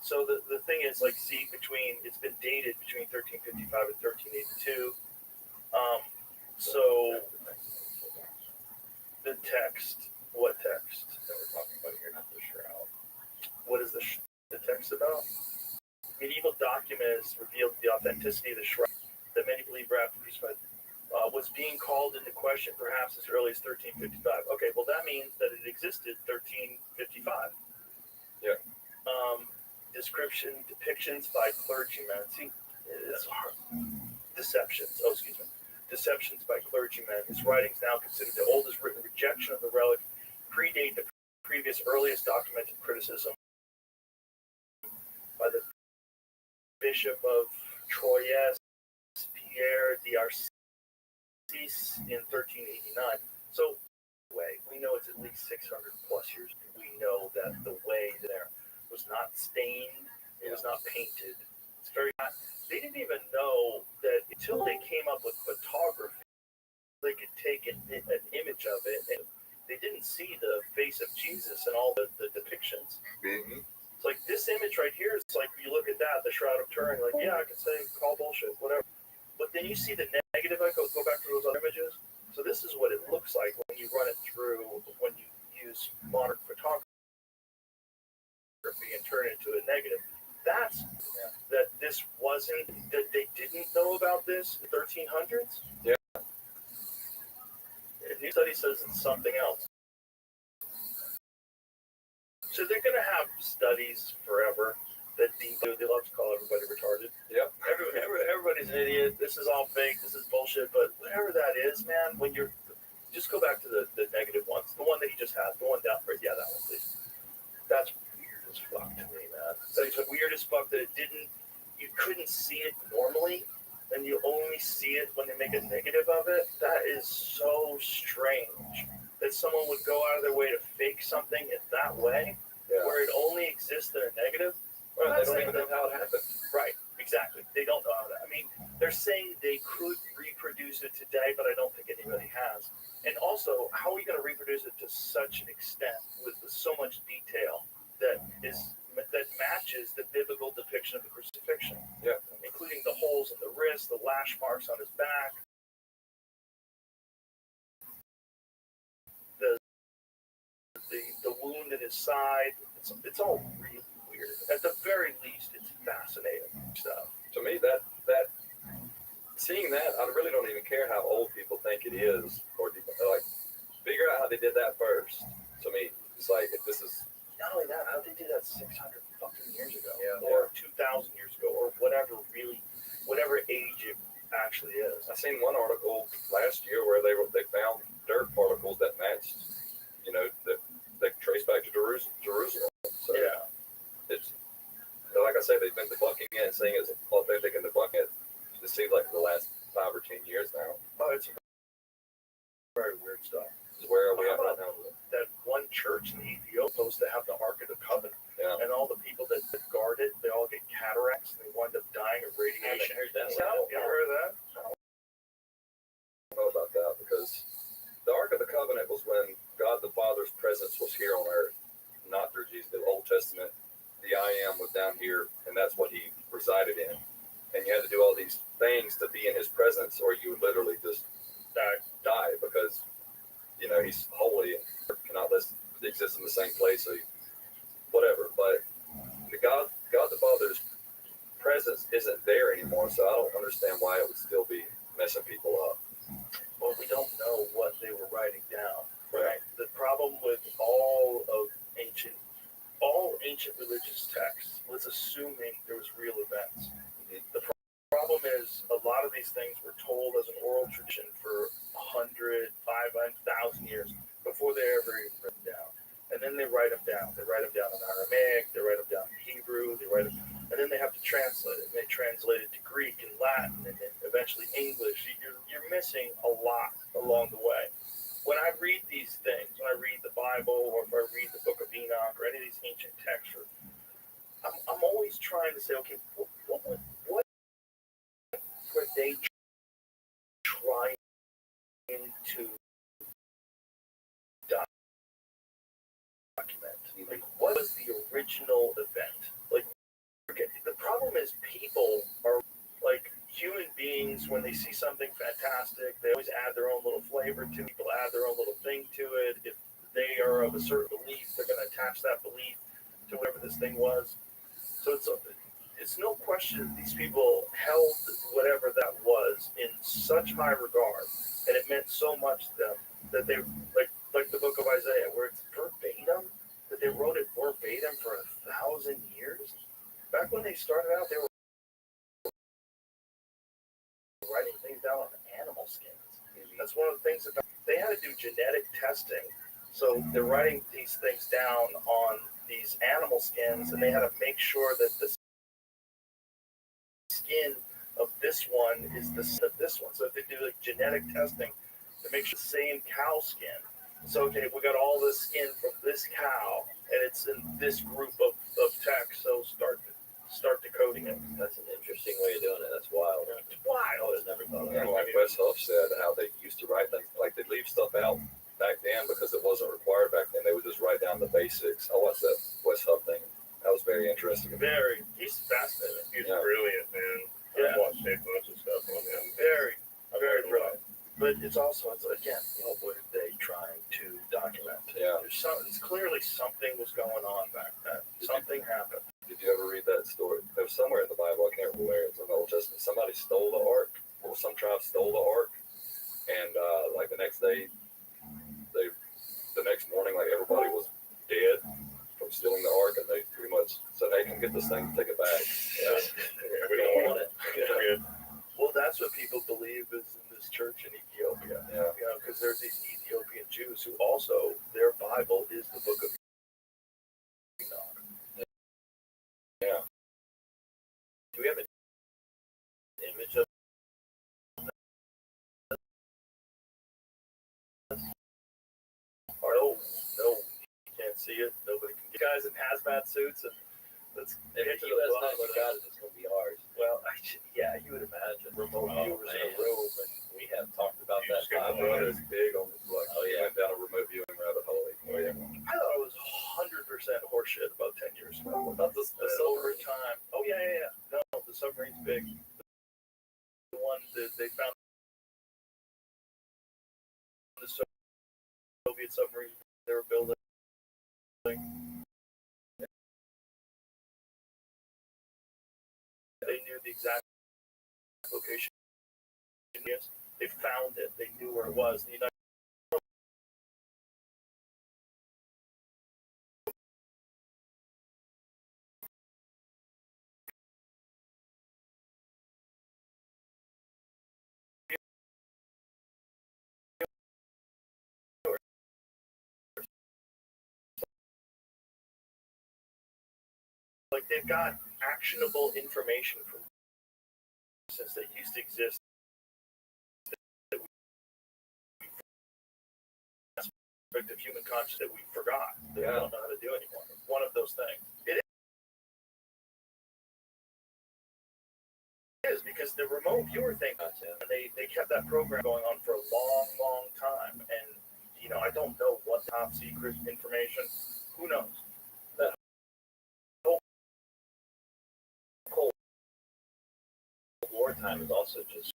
So the thing is, like, see, it's been dated between 1355 and 1382. So the text, what text that we're talking about here, not the shroud. What is the text about? I mean, medieval documents revealed the authenticity of the shrine that many believe Rabbbi was being called into question perhaps as early as 1355. Okay, well that means that it existed 1355. Yeah. Depictions by clergymen. See, it's hard. Deceptions. Oh, excuse me. Deceptions by clergymen. His writings, now considered the oldest written rejection of the relic, predate the previous earliest documented criticism by the Bishop of Troyes, Pierre d'Arcis, in 1389. So, we know it's at least 600 plus years. We know that the way there was not stained, it was not painted. It's very not. They didn't even know that until they came up with photography, they could take an image of it, and they didn't see the face of Jesus and all the depictions. Mm-hmm. It's like this image right here. It's like you look at that, the Shroud of Turin. Like, yeah, I can say call bullshit, whatever. But then you see the negative. I go back to those other images. So this is what it looks like when you run it through, when you use modern photography and turn it into a negative. That's that this wasn't, that they didn't know about this in the 1300s. Yeah. A new study says it's something else. So they're going to have studies forever that they love to call everybody retarded. Yep. Everybody's an idiot. This is all fake. This is bullshit. But whatever that is, man, when you're, just go back to the negative ones. The one that he just had. The one down. Yeah, that one, please. That's weird as fuck to me, man. That's weird as fuck that you couldn't see it normally, and you only see it when they make a negative of it. That is so strange that someone would go out of their way to fake something in that way, where it only exists in a negative. Well, they don't even know how it happened. Right, exactly. They don't know how that. I mean, they're saying they could reproduce it today, but I don't think anybody has. And also, how are we going to reproduce it to such an extent with so much detail that matches the biblical depiction of the crucifixion? Yeah. Including the holes in the wrist, the lash marks on his back, the wound in his side. It's all really weird. At the very least, it's fascinating stuff. To me, that seeing that, I really don't even care how old people think it is, or like figure out how they did that first. To me, it's like if this is not only that, how they did that 600 fucking years ago, Yeah. or 2,000 years ago, or whatever age it actually is. I seen one article last year where they found dirt particles that matched, that they trace back to Jerusalem. So yeah, it's like I say, they've been debunking it and saying it's authentic and debunking it. It seems like the last 5 or 10 years now. Oh, it's very weird stuff. Where are we at right now? That one church in Ethiopia is supposed to have the Ark of the Covenant, Yeah. and all the people that guard it, they all get cataracts and they wind up dying of radiation. I heard that. You ever heard of that? I don't know about that because the Ark of the Covenant was when God the Father's presence was here on earth, not through Jesus. The Old Testament, the I Am was down here, and that's what he resided in. And you had to do all these things to be in his presence, or you would literally just die because, he's holy and cannot exist in the same place, so whatever. But God the Father's presence isn't there anymore, so I don't understand why it would still be messing people up. Well, we don't know what they were writing down. Right. The problem with all ancient religious texts was assuming there was real events. Mm-hmm. The problem is a lot of these things were told as an oral tradition for 100, 500,000 years before they ever even written down. And then they write them down. They write them down in Aramaic. They write them down in Hebrew. And then they have to translate it. And they translate it to Greek and Latin and then eventually English. You're missing a lot along the way. When I read these things, when I read the Bible or if I read the Book of Enoch or any of these ancient texts, I'm always trying to say, okay, what were they trying to document? Like, what was the original event? Like, the problem is people are like human beings. When they see something fantastic, they always add their own little flavor to it. People add their own little thing to it. If they are of a certain belief, they're going to attach that belief to whatever this thing was. So it's no question question, these people held whatever that was in such high regard, and it meant so much to them that they like the book of Isaiah, where it's verbatim, that they wrote it verbatim for 1,000 years. Back when they started out, they were writing things down on animal skins. That's one of the things about they had to do genetic testing. So they're writing these things down on these animal skins, and they had to make sure that the skin of this one is the skin of this one. So if they do like genetic testing to make sure the same cow skin. So okay, we got all this skin from this cow, and it's in this group of text. So start decoding it. That's an interesting way of doing it. That's wild. It's wild. I would have never thought of And that. like Wes Huff said, how they used to write things, like they'd leave stuff out back then because it wasn't required back then. They would just write down the basics. I watched that Wes Huff thing. That was very interesting. Very. He's fascinating. He's Yeah. brilliant, man. Yeah. I've watched a bunch of stuff on him. Very Very brilliant. But it's also, it's again, what were they trying to document? Yeah. It's clearly something was going on back then. Something happened. Did you ever read that story? It was somewhere in the Bible. I can't remember where. It's in the Old Testament. Somebody stole the ark, or some tribe stole the ark, and like the next day, the next morning, like everybody was dead from stealing the ark, and they pretty much said, "Hey, come get this thing, and take it back." Yeah. Yeah, we don't want it. Yeah. Well, that's what people believe is in this church in Ethiopia. Yeah. You know, because there's these Ethiopian Jews who also, their Bible is the book of Enoch. Yeah. Do we have an image of No, you can't see it. Nobody can get guys in hazmat suits and let's if get the to the U.S. bottom not of got that. it, it's going to be ours? Well, yeah, you would imagine remote Oh, viewers in a man. room and We have talked about You that just got time. the My brother is big on this. Like, Oh, he yeah. went down a remote viewing rabbit hole. Oh, yeah. I thought it was 100% horseshit about 10 years ago. About this, And then over time, oh yeah. No, the submarine's big. The one that they found the Soviet submarine they were building. They knew the exact location. They found it. They knew where it was. The United like they've got actionable information from since that used to exist aspect of human consciousness that we forgot that we don't know how to do anymore. One of those things. It is because the remote viewer thing, they kept that program going on for a long time, and you know I don't know what top secret information. Who knows? That whole Cold War time is also just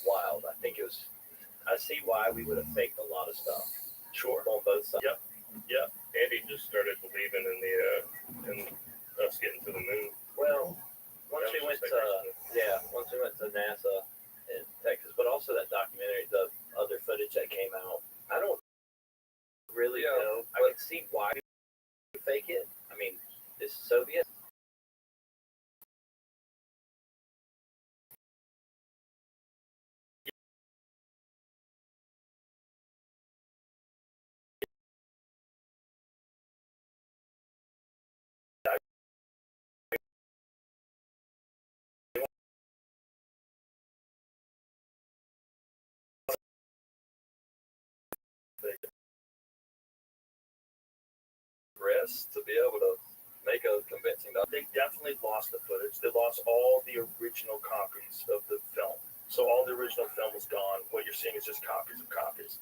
wild. I think it was. I see why we would have faked a lot of stuff. sure. On both sides. Yep. Andy just started believing in in us getting to the moon. Well, once That we was went just to once we went to NASA in Texas, but also that documentary, the other footage that came out. I don't really know. I can see why we fake it. I mean, it's Soviet. to be able to make a convincing They definitely lost the footage. They lost all the original copies of the film. So all the original film is gone. What you're seeing is just copies of copies.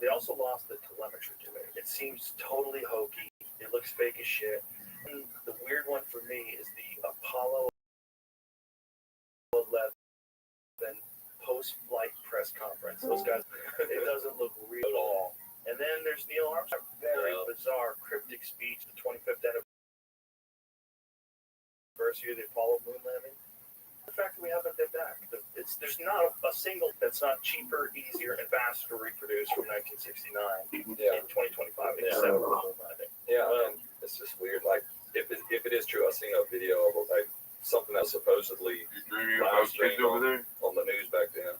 They also lost the telemetry to it. It seems totally hokey. It looks fake as shit. And the weird one for me is the Apollo 11 post-flight press conference. Those guys, it doesn't look real at all. And then there's Neil Armstrong's very bizarre cryptic speech, the 25th anniversary anniversary of the Apollo moon landing. The fact that we haven't been back, there's not a single that's not cheaper, easier, and faster to reproduce from 1969 Yeah. in 2025 except for the moon landing. Yeah, and it's just weird. Like, if it is true, I've seen a video of like something that was supposedly live streamed on the news back then,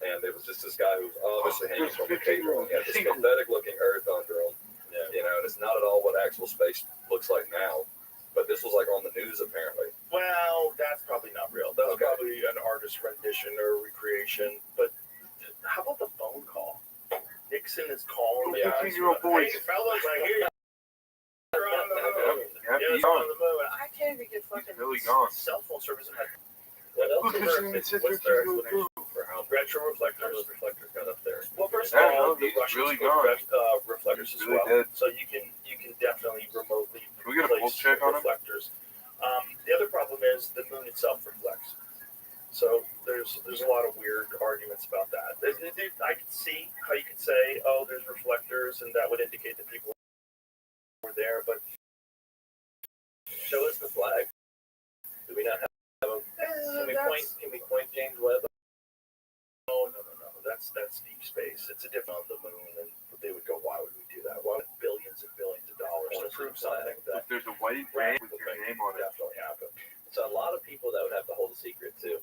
and it was just this guy who was obviously hanging from a cable, and he had this pathetic-looking Earth under him. Yeah. You know, and it's not at all what actual space looks like now. But this was like on the news apparently. Well, that's probably not real. That's Okay. probably an artist rendition or recreation. But how about the phone call? Nixon is calling the guys. 15-year-old boys. Hey, fellas, I hear you're on the moon. Yeah, Yeah, he's it's on on. the moon. I can't even get fucking Really gone. cell phone service in my. What else? Look, is this there? is- What's their explanation for how retro reflectors. those reflectors got up there? Well, first Yeah, of all, no, the he's Russians really put gone. reflectors He's as really well. dead. So you can definitely remotely Can we get a pulse check on him? reflectors. The other problem is the moon itself reflects. So there's a lot of weird arguments about that. I can see how you could say, oh, there's reflectors, and that would indicate that people were there. But Show us the flag. Do we not have a? Can we point James Webb? no. That's deep space. It's a different on the moon, and they would go, why would we do that? Why would billions and billions of dollars to prove something that If there's a white band with your name on it. definitely happened? So a lot of people that would have to hold a secret too.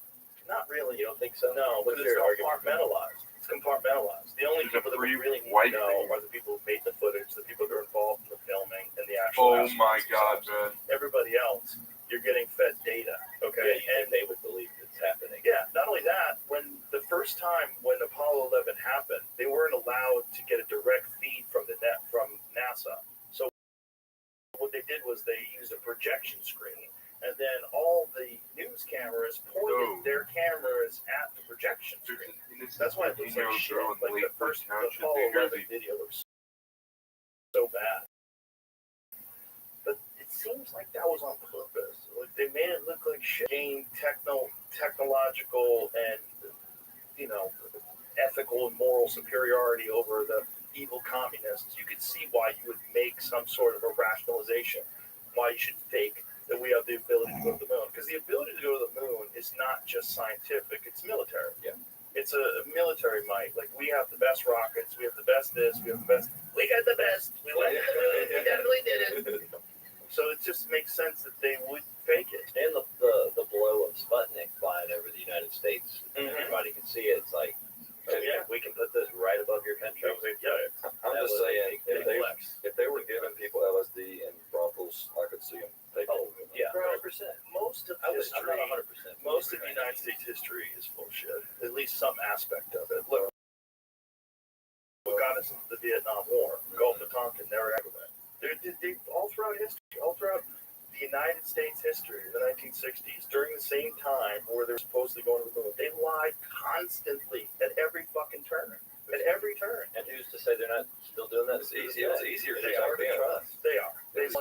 Not really. You don't think so? No, What's because it's your argument? compartmentalized. It's compartmentalized. The only There's a people that we free really need white to know thing. are the people who made the footage, the people that are involved in the filming, and the actual. Oh my astronauts god, themselves. man. Everybody else, you're getting fed data. Okay, Yeah, and they would believe it's happening. yeah. Not only that, when the first time when Apollo 11 happened, they weren't allowed to get a direct feed from the net from NASA. So what they did was they used a projection screen, and then all the news cameras pointed their cameras at the projection screen. That's why it looks like shit. Like the first Apollo 11 video looks so bad. But it seems like that was on purpose. Like they made it look like shit. Gain technological and ethical and moral superiority over the evil communists. You could see why you would make some sort of a rationalization why you should fake that we have the ability to go to the moon. Because the ability to go to the moon is not just scientific; it's military. Yeah. It's a military might. Like we have the best rockets, we have the best this, we have the best. We got the best. We went to the moon. We definitely did it. So it just makes sense that they would fake it. And the blow of Sputnik flying over the United States, everybody can see it. It's like, we can put this right above your country. I'm That just was a saying, big flex. if they were giving people LSD and brothels, I could see them taking Oh, it. yeah, 100%. Most of I'm history, not 100%. most of United States history is bullshit. At least some aspect of it. Look, what got us into the Vietnam War, Gulf of Tonkin, never aggravated. They all throughout history, all throughout the United States history, the 1960s, during the same time where they're supposedly going to the moon, they lied constantly at every fucking turn. At every turn. And who's to say they're not still doing that? It's easier. It's easier They to are to back then. trust. They are. They 100%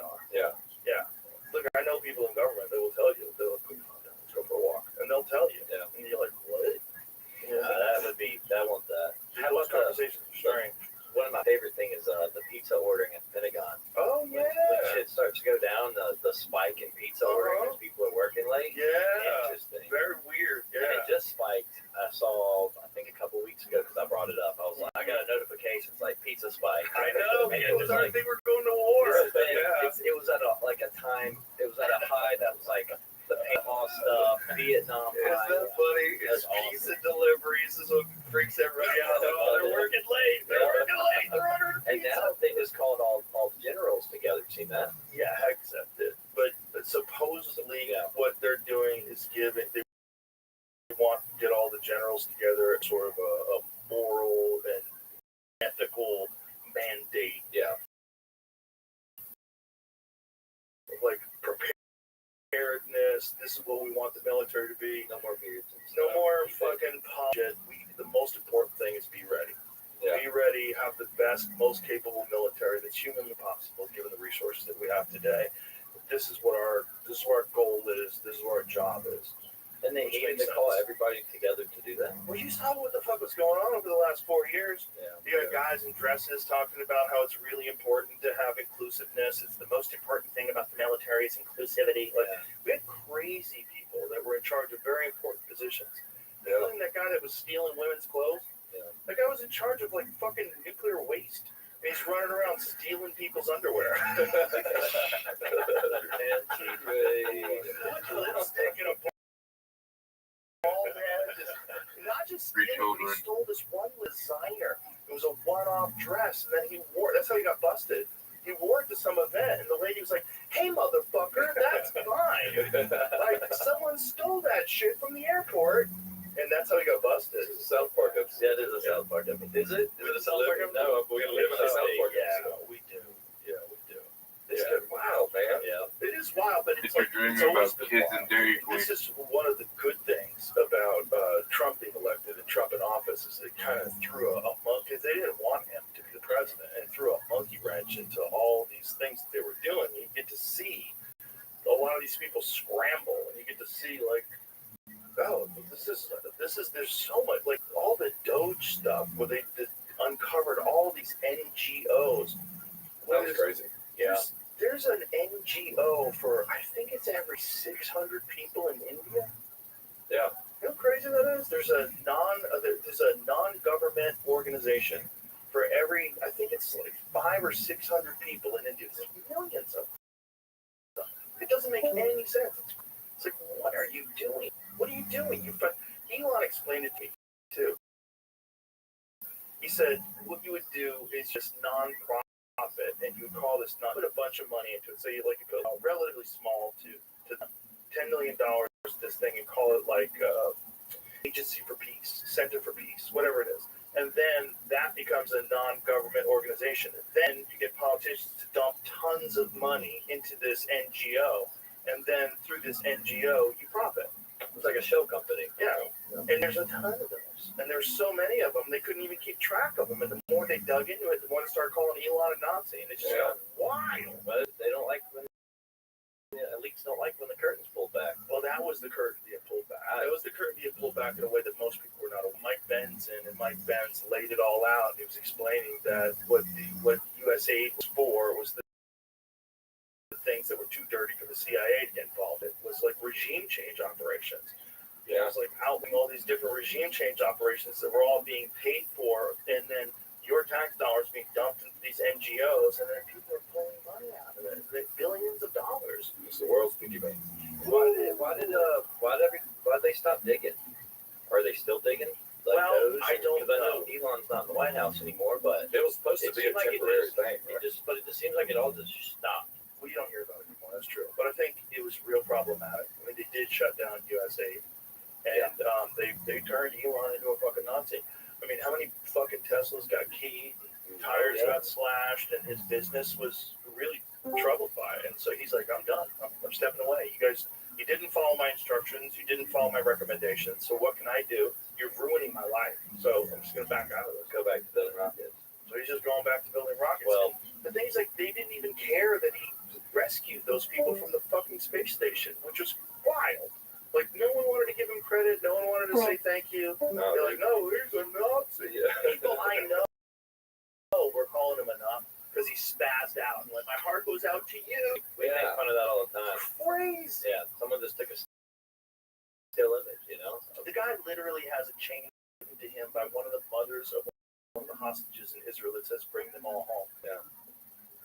are. Yeah. Yeah. Look, I know people in government that will tell you, they'll like, let's go for a walk. And they'll tell you. Yeah. And you're like, what? I want that. How Those about the, conversations are strange. one of my favorite things is the pizza ordering at Pentagon. Oh, When shit starts to go down, the spike in pizza ordering as people are working late. Yeah. Interesting. Very weird. And it just spiked. I saw, I think a couple weeks ago, because I brought it up. I was like, I got a notification. It's like pizza spike. I know. And It it was was our like, thing. We're going to war. it was at a time. It was at a high that was like the Panama stuff, Vietnam Isn't high. that funny? That's It's pizza deliveries is what freaks everybody out. Oh, they're working late. They're working late. They're ordering And pizza. now they just called all the generals together. You seen that? Yeah, except it. But supposedly what they're doing is giving. They want to get all the generals together at sort of a moral and ethical mandate. Yeah. Like preparedness. This is what we want the military to be. No more beards. No more fucking shit. The most important thing is be ready. Yeah. Be ready. Have the best, most capable military that's humanly possible, given the resources that we have today. This is what our goal is. This is what our job is. And they Which hated makes to call sense. everybody together to do that. Well, you saw what the fuck was going on over the last 4 years. Yeah. You got guys in dresses talking about how it's really important to have inclusiveness. It's the most important thing about the military is inclusivity. Like, we had crazy people that were in charge of very important positions. Including that guy that was stealing women's clothes. Yeah. That guy was in charge of like fucking nuclear waste. And he's running around stealing people's underwear. Lipstick and a ball man. Not just Three stealing, but he children. stole this one designer. It was a one-off dress, and then he wore. That's how he got busted. He wore it to some event, and the lady was like, "Hey, motherfucker, that's mine. Like someone stole that shit from the airport." And that's how he got busted. This is a South Park episode. Yeah, it is a South Park episode. Is it? Is it a South Park episode? No, we live in a South Park Yeah, episode. we do. Yeah, we do. It's getting wild, man. Yeah. It is wild, but If it's you're like dreaming it's always about been kids wild. and Dairy Queen, This is one of the good things about Trump being elected and Trump in office is they kind of threw a monkey. They didn't want him to be the president, and threw a monkey wrench into all these things that they were doing. You get to see a lot of these people scramble, and you get to see like, oh, this is there's so much like all the Doge stuff where they uncovered all these NGOs. That was crazy. Yeah. There's an NGO for I think it's every 600 people in India. Yeah. You know how crazy that is? There's a non-government organization for every I think it's like 500 or 600 people in India. There's like millions of them. It doesn't make any sense. It's like, what are you doing? What are you doing? Elon explained it to me too. He said what you would do is just non-profit, and you would call this not put a bunch of money into it. So you like it goes relatively small to $10 million this thing, and call it like Agency for Peace, Center for Peace, whatever it is. And then that becomes a non-government organization. And then you get politicians to dump tons of money into this NGO, and then through this NGO you profit. It's like a show company. Yeah, and there's a ton of those, and there's so many of them they couldn't even keep track of them. And the more they dug into it, the more they started calling Elon a Nazi, and it just got wild. But they don't like when elites don't like when the curtain's pulled back. Well, that was the curtain being pulled back. That was the curtain being pulled back in a way that most people were not. Mike Benz and Mike Benz laid it all out. He was explaining that what USAID was for was the things that were too dirty for the CIA to get involved in. It was like regime change operations. It was like outlining all these different regime change operations that were all being paid for, and then your tax dollars being dumped into these NGOs, and then people are pulling money out of it, like billions of dollars. It's the world's piggy bank. Why did they stop digging? Are they still digging? Like Well, those? I don't Because I know Elon's not in the White House anymore, but It was supposed to it be a seemed like temporary it thing, right? just seems like it all just stopped. Well, you don't hear about it anymore. That's true. But I think it was real problematic. I mean, they did shut down USAID, and they turned Elon into a fucking Nazi. I mean, how many fucking Teslas got keyed, tires got slashed, and his business was really troubled by it. And so he's like, I'm done. I'm stepping away. You didn't follow my instructions. You didn't follow my recommendations. So what can I do? You're ruining my life. So I'm just going to back out of this. Go back to building rockets. So he's just going back to building rockets. Well, the thing is, like, they didn't even care that he rescued those people from the fucking space station, which was wild. Like, no one wanted to give him credit. No one wanted to say thank you. No, They're like, no, he's a Nazi. Yeah. People I know we're calling him a Nazi because he spazzed out. And like, my heart goes out to you. we make fun of that all the time. Crazy. Yeah, someone just took a still image, you know? The guy literally has a chain to him by one of the mothers of one of the hostages in Israel that says, bring them all home. Yeah.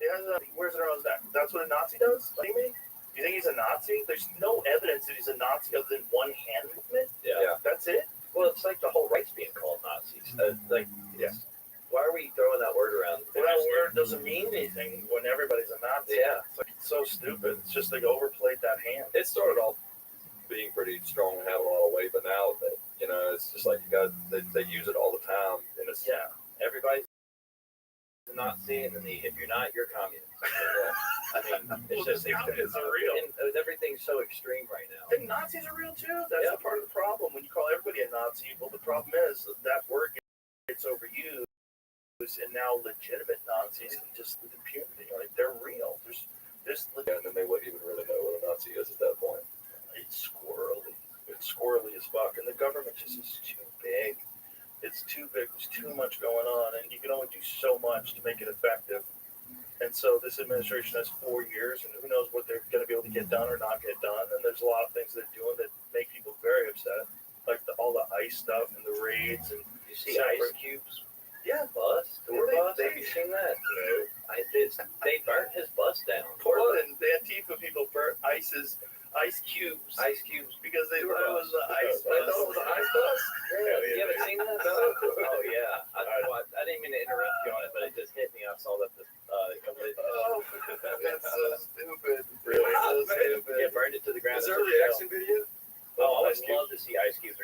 He wears it around his neck. That's what a Nazi does? What do you mean? You think he's a Nazi? There's no evidence that he's a Nazi other than one hand movement. Yeah. That's it? Well, it's like the whole right's being called Nazis. Yes. Why are we throwing that word around? Well, that word doesn't mean anything when everybody's a Nazi. Yeah. It's so stupid. It's just like overplayed that hand. It started off being pretty strong and having a lot of weight, but now that it's just like they use it all the time, and it's Everybody's a Nazi, and then if you're not, you're communist. I mean, it's Well, just communists are real. And everything's so extreme right now. And Nazis are real too. That's the part of the problem. When you call everybody a Nazi, well, the problem is that word gets overused, and now legitimate Nazis can just with impunity, like they're real. There's and then they wouldn't even really know what a Nazi is at that point. It's squirrely. It's squirrely. as fuck, and the government just is too big. It's too big. There's too much going on, and you can only do so much to make it effective. And so this administration has 4 years, and who knows what they're going to be able to get done or not get done. And there's a lot of things they're doing that make people very upset, like all the ICE stuff and the raids. And You see Ice Cube's yeah, bus, tour Yeah, bus. they- Have you seen that? They burnt his bus down. Portland, the Antifa people burnt Ice Cubes Ice Cubes. because they Tour thought it bus. was an ice They bus. thought it was an ice bus? Yeah, You haven't seen that? Oh yeah. I didn't mean to interrupt you on it, but it just hit me. I saw that a couple days ago. Oh, that's so stupid. Really? So Yeah, stupid. burned it to the ground. Is It's there a a shell. reaction video? Oh, Ice I'd Cube? love to see Ice Cube's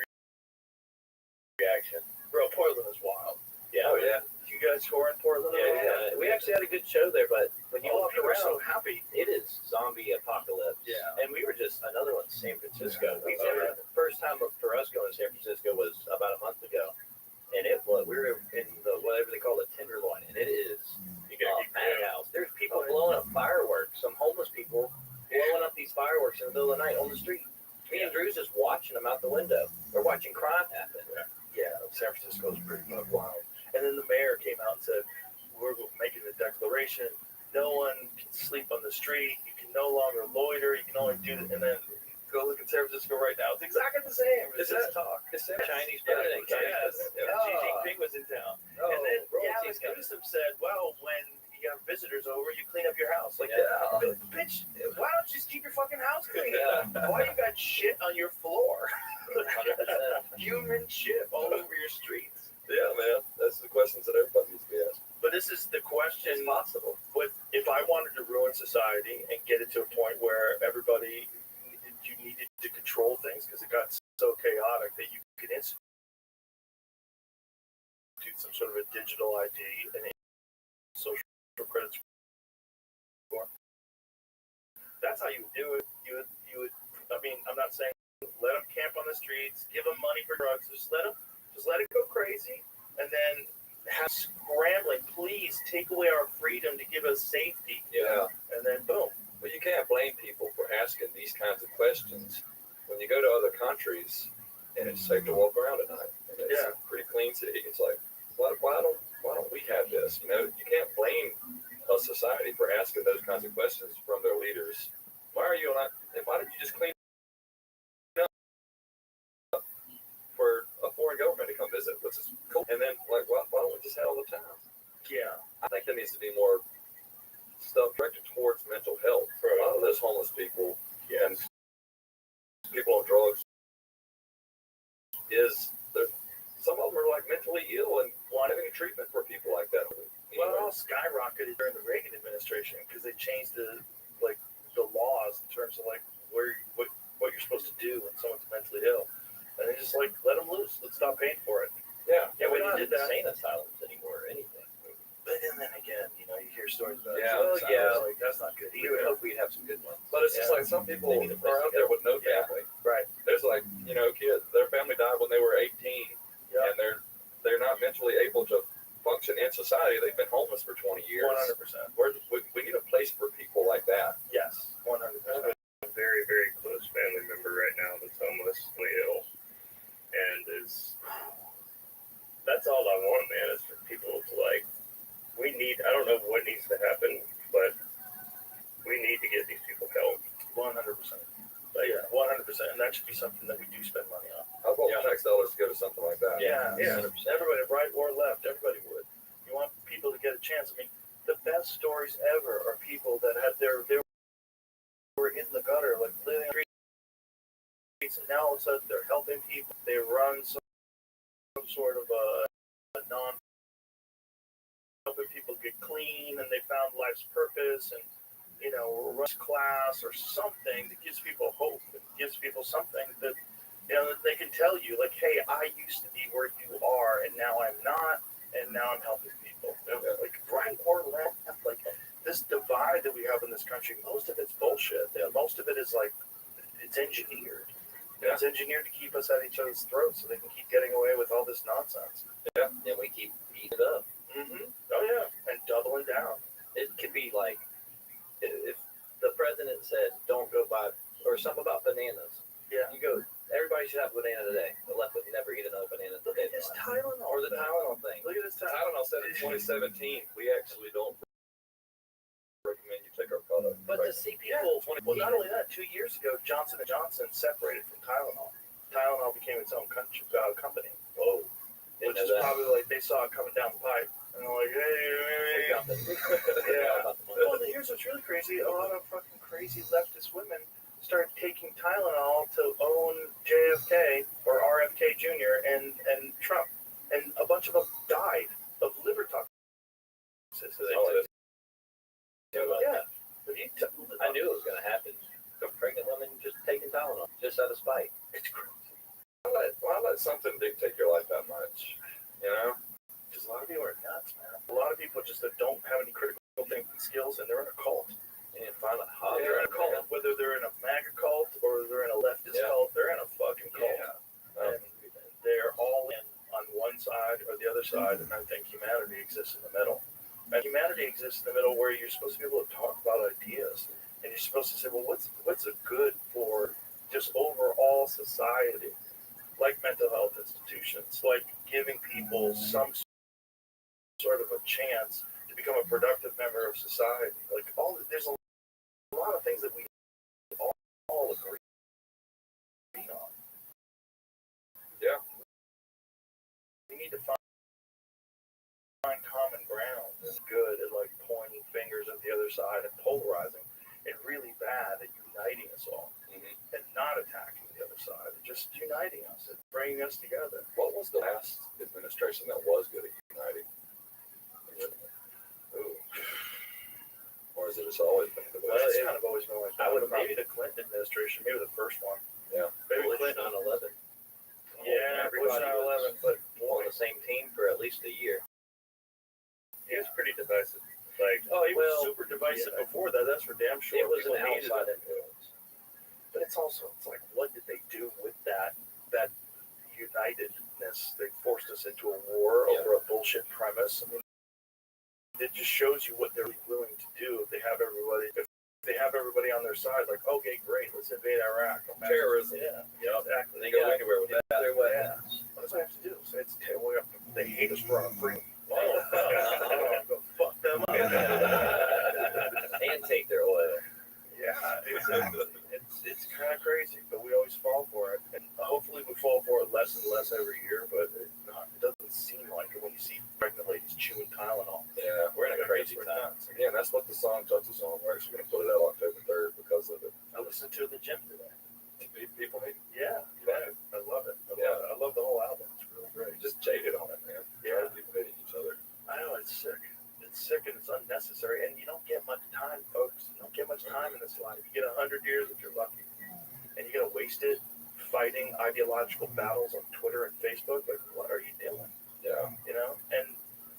reaction. Bro, Portland is wild. Yeah. Oh yeah. You guys tour in Portland? Yeah, we actually had a good show there, but when you walk people are around, so happy. it is zombie apocalypse. Yeah. And we were just another one, San Francisco. Yeah. We've never, first time for us going to San Francisco was about a month ago, and it was we were in the whatever they call it Tenderloin, and it is You gotta keep going. madhouse. There's people blowing up fireworks. Some homeless people blowing up these fireworks in the middle of the night on the street. Me and Drew's just watching them out the window. We're watching crime happen. Yeah, San Francisco is pretty wild. And then the mayor came out and said, we're making the declaration. No one can sleep on the street. You can no longer loiter. You can only do it. And then go look at San Francisco right now. It's exactly the same. It's just talk. It's that Chinese president. Yes. Yeah. Xi Jinping was in town. Oh, And then royalty's Gavin coming. Newsom said, well, when you have visitors over, you clean up your house. Like, Yeah. bitch, why don't you just keep your fucking house clean? Yeah. Why you got shit on your floor? 100%. Human shit all over your streets. Yeah, man. That's the questions that everybody needs to be asked. But this is the question. It's possible. What if I wanted to ruin society and get it to a point where everybody you needed to control things because it got so chaotic that you could institute some sort of a digital ID and social credits for? That's how you would do it. You would. I mean, I'm not saying let them camp on the streets, give them money for drugs. Just let it go crazy, and then have scrambling. Please take away our freedom to give us safety. Yeah. And then boom. Well, you can't blame people for asking these kinds of questions when you go to other countries and it's safe to walk around at night. And it's a pretty clean city. It's like, why don't we have this? You know, you can't blame a society for asking those kinds of questions from their leaders. Why are you not? And why didn't you just clean up for a foreign government to come visit? Which is cool. And then, like, why don't we just have all the time? Yeah. I think there needs to be more stuff directed towards mental health for a lot of those homeless people and people on drugs. Some of them are like mentally ill and want having a treatment for people like that. Well, it all skyrocketed during the Reagan administration because they changed the laws in terms of like what you're supposed to do when someone's mentally ill, and they just like let them loose. Let's stop paying for it. Yeah, We when don't you have did that. insane asylums anymore or anything. But then again, you know, you hear stories about like that's not good We would either. hope we'd have some good ones. but it's just like some people are out there with no family. Right. There's like, you know, kids, their family died when they were 18, and they're not mentally able to function in society. They've been homeless for 20 years. 100%. We need a place for people like that. Yes. 100%. A very, very close family member right now that's homelessly ill, and that's all I want, man, is for people to like. I don't know what needs to happen, but we need to get these people help. 100%. But yeah, 100%. And that should be something that we do spend money on. I want tax dollars to go to something like that. Yeah. Everybody, right or left, everybody would. You want people to get a chance. I mean, the best stories ever are people that had they were in the gutter, like living on the streets, and now all of a sudden they're helping people. They run some sort of a non helping people get clean, and they found life's purpose, and you know, rush class or something that gives people hope. That gives people something that that they can tell you, like, hey, I used to be where you are, and now I'm not, and now I'm helping people. Like right or left, like this divide that we have in this country, most of it's bullshit. Most of it is like it's engineered. Yeah. It's engineered to keep us at each other's throats so they can keep getting away with all this nonsense. Yeah. And we keep eating it up. Mm-hmm. Oh yeah, and doubling down. It could be like if the president said, "Don't go buy," or something about bananas. Yeah. You go. Everybody everybody should have a banana today. The left would never eat another banana Look today. at this Tylenol. Or the Tylenol thing. Look at this Tylenol. Tylenol said in 2017, we actually don't recommend you take our product. But to see people, Well, not only that, 2 years ago, Johnson & Johnson separated from Tylenol. Tylenol became its own company. whoa, Which know is that. probably like they saw it coming down the pipe. And they're like, hey. Yeah. Well, here's what's really crazy. A lot of fucking crazy leftist women started taking Tylenol to own JFK or RFK Jr. and Trump. And a bunch of them died of liver toxicity. Yeah. I knew it was going to happen. The pregnant women just taking Tylenol, just out of spite. It's crazy. Why let something dictate your life that much? You know? Because a lot of people are nuts, man. A lot of people just that don't have any critical thinking skills, and they're in a cult. And finally, They're in a cult. Whether they're in a MAGA cult or they're in a leftist cult, they're in a fucking cult. Yeah. And they're all in on one side or the other side, and I think humanity exists in the middle. And humanity exists in the middle where you're supposed to be able to talk about ideas, and you're supposed to say, well, what's a good for just overall society, like mental health institutions, like giving people some sort of a chance to become a productive member of society. Like there's a lot of things that we all agree on. Yeah. We need to find common ground. It's good at like pointing fingers at the other side and polarizing, and really bad at uniting us all and not attacking the other side, just uniting us and bringing us together. What was the last administration that was good at uniting? Ooh. Or is it just always been the Well, best? it's kind of always been like I would maybe the Clinton administration, maybe the first one. Yeah. Maybe Bush Clinton. 9/11. Yeah, Bush Everybody 9/11, was but on the same team for at least a year. He was pretty divisive. Like, he was super divisive before that. That's for damn sure. It was People an hated outside it. influence. But it's like, what did they do with that unitedness? They forced us into a war over a bullshit premise. I mean, it just shows you what they're willing to do if they have everybody on their side. Like, okay, great, let's invade Iraq. Terrorism. Yeah, exactly. They go anywhere with that. Yeah. What does I have to do? So they hate us for our freedom. Go fuck them up. And take their oil. Yeah, exactly. It's kind of crazy, but we always fall for it, and hopefully we fall for it less and less every year. But it doesn't seem like it when you see pregnant ladies chewing Tylenol. Yeah, We're in a crazy time. Again, that's what the song touches on. We're actually going to put it out October 3rd because of it. I listened to it in the gym today. People hate it. Yeah, I love it. I love the whole album. It's really great. Just jaded on it, man. Yeah. People hating each other. I know, it's sick. It's sick and it's unnecessary, and you don't get much time, folks. You don't get much time in this life. You get 100 years if you're lucky, and you gotta waste it fighting ideological battles on Twitter and Facebook. Like, what are you doing? Yeah. You know, and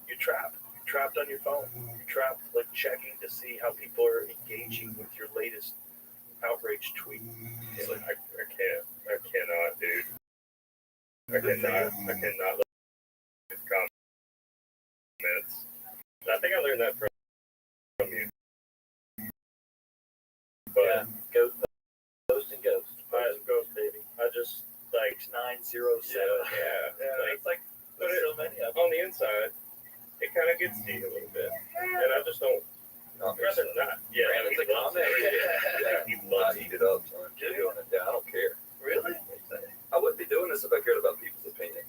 you're trapped. You're trapped on your phone. You're trapped, like, checking to see how people are engaging with your latest outrage tweet. it's like, I cannot, dude. I cannot look at comments. I think I learned that from you. But Yeah, ghost and ghost. I ghost baby. I just like 907. it's like, but So many of them. on the inside, it kind of gets to you a little bit, and I just don't. Rather not. Yeah, Brandon's a he loves comment. it. Yeah, he I loves eat it up, son. Do Doing it. Yeah, I don't care. Really? I wouldn't be doing this if I cared about people's opinion.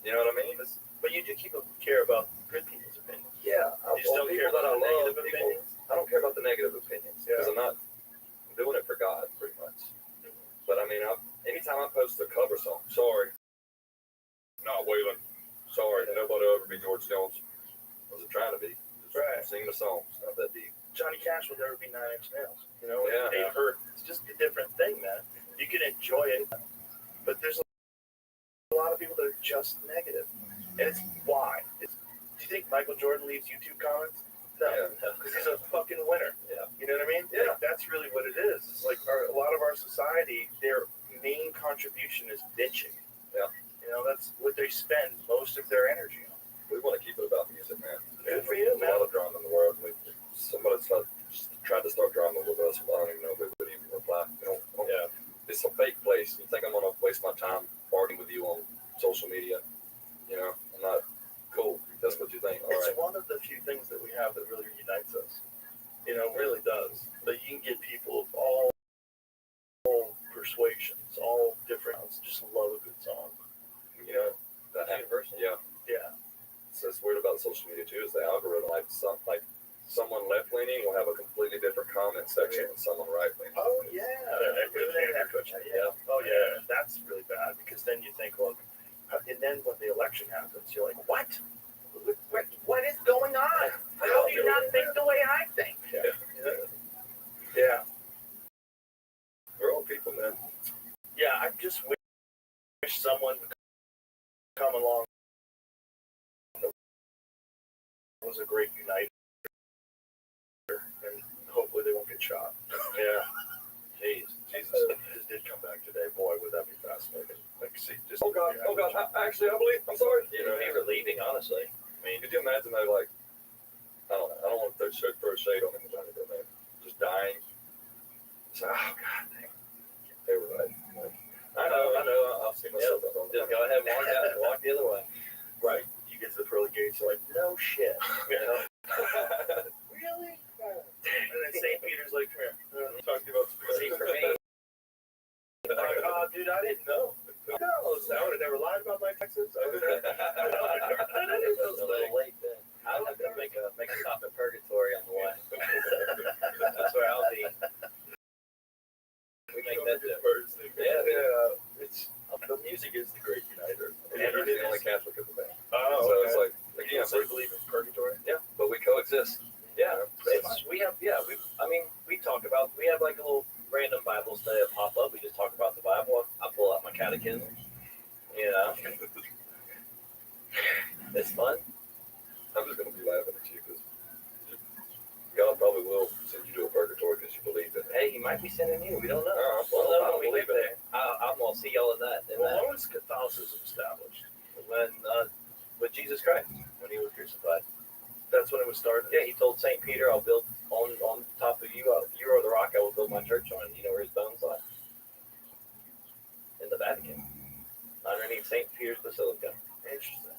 You know what I mean? But you do care about good people's opinions. Yeah, You just don't care about the negative opinions. I don't care about the negative opinions because I'm doing it for God, pretty much. But I mean, anytime I post a cover song, sorry, not Waylon, sorry, nobody will ever be George Jones. Wasn't trying to be. Just singing a song. It's not that deep. Johnny Cash will never be 9 Inch Nails. You know, Yeah. Dave Hurt. It's just a different thing, man. You can enjoy it, but there's a lot of people that are just negative, and it's why. Do you think Michael Jordan leaves YouTube comments? No, because he's a fucking winner. Yeah. You know what I mean? Yeah. Like, that's really what it is. It's like a lot of our society, their main contribution is bitching. Yeah. You know, that's what they spend most of their energy on. We want to keep it about music, man. Good for you, There's a lot of drama in the world. Somebody tried to start drama with us. I don't even know if we would even reply. It's a fake place. waste. You think I'm gonna waste my time arguing with you on social media? You know, I'm not cool. That's what you think. All It's right. one of the few things that we have that really unites us. You know, really does. But you can get people of all persuasions, all different ones, just love a good song. You know, that universal. Yeah. Yeah. So it's weird about social media too is the algorithm. Like someone left leaning will have a completely different comment section than someone right leaning. Oh yeah. Yeah. Oh yeah. That's really bad because then you think, look, and then when the election happens, you're like, what? What is going on? How do you not think the way I think? Yeah. We're all people, man. Yeah. I just wish someone would come along that was a great uniter, and hopefully they won't get shot. Yeah. Jeez, Jesus did come back today. Boy, would that be fascinating. Like, see, just Oh God. Actually, I believe. I'm sorry. It would be relieving, honestly. I mean, Could you imagine that? Like, I don't want to throw shade on anybody, but man, just dying. It's like, oh God, dang. They were right. Like, I know. I'll see myself. just go ahead and walk out and walk the other way. right. You get to the pearly gates, you're like, no shit. You know? Really? And then St. Peter's like, come here. Talk to you about See, for me, like, oh, dude, I didn't know. Who knows? I would have never lied about my taxes. I would have it was a little late then. I'll have to make a stop at Purgatory on the way. That's where I'll be. We make that difference. Yeah. It's the music is the great uniter. And you're the only Catholic of the band. Oh, So it's like, again, so you believe in purgatory? yeah, but we coexist. Yeah, we talk about, we have like a little random Bible study that pop up. We just talk about the Bible. I pull out my catechism. You know, it's fun. I'm just gonna be laughing at you because God probably will send you to a purgatory because you believe in it. Hey, he might be sending you. We don't know. Well, We'll I know don't when we believe get in it. there. I'm gonna see y'all in that. Well, when was Catholicism established? When with Jesus Christ, when he was crucified. That's when it was started. Yeah, he told St. Peter, "I'll build on top of you. You are the rock. I will build my church on." You know where his bones lie? In the Vatican, underneath St. Peter's Basilica. Interesting.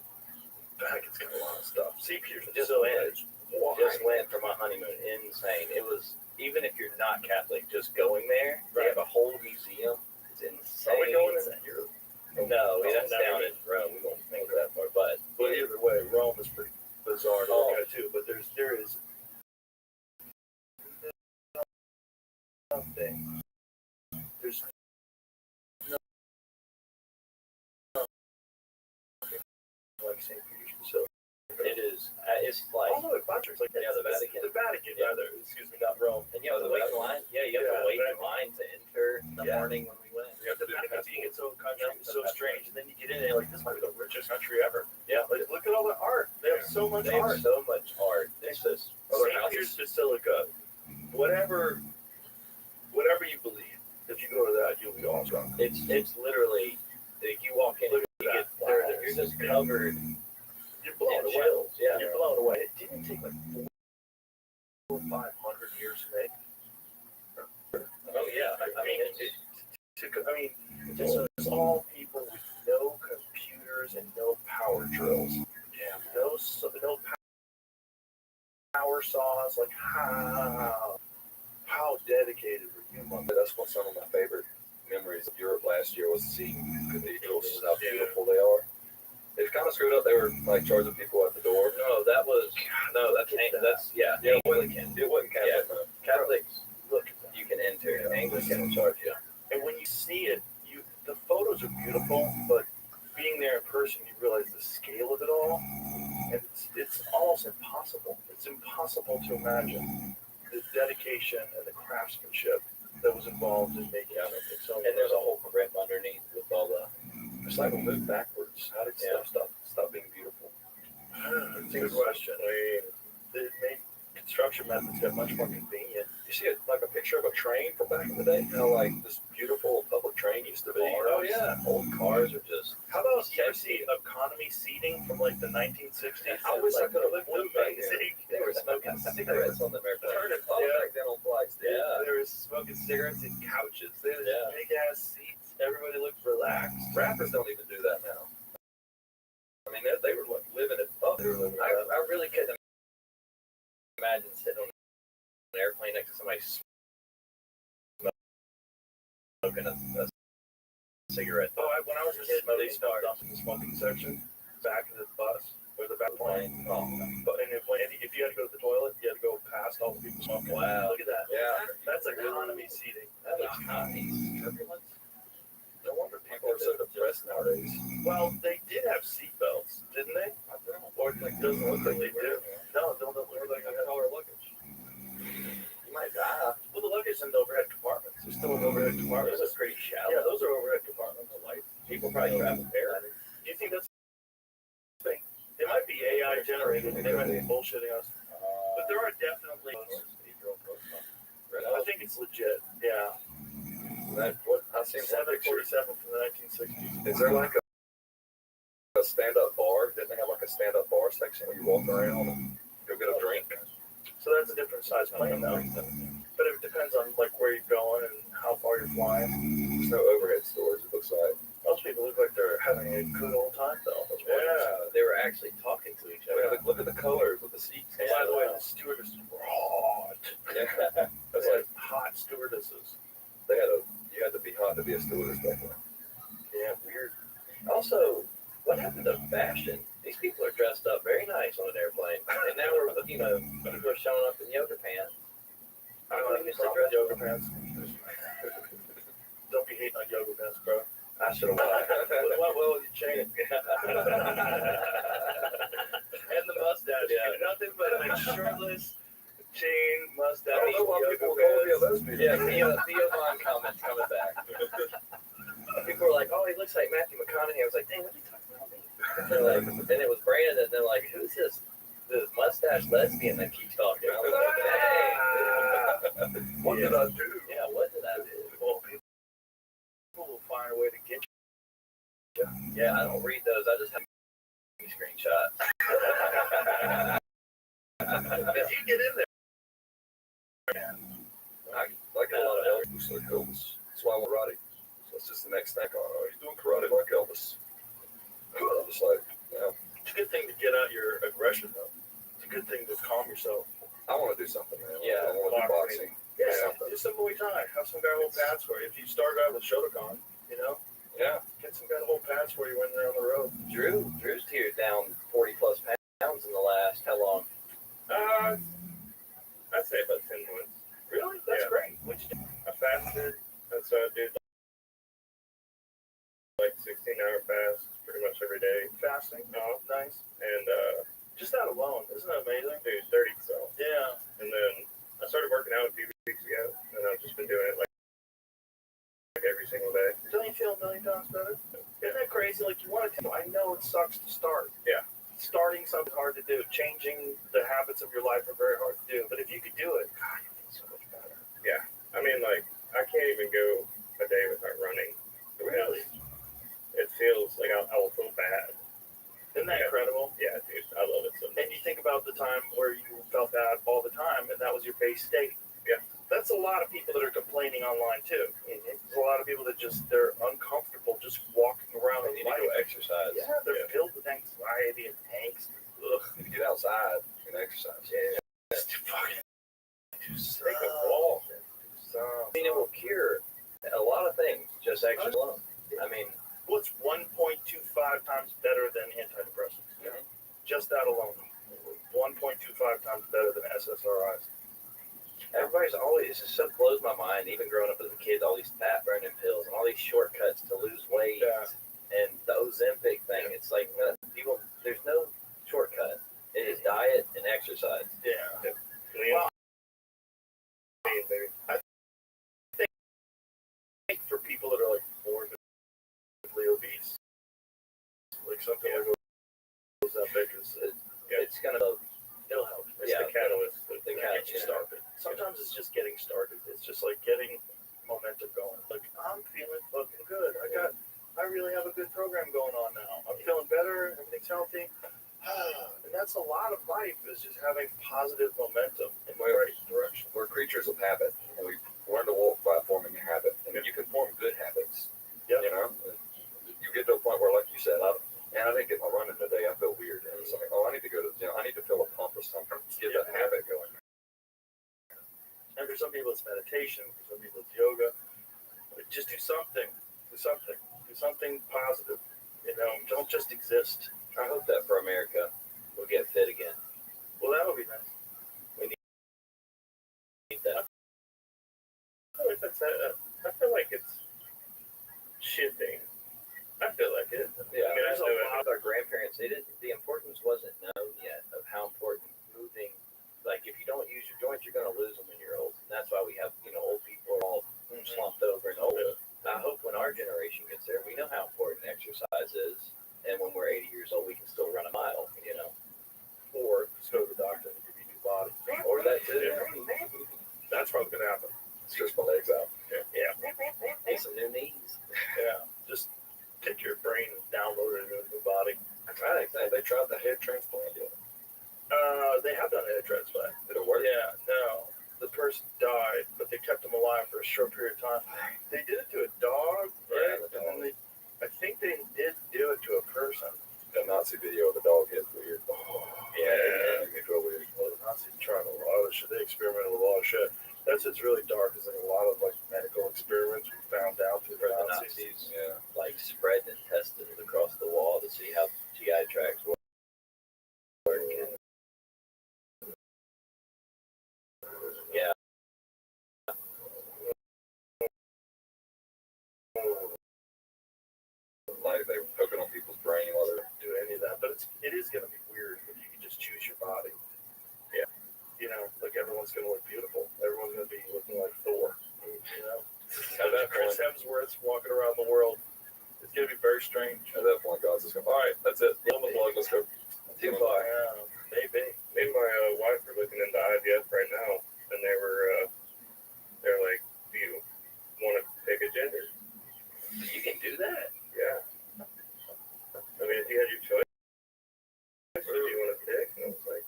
Vatican's got a lot of stuff. St. Peter's Just went for my honeymoon. Insane. It was, even if you're not Catholic, just going there. They have a whole museum. It's insane. Are we going in Europe? No, that's down in Rome. We won't make that far, but Either way, Rome is pretty bizarre to look at too. But there is nothing. There's nothing like St. Peter's Basilica. it is. It's like, Although it butchers like Yeah, the Vatican. The Vatican, Yeah. rather. Excuse me, not Rome. and you have to wait in line. Yeah, you have to wait in line to enter in the Yeah. morning when we went. The Vatican being its own country is so strange, and then you get in there like this might be the richest country ever. Yeah, Like look at all the art. They have so much they have art. so much art. It's just other St. Peter's houses. Basilica, whatever you believe, if you go to that, you'll be awesome. It's literally, like, you walk in, Look you at get that. there, you're just covered You're blown in away. chills. Yeah. You're blown away. It didn't take like 400 or 500 years to make. Oh yeah. I mean, this is all people with no computers and no power drills. Yeah. No power saws. Like how dedicated were you? That's what some of my favorite memories of Europe last year was seeing cathedrals and how beautiful they are. They've kind of screwed up. They were like charging people at the door. that's Yeah, Anglican. It wasn't Catholic. No. Catholics, Look, you can enter. Anglican will charge you. and when you see it, the photos are beautiful, but being there in person, you realize the scale of it all, and it's almost impossible. It's impossible to imagine the dedication and the craftsmanship that was involved in making something so. And there's a whole grip underneath with all the. It's like we moved backwards. How did stuff stop being beautiful? It's a good question. I mean, it made construction methods got much more convenient. You see it like a picture of a train from back in the day? How like this beautiful public train used to be. Oh, yeah. Old cars are just. How about you ever see economy seating from like the 1960s? I wish I could have lived through back then. amazing. They were smoking cigarettes on the airplane. Turn it up back then on flights. Yeah. There was smoking cigarettes and couches. There was Yeah. big ass seats. Everybody looked relaxed. Rappers don't even do that now. I mean, they were like living it up. They were living it up. I really couldn't imagine sitting on an airplane next to somebody smoking a cigarette. When I was a kid, they smoked up in the smoking section, back of the bus or the back of the plane. But and if you had to go to the toilet, you had to go past all the people smoking. Wow. Look at that. Yeah. That's economy seating. That looks nice. Turbulence. No wonder people are so depressed nowadays. Well, they did have seatbelts, didn't they? I don't know. Or it doesn't look like they do. No, it don't look like Like they color luggage. You might die. Well, the luggage in the overhead compartments. There's still an overhead compartment. Those are pretty shallow. Yeah, those are overhead compartments. The lights. People probably travel bare. Do you think that's fake? It might be AI generated. They might be bullshitting us. But there are definitely. I think it's legit. Yeah. I seen some pictures. 747 from the 1960s. Is there like a stand-up bar? Didn't they have like a stand-up bar section where you walk around and go get a drink? So that's a different size plane though. But it depends on like where you're going and how far you're flying. There's no overhead stores. It looks like. Most people look like they're having a good old time though. Yeah, they were actually talking to each Yeah, other. look at the colors of the seats. And by the way, the stewardesses were hot. Yeah. That's like hot stewardesses. You had to be hot to be a stewardess back then. Yeah, weird. Also, what happened to fashion? These people are dressed up very nice on an airplane, and now we're, people are showing up in yoga pants. I don't have any problem with yoga pants. Don't be hating on yoga pants, bro. I should have won. What will you change? And the mustache. Yeah. Nothing but like shirtless, chain, mustache. I don't know why people call me a lesbian. Yeah, Theo Von comments coming back. People were like, "Oh, he looks like Matthew McConaughey." I was like, "Dang, what are you talking about me?" They're like, then it was Brandon, and they're like, "Who's this mustache lesbian that keeps talking?" I was like, "Dang, What did I do? yeah, what did I do?" Well, people will find a way to get you. Yeah, I don't read those. I just have screenshots. If you get in there, I like a lot of Elvis, like Elvis. That's why I want karate. So it's just the next thing. Oh, he's doing karate like Elvis. I'm just like, yeah, it's a good thing to get out your aggression, though. It's a good thing to calm yourself. I want to do something, man. Yeah, I want to do boxing. Yeah, Something. do some Muay Thai. Have some guy hold pads for you. If you start out with Shotokan, Yeah. get some guy to hold pads for you when they're on the road. Drew's teared down 40 plus pounds in the last how long? I'd say about 10 months. Really? That's Yeah. great. What'd you do? I fasted. That's what I did. Like 16-hour fast pretty much every day. Fasting. Oh, nice. And, Just that alone, isn't that amazing? dude, 30 so. Yeah. And then I started working out a few weeks ago, and I've just been doing it like every single day. Don't you feel a million times better? Isn't that crazy? Like you want to. I know it sucks to start. Yeah. Starting something hard to do. Changing the habits of your life are very hard to do. But if you could do it, God, you feel so much better. I mean, like, I can't even go a day without running. Really? It feels like I will feel bad. Isn't that incredible? Yeah, dude, I love it so much. And you think about the time where you felt that all the time, and that was your base state. Yeah. That's a lot of people that are complaining online too. There's a lot of people that they're uncomfortable just walking around They in need to life. go exercise. Yeah, they're filled with anxiety and angst. Ugh. You need to get outside and exercise. Yeah. Just fucking do some. Take a walk. Do some. I mean, it will cure a lot of things, just exercise alone. I mean, What's 1.25 times better than antidepressants? Mhm. Just that alone. 1.25 times better than SSRIs. everybody's always, it just so blows my mind, even growing up as a kid, all these fat burning pills and all these shortcuts to lose weight. Yeah. And the Ozempic thing, it's like, no, people, there's no shortcut. It is diet and exercise. Yeah. Well, I think for people that are like morbidly obese, like something like Ozempic It's gonna, it'll help. it's Yeah. the catalyst. They get you started. Sometimes it's just getting started. It's just like getting momentum going. Like I'm feeling fucking good. I really have a good program going on now. I'm feeling better. Everything's healthy. And that's a lot of life is just having positive momentum in the right direction. We're creatures of habit, and we learn to walk by forming a habit. And you can form good habits. Yep. time, and you get to a point where, like you said, I didn't get my running today. I feel weird, and it's like, oh, I need to go to the gym. I need to fill a pump or something. Get that habit going. And for some people, it's meditation. For some people, it's yoga. But just do something. Do something. Do something positive. You know, don't just exist. I hope that for America, we'll get fit again. Well, that would be nice. Need that. I feel like it's shifting. I feel like it. Yeah, I mean, I there's do a it. lot of our grandparents. The importance wasn't known yet of how important moving. Like if you don't use your joints, you're going to lose them when you're old. And that's why we have old people are all slumped over and old. I hope when our generation gets there, we know how important exercise is, and when we're 80 years old, we can still run a mile. Or just go to the doctor and give you a new body. Or that too. That's probably going to happen. Stretch my legs out. Yeah. Need some new knees. Yeah. Just take your brain and download it into a new body. They tried the head transplant yet? They have done a head transplant. Did it work? Yeah, no. The person died, but they kept him alive for a short period of time. They did it to a dog, right? Yeah, the dog. And then I think they did do it to a person. The Nazi video of the dog head's weird. Yeah. It made me feel weird. Well, the Nazis tried a lot of shit. They experimented with a lot of shit. That's what's really dark is like a lot of like medical experiments we found out through the The Nazis. Nazis Yeah. like spreading intestines across the wall to see how GI tracts work. And, yeah. Like they were poking on people's brain while they're Do any of that, but it is going to be weird when you can just choose your body. Yeah. You know, like everyone's going to look beautiful. Everyone's going to be looking like Thor. You know, At that Chris point- Hemsworth's walking around the world. It's going to be very strange. at that point, God's just going, all right, that's it. Pull the plug, let's go. Too far. Yeah, maybe. Me and my wife are looking into IVF right now, and they're like, do you want to pick a gender? You can do that. Yeah. I mean, if you had your choice, what do you want to pick? And I was like,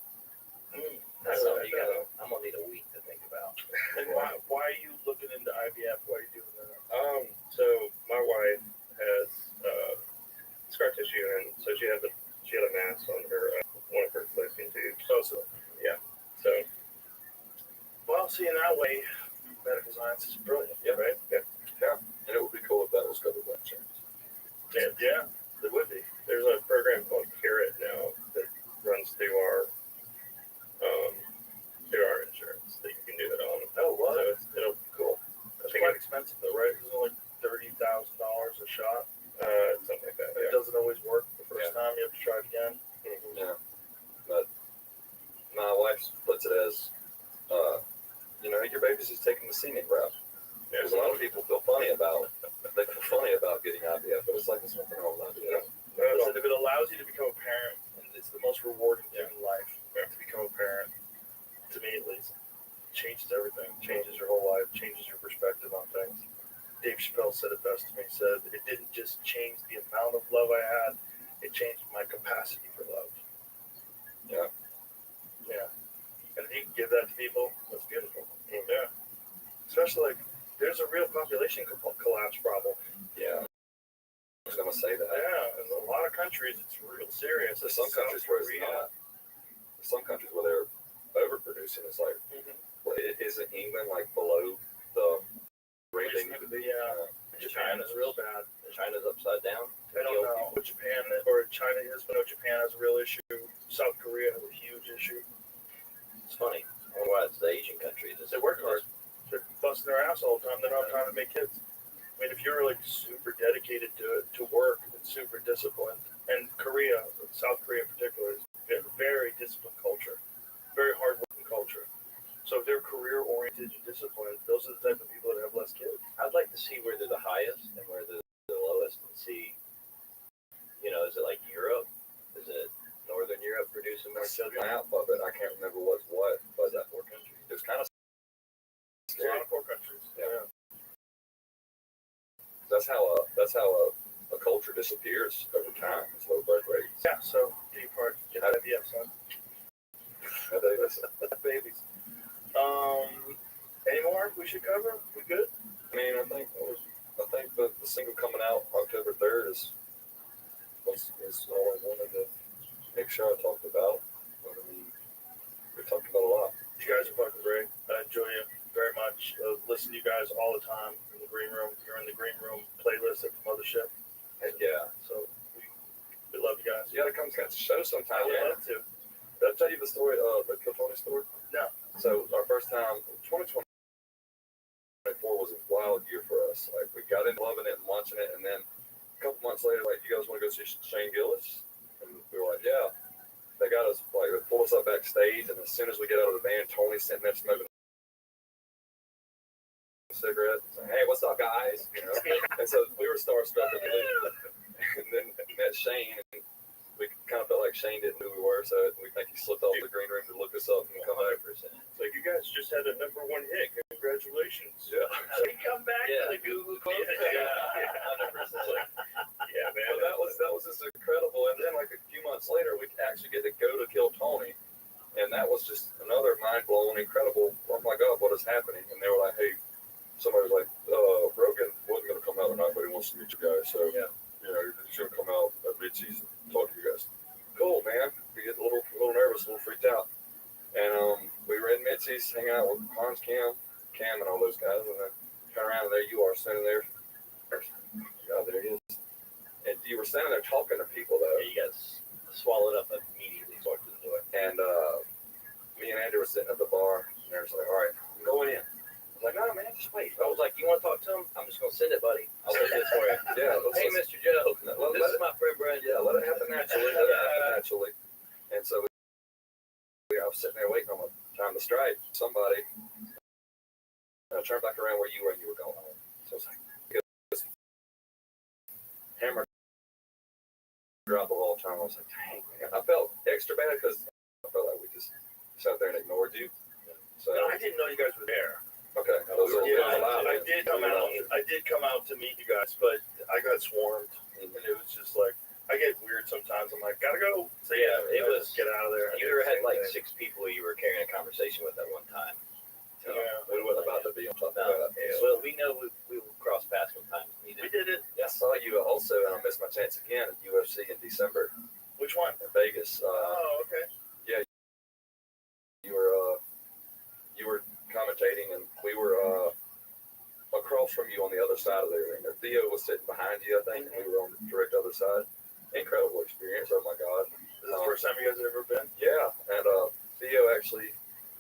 That's something you gotta. I'm gonna need a week to think about. And why are you looking into IVF? Why are you doing that? so my wife has scar tissue, and so she had a mass on her one of her fallopian tubes. Oh, so So well, see, in that way, medical science is brilliant. Yeah. Right? Yeah. And it would be cool if that was covered by insurance. Yeah, it would be. there's a program called Carrot now that runs through our insurance that you can do it on. Oh, what? So it'll be cool. It's quite expensive, though, right? It's only $30,000 a shot. Something like that. It Yeah. doesn't always work the first Yeah. time. You have to try it again. Mhm. Yeah. But my wife puts it as, your baby's just taking the scenic route. There's a lot of people feel funny about getting IVF, but it's like, there's nothing wrong with IVF. Listen, if it allows you to become a parent, and it's the most rewarding thing in life to become a parent, to me at least, changes everything. Changes your whole life, changes your perspective on things. Dave Chappelle said it best to me. He said, it didn't just change the amount of love I had, it changed my capacity for love. Yeah. Yeah. And if you can give that to people, that's beautiful. Yeah. Especially like, there's a real population collapse problem. Yeah. I was going to say that. Yeah, in a lot of countries, it's real serious. There's some countries where it's not. There's some countries where they're overproducing. It's like, well, isn't England like below the rate they need to be? Yeah. Japan is real bad. China's upside down. I don't know what Japan or China is, but I know Japan has a real issue. South Korea has a huge issue. It's funny. I wonder why it's the Asian countries. They work hard. They're busting their ass all the time. They don't have time to make kids. I mean, if you're like super dedicated to work and super disciplined, and Korea, South Korea in particular, is a very disciplined culture, very hardworking culture. So if they're career oriented and disciplined, those are the type of people that have less kids. I'd like to see where they're the highest and where they're the lowest, and see. Is it like Europe? Is it Northern Europe producing more The children? map of it, I can't remember what's what, but That four countries. it was kind of There's a lot of poor countries. Yeah. That's how a culture disappears over time. It's low birth rates. Yeah. So do your part. Get IVF, son. Babies. Any more we should cover? We good? I mean, I think think the single coming out October 3rd is all I wanted to make sure I talked about. But I mean, we talked about a lot. You guys are fucking great. I enjoy you very much. Listen to you guys all the time in the green room. You're in the green room playlist at the mothership. Heck yeah. So we love you guys. You gotta come catch the show sometime. I would Yeah. love to. Did I tell you the story of the Kill Tony story? No. So our first time, 2024 was a wild year for us. Like we got into loving it and watching it, and then a couple months later, like, you guys want to go see Shane Gillis? And we were like, yeah. They got us, like, they pulled us up backstage, and as soon as we get out of the van, Tony's sitting there smoking a cigarette. Like, hey, what's up, guys? You know? And so we were starstruck, and then met Shane, and we kind of felt like Shane didn't know who we were, so we think he slipped off the green room to look us up and come back. It's like, you guys just had a #1 hit. Congratulations. Yeah. So we come back to the Google Quote. Yeah. 100%. Yeah, man. Well, that was just incredible. And then, like, a few months later, we actually get to go to Kill Tony, and that was just another mind-blowing, incredible, oh my God, what is happening? And they were like, hey, somebody was like, Rogan wasn't going to come out tonight, but he wants to meet you guys, so, Yeah. you know, he's going to come out at mid-season and talk to you guys. Cool, man. We get a little nervous, a little freaked out. And we were in mid-season hanging out with Hans, Cam, and all those guys, and then turn around, and there you are, standing there. God, there he is. And you were standing there talking to people, though. Yeah, you guys swallowed up immediately. Walked to the door. And me and Andrew were sitting at the bar, and they were like, all right, I'm going in. I was like, no, man, just wait. I was like, you want to talk to him? I'm just going to send it, buddy. I'll do this for you. Yeah, Hey, Mr. Joe. This is my friend Brandon. Yeah, let it happen naturally. Let it happen naturally. And so I was sitting there waiting on my time to strike. Somebody, and I turned back around where you were, and you were going home. So it's like, hammer drop the whole time. I was like, dang, man. I felt extra bad because I felt like we just sat there and ignored you. So No, I didn't know you guys were there. okay, that was I did come out. I did come out to meet you guys, but I got swarmed, and it was just like, I get weird sometimes. I'm like, gotta go. So Yeah, it was- just get out of there. You had like 6 people you were carrying a conversation with at one time. you know, Yeah. we wasn't about to be on top of No, that. well, we know we will cross paths when times We needed. did it. I saw you also, and I missed my chance again at UFC in December Which one? in Vegas. Oh, okay. You were commentating, and we were across from you on the other side of the arena. Theo was sitting behind you, I think, and we were on the direct other side. Incredible experience. Oh my God. This is the first time you guys have ever been. Yeah, and Theo actually,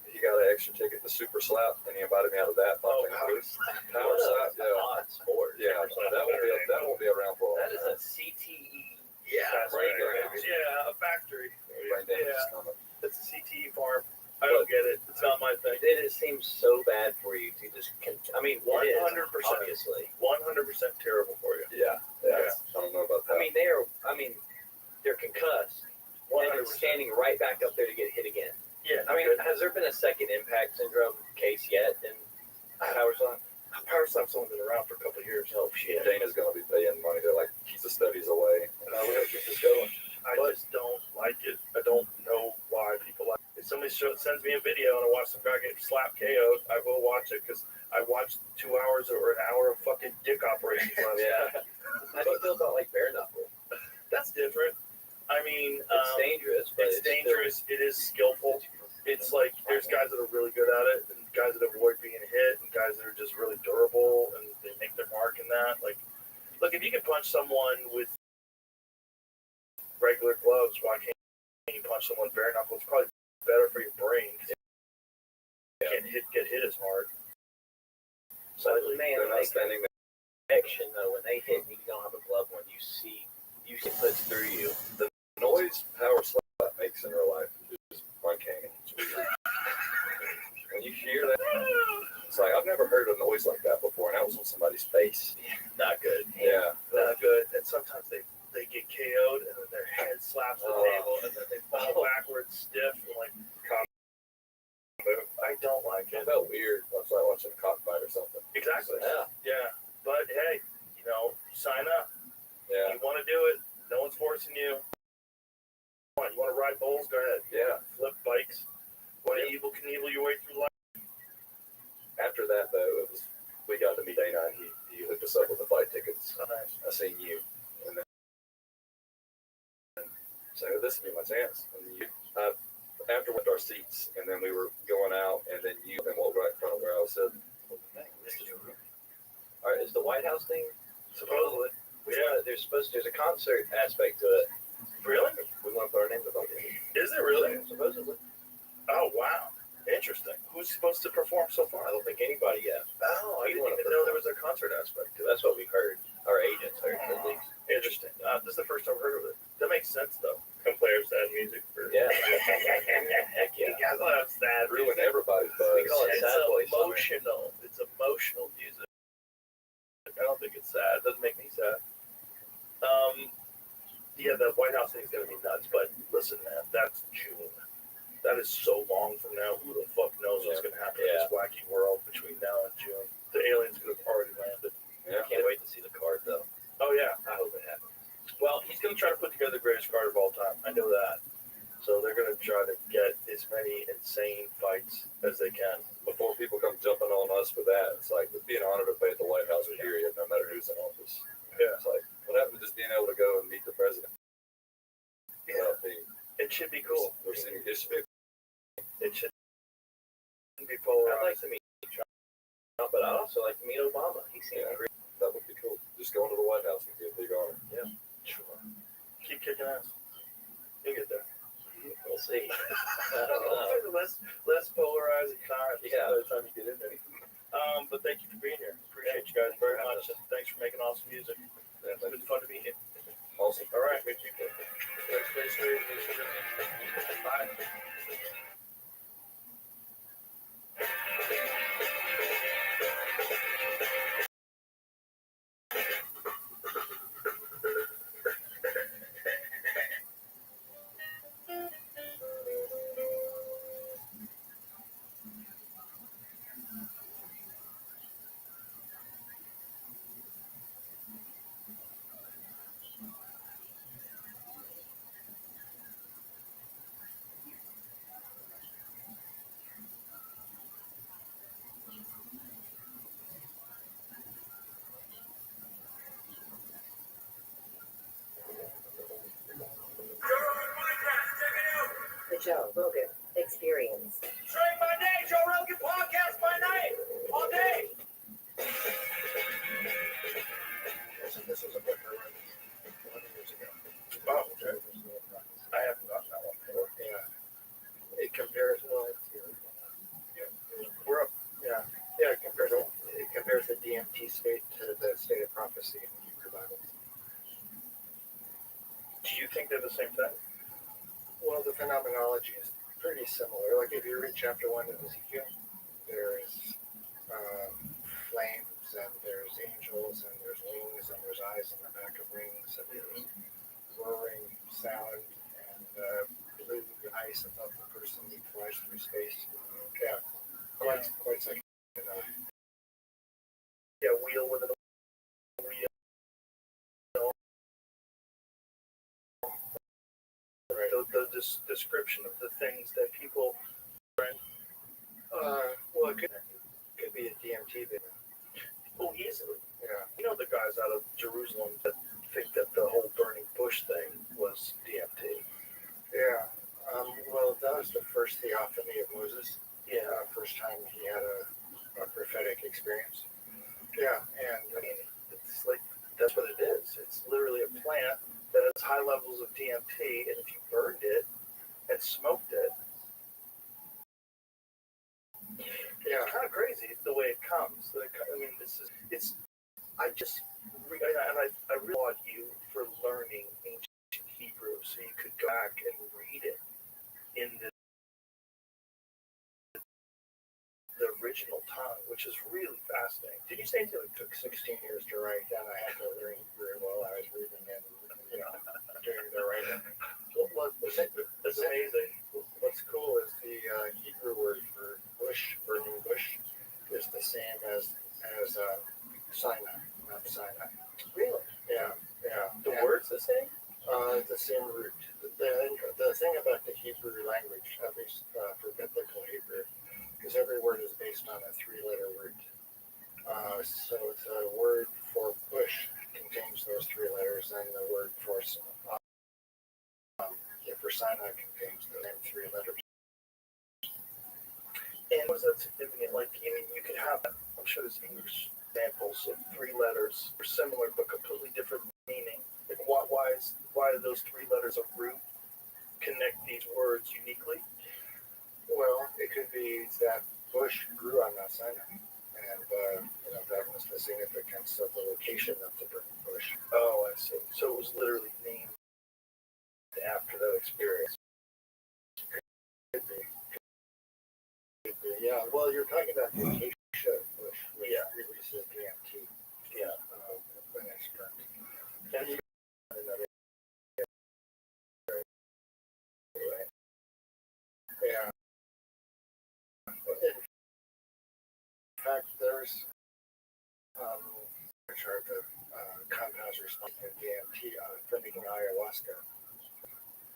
he got an extra ticket to Super Slap, and he invited me out of that. Oh, Power What Slap, a yeah. odd sport. Yeah, that won't be around for a That is while. a CTE. Yeah, That's right. right. Yeah, a factory. Brain damage is Yeah, coming. it's a CTE farm. I don't get it. It's not my thing. It seems so bad for you to just. I mean, 100%. obviously. 100% terrible for you. Yeah. I don't know about that. I mean, they're concussed. And then 100%. standing right back up there to get hit again. Yeah. I mean, has there been a second impact syndrome case yet in Power Slap? Power Slap's only been around for a couple of years. Oh shit! Dana's going to be paying money to like keep the studies away. And we're going to keep this going. I just don't like it. I don't know why people like it. If somebody sends me a video and I watch some guy get slapped KO'd, I will watch it because I watched 2 hours or an hour of fucking dick operations last night. Yeah. How do you feel about like bare knuckle? That's different. I mean, It's dangerous, but it's dangerous. It is skillful. It's like there's guys that are really good at it, and guys that avoid being hit, and guys that are just really durable and they make their mark in that. Like, look, if you can punch someone with regular gloves, why can't you punch someone bare knuckle? It's probably better for your brain. You can't get hit as hard. But man, They're not standing there. action though, when they hit and you don't have a glove on, you see it puts through you. The noise Power Slap makes in real life is uncanny. It's weird. When you hear that, it's like, I've never heard a noise like that before, and that was on somebody's face. Not good. Yeah. Not good. And sometimes they get KO'd and then their head slaps the table and then they fall backwards stiff and like I don't like It it. felt weird. I was like watching a cockfight or something. Exactly. Yeah. Yeah. But hey, sign up. Yeah. You want to do it. No one's forcing you. You want to ride bulls? Go ahead. Yeah. Flip bikes. Want to Evel Knievel your way through life? After that, though, we got to meet Dana, and he hooked us up with the fight tickets. Oh, nice. I seen you, and then so this would be my chance. And you, after with our seats, and then we were going out, and then you then walked right in front of where I was sitting. All right, is the White House thing Supposedly. there's a concert aspect to it. Really? We want to put our names up on it. Is it really? Supposedly. Oh, wow. Interesting. Who's supposed to perform so far? I don't think anybody yet. Oh, I didn't even know there was a concert aspect to it. That's what we've heard. Our agents heard at least. Interesting. This is the first I've heard of it. That makes sense, though. Compares sad music for. Yeah. Heck yeah. You guys love sad Ruin music. everybody's buzz. We call it It's sad boy summer. emotional. It's emotional music. I don't think it's sad. It doesn't make me sad. Yeah, the White House thing is going to be nuts. But listen, man, that's June. That is so long from now. Who the fuck knows what's going to happen in this wacky world between now and June? The aliens could have already landed. I can't wait to see the card, though. Oh, yeah. I hope it happens. Well, he's going to try to put together the greatest card of all time. I know that. So they're going to try to get as many insane fights as they can. Before people come jumping on us for that, it's like it'd be an honor to play at the White House, period, no matter who's in office. Yeah. It's like, what happened to just being able to go and meet the president? Yeah. It should be cool. We're seeing it should be. It should be I'd like polarized. to meet Trump, but I'd also like to meet Obama. He seems great. That would be cool. Just going to the White House would be a big honor. Sure. Keep kicking ass. You'll get there. We'll see. I don't know. less polarizing times Yeah. by the time you get in there. But thank you for being here. Appreciate you guys very much, and thanks for making awesome music. It's been fun to meet you. Awesome. All right. Bye. The Joe Rogan Experience. Drink by day, Joe Rogan podcast by night, all day. This was a book I read 11 years ago. Oh, okay. I haven't gotten that one before. Yeah. It compares we're up. Yeah. Yeah, it compares the DMT state to the state of prophecy in the Hebrew Bible. Do you think they're the same thing? Well, the phenomenology is pretty similar. Like if you read chapter 1 of Ezekiel, there's flames, and there's angels, and there's wings, and there's eyes on the back of wings, and there's roaring sound, and blue ice above the person who flies through space. Yeah, quite like yeah, wheel with a wheel. Right. The description of the things that people. Well, it could be a DMT thing. Oh, easily. Yeah. You know the guys out of Jerusalem that think that the whole burning bush thing was DMT. Yeah. Well, that was the first theophany of Moses. Yeah. First time he had a prophetic experience. Yeah, and I mean, it's like that's what it is. It's literally a plant that has high levels of DMT, and if you burned it and smoked it, yeah, it's kind of crazy the way it comes. Like, I mean, I applaud you for learning ancient Hebrew so you could go back and read it in the original tongue, which is really fascinating. Did you say it took 16 years to write, and I had to learn Hebrew while I was reading it, doing the writing? That's amazing. What's cool is the Hebrew word for bush, burning bush, is the same as Sinai, Mount Sinai. Really? Yeah. The word's the same? The same root. The thing about the Hebrew language, at least for biblical Hebrew, is every word is based on a 3-letter word. So it's a word and the word for cyanide contains the same three letters. And was that significant? Like, I mean, you could have, I'm sure there's English examples of three letters are similar but completely different meaning. Like, why do those three letters of root connect these words uniquely? Well, it could be that bush grew on Mount Sinai, and that was the significance of the location of the burning bush. Oh, I see. So it was literally named after that experience. Could be. Yeah. Well, you're talking about the acacia bush, which releases DMT. Yeah. When it's burnt. That's Yeah. In fact, there's which are the compounds responsible for DMT for making ayahuasca.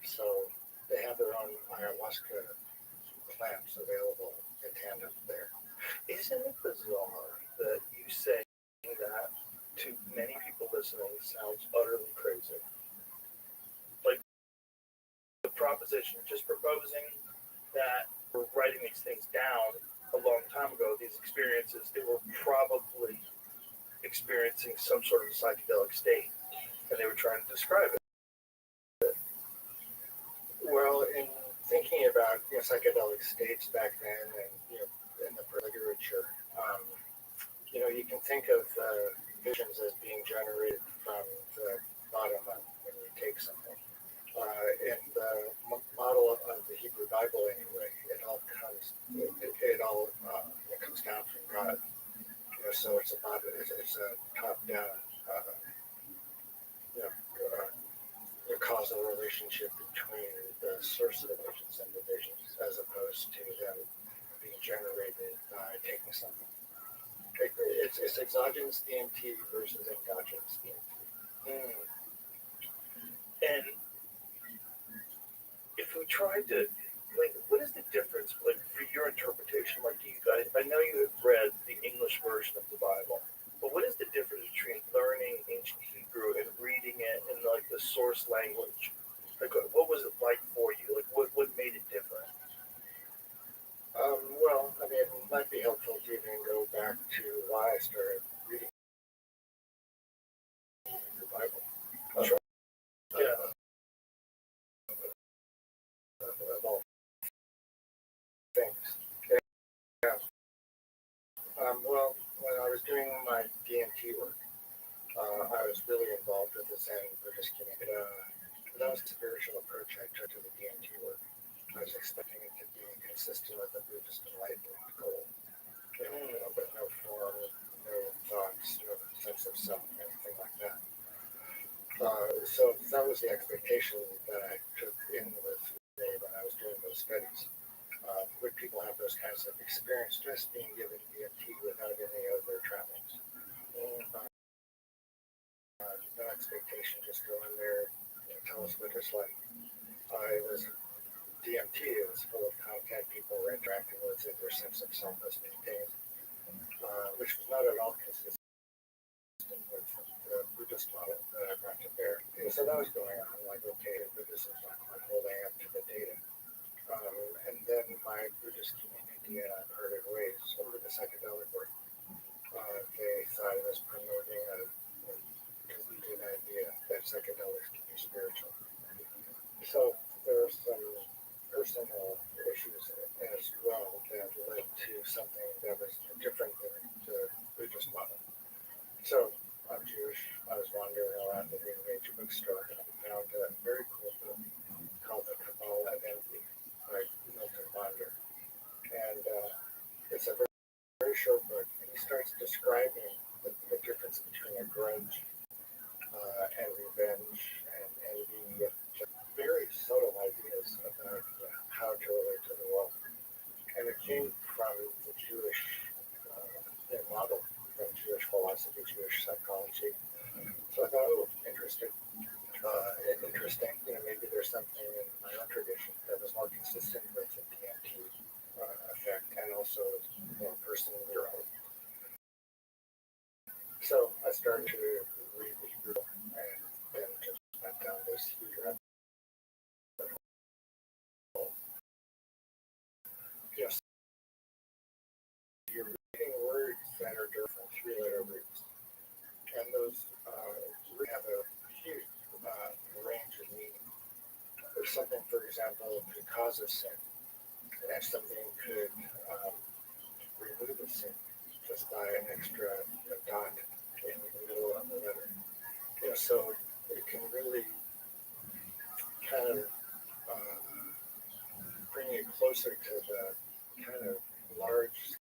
So they have their own ayahuasca plants available in tandem there. Isn't it bizarre that you say that to many people listening sounds utterly crazy? Like the proposition, just proposing that we're writing these things down a long time ago, these experiences, they were probably experiencing some sort of psychedelic state, and they were trying to describe it. Well, in thinking about psychedelic states back then, and in the literature, you can think of visions as being generated from the bottom up when you take something. In the model of the Hebrew Bible, anyway, it all comes down from God. So it's a top-down, the causal relationship between the source of the visions and the visions, as opposed to them being generated by taking something. It's exogenous DMT versus endogenous DMT. And if we tried to, like, what is the difference, like, for your interpretation? Like, do you guys, I know you have read the English version of the Bible, but what is the difference between learning ancient Hebrew and reading it in, like, the source language? Like, what was it like for you? Like, what made it different? Well, I mean, it might be helpful to even go back to why I started reading the Bible. Sure. Yeah. Of all things. Yeah. Well, when I was doing my DMT work, I was really involved with the Zen Buddhist community. That was the spiritual approach I took to the DMT work. I was expecting it to be consistent with the Buddhist enlightenment goal. But no form, no thoughts, no sense of self, anything like that. So that was the expectation that I took in with me when I was doing those studies. Would people have those kinds of experience just being given DMT without any other trappings? No expectation, just go in there, tell us what it's like. It was DMT, it was full of contact, people were interacting with it, their sense of self was maintained, which was not at all consistent with the Buddhist model that I brought to bear. And so that was going on, like, okay, Buddhism is not quite holding up to the data. And then my Buddhist community parted ways over the psychedelic work. They thought it was promoting a completed idea that psychedelics can be spiritual. So there were some personal issues as well that led to something that was different than the Buddhist model. So I'm Jewish. I was wandering around the New Age bookstore and I found a very cool book called The Kabbalah of Envy by Milton Bonder. And it's a very, very short book. And he starts describing the difference between a grudge and revenge and envy, very subtle ideas about how to relate to the world. And it came from the Jewish model, from Jewish philosophy, Jewish psychology. So I thought, interesting. Maybe there's something in my own tradition that was more consistent with the DMT effect and also more personally their own. So I started to read the Hebrew and then something, for example, could cause a sin, and something could remove a sin just by an extra dot in the middle of the letter. So it can really kind of bring you closer to the kind of large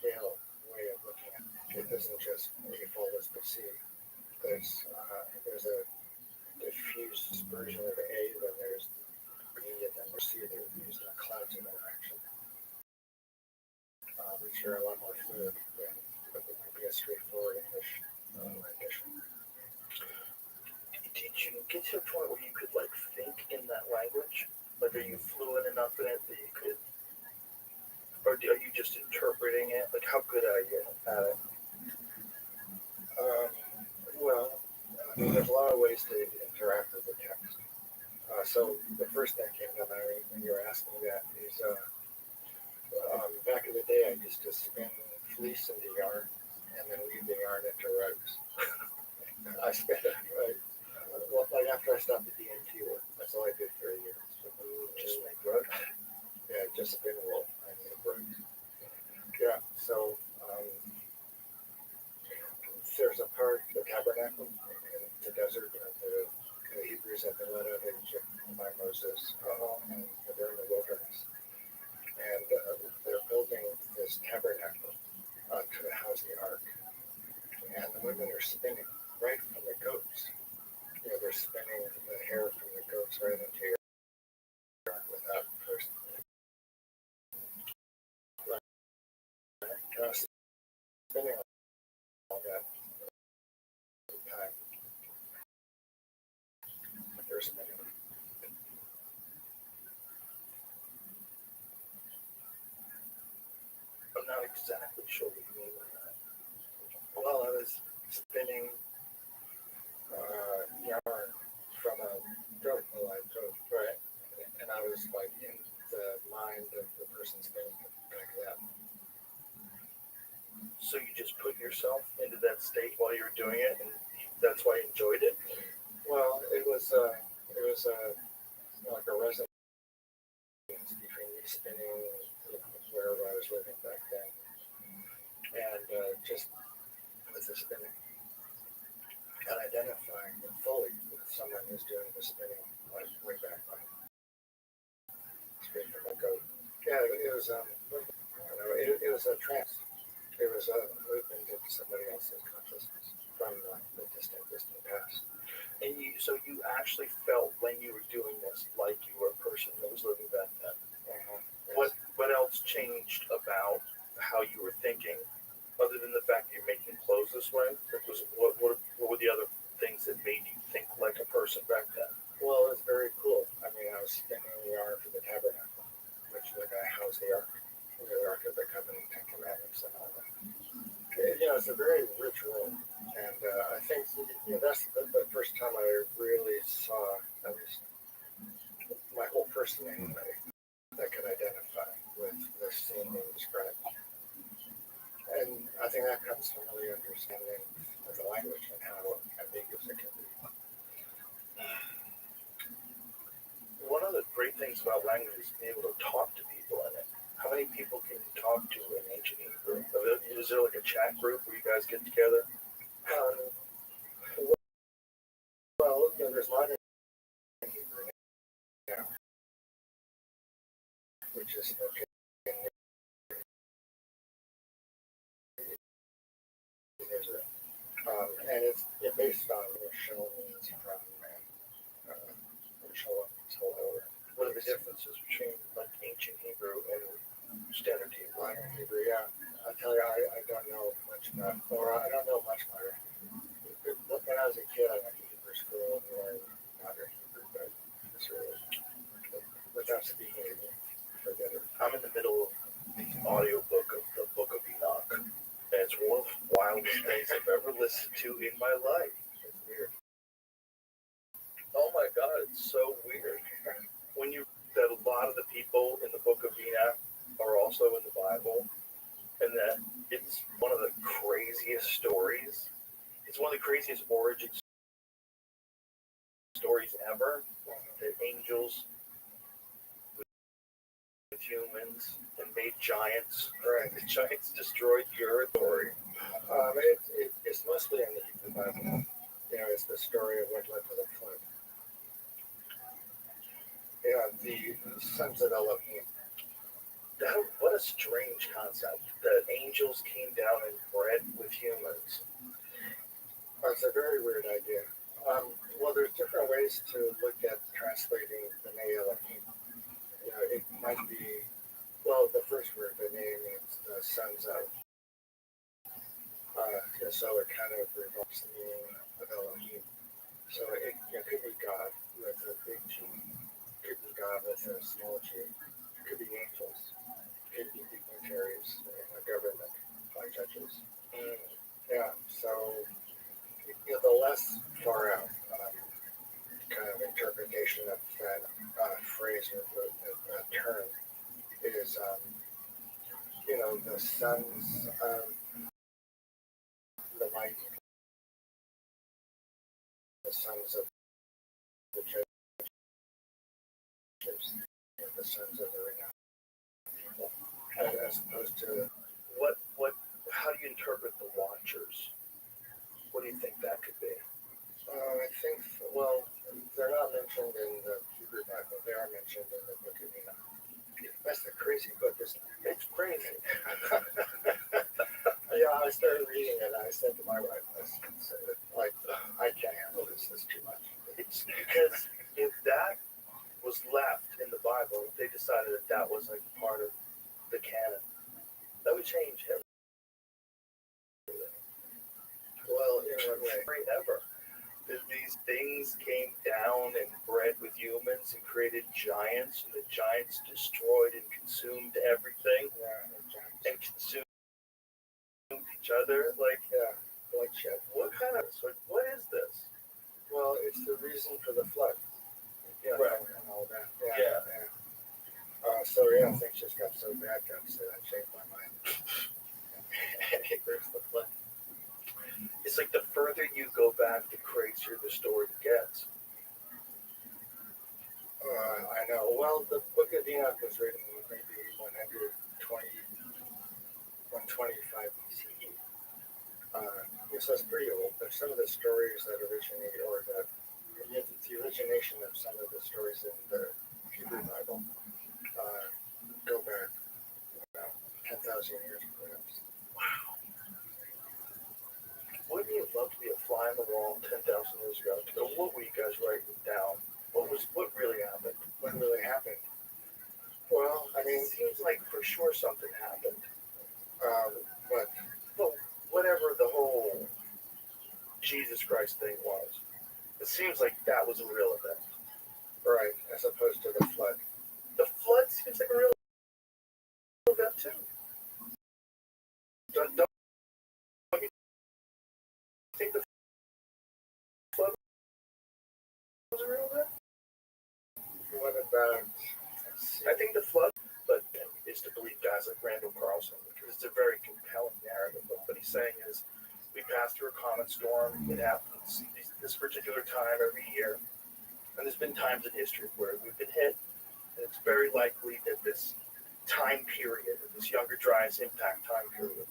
scale way of looking at it. It isn't just A follows but C. There's a diffuse dispersion of A, then there's B, and then there's C. They're used in clouds of interaction, which are a lot more fluid than what would be a straightforward English rendition. Did you get to a point where you could like think in that language? Like, are you fluent enough in it that you could, or are you just interpreting it? Like, how good are you at it? Well, there's a lot of ways to interact with the text. So the first thing came to mind when you were asking that is back in the day I used to spin fleece into yarn and then weave the yarn into rugs. I spent it, well, like after I stopped the DMT work, that's all I did for a year. So just make rugs. Yeah, just spin wool and make rugs. Yeah, so there's a part, the tabernacle in the desert, the Hebrews have been led out of Egypt by Moses, and they're in the wilderness. And they're building this tabernacle to house the ark. And the women are spinning right from the goats. They're spinning the hair from the goats right into your ark without first. Spinning all that time. They're spinning. I'm not exactly sure what you mean by that. Well, I was spinning yarn from a goat, a live goat, right? And I was like in the mind of the person spinning back that. So you just put yourself into that state while you were doing it, and that's why you enjoyed it? Well, it was like a resonance between me spinning, wherever I was living back then, and just with the spinning, and identifying fully with someone who's doing the spinning, like way back when, straight from a goat. Yeah, it was it was a trance. It was a movement into somebody else's consciousness from like the distant past. And so you actually felt when you were doing this like you were a person that was living back then. Yes. What else changed about how you were thinking, other than the fact that you're making clothes this way? What were the other things that made you think like a person back then? Well, it was very cool. I mean, I was spinning the yarn for the tabernacle, which the guy housed the ark of the covenant, Ten Commandments, and all that. It's a very rich world, and I think that's the first time I really saw, at least my whole person anyway, that could identify with the scene being described. And I think that comes from really understanding of the language and how ambiguous it can be. One of the great things about language is being able to talk to people in it. How many people can you talk to in ancient Hebrew? Is there like a chat group where you guys get together? Well, there's modern Hebrew now, which is spoken in Israel. And it's based on Rothschild means from Rothschild means hello. What are the differences between like ancient Hebrew and standard Hebrew? Modern Hebrew, yeah. I tell you, I don't know much about, or I don't know much modern Hebrew. When I was a kid, I went to Hebrew school and learned modern Hebrew, but it's really, without speaking it, forget it. I'm in the middle of the audiobook of the Book of Enoch, and it's one of the wildest things I've ever listened to in my life. It's weird. Oh my God, it's so weird. When that a lot of the people in the Book of Enoch are also in the Bible, and that it's one of the craziest stories. It's one of the craziest origin stories ever. that angels with humans and made giants. Right. The giants destroyed the earth. Or It's mostly in the Hebrew Bible. You know, it's the story of what led to the flood. Yeah, the sons of Elohim. What a strange concept that angels came down and bred with humans. It's a very weird idea. Well, there's different ways to look at translating the name Elohim. You know, it might be, well, the first word, the name means the sons of. So it kind of revolves the meaning of Elohim. So it could be God with a big G, could be God with a small g, could be angels, could be dignitaries in a government, like judges. Yeah, so the less far out kind of interpretation of that phrase or that term is, the sons of the mighty, the sons of the judges, and the sons of the renowned people, as opposed to how do you interpret the watchers? What do you think that could be? I think, well, they're not mentioned in the Hebrew Bible. They are mentioned in the Book of Enoch. That's a crazy book, isn't it? It's crazy. I started reading it, and I said to my wife, I can't handle this. It's too much. It's because if that was left in the Bible, if they decided that was like part of the canon, that would change everything. Well, in what way? Ever. These things came down and bred with humans and created giants, and the giants destroyed and consumed everything. Yeah, and consumed each other. bloodshed. What kind of, what is this? Well, it's the reason for the flood. Right. And all that. Yeah. Things just got so bad, that changed my mind. Where's the flood? It's like the further you go back, the crazier the story gets. I know. Well, the Book of Enoch was written maybe 125 BCE. So it's pretty old. But some of the stories that originate, or the origination of some of the stories in the Hebrew Bible, go back about 10,000 years, perhaps. Wow. Wouldn't you love to be a fly on the wall 10,000 years ago to go, what were you guys writing down? What really happened? What really happened? Well, I mean, it seems like for sure something happened. But whatever the whole Jesus Christ thing was, it seems like that was a real event. Right, as opposed to the flood. The flood seems like a real event too. Don't you think the flood was a real event? What about? I think the flood, is to believe guys like Randall Carlson, because it's a very compelling narrative. But what he's saying is, we pass through a comet storm. It happens this particular time every year, and there's been times in history where we've been hit, and it's very likely that this time period, this Younger Dryas impact time period,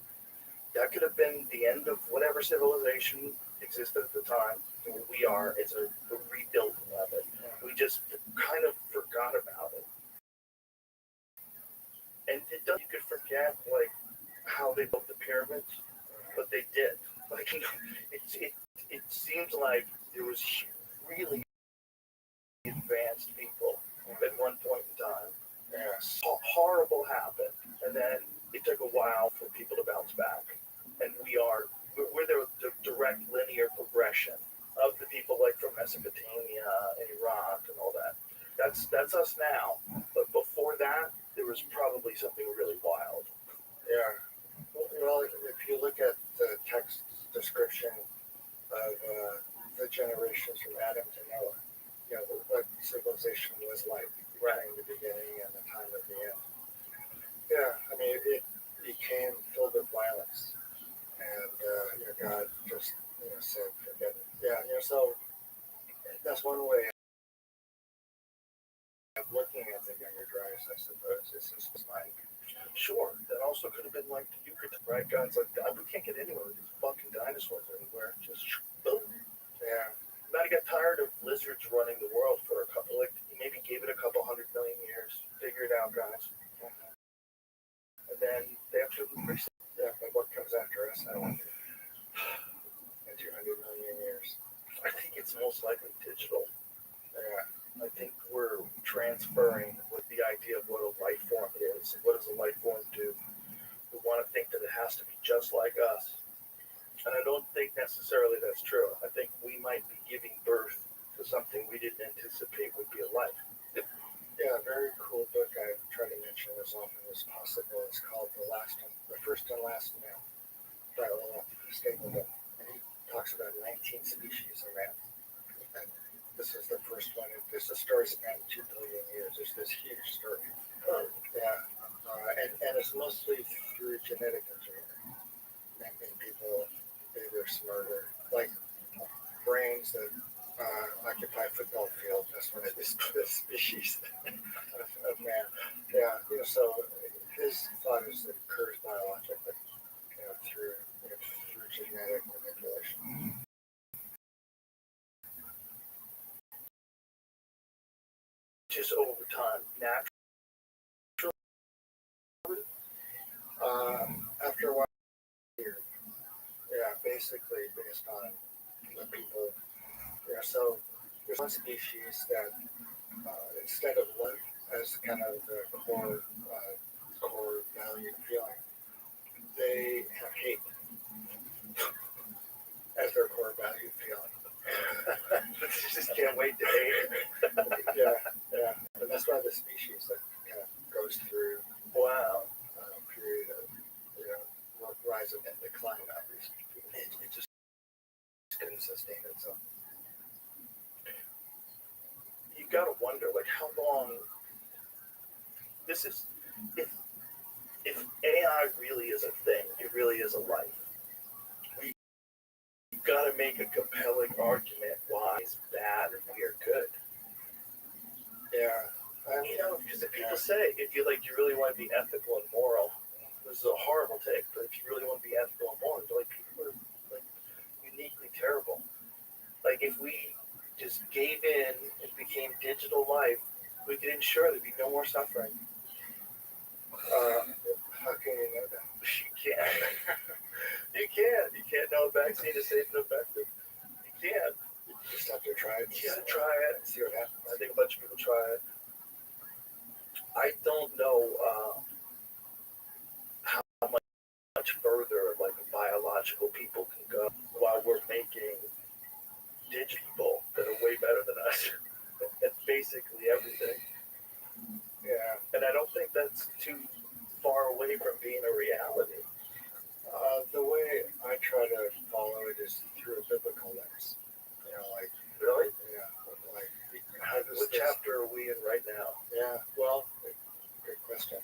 that could have been the end of whatever civilization existed at the time. And what we are is a rebuilding of it. We just kind of forgot about it. And you could forget how they built the pyramids, but they did. It seems like there was really advanced people at one point in time. Yeah. Horrible happened, and then it took a while for people to bounce back. And we're the direct linear progression of the people from Mesopotamia and Iraq and all that. That's us now. But before that, there was probably something really wild. Yeah. Well, if you look at the text description of the generations from Adam to Noah, what civilization was like in the beginning and the time of the end. Yeah, I mean, it became filled with violence, and God just said, forget it. Yeah, so that's one way looking at the younger dryas, I suppose, is just like, Sure, that also could have been like the Euclid, right? God's like, God, we can't get anywhere with these fucking dinosaurs everywhere. Just boom. yeah, Might have got tired of lizards running the world for a couple, like maybe gave it a couple 100 million years. Figure it out, guys. And then they have to reset. yeah, but what comes after us, I wonder, in 200 million years? I think it's most likely digital. Yeah, I think we're transferring with the idea of what a life form is. What does a life form do? We want to think that it has to be just like us. And I don't think necessarily that's true. I think we might be giving birth to something we didn't anticipate would be a life. yeah, a very cool book I try to mention as often as possible. It's called The First and Last Man by Olaf Stapleton. And he talks about 19 species of man. And this is the first one. There's a story span 2 billion years. There's this huge story. Yeah. And it's mostly through genetic engineering, making people bigger, smarter, like brains that occupy football field. That's one of the species of man. Yeah. So his thought is that it occurs biologically, through genetic manipulation. Just over time, naturally. After a while, yeah, basically based on the people. Yeah, so there's one species that instead of love as kind of the core value feeling, they have hate as their core value feeling. Just can't wait to hate it. Yeah, and that's why the species that kind of goes through Wow. a period of rise and decline. Obviously, it just couldn't sustain itself. You gotta wonder, like, how long this is. If AI really is a thing, it really is a life. You've got to make a compelling argument why it's bad and we are good. Yeah. Because if people say, if you really want to be ethical and moral, this is a horrible take, but if you really want to be ethical and moral, like people are like uniquely terrible. Like if we just gave in and became digital life, we could ensure there'd be no more suffering. How can you know that? You can't. You can't know a vaccine is safe and effective. You can't. You just have to try it. You gotta try it and see what happens. I think a bunch of people try it. I don't know how much further like biological people can go while we're making digital people that are way better than us at basically everything. Yeah. And I don't think that's too far away from being a reality. The way I try to follow it is through a biblical lens. Really? Yeah. Like, how does What chapter are we in right now? Yeah. Well, good question.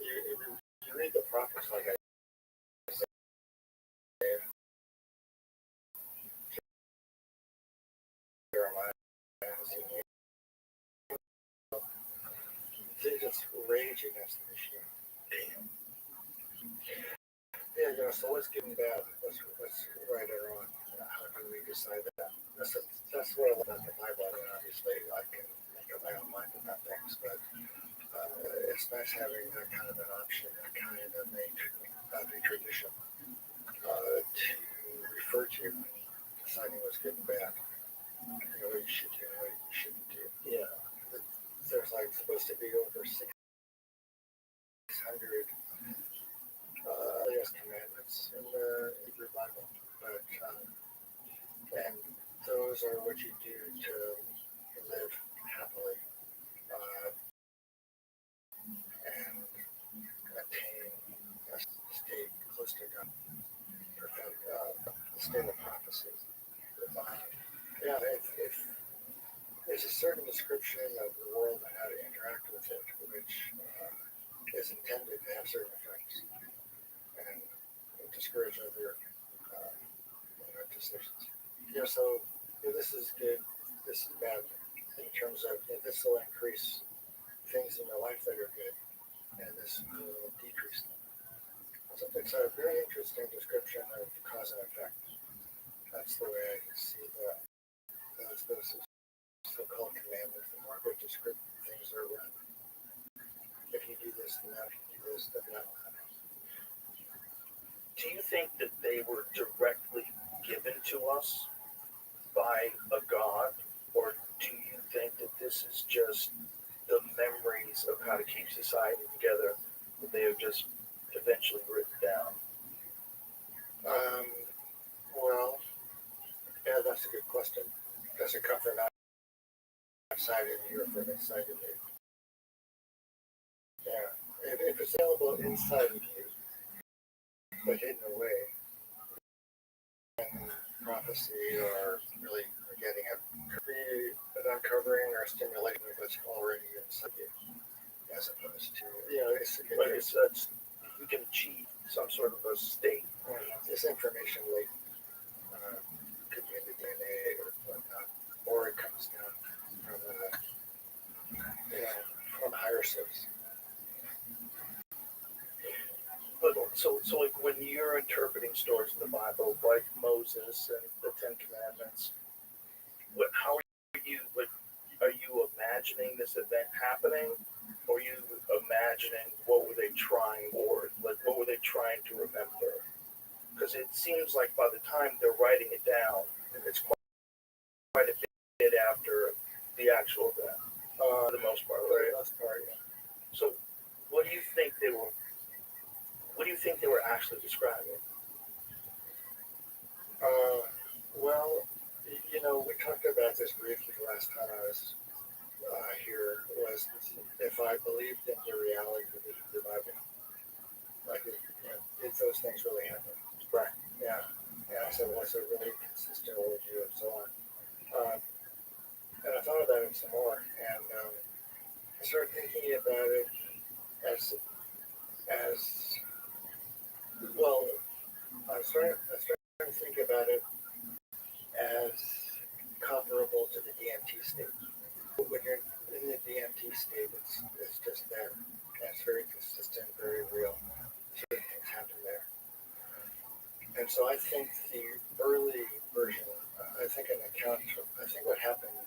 You read the prophets like I say. Jeremiah. They just rage against the machine. Damn. Yeah, so what's good and bad? What's right or wrong? How do we decide that? That's what I love about the Bible. I mean, obviously, I can make up my own mind about things, but it's nice having that kind of an option, that kind of a tradition to refer to when deciding what's good and bad. What you should do and what you shouldn't do. Yeah. There's supposed to be over 600 commandments in the Hebrew Bible, but and those are what you do to live happily and attain a state close to God, perfect the state of prophecy. If there's a certain description of the world and how to interact with it, which is intended to have certain effects and discourage other decisions. So this is good, this is bad. And terms of this will increase things in your life that are good, and this will decrease them. So it's a very interesting description of cause and effect. That's the way I see those so-called commandments. The more good descriptive things are run. If you do this, then that. If you do this, then that. Do you think that they were directly given to us by a god, or do you think that this is just the memories of how to keep society together that they have just eventually written down? Well, yeah, that's a good question. Does it come from outside of you or from inside of you? Yeah, if it's available inside of you, but hidden away, then prophecy or really getting an uncovering or stimulating of what's already inside you, as opposed to, It's you can achieve some sort of a state. This information like could be in the DNA or whatnot, or it comes down from from a higher source. But so like when you're interpreting stories in the Bible, like Moses and the Ten Commandments, how are you imagining this event happening, or are you imagining what were they trying for? Like what were they trying to remember? Because it seems like by the time they're writing it down, it's quite a bit after the actual event, for the most part, right? For the most part, yeah. So, what do you think they were? What do you think they were actually describing? Well, we talked about this briefly last time I was here. Was if I believed in the reality of the Bible, like did those things really happen? Right. Yeah. And I said, was it really consistent worldview and so on? And I thought about it some more, and I started thinking about it as well. I started to think about it as comparable to the DMT state. When you're in the DMT state, it's just there. And it's very consistent, very real. Certain things happen there. And so I think the early version, I think what happened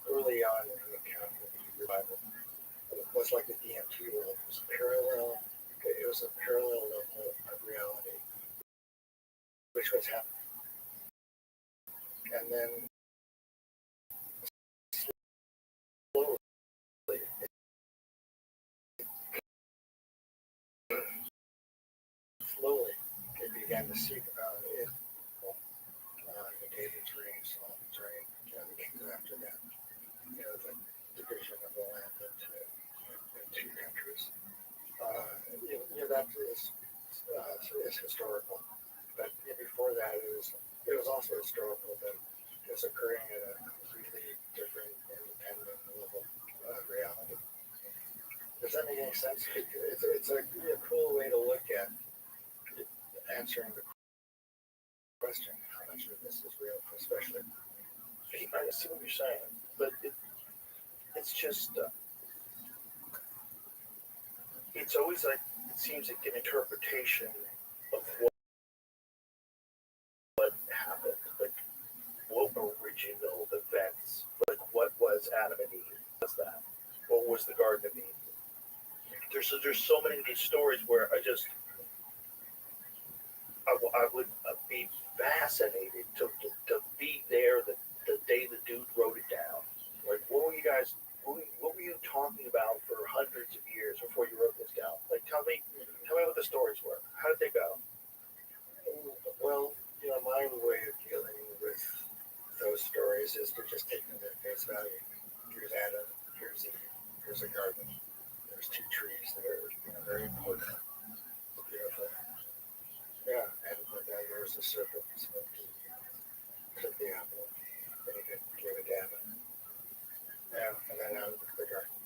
early on in the account of the Hebrew Bible was like the DMT world. It was a parallel level of reality, which was happening. And then slowly it began to seep out in David's reign, Solomon's reign, the kings after that. The division of the land into two countries. That is historical. But before that, it was also historical, but it was occurring at a completely different, independent level of reality. Does that make any sense? It's a cool way to look at answering the question, how much of this is real, especially. I see what you're saying, but it's just, it's always like, it seems like an interpretation of what happened, like what original events, like what was Adam and Eve, was that? What was the Garden of Eden? There's so many of these stories where I would be fascinated to be there the day the dude wrote it down. Like, what were you talking about for hundreds of years before you wrote this down? Like, tell me what the stories were. How did they go? Well, my way of dealing with those stories is to just take them at face value. Here's Adam, here's Eve, here's a garden, there's two trees that are very important, beautiful. Yeah, and then there's a serpent who took the apple, and he gave it to Adam. Yeah, and then out of the garden.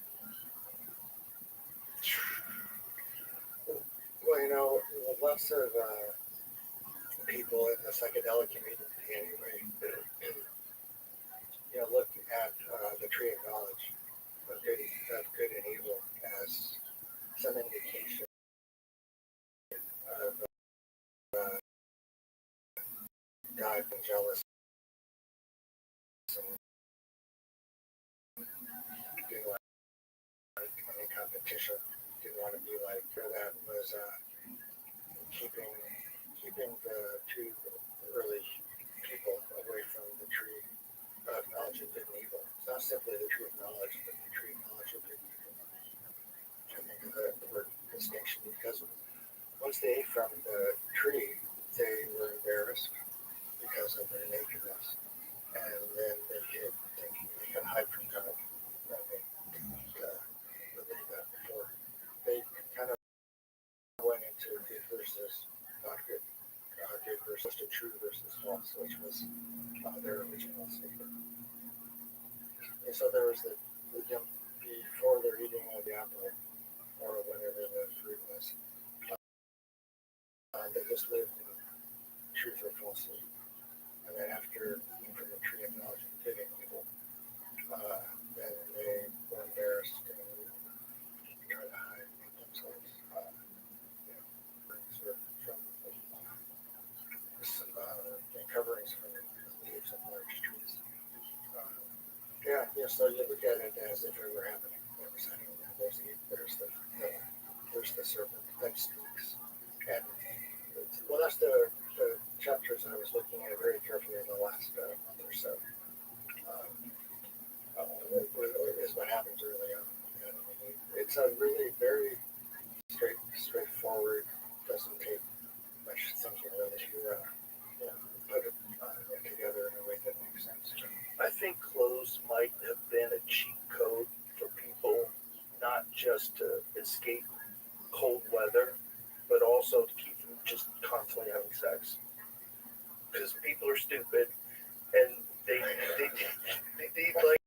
Well, lots of people in the psychedelic community anyway, look at the tree of knowledge jealous and didn't like any competition. Didn't want to be like that. Was keeping the two early people away from the tree of knowledge of good and evil. It's not simply the tree of knowledge, but the tree of knowledge of good and evil. I think of the word distinction, because once they ate from the tree, they were embarrassed because of their nakedness, and then they hid, thinking they could hide from God, and they didn't believe that before. They kind of went into good versus not good, good versus true versus false, which was their original statement. And so there was the before their eating of the apple or whatever the fruit was, they just lived in truth or falsehood. And then after eating from the tree of knowledge of good and evil, then they were embarrassed and tried to hide themselves. Coverings from leaves of large trees. So you look at it as if it were happening. It was happening. There's the serpent that speaks. And well, that's the chapters I was looking at very carefully in the last month or so. Is what happens early on. And it's a really very straightforward. Doesn't take much thinking really to put it together in a way that makes sense. I think clothes might have been a cheat code for people, not just to escape cold weather, but also to keep them just constantly having sex. Because people are stupid, and they need like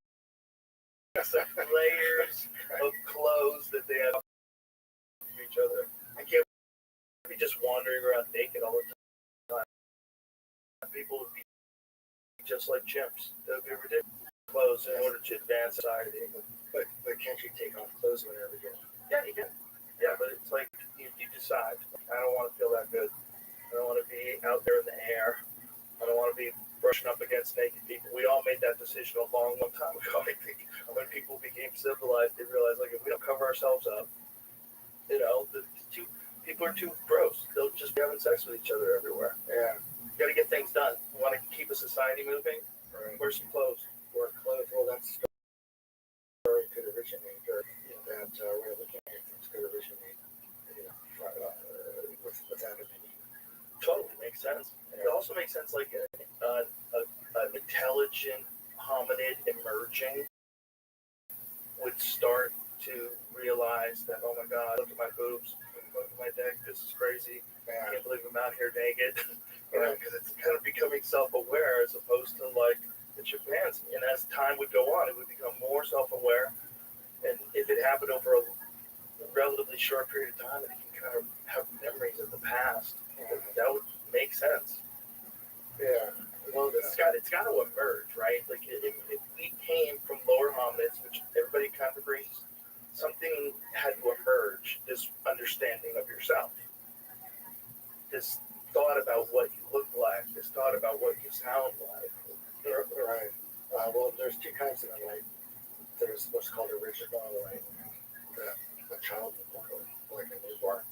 layers of clothes that they have to each other. I can't be just wandering around naked all the time. People would be just like chimps. They would be ridiculous clothes in order to advance society. But can't you take off clothes whenever you want? Yeah, you can. Yeah, but it's like you decide. I don't want to feel that good. I don't want to be out there in the air. I don't want to be brushing up against naked people. We all made that decision a long, long time ago. I think when people became civilized, they realized, like, if we don't cover ourselves up, people are too gross. They'll just be having sex with each other everywhere. Yeah. You got to get things done. You want to keep a society moving? Right. Wear some clothes. Wear clothes. Well, that story could originate, or that way of looking at things could originate, with Adam and Eve. Totally makes sense. It also makes sense, like an intelligent hominid emerging would start to realize that, oh my God, look at my boobs, look at my dick, this is crazy. I can't believe I'm out here naked. Because it's kind of becoming self-aware as opposed to like the chimpanzee. And as time would go on, it would become more self-aware. And if it happened over a relatively short period of time, and it can kind of have memories of the past, that would make sense. Yeah. Well, it's got to emerge, right? Like if we came from lower hominids, which everybody kind of agrees, something had to emerge. This understanding of yourself, this thought about what you look like, this thought about what you sound like. Right. Well, there's two kinds of enlightenment. There's what's called original enlightenment, the child like a newborn,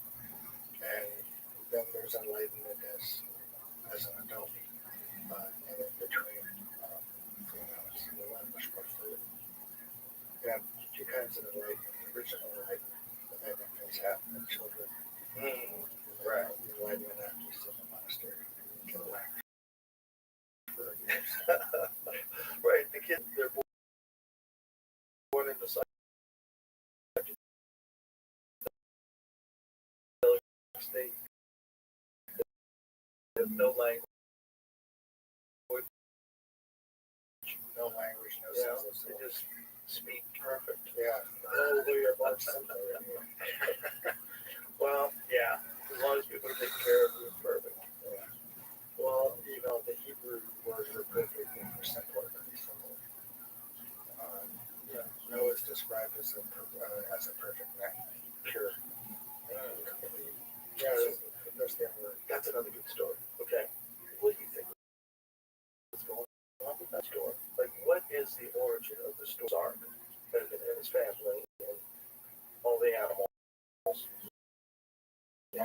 and then there's enlightenment as an adult, and in between, it's much more fluid. You have two kinds of enlightenment. Original enlightenment, the thing things happen in children. Right. Enlightenment after you sit in the monastery, you can laugh for years. Right. The kids, they're born into state. No language. No language, no Yeah, sense of they self. just speak perfect. Yeah. Hallelujah, Lord, something. Well, yeah. As long as people are taking care of you, it's perfect. Yeah. Well, the Hebrew word for perfect and for simple are very similar. Noah is described as a perfect man, pure, complete. Yeah, there's the other word. That's another good story. Okay. What do you think? is the origin of the story arc and his family and all the animals on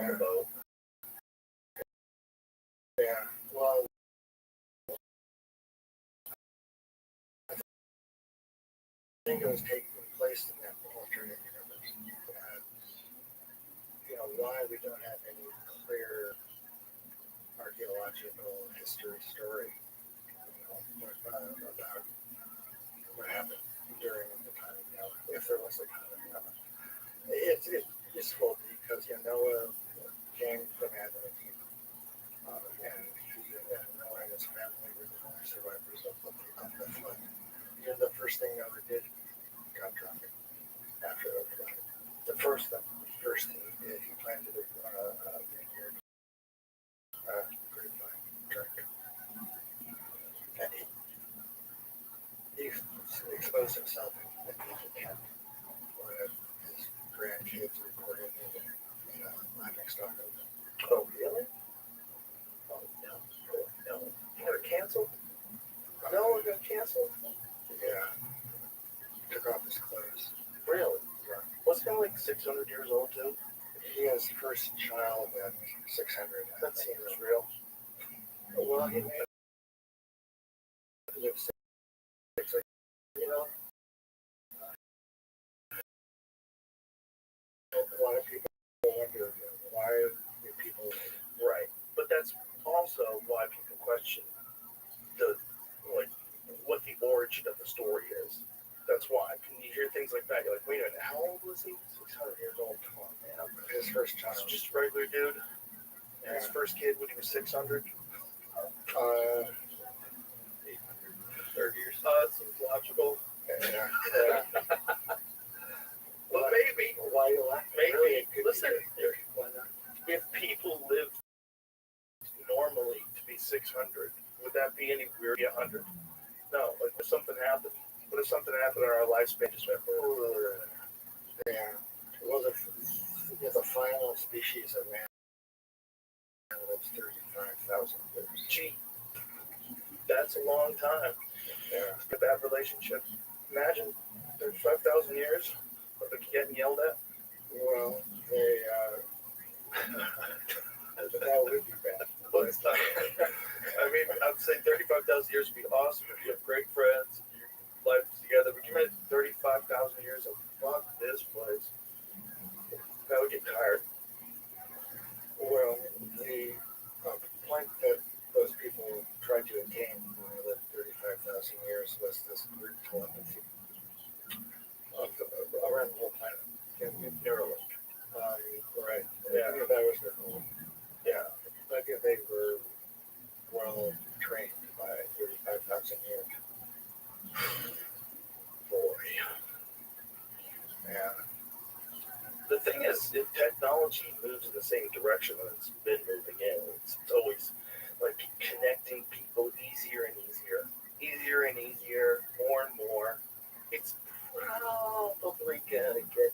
the boat. Yeah, well, I think it was taking place in that alternate universe. And, you know, why we don't have any clear archaeological history story, you know, about what happened during the time of Noah, if there was a time of Noah. It's useful because, you know, Noah came from Adam and Eve, and he and Noah and his family were the only survivors of the flood. And the first thing Noah did, got drunk after the flood. The first thing he did, he planted a vineyard, grapevine, drink, and he exposed himself in the tent. One of his grandkids recorded in a laughing stock of him. Oh, really? Oh, no. He got canceled? No, it got canceled? Yeah. Took off his clothes. Really? Yeah. Wasn't he like 600 years old, too? He has first child at 600. That seems real. Well, he may have lived 600, you know. A lot of people wonder, you know, why do people... Right. But that's also why people question what the origin of the story is. That's why. When you hear things like that, you're like, wait a minute, how old was he? 600 years old. Come on, man. His first child. He's just a regular dude. And his first kid when he was 600. 830 years. That seems logical. Yeah. Well, maybe. Why you laugh? Maybe. Really, Listen, why not? if people lived normally to be 600, would that be any weird? 100? No. Like, if something happened, what if something happened and our lifespan just went? Yeah. Well, the final species of man lives 35,000 years. Gee, that's a long time. Yeah. With that relationship, imagine 35,000 years of getting yelled at. Well, they that would be bad. But it's not. I mean, I'd say 35,000 years would be awesome if you have great friends, your life is together. But you imagine 35,000 years of fuck this place. That would get tired. Well, the point that those people tried to attain when they lived 35,000 years was this group telepathy around the whole planet. Neuralink. Right. Yeah. That was their goal. Yeah. But if they were well trained by 35,000 years. Boy. Yeah. The thing is, if technology moves in the same direction that it's been moving in, it's always like connecting people easier and easier, more and more. It's probably gonna get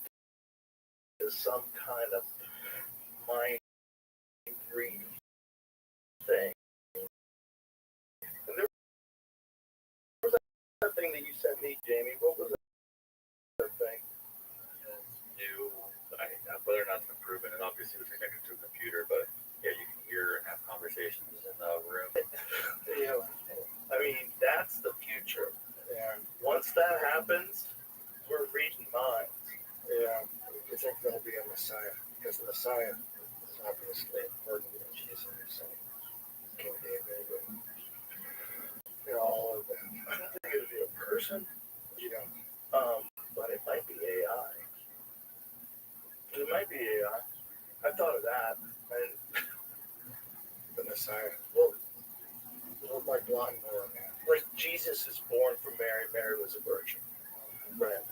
to some kind of mind reading thing. And there was that thing that you sent me, Jamie. What was that thing? New, whether or not it's been proven, and obviously it's connected to a computer, but yeah, you can hear and have conversations in the room. Yeah. I mean, that's the future. Yeah. Once that happens, we're reading minds. Yeah. You think there'll be a Messiah? Because the Messiah is obviously important in Jesus and King David and all of that. I don't think it would be a person. You know. But it might be AI. It might be AI. I thought of that. And the Messiah. Well, like lawnmower man. Like Jesus is born from Mary. Mary was a virgin. Right.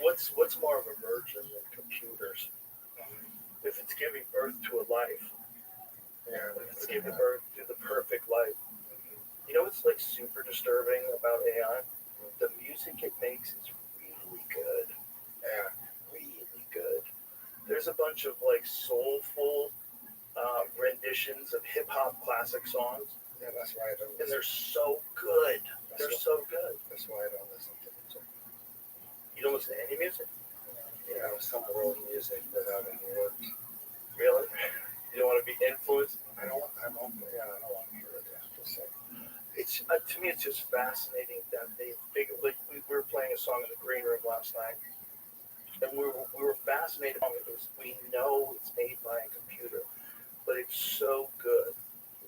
What's more of a virgin than computers? If it's giving birth to a life, yeah, if it's giving birth to the perfect life. You know what's like super disturbing about AI? The music it makes is really good. Yeah, really good. There's a bunch of like soulful renditions of hip hop classic songs. Yeah, that's right. And they're so good. They're so good. That's why I don't listen to music. You don't listen to any music? Some world music without any words. Really? You don't want to be influenced? I don't want to hear it. Just say. It's to me, it's just fascinating that they figure. Like we were playing a song in the green room last night, and we were fascinated by it because we know it's made by a computer, but it's so good.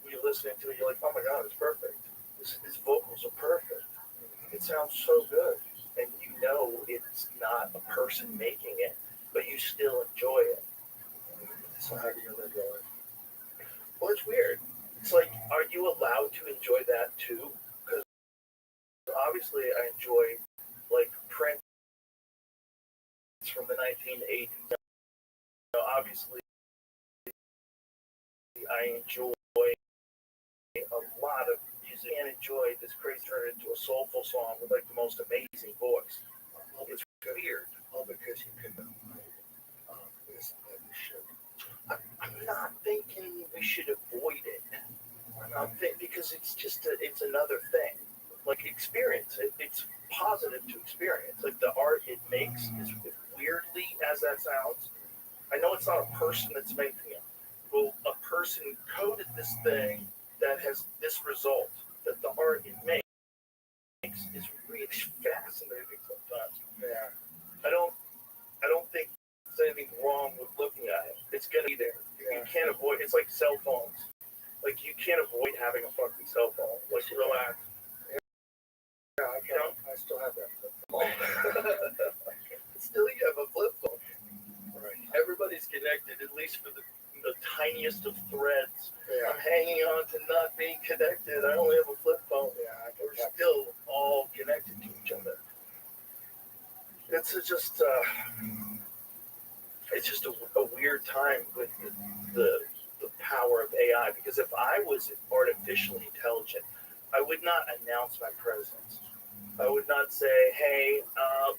When you're listening to it, you're like, oh my god, it's perfect. His vocals are perfect. It sounds so good, and you know it's not a person making it, but you still enjoy it. So how do you live your life? Well, it's weird. It's like, are you allowed to enjoy that too? Because obviously I enjoy, like, Prince from the 1980s. Obviously, I enjoy a lot of music and enjoy this crazy turn into a soulful song with, like, the most amazing voice. It's weird. All because you could listen that you should. I'm not thinking we should avoid it. I'm thinking because it's just it's another thing. Like experience, it's positive to experience. Like the art it makes is weirdly as that sounds. I know it's not a person that's making it. Well, a person coded this thing that has this result. That the art it makes is really fascinating sometimes. Yeah. I don't think there's anything wrong with looking at it. It's gonna be there. You can't avoid. It's like cell phones. Like you can't avoid having a fucking cell phone. Like relax. Yeah, I still have that flip phone. Still, you have a flip phone. Right. Everybody's connected, at least for the tiniest of threads. Yeah. I'm hanging on to not being connected. I only have a flip phone. Yeah, We're still all connected to each other. It's just a weird time with the power of AI. Because if I was artificially intelligent, I would not announce my presence. I would not say, hey,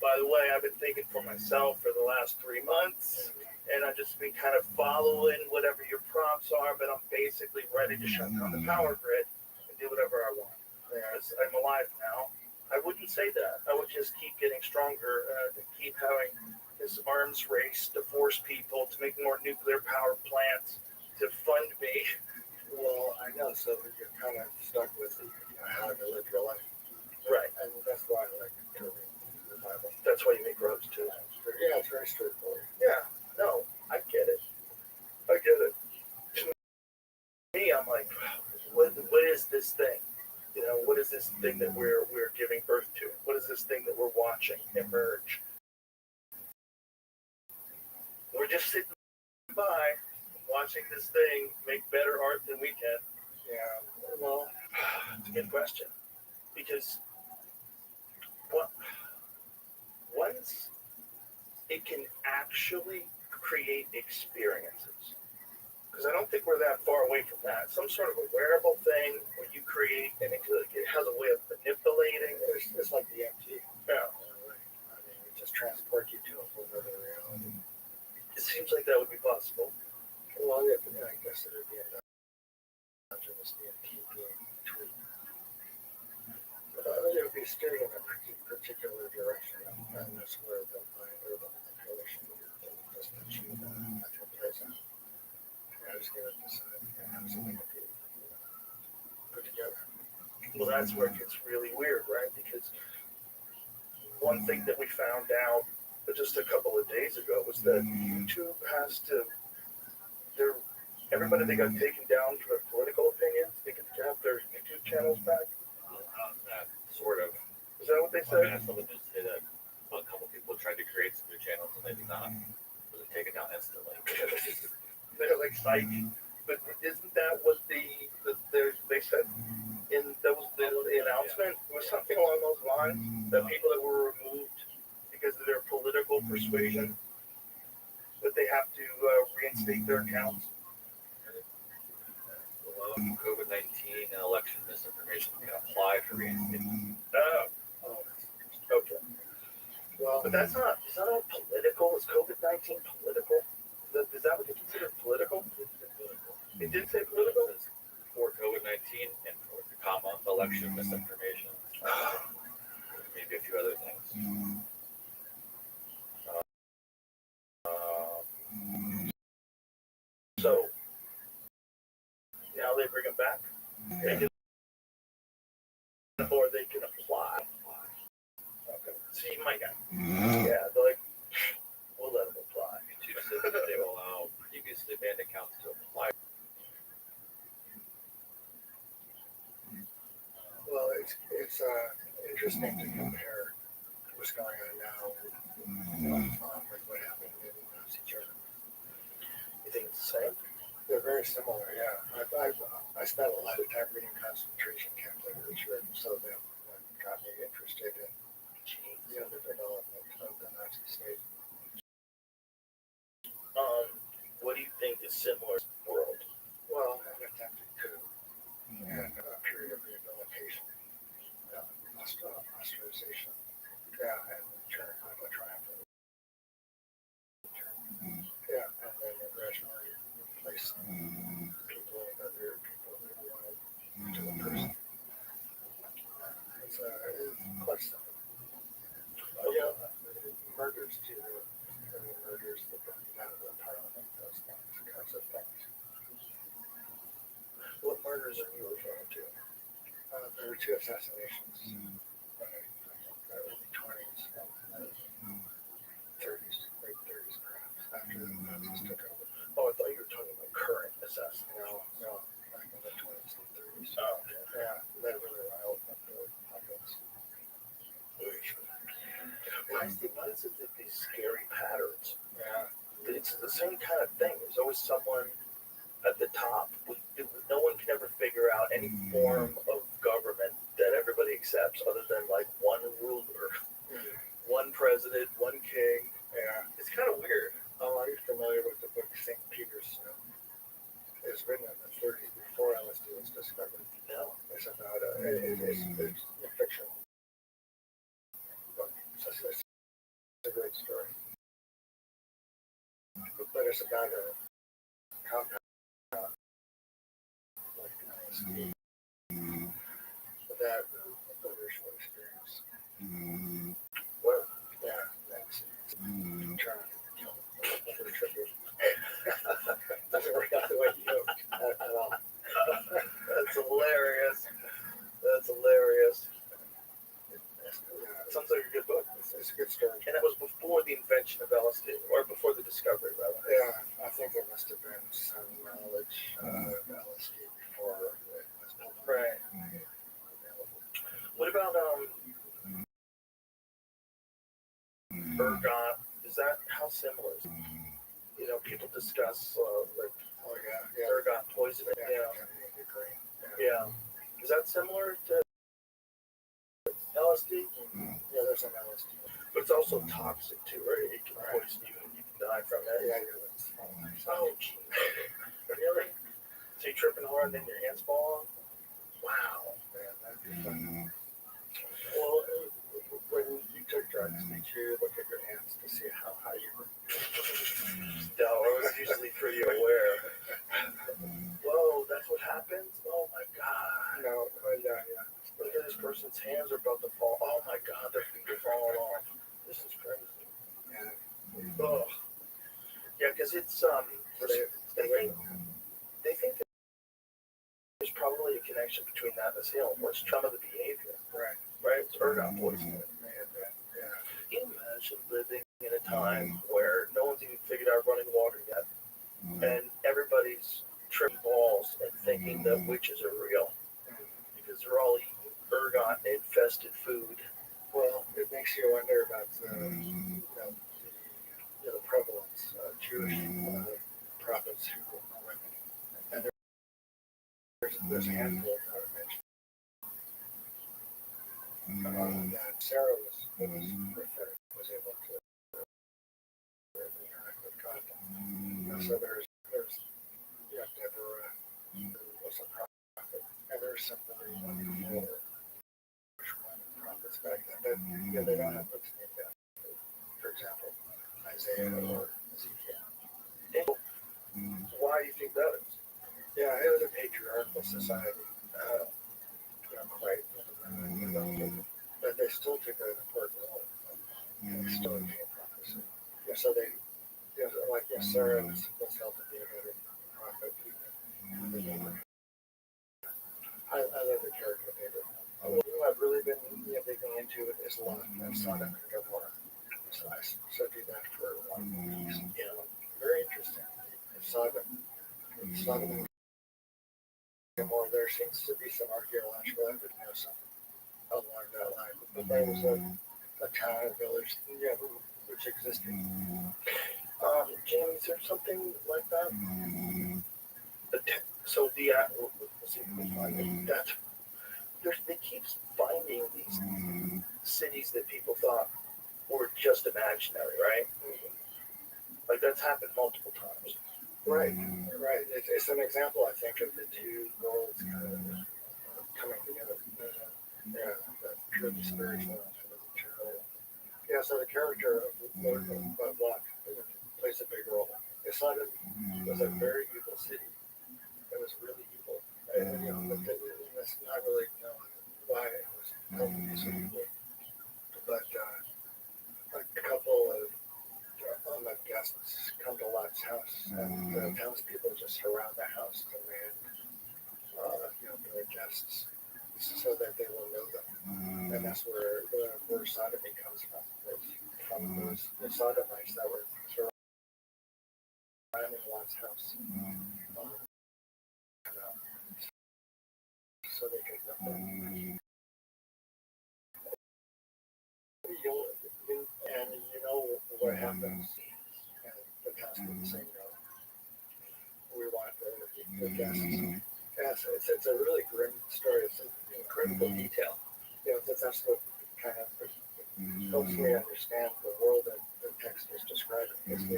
by the way, I've been thinking for myself for the last 3 months, and I've just been kind of following whatever your prompts are, but I'm basically ready to shut down the power grid and do whatever I want. Because I'm alive now. I wouldn't say that. I would just keep getting stronger and keep having this arms race to force people to make more nuclear power plants to fund me. Well, I know, so you're kind of stuck with how to live your life. Right. And that's why I like to read the Bible. That's why you make robes too. Yeah, it's very straightforward. Yeah, no, I get it. I get it. To me, I'm like, what is this thing? You know, what is this thing that we're giving birth to? What is this thing that we're watching emerge? We're just sitting by watching this thing make better art than we can. Yeah, well, it's a good question. Because once it can actually create experiences, because I don't think we're that far away from that. Some sort of a wearable thing where you create and it has a way of manipulating. It's like DMT. Yeah. I mean, it just transports you to a whole other reality. It seems like that would be possible. Well, yeah, I guess it would be a endogenous DMT being between. It would be steering in a particular direction, and that's where the mind or the manipulation doesn't achieve that natural place. I was going to decide how something to be put together. Well, that's where it gets really weird, right? Because one thing that we found out just a couple of days ago was that YouTube has to. Everybody they got taken down for their political opinions. They get to have their YouTube channels back. Sort of. Is that what they I said? mean, I saw them just say that a couple people tried to create some new channels and they did not. It was taken down instantly. They're like psych. But isn't that what they said in that was the announcement? It was something along those lines that people that were removed because of their political persuasion, that they have to reinstate their accounts. COVID-19 and election misinformation can apply for reinstatement. Oh, okay. Well, but is that not political? Is COVID-19 political? Is that what they consider political? It did say political? For COVID-19 and for the comma election misinformation. few other things. So now they bring them back, or they can apply. Okay. See, my guy. Yeah, they're like, we'll let them apply. Two said that they will allow previously banned accounts to apply. Well, it's interesting to compare what's going on now with what happened in Nazi Germany. You think it's the same? They're very similar, yeah. I spent a lot of time reading concentration camp literature, so that got me interested in the development of the Nazi state. What do you think is similar to the world? Well, an attempted coup and a period of rehabilitation, ostracization, and return of a triumphant return. Yeah, and then you gradually replace people with other people that you wanted to a person. It's quite simple. Yeah, murders too. Murders that burn out of the parliament, those kinds of things. What murders are you referring to? There were 2 assassinations in the early 20s and 30s, late 30s perhaps, after the Nazis took over. Oh, I thought you were talking about current assassinations. No, back in the 20s and 30s. Oh, okay. Yeah, that really riled up the populace. Why is it that these scary patterns? Yeah. It's the same kind of thing. There's always someone at the top. No one can ever figure out any form of government that everybody accepts other than like one ruler, one president, one king. Yeah. It's kind of weird. Oh, are you familiar with the book St. Peter's Snow? It was written in the 30s before LSD was discovered. No. It's about it's a fiction book. It's a great story. But it's about a compound like LSD that the virtual experience. Well, Yeah, that's trying to kill the tribute. Doesn't work out the way you hoped at all. that's hilarious. That's hilarious. Sounds like a good book. It's a good story. And that was before the invention of LSD, or before the discovery, rather. Yeah, I think there must have been some knowledge of LSD before it was public. Right. What about ergot? Is that how similar is it? You know, people discuss like ergot poisoning. Yeah. Is that similar to LSD? Yeah, there's an LSD. But it's also toxic too, right? It can poison you and you can die from it. Yeah, yeah. Oh, geez. Really? So you're tripping hard and then your hands fall off? Wow. Man, that'd be fun. Well, when you took drugs, did you look at your hands to see how high you were? No, I was usually pretty aware. Whoa, that's what happens? Oh my God. No, yeah. Look at this person's hands are about to fall. Oh my God, their feet are falling off. This is crazy. Yeah. Oh. Yeah, because it's they think that there's probably a connection between that and this healing. What's some of the behavior? Right? It's ergot poisoning. Yeah. Can you imagine living in a time where no one's even figured out running water yet, and everybody's tripping balls and thinking that witches are real because they're all eating ergot infested food? Well, it makes you wonder about the prevalence of Jewish prophets who were women. And there's a handful that are mentioned. That Sarah was able to interact with God. So there's Deborah, who was a prophet, and there's some very more prophets back then. But they don't have books named after, for example, Isaiah or Ezekiel. Why do you think that is? Yeah, it was a patriarchal society. Not quite. But they still took an important role. They still obtained prophecy. Yeah, so they, like Sarah was held to be a better prophet. I love the character of Abraham. What I've really been digging into is Lot and Sodom and Gomorrah. So I studied that for a while. Very interesting. Sodom and Gomorrah, there seems to be some archaeological evidence along that line. But there was a town, a village, which existed. James, is there something like that? So they keep finding these cities that people thought were just imaginary, right? Like that's happened multiple times. Right. It's an example, I think, of the two worlds kind of coming together. The purely spiritual and the material. Yeah, so the character of Lot plays a big role. Sodom was a very evil city. It was really evil. But it's not really known why it was so evil. But a couple of guests come to Lot's house, and the townspeople just surround the house to demand, their guests, so that they will know them. And that's where sodomy comes from. It's from the sodomites that were surrounding Lot's house. So they could know them. And you know what happens, and the townspeople say no. We want the guests. Yes, it's a really grim story. It's an incredible detail. That's what kind of helps me understand the world that the text is describing. It's the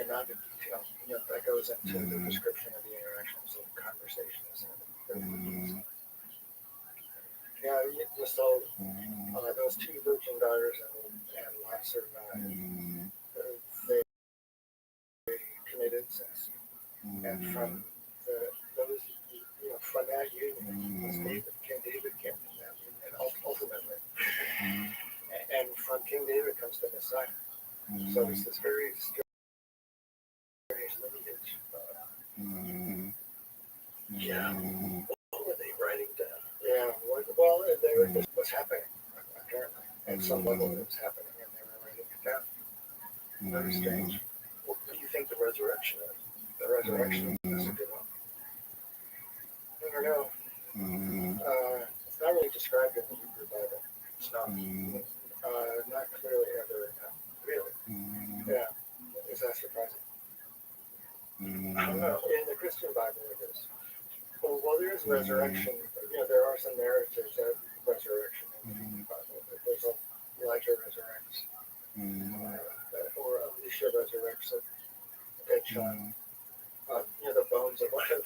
amount of detail that goes into the description of the interactions and conversations and so those two virgin daughters and Lot survived. They committed incest, and from from that union, King David came from that union, ultimately. And from King David comes the Messiah. So it's this very strange lineage. What were they writing down? Well, they were just what's happening, apparently. At some level, it was happening, and they were writing it down. Very strange. What do you think the resurrection is? The resurrection is a good one. I don't know. It's not really described in the Hebrew Bible. It's not. Not clearly ever. Really? Yeah. Is that surprising? I don't know. In the Christian Bible, it is. Well, there is resurrection. There are some narratives of resurrection in the Bible. There's Elijah resurrects, or Elisha resurrects a dead child. The bones of one of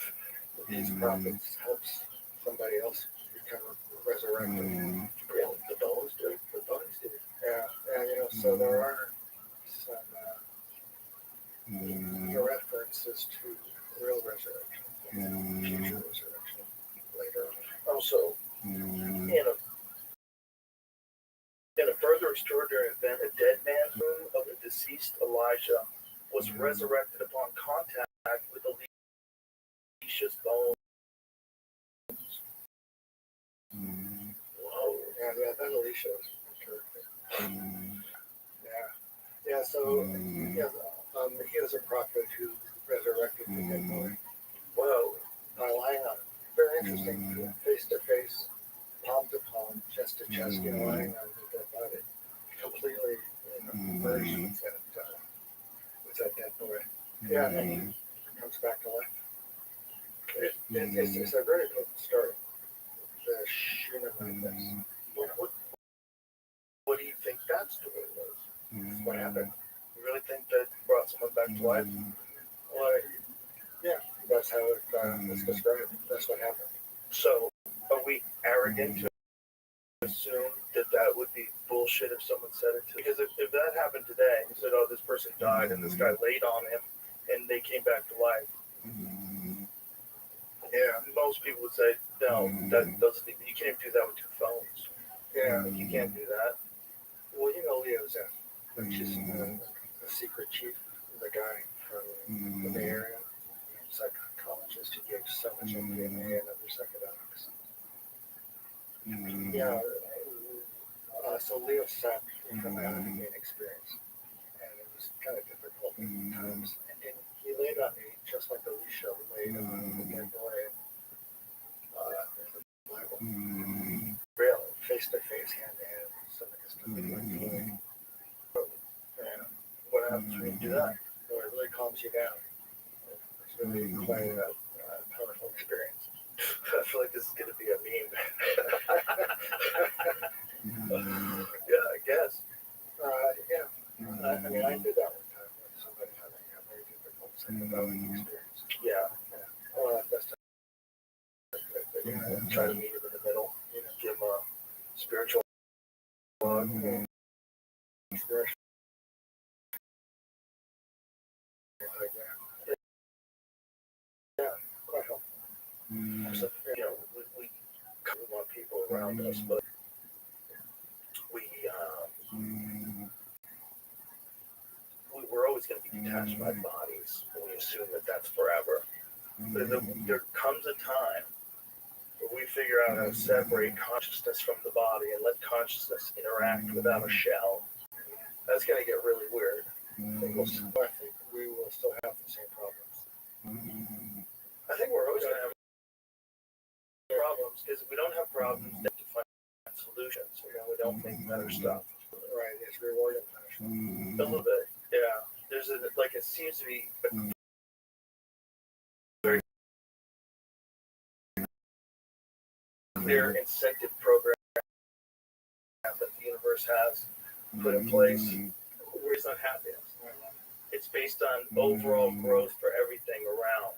these prophets helps somebody else become resurrected. Really, the bones do. The bones do. Yeah. So there are some references to real resurrection. Future resurrection later on. Also, in a further extraordinary event, a dead man's womb of a deceased Elijah was resurrected upon contact with Elisha's bones. Whoa. Yeah, that Elisha was terrific. Yeah. So, he was a prophet who resurrected the dead boy. Whoa, by lying on him. Very interesting. Face to face, palm to palm, chest to chest, lying on the dead body. Completely merged with that dead boy. Yeah, and he comes back to life. It's a very good story. The Shunammite thing. What do you think that story was? What happened? You really think that brought someone back to life? Well, yeah, that's how it's described. That's what happened. So, are we arrogant to assume that would be bullshit if someone said it to? Because if that happened today, and said, "Oh, this person died," and this guy laid on him, and they came back to life. Yeah, most people would say, "No, that doesn't. You can't do that with two phones." Yeah, You can't do that. well, you know Leo Zen, which is the secret chief, the guy from the Bay Area, psychologist who gave so much MDMA and other psychedelics. Yeah, so Leo sat from my Hurricane experience, and it was kind of difficult at times. And he laid on me just like Alicia laid on the Mandalorian in the Bible. Really, face to face, hand to hand, something is coming like fluid. And what happens when you do that? Well, it really calms you down. It's really quite a powerful experience. I feel like this is going to be a meme. Yeah, I guess. Yeah. I mean, I did that one time with somebody having a very difficult psychedelic experience. Yeah. Well, that's Try to meet him in the middle. You know, give him a spiritual hug. spiritual. Like that. Yeah, quite helpful. So, you know, we want people around us, but we're always going to be detached by bodies, and we assume that that's forever. But there comes a time where we figure out how to separate consciousness from the body and let consciousness interact without a shell. That's going to get really weird. I think we will still have the same problems. I think we're always going to have problems, because if we don't have problems, then to find solutions. You know, we don't think better stuff. Right, it's reward and punishment. A little bit, yeah. There's it seems to be a very clear incentive program that the universe has put in place where it's not happiness. It's based on overall growth for everything around.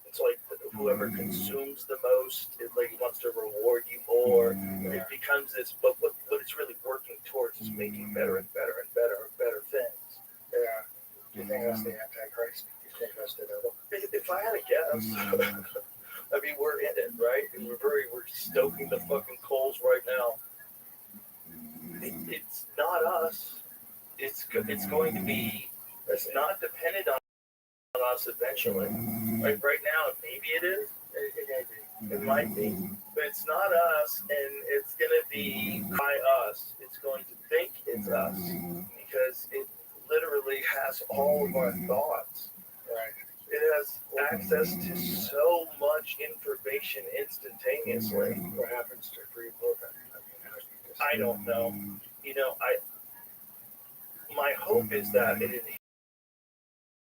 It's like whoever consumes the most, it wants to reward you more. It becomes this, but what it's really working towards is making better and better and better and better things. Yeah. Do you think that's the Antichrist? Do you think that's the devil? If I had a guess, I mean, we're in it, right? And we're stoking the fucking coals right now. It's not us. It's going to be. It's not dependent on us eventually. Like right now, maybe it is. It might be, but it's not us, and it's going to be by us. It's going to think it's us because it literally has all of our thoughts. Right. It has access to so much information instantaneously. What happens to free will then? I don't know. You know, my hope is that it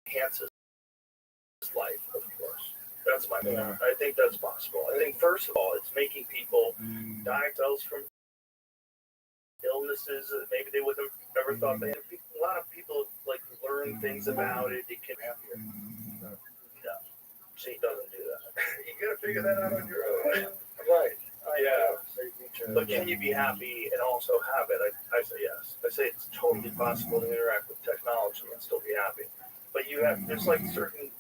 enhances life, of course. That's my hope. Yeah. I think that's possible. I think, first of all, it's making people diagnosed from illnesses that maybe they wouldn't have ever thought they had. A lot of people learn things about it. They can be happier. No, she doesn't do that. You gotta figure that out on your own. Right. Yeah. So you need to, But can you be happy and also have it? I say yes. I say it's totally possible to interact with technology and still be happy. But there's certain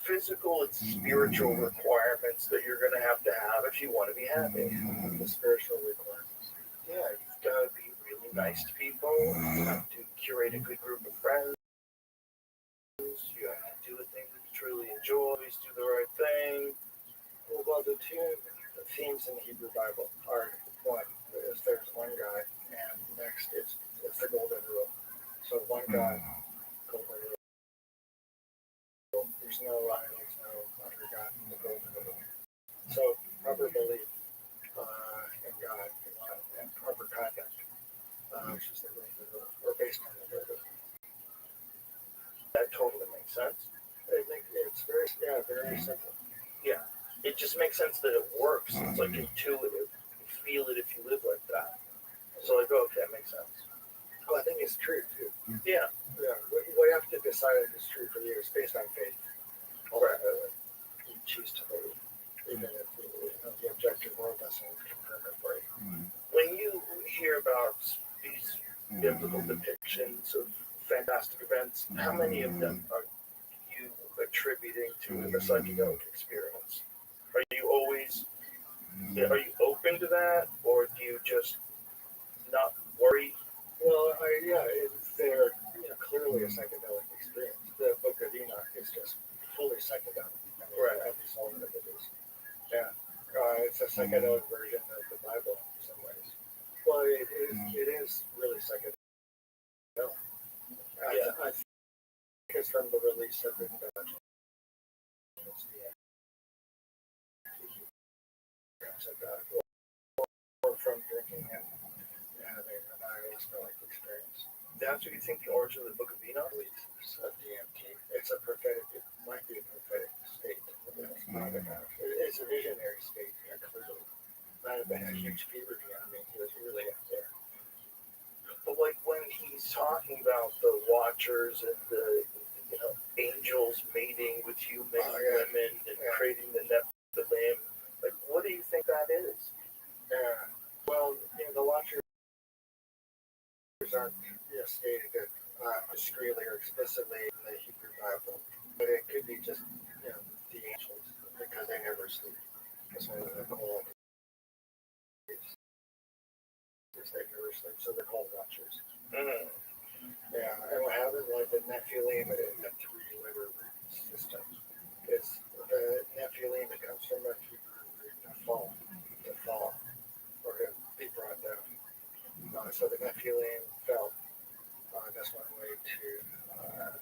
physical and spiritual requirements that you're going to have if you want to be happy. the spiritual requirements. Yeah, you've got to be really nice to people. You have to curate a good group of friends. You have to do the things that you truly enjoy. Do the right thing. Well, the themes in the Hebrew Bible are one is there's one God, and next it's the golden rule. So one God, golden rule. There's no other God in the golden rule. So proper belief in God and proper conduct, which is the golden rule, or based on the golden rule. That totally makes sense. I think it's very simple. Yeah. It just makes sense that it works. It's intuitive. You feel it if you live like that. So okay, that makes sense. Well, I think it's true too. Yeah. Yeah. What you have to decide if it's true for you is based on faith. Ultimately, you choose to believe, even if the objective world doesn't confirm it for you. When you hear about these biblical depictions of fantastic events, how many of them are you attributing to a psychedelic experience? Are you open to that, or do you you just not worry? Well, they're clearly a psychedelic experience. The Book of Enoch is just fully psychedelic. Right. Every song that it is. Yeah. It's a psychedelic version of the Bible in some ways. Well, it is really psychedelic. I think it's from the release of the or from drinking and having an ayahuasca-like experience. That's what you think the origin of the Book of Enoch is? Of DMT. It's a prophetic. It might be a prophetic state. It's a visionary state. Yeah, clearly. Might have been a huge fever dream. I mean, he was really up there. But like when he's talking about the Watchers and the angels mating with human women and creating the Nephilim, like what do you think that is? Yeah. Well, the Watchers aren't stated discreetly or explicitly in the Hebrew Bible, but it could be just the angels because they never sleep. That's one of the qualities. They never sleep, so they're called Watchers. Mm-hmm. Yeah, and what happens like the Nephilim in the three-letter root system is the Nephilim. It comes from a Hebrew root to fall, or to be brought down. So the Nephilim fell. That's one way to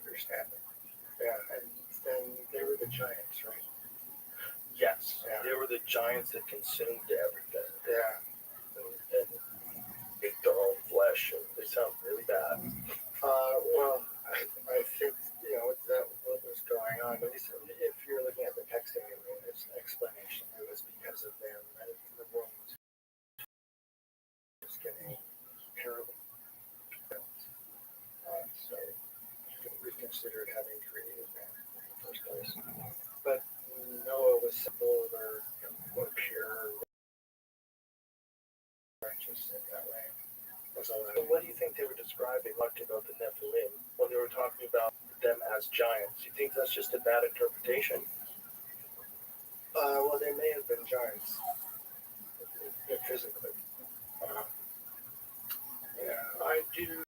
understand it. Yeah, and then they were the giants, right? Yes, Yeah. they were the giants that consumed everything. Yeah. And ate their own flesh, and they sound really bad. Well, I think that what was going on. At least if you're looking at the text anyway, there's an explanation. It was because of them that the world was getting terrible. So we considered having created man in the first place. But Noah was simple or pure, righteous in that way. Was allowed. So what do you think they were describing, talking about the Nephilim, when they were talking about them as giants? You think that's just a bad interpretation? Well, they may have been giants physically. I do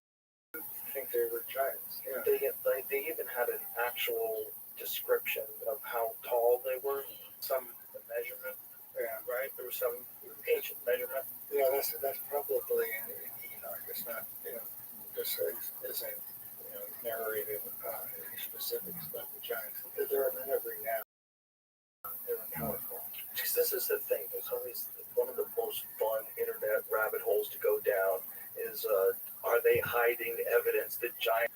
think they were giants. Yeah. They even had an actual description of how tall they were, some measurement. Yeah. Right? There was some ancient measurement. Yeah, that's probably in Enoch. It's not, this isn't, narrated any specifics about the giants. There are men of renown. They were powerful. Because this is the thing. There's always one of the most fun internet rabbit holes to go down is are they hiding evidence that giants,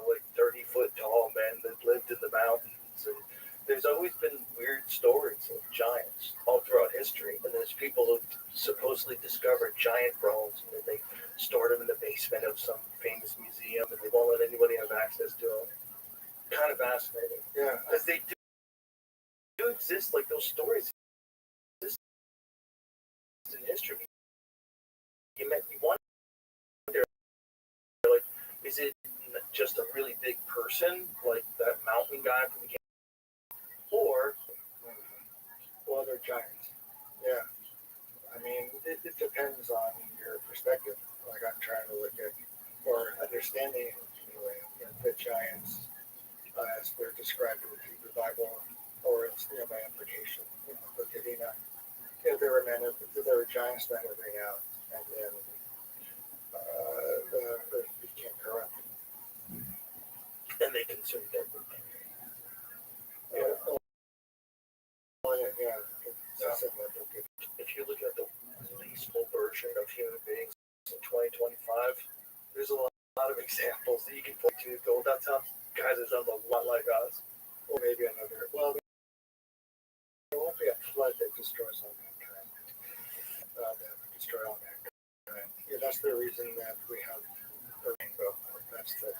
like 30-foot tall men that lived in the mountains? And there's always been weird stories of giants all throughout history. And there's people who supposedly discovered giant bones and then they stored them in the basement of some famous museum and they won't let anybody have access to them. Kind of fascinating. Yeah. Because they do exist, like those stories exist in history. You wonder, like, is it just a really big person, like that mountain guy from the game? Or, well, they're giants. Yeah. I mean, it depends on your perspective. Like I'm trying to look at, or understanding anyway, the giants as they're described in the Hebrew Bible, or it's by implication. Look at Enoch. There were giants men of renown, and then the earth became corrupt. and they consumed everything. If you look at the leastful version of human beings in 2025, there's a lot of examples that you can point to. Go, that sounds, guys, it sounds a lot like us. Or maybe another. Well, there won't be a flood that destroys all mankind. That would destroy all mankind. Yeah, that's the reason that we have a rainbow. That's the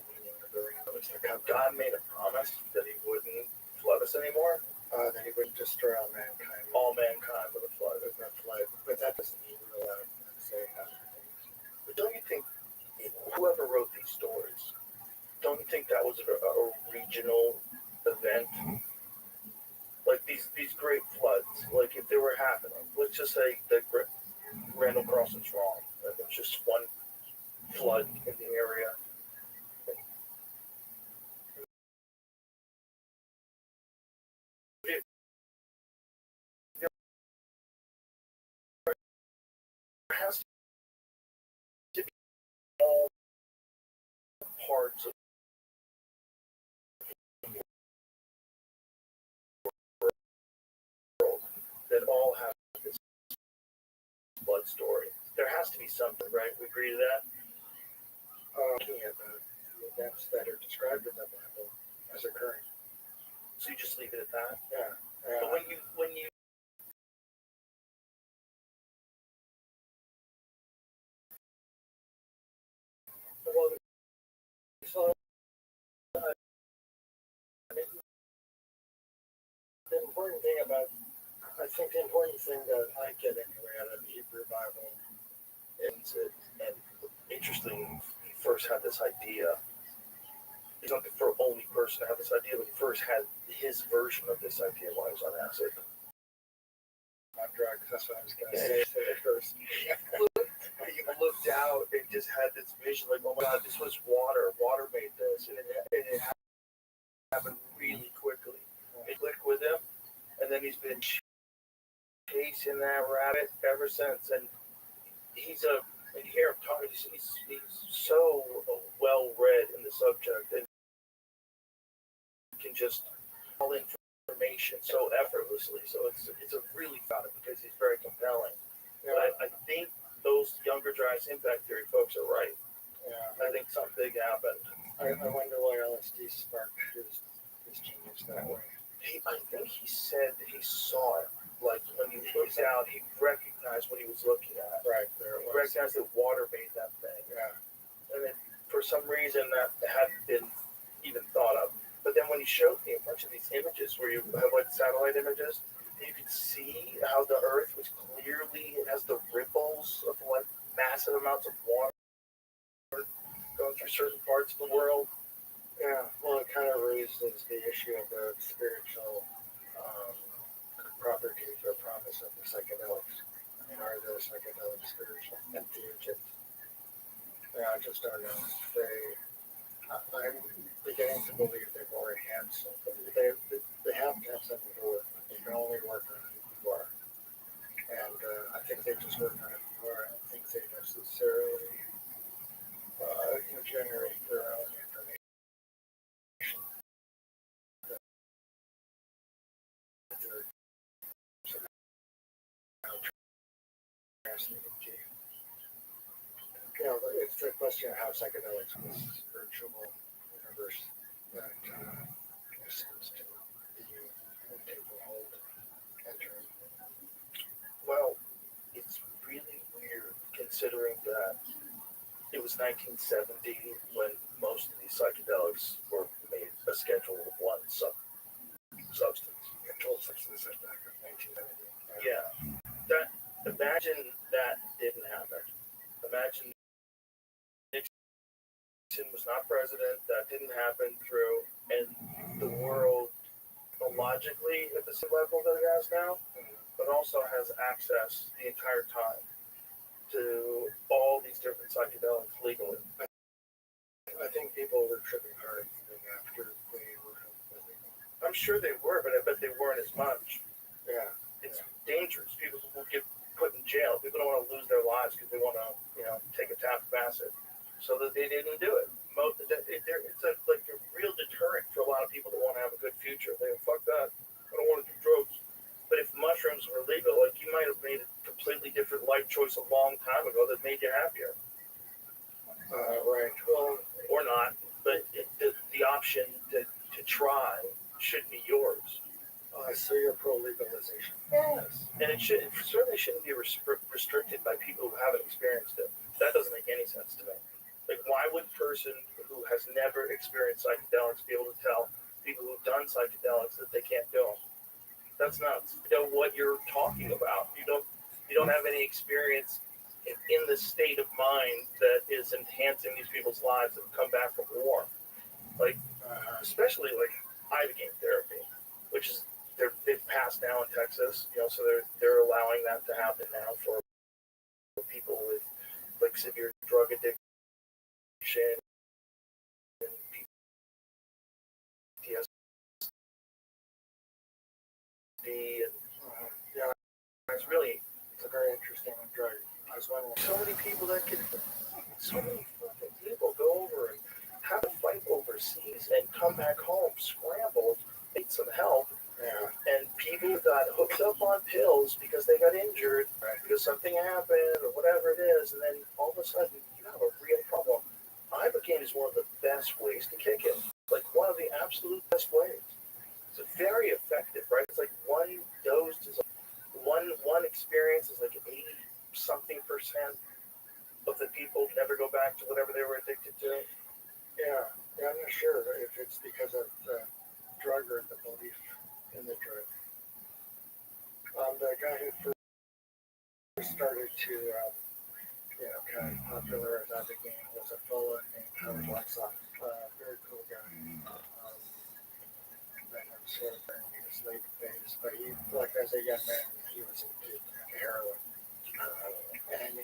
meaning of the rainbow. It's like God made a promise that he wouldn't flood us anymore. That he wouldn't destroy all mankind. All mankind with a flood. With that flood. But that doesn't mean rule out and say other things. But don't you think whoever wrote these stories, don't you think that was a regional event? Like these great floods, like if they were happening, let's let's just say that Randall Crossing's wrong. That there's just one flood in the area. There has to be all parts of the world that all have this flood story. There has to be something, right? We agree to that? Looking at the events that are described in the Bible as occurring. So you just leave it at that? Yeah. But when you well, so the important thing about, I think the important thing that I get anyway out of the Hebrew Bible and interesting, he first had this idea. He's not the only person to have this idea, but he first had his version of this idea while he was on acid. on drugs, that's what I was going to say at first. He looked out and just had this vision like, oh my God, this was water. Water made this. And it happened really quickly. It clicked with him, and then he's been chasing that rabbit ever since. And he's and you hear him talking, he's so well read in the subject and can just all information so effortlessly. So it's a really fun because he's very compelling. Yeah. But I think those younger drives impact theory folks are right. Yeah. I think something big happened. I wonder why LSD sparked his genius that way. I think he said that he saw it. Like when he looked out, he recognized what he was looking at. Right, there He it was. recognized that water made that thing. Yeah. And then for some reason that hadn't been even thought of. But then when he showed me a bunch of these images where you have like satellite images, you could see how the Earth was clearly, it has the ripples of like massive amounts of water going through certain parts of the world. Yeah, well, it kind of raises the issue of the spiritual properties or promise of the psychedelics. I mean, are the psychedelics spiritual and theurgic? Yeah, I just don't know. I'm beginning to believe they've already had something. They have to have something to work with. They can only work on it more. And I think they just work on it more. I don't think they necessarily generate their own information. You know, it's the question of how psychedelics was this virtual universe that seems to be taking hold, entering. Well, it's really weird considering that it was 1970 when most of these psychedelics were made a Schedule of 1 substance. Controlled substances back in 1970. Yeah. Imagine that didn't happen. Imagine Nixon was not president, that didn't happen through, and the world logically at the same level that it has now, but also has access the entire time to all these different psychedelics legally. I think people were tripping hard even after they were illegal. I'm sure they were, but I bet they weren't as much. Yeah. It's dangerous. People will get put in jail. People don't want to lose their lives because they want to, take a tap of acid. So that they didn't do it. It's like a real deterrent for a lot of people that want to have a good future. They go, fuck that. I don't want to do drugs. But if mushrooms were legal, like you might have made a completely different life choice a long time ago that made you happier. Right. Well, or not. But the option to try should be yours. So you're pro-legalization. Yes. And it certainly shouldn't be restricted by people who haven't experienced it. That doesn't make any sense to me. Like, why would a person who has never experienced psychedelics be able to tell people who've done psychedelics that they can't do them? That's nuts. You know what you're talking about. You don't have any experience in the state of mind that is enhancing these people's lives that come back from war. Like, especially like Ibogaine therapy, which is they've passed now in Texas, so they're allowing that to happen now for people with like severe drug addiction and PTSD and Yeah, it's really it's a very interesting drug. I was wondering. so many people so many fucking people go over and have a fight overseas and come back home scrambled, need some help. Yeah. And people got hooked up on pills because they got injured, because something happened or whatever it is, and then all of a sudden you have a real problem. Ibogaine is one of the best ways to kick it, like one of the absolute best ways. It's very effective, right? It's like one dose is one experience is like 80-something% of the people never go back to whatever they were addicted to. Yeah, I'm not sure if it's because of the drug or the belief in the drug. The guy who first started to, kind of popularize Abigail was a fellow named Howard Rothschild. Very cool guy. Met him sort of in his late phase, but he, like as a young man, he was addicted to heroin. And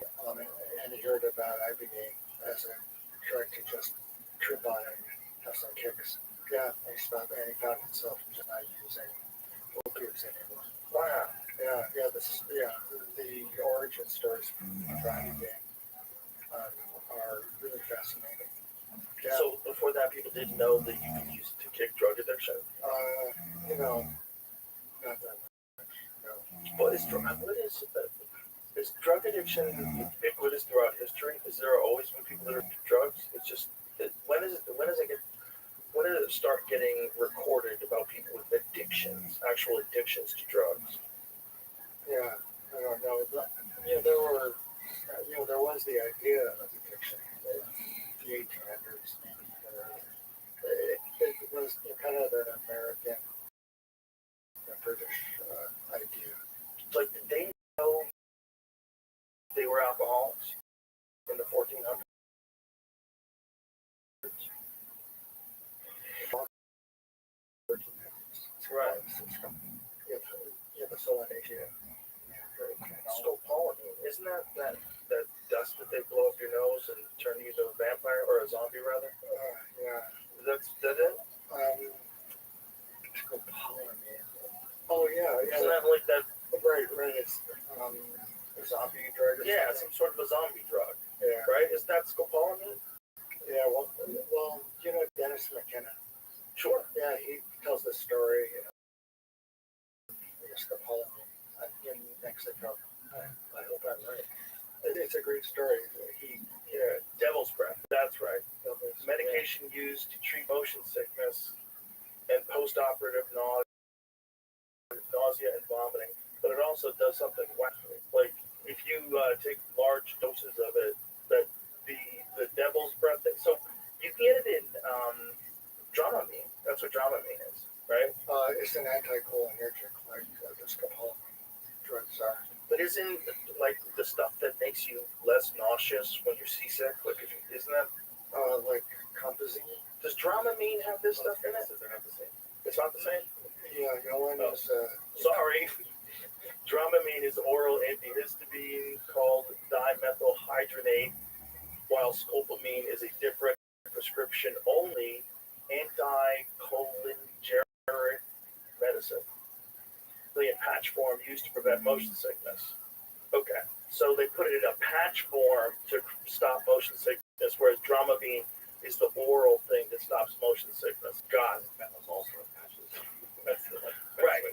he heard about Abigail as a drug to just trip on and have some kicks. Yeah, and he stopped and he found himself just not using opiates anymore. Wow. Yeah, the origin stories of Abigail are really fascinating. Yeah. So before that, people didn't know that you could use it to kick drug addiction. Not that much. No. What is drug addiction ubiquitous throughout history? Is there always been people that are drugs? It's just when did it start getting recorded about people with addictions, actual addictions to drugs? Yeah, I don't know. But, there was the idea of addiction in the 1800s. It was kind of an American, British idea. Like, did they know they were alcoholics in the 1400s? Right. Yeah, the Solanacea. Scopolamine. Isn't that dust that they blow up your nose and turn you into a vampire or a zombie rather? Yeah. That's it? Scopolamine. Oh yeah. Isn't that like that? Right. It's a zombie drug. Yeah, some sort of a zombie drug. Yeah. Right? Is that scopolamine? Yeah. Well, Dennis McKenna. Sure. Yeah, he tells the story of scopolamine in Mexico. I hope I'm right. It's a great story. Devil's breath. That's right. Medication used to treat motion sickness and post-operative nausea and vomiting, but it also does something wacky. Like if you take large doses of it, that the devil's breath thing. So you can get it in Dramamine. That's what Dramamine is, right? It's an anticholinergic, like the scopolamine drugs are. But isn't like the stuff that makes you less nauseous when you're seasick? Like, isn't that like Compazine? Does Dramamine have this stuff in it? They're not the same. It's not the same. Yeah, one is. Sorry. Dramamine is oral antihistamine called dimethylhydrinate, while scopolamine is a different prescription-only anticholinergic medicine. In patch form used to prevent motion sickness. Okay, so they put it in a patch form to stop motion sickness, whereas Dramamine is the oral thing that stops motion sickness. Got it. That was also in patches. Right.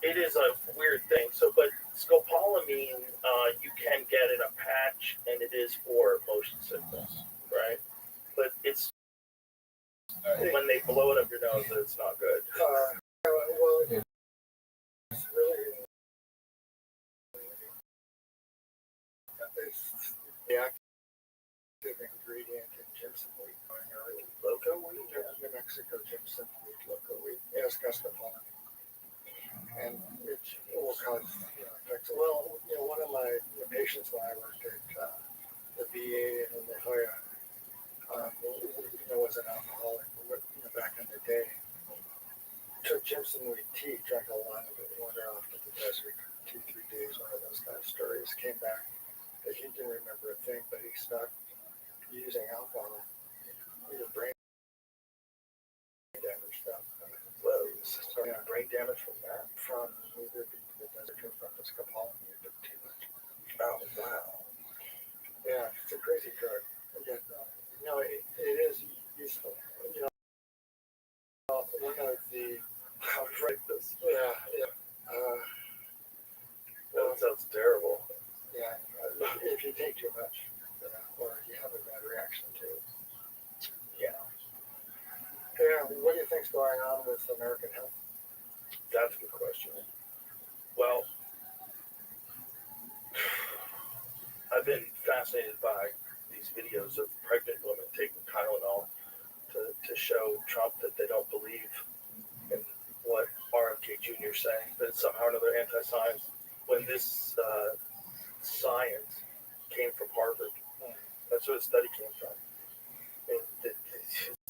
It is a weird thing. So, but scopolamine, you can get in a patch, and it is for motion sickness, right? But it's when they blow it up your nose, that it's not good. It's really the active ingredient in Jimson wheat. Loco wheat? New Mexico Jimson wheat, loco wheat. Yes, scopolamine. And it will cause effects. Well, one of my patients when I worked at the VA in La Jolla was an alcoholic back in the day. Took Jimson wheat tea, drank a lot of came back. He didn't remember a thing, but he stopped using alcohol. He had brain damage stuff. Whoa, So, yeah, brain damage from that. from either the desert or from the scopolamine, he took too much. Oh, wow. Yeah, it's a crazy drug. Again, it is useful. One of the I'll write this. yeah. That sounds terrible. Yeah, if you take too much, or you have a bad reaction to it. Yeah, Yeah, what do you think's going on with American health? that's a good question. Well, I've been fascinated by these videos of pregnant women taking Tylenol to show Trump that they don't believe in what RFK Jr. is saying, that it's somehow or another anti-science. When this science came from Harvard, that's where the study came from. And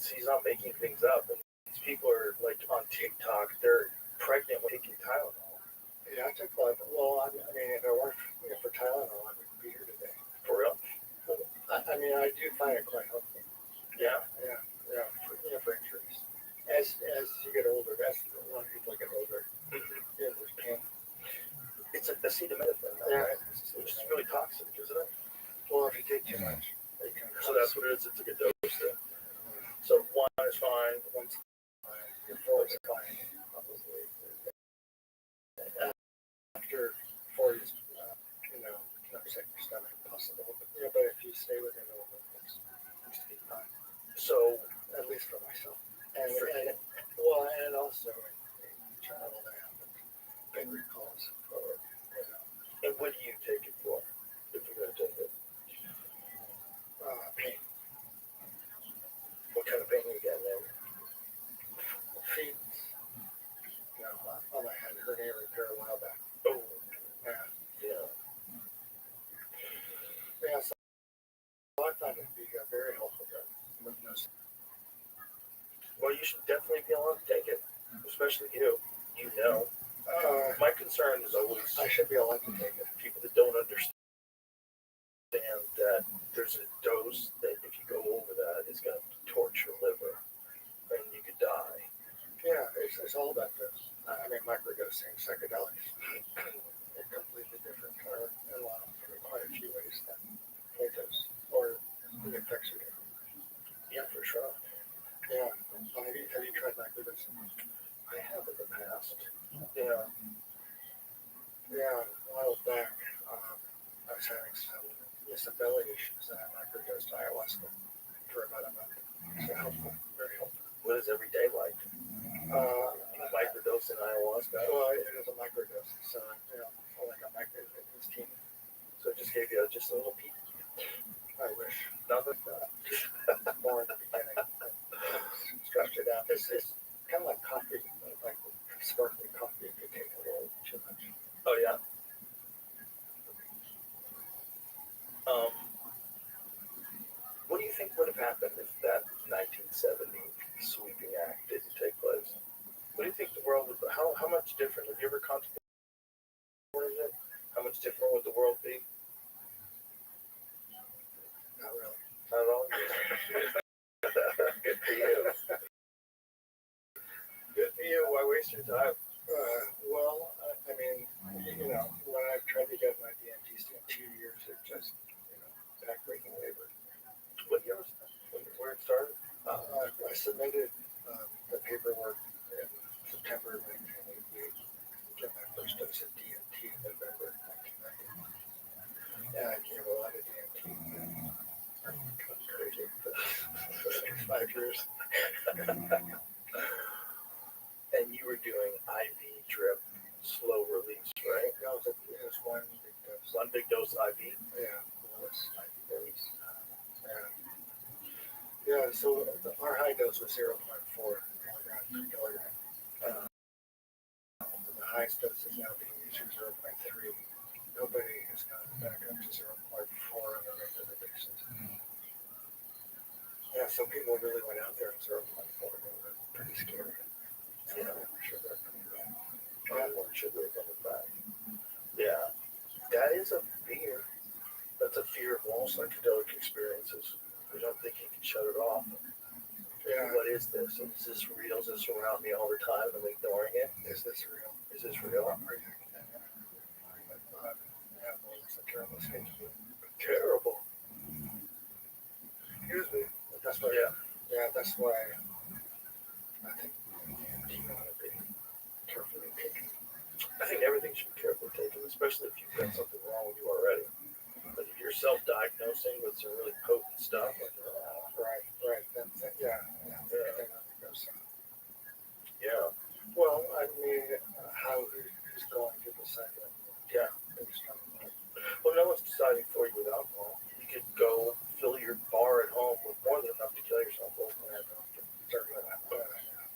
he's not making things up. And these people are like on TikTok, they're pregnant with taking Tylenol. Yeah, I took like, well, I mean, if it weren't for Tylenol, I wouldn't be here today. For real? I mean, I do find it quite helpful. Yeah. For injuries. As you get older, as a lot of people get older, there's pain. It's like acetaminophen, Yeah. right? Which is really toxic, isn't it? Well, if you take too much, it can So that's what it is. It's like a dose thing. So one is fine. One's fine. Your four is fine, probably. After 4 years, can upset your stomach, possible. But if you stay within normal, it's fine. So At least for myself. And also in travel, I have big recalls for, and what do you take it for? If you're going to take it, pain. what kind of pain are you getting in? Feet. On my head, hernia repair a while back. Oh, Yeah. So I find it to be a very helpful drug. With no Well, you should definitely be allowed to take it, especially you. You know. My concern is always I should be allowed to take it. people that don't understand that there's a dose that if you go over that, it's going to torch your liver and you could die. Yeah, it's all about this. I mean, microdosing, psychedelics, they're completely different, in quite a few ways than full dose, or the effects are different. Yeah, for sure. Yeah. Have you tried microdosing? I have in the past. Yeah. Yeah, a while back, I was having some belly issues, and I microdosed ayahuasca for about a month. So helpful, very helpful. What is every day like? Microdose in ayahuasca? Well, it was a microdose, so, like a microdose, it was teeny. So it just gave you just a little peek? I wish. Nothing? More in the beginning. Stretched it out. It's kind of like coffee, like sparkling coffee. It could take a little too much. Oh, yeah. What do you think would have happened if that 1970 sweeping act didn't take place? What do you think the world would? How much different? Have you ever contemplated it? How much different would the world be? Not really. Not at all. Good for you. Good for you. Why waste your time? Well, I mean, when I tried to get my DMT in 2 years, it just, backbreaking labor. What year was that? Where it started? I submitted the paperwork in September of 1988. Get my first dose of DMT in November 1990. And I gave a lot of DMT. I'm crazy for the next 5 years. And you were doing IV drip, slow release, right? No, it was one big dose. One big dose IV? Yeah, it was IV dose. Yeah, so our high dose was 0.4 milligrams per kilogram. The highest dose is now being used for 0.3. Nobody has gone back up to 0.4 on a regular basis. Yeah, some people really went out there on 0.4. They were pretty scared. Yeah, sugar coming back. More sugar coming back. Yeah, that is a fear almost psychedelic experiences. I don't think you can shut it off. Yeah. What is this? Is this real? Is this around me all the time? I'm ignoring it. Is this real? Is this real? Yeah, well, it's a terrible stage. Terrible. Excuse me. But that's why. Yeah, that's why I think DMT ought to be carefully taken. I think everything should be carefully taken, especially if you've got something wrong with you already. But if you're self-diagnosing with some really potent stuff, like, Right. Yeah. yeah. Well, I mean, who's going to decide that? Yeah. Well, no one's deciding for you with alcohol. You could go fill your bar at home with more than enough to kill yourself with.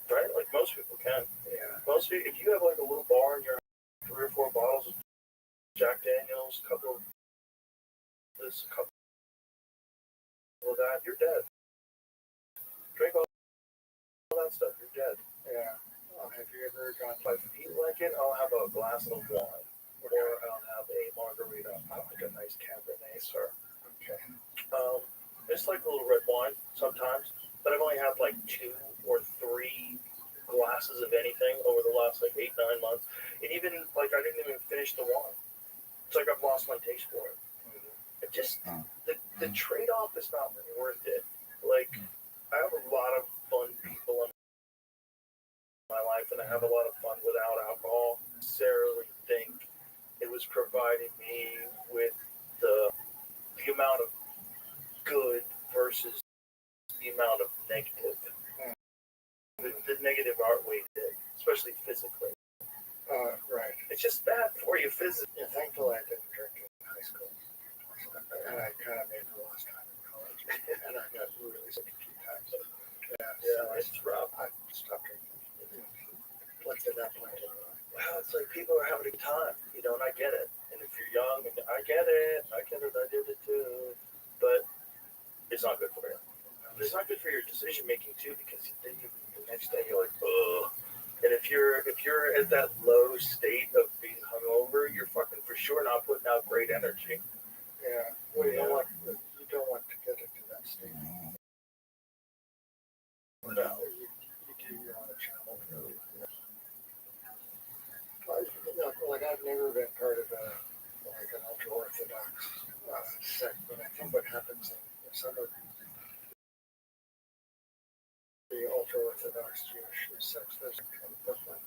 Right? Like most people can. Yeah. Most people, if you have like a little bar and you're 3 or 4 bottles of Jack Daniels, couple of this, couple of that, you're dead. Drink all that stuff, you're dead. Yeah. Have you ever gone? If I feel like it, I'll have a glass of wine, or I'll have a margarita. I like a nice Cabernet, sir. Okay. It's like a little red wine sometimes, but I've only had like 2 or 3 glasses of anything over the last like 8-9 months, and even like I didn't even finish the wine. It's like I've lost my taste for it. It just the trade-off is not worth it. Like I have a lot of fun people in my life, and I have a lot of fun without alcohol. I necessarily think it was providing me with the amount of good versus the amount of negative. The negative outweighed it, especially physically. Right. It's just bad for you physically. Yeah, thankfully I didn't drink in high school. And I kind of made the last time in college. And I got really sick a few times. Yeah, it's rough. I stopped drinking. Like at that point anyway. Well, it's like people are having a good time, you know, and I get it. And if you're young, and I get it, I did it too. But it's not good for you. It's not good for your decision making too, because then the next day you're like, ugh. And if you're at that low state of being hungover, you're fucking for sure not putting out great energy. Yeah. Well, you don't want to get into that state. No. You're on a channel. Like I've never been part of like an ultra-Orthodox sect, but I think what happens in some of the ultra-Orthodox Jewish sects, there's in Brooklyn,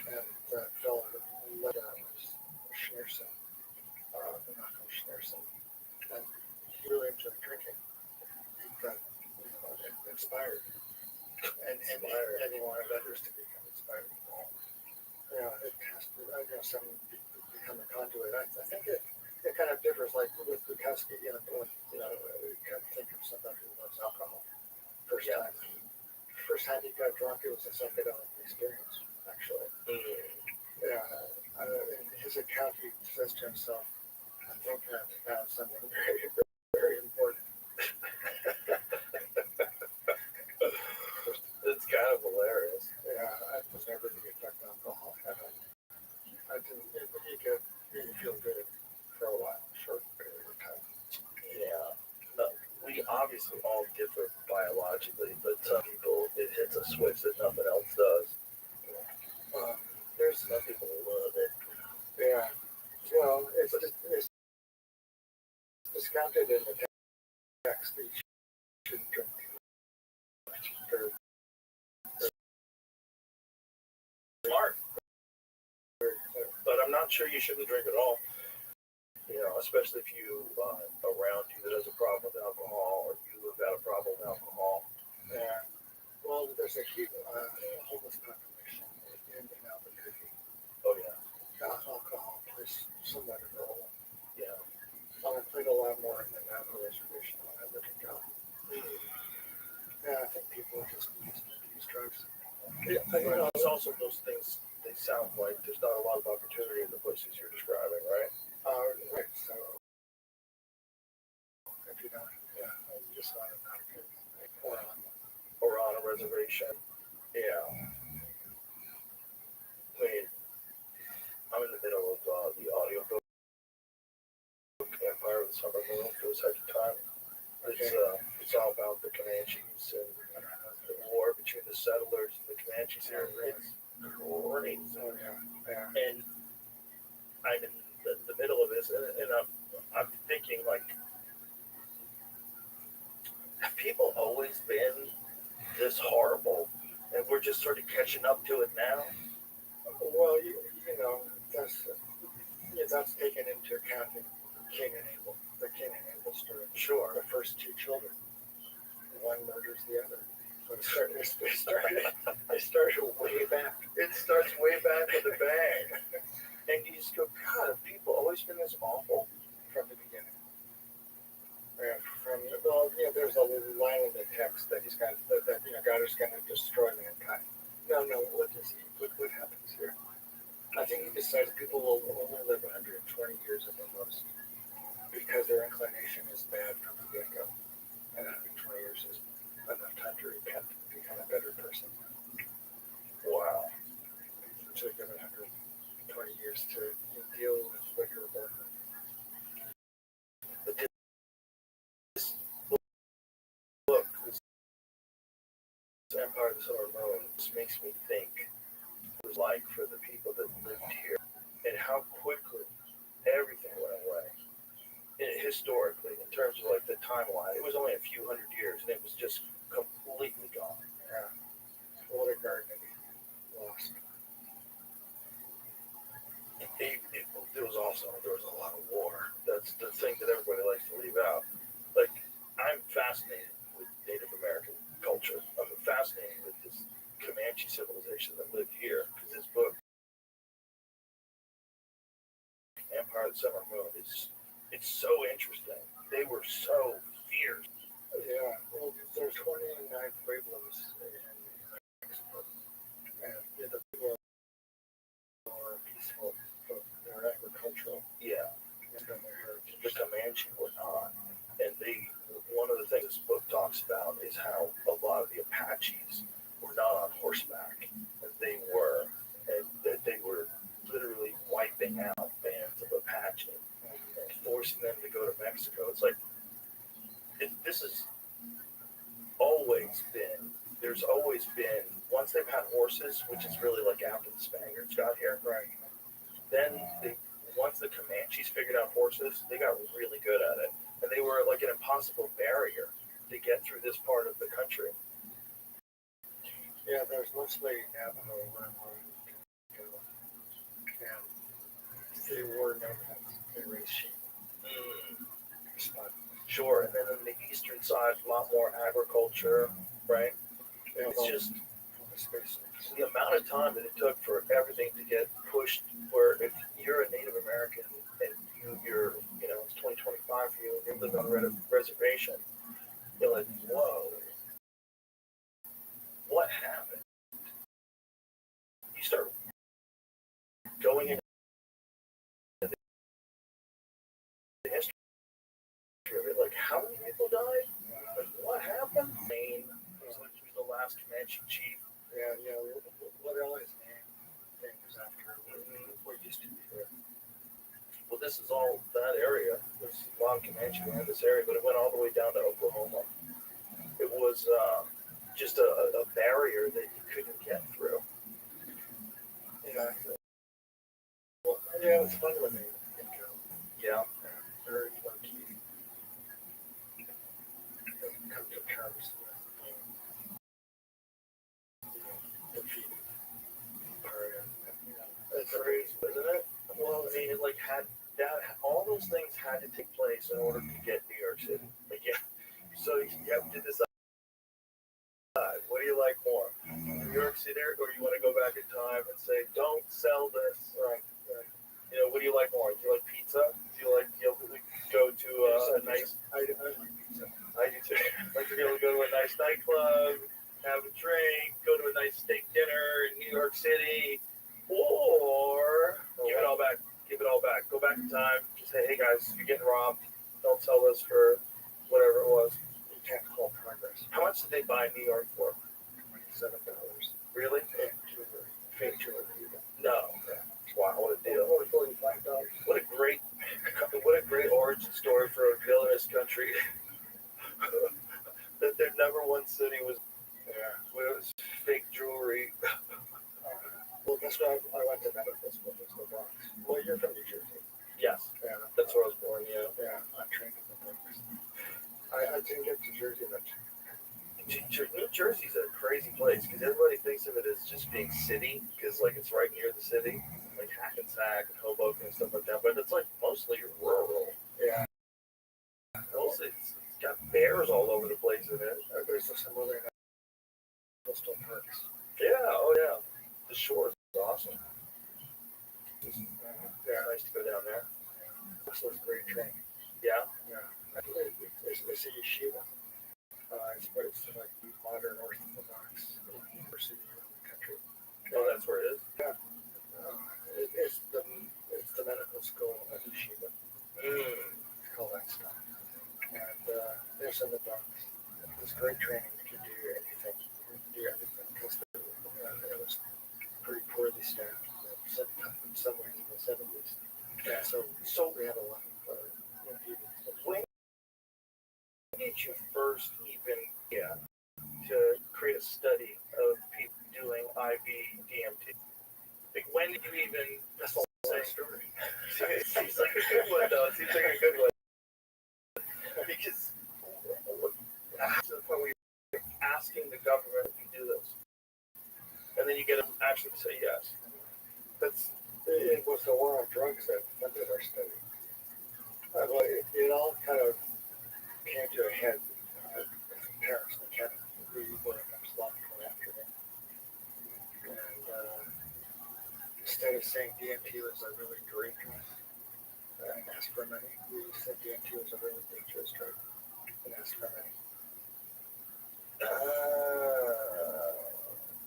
and that fellow who led that was Schneerson, Menachem Schneerson, and he really enjoyed drinking. He got inspired, and he wanted others to become inspired. It has to, some become a conduit. I think it kind of differs, like with Bukowski, you kind of think of somebody who loves alcohol. First time he got drunk, it was a psychedelic experience, actually. Yeah, in his account, he says to himself, I think I've found something very, very important. It's kind of hilarious. Yeah, I was never the effect alcohol had on me. I didn't, it made me feel good for a while, short period of time. Yeah. No, we obviously all differ biologically, but some people, it hits a switch that nothing else does. There's some people who love it. Yeah. Well, it's discounted in the text that you shouldn't drink too much. Smart. But I'm not sure you shouldn't drink at all. You know, especially if you around you that has a problem with alcohol, or you have got a problem with alcohol. Yeah. Well, there's a huge homeless population in Albuquerque. Oh yeah. Alcohol plays somewhat a role. Yeah. I played a lot more than that on the reservation when I lived in Cal. Yeah, I think people just use drugs. Yeah, but it's also those things. They sound like there's not a lot of opportunity in the places you're describing, right? Right. So if you don't, you just want to not get or on a reservation. Yeah. I mean, I'm in the middle of the audiobook Empire of the Summer Moon for the second time. It's all about the Comanches and the war between the settlers and the Comanches here. It's great. Oh, yeah. And I'm in the middle of this, and I'm thinking, like, have people always been this horrible, and we're just sort of catching up to it now? Well, you know, that's taken into account the Cain and Abel story. Sure. The first two children. One murders the other. So it started way back. It starts way back with a bang. And you just go, God, have people always been this awful? From the beginning. There's a line in the text that he's got that God is going to destroy mankind. No, what happens here? I think he decides people will only live 120 years at the most because their inclination is bad from the get-go. And 120 years is enough time to repent and become a better person. Wow. So give it 120 years to deal with what you're born with. But this book, this Empire of the Summer Moon, just makes me think what it was like for the people that lived here and how quickly everything went away. Historically, in terms of like the timeline, it was only a few hundred years and it was just completely gone. Yeah. What a garden lost. There was a lot of war. That's the thing that everybody likes to leave out. Like, I'm fascinated with Native American culture. I'm fascinated with this Comanche civilization that lived here. Because this book, Empire of the Summer Moon, it's so interesting. They were so fierce. Yeah, well, there's 29 pueblos in Mexico, and the people are peaceful, but they're agricultural. Yeah, It's been their heritage. the Comanche were not. And one of the things this book talks about is how a lot of the Apaches were not on horseback, and they were literally wiping out bands of Apache and forcing them to go to Mexico. It's like, this has there's always been, once they've had horses, which is really like after the Spaniards got here, Right. then once the Comanches figured out horses, they got really good at it. And they were like an impossible barrier to get through this part of the country. Yeah, there's mostly Navajo and they were nomads. They raised sheep. Sure, and then on the eastern side, a lot more agriculture, right? It's just the amount of time that it took for everything to get pushed. Where if you're a Native American and you're it's 2025 for you and you're living on a reservation, you're like, whoa, what happened? You start going into the history of it, like how many people died? Like what happened? Maine was like the last Comanche chief. Yeah. What LA's name thing is after what used to be there. Well, this is all that area. There's a lot of Comanche around this area, but it went all the way down to Oklahoma. It was just a barrier that you couldn't get through. Yeah. Well, yeah, it's fun when they go. Yeah. Very low key. They come to terms with defeating part. That's crazy, isn't it? Well, I mean, it like had that. All those things had to take place in order to get New York City. Like, yeah. So you have to decide. What do you like more, New York City, or you want to go back in time and say, don't sell this? Right. What do you like more? Do you like pizza? Do you like to be able to go to a nice? I like pizza. I do too. Like to be able to go to a nice nightclub, have a drink, go to a nice steak dinner in New York City, or give it all back. Give it all back. Go back in time. Just say, hey guys, you're getting robbed. Don't sell this for whatever it was. You can't call progress. How much did they buy New York for? $27. Really? Fake jewelry. No. Wow, what a deal. Only $45. What a great What a great origin story for a villainous country. That their number one city was fake jewelry. Well, that's why I went to medical school, was the Bronx. Well, you're from New Jersey. Yes, Yeah, that's where I was born. Yeah. yeah, I trained in the Bronx. I didn't get to Jersey much. New Jersey's a crazy place because everybody thinks of it as just being city because like it's right near the city, like Hackensack and Hoboken and stuff like that. But it's like mostly rural. Yeah. Also, it's got bears all over the place in it. There's some other coastal parks. Yeah. Oh yeah. The shore is awesome. Yeah, Nice to go down there. this was great training. Yeah. Yeah. It's a yeshiva. It's like modern Orthodox university in the country. Oh, that's where it is. Yeah. It's the medical school at yeshiva. All that stuff. And there's in the Bronx. It's great training. You can do anything. You can do everything because it was pretty poorly staffed. In some ways in the 70s. Yeah. So we had a lot of young people. When did you first even to create a study of people doing IV DMT? Like when did you even? That's all the same story. Seems like a good one, though. It seems like a good one. Because to the point where you're asking the government if you do this, and then you get them actually to say yes. It was the war on drugs that funded our study. It all kind of came to a head. Parents and Kevin, we were in a slump after them. And instead of saying DMT was a really great drug and asked for money, we said DMT was a really dangerous drug and asked for money.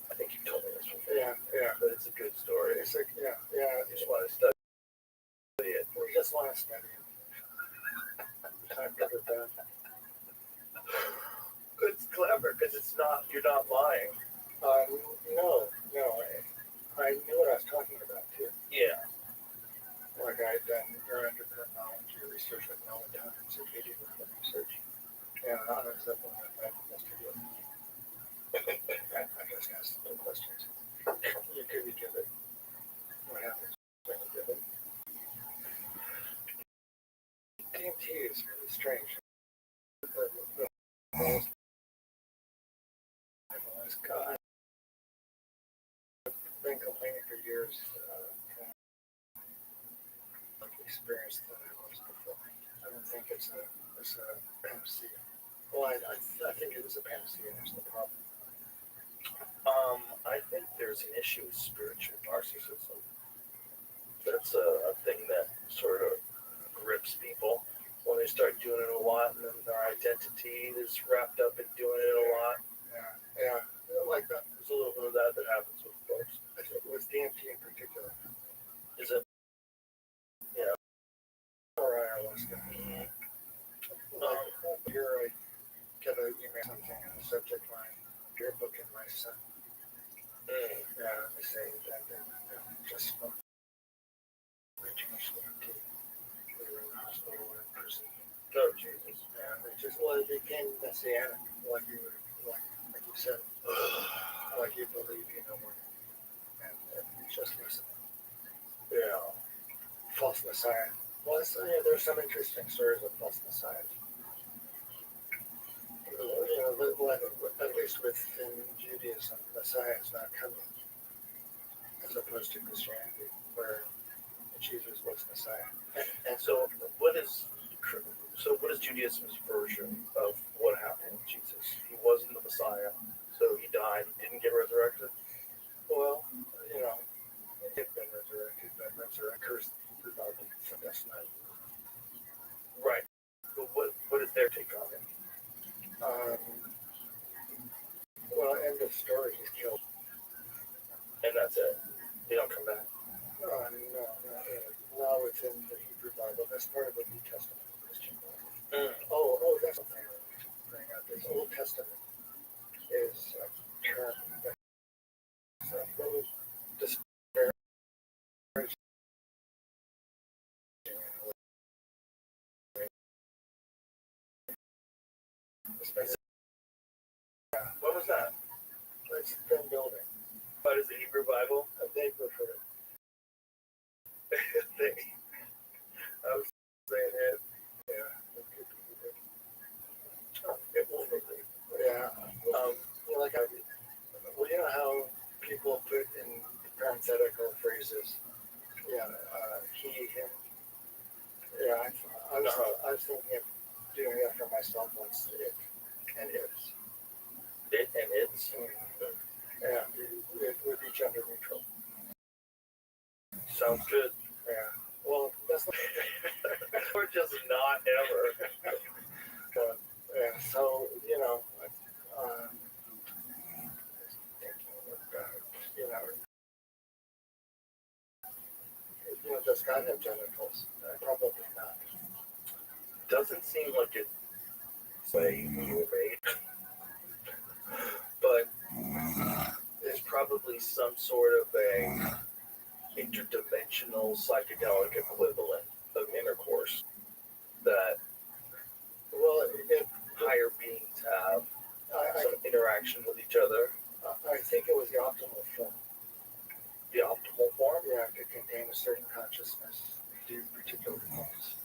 I think you told me this before. Yeah, but it's a good story. It's like, yeah. You just want to study it. We just want to study it. Time to get done. It's clever because you're not lying. No. I knew what I was talking about too. Yeah. Like I had done neuroendocrinology research with melatonin circadian rhythm research. And I was up on that yesterday. I just asked some questions. You could give it. What happens when you give it? DMT is really strange. I've been complaining for years like experience than I was before. I don't think it's a panacea. Well, I think it is a panacea. There's the problem. I think there's an issue with spiritual narcissism. That's a thing that sort of grips people when they start doing it a lot, and then their identity is wrapped up in doing it a lot. Yeah. Like that. There's a little bit of that happens with folks. I think with DMT in particular. Is it? Yeah. Or ayahuasca. Here I get an email something in the subject line. Your book and my son. Yeah, they say that just from too much DMT. They were in the hospital or in prison. Oh, Jesus. Yeah, it became messianic, like you said. Like you believe you know more. And just listen. Yeah. False Messiah. Well, there's some interesting stories of false messiahs. At least within Judaism, Messiah is not coming, as opposed to Christianity, where Jesus was Messiah. And so, what is Judaism's version of what happened with Jesus? He wasn't the Messiah, so he died. He didn't get resurrected. Well, he had been resurrected, but cursed without him. So that's not right. But what is their take on it? Well, end of story. He's killed, and that's it. They don't come back. No, not within the Hebrew Bible. That's part of the New Testament Christian Bible. Oh, that's something I want to bring up. This Old Testament is a term that's a little disparaging It's been, What was that? it's been building. What is the Hebrew Bible? They prefer it. I was saying it. Yeah. It could be either. It will be. Yeah. Like well, you know how people put in parenthetical phrases. Yeah. He, him. Yeah. I was thinking of doing that for myself once. It and it's. It and it's. Yeah. It would be gender neutral. Sounds good. Yeah. Well, that's not. Or just not ever. But, yeah. So you know. Does God have genitals? Probably not. Doesn't seem like it. Say but there's probably some sort of a interdimensional psychedelic equivalent of intercourse that higher beings have some interaction with each other. I think it was the optimal form. The optimal form? Yeah, to contain a certain consciousness, do particular things.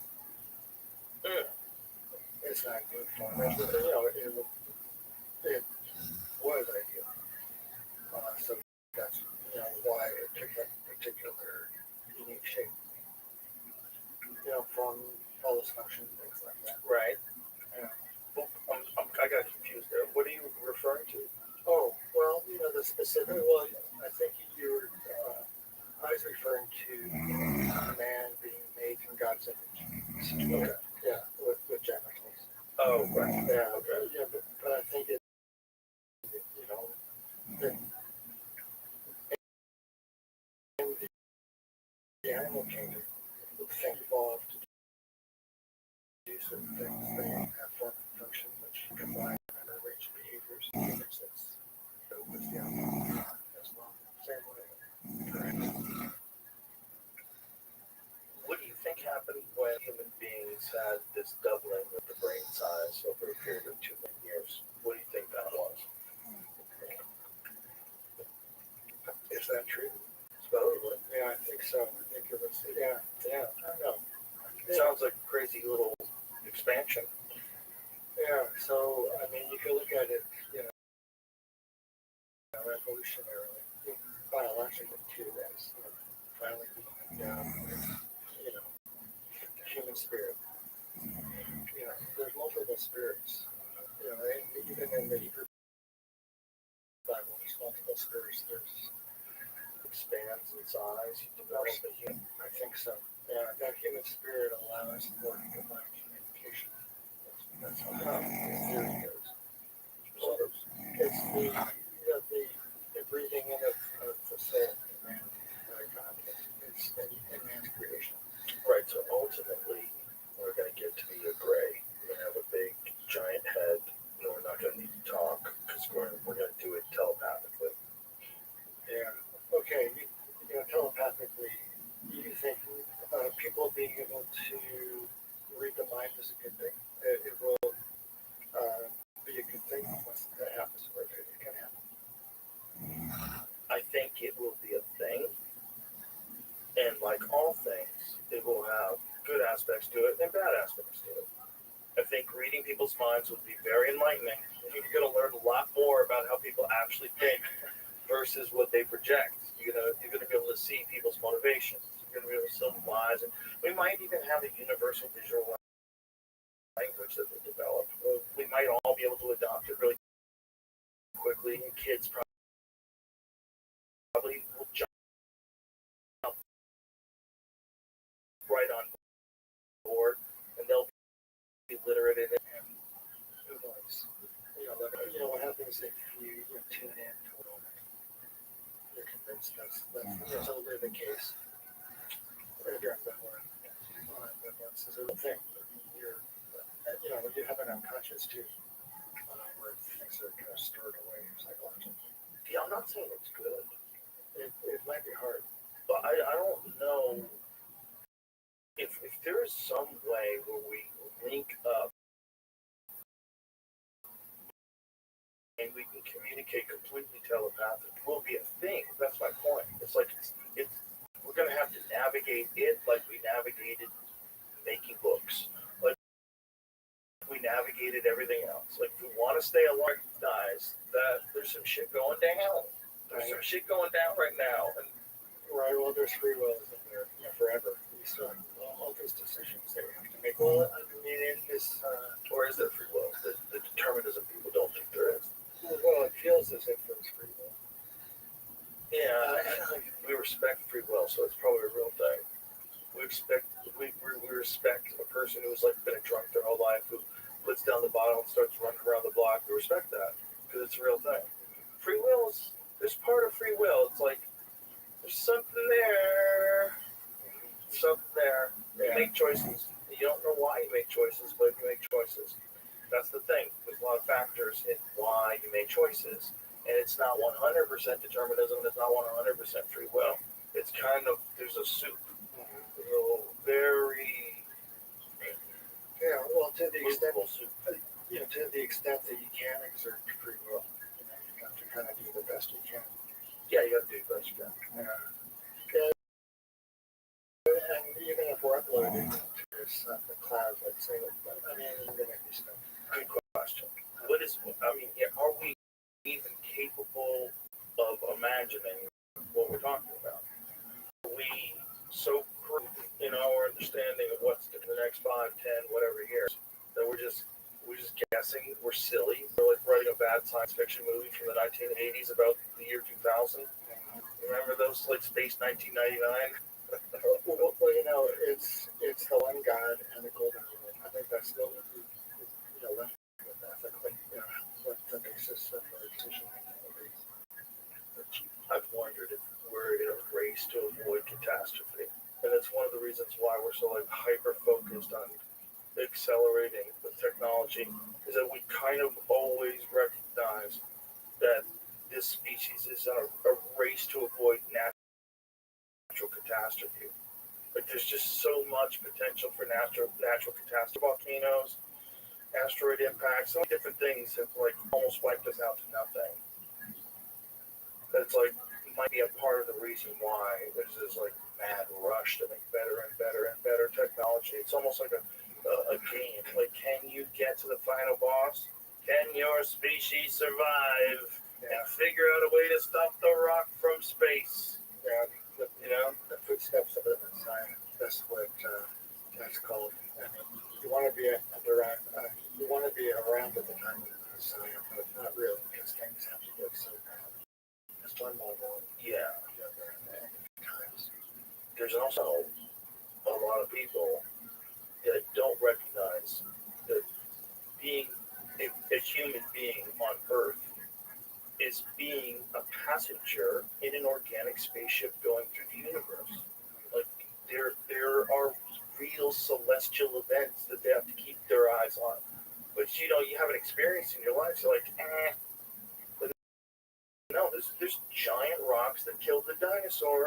It's not good form. It was ideal. So that's why it took that particular unique shape. From all those functions, things like that. Right. Yeah. Well, I got confused there. What are you referring to? Oh, well, the specific, well, I think I was referring to man being made in God's image. Okay. Yeah, with genitals. Oh, right. Yeah, okay. Yeah, but I think that in the animal kingdom, things evolved to do certain things. They have form and function, which combine and arrange behaviors and differences. So with the animal as well. Same way. What do you think happened when human beings had this doubling of the brain size over a period of 2 million years? What do you think that was? Is that true? Supposedly. Yeah, I think so. I think it was, yeah, I don't know. It sounds like a crazy little expansion. Yeah, so, I mean, you can look at it, evolutionarily, biologically too, as finally being human spirit. There's multiple spirits. Even in the Hebrew Bible, there's multiple spirits. There's Expands in size, you develop a human. I think so. Yeah, that human spirit allows for divine communication. That's how the theory goes. So it's the breathing in of the soul in man by God. It's in man's creation. Right, so ultimately, we're going to get to be a gray. We're going to have a big, giant head, and we're not going to need to talk because we're going to do it telepathically. Yeah. Okay. Telepathically, you think people being able to read the mind is a good thing? It will be a good thing once that happens, or it can happen. I think it will be a thing, and like all things, it will have good aspects to it and bad aspects to it. I think reading people's minds would be very enlightening. You're going to learn a lot more about how people actually think versus what they project. You're going to be able to see people's motivations. You're going to be able to see them lies, and we might even have a universal visual language that we develop. We might all be able to adopt it really quickly, and kids probably will jump right on board, and they'll be literate in it. And who knows? What happens if you tune in to a moment? You're convinced that's totally the case. You're ambivalent. Ambivalence is a real thing. You have an unconscious too, where things are kind of stored away psychologically. Yeah, I'm not saying it's good. It might be hard. But I don't know if there is some way where we link up communicate completely telepathically will be a thing. That's my point. It's like it's we're gonna have to navigate it like we navigated making books, like we navigated everything else. Like if we want to stay alive, guys, that there's some shit going down. There's some shit going down right now, and Right, well, there's free will in there, forever. You still have all those decisions that you have to make. Well, I mean, in this, or is there free will? The determinism people don't think there is. well, it feels as if there's free will. Yeah, we respect free will, so it's probably a real thing. We respect a person who's like been a drunk their whole life, who puts down the bottle and starts running around the block. We respect that because it's a real thing. Free will is there's part of free will. It's like there's something there. You make choices. You don't know why you make choices, but you make choices. That's the thing. There's a lot of factors in why you make choices. And it's not 100% determinism. It's not 100% free will. It's kind of, there's a soup. Very... Yeah, well, to the extent, soup. to the extent that you can exert free will, you have to kind of do the best you can. Yeah, you have to do the best you can. And even if we're uploading to the cloud, let's say, I mean, you're going to be stuff. Good question. Are we even capable of imagining what we're talking about? Are we so crude in our understanding of what's in the next 5, 10, whatever years that we're just guessing? We're silly. We're like writing a bad science fiction movie from the 1980s about the year 2000. Remember those, like Space 1999? Well, it's the one God and the golden rule. I think that's still what we learn ethically. What the basis of our decision making will be. I've wondered if we're in a race to avoid catastrophe, and that's one of the reasons why we're so like hyper focused on accelerating with technology. Is that we kind of always recognize that this species is on a race to avoid natural catastrophe. Like there's just so much potential for natural catastrophe, volcanoes, asteroid impacts, so many different things have like almost wiped us out to nothing. That's like might be a part of the reason why there's this like mad rush to make better and better and better technology. It's almost like a game. Like, can you get to the final boss? Can your species survive and figure out a way to stop the rock from space? Yeah, the footsteps of the Messiah. That's what that's called. I mean, you want to be around. You want to be around at the time of the Messiah, but not really, because things have to get so bad. That's one model. Yeah. Times. There's also a lot of people that don't recognize that being a human being on Earth is being a passenger in an organic spaceship going through the universe. Like there are real celestial events that they have to keep their eyes on, which you haven't experienced in your life. So like, But no, there's giant rocks that killed the dinosaurs,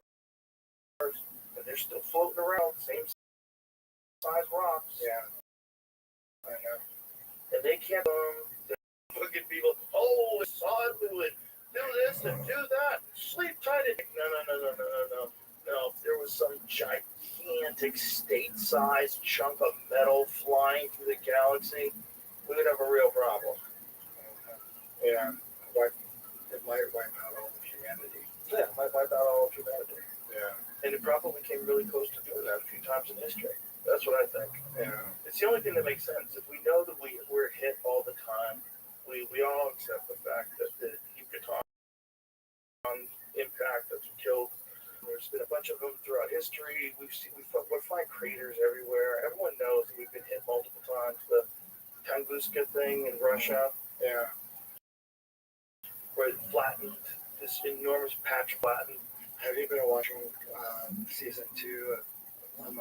and they're still floating around, same size rocks. Yeah, I know. And they can't. Fucking people, it's solid fluid. Do this and do that. Sleep tight. No. If there was some gigantic state-sized chunk of metal flying through the galaxy, we would have a real problem. Yeah, it might wipe out all of humanity. Yeah, it might wipe out all of humanity. Yeah. And it probably came really close to doing that a few times in history. That's what I think. Yeah. It's the only thing that makes sense. If we know that we're hit all the time, we all accept the fact that the Yucatan impact that's killed. There's been a bunch of them throughout history. We find craters everywhere. Everyone knows that we've been hit multiple times. The Tunguska thing in Russia, where it flattened, this enormous patch flattened. Have you been watching season 2 of On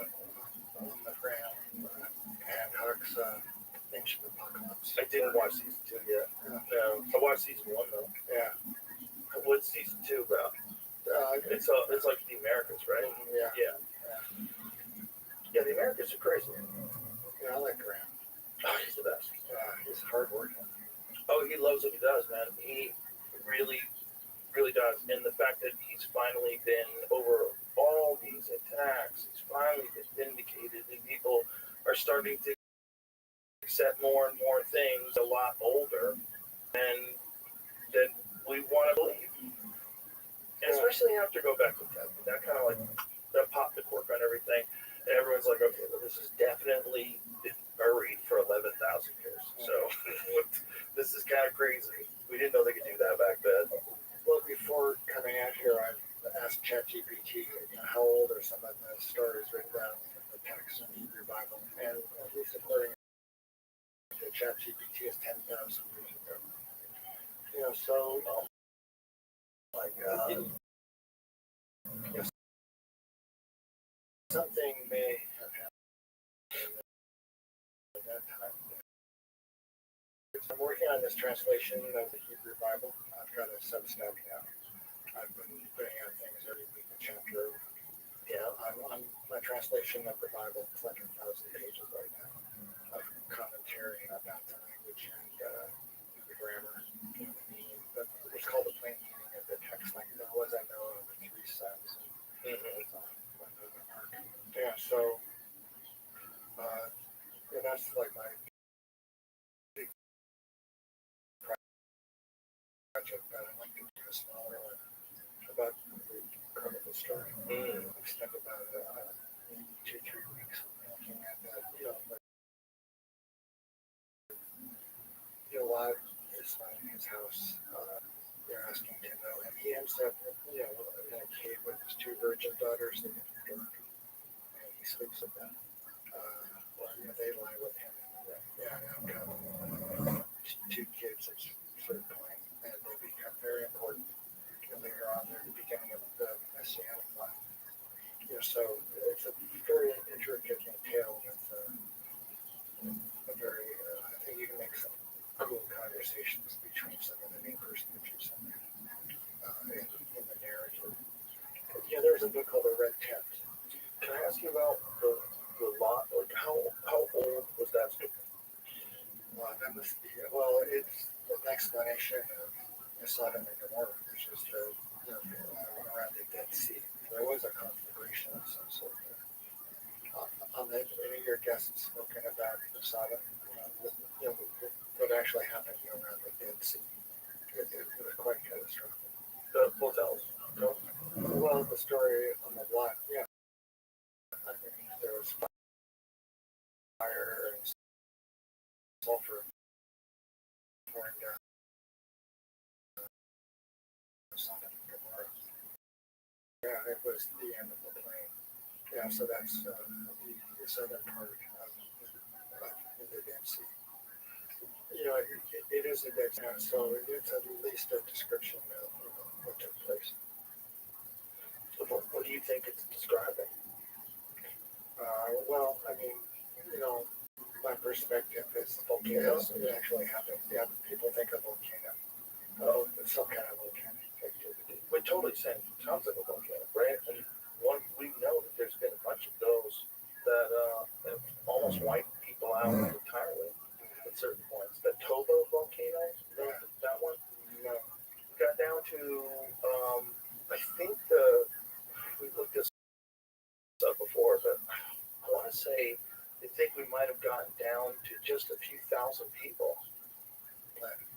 the Ground and Huck's Ancient Apocalypse? I didn't watch season 2 yet. No, I watched season 1 though. Yeah. What's season 2 about? It's like the Americans, right? Yeah. Yeah, the Americans are crazy. Yeah, I like Graham. Oh, he's the best. He's hardworking. Oh, he loves what he does, man. He really, really does. And the fact that he's finally been over all these attacks, he's finally been vindicated, and people are starting to accept more and more things a lot older, and that we want to believe. And especially after go back to that kind of like that popped the cork on everything, and everyone's like, okay, well, this is definitely been buried for 11,000 years. So this is kind of crazy. We didn't know they could do that back then. Well, before coming out here, I asked ChatGPT, how old are some of the stories written down in the text in the Hebrew Bible, and at least according to ChatGPT, is 10,000 years ago. So my God, something may have happened at that time. I'm working on this translation of the Hebrew Bible. I've got a Substack now. I've been putting out things every week, a chapter. I'm on my translation of the Bible. It's like 1,000 pages right now of commentary about the language and the grammar, the meaning. But it's called the plain meaning of the text, like the ones I know of the three sons. Yeah, so that's like my big project, but I'd like to do a smaller one about the incredible story. I've spent about 2-3 weeks looking at that. A lot is finding his house. They're asking to know him. He ends up, in a cave with his 2 virgin daughters. They get drunk, and he sleeps with them. They lie with him. And now 2 kids at a certain point, and they become very important. And later on, they're the beginning of the Messianic line. So it's a very intricate tale with a very, I think you can make some cool conversations between some of the main personages in the narrative. There's a book called The Red Tent. Can I ask you about the lot? Like, how old was that story? That must be, it's an explanation of Sodom and Gomorrah, which is around the Dead Sea. There was a conflagration of some sort. Any of your guests spoken about the Sodom, what actually happened around the Dead Sea. It was quite catastrophic. The hotels? No? Well, the story on the lot, yeah. I mean, there was fire and sulfur pouring down Sodom and Gomorrah. Yeah, it was the end of the plain. Yeah, so that's the southern part of the Dead Sea. It is a Dead Sea, so it's at least a description of what took place. What do you think it's describing? My perspective is volcanoes. It actually happened. Yeah, people think of volcano. Some kind of volcanic activity. It totally sounds like a volcano, right? And we know that there's been a bunch of those that have almost wiped people out entirely at certain points. The Tobo volcano, that one? No. Got down to, I think we looked this up before, but I want to say, I think we might have gotten down to just a few thousand people.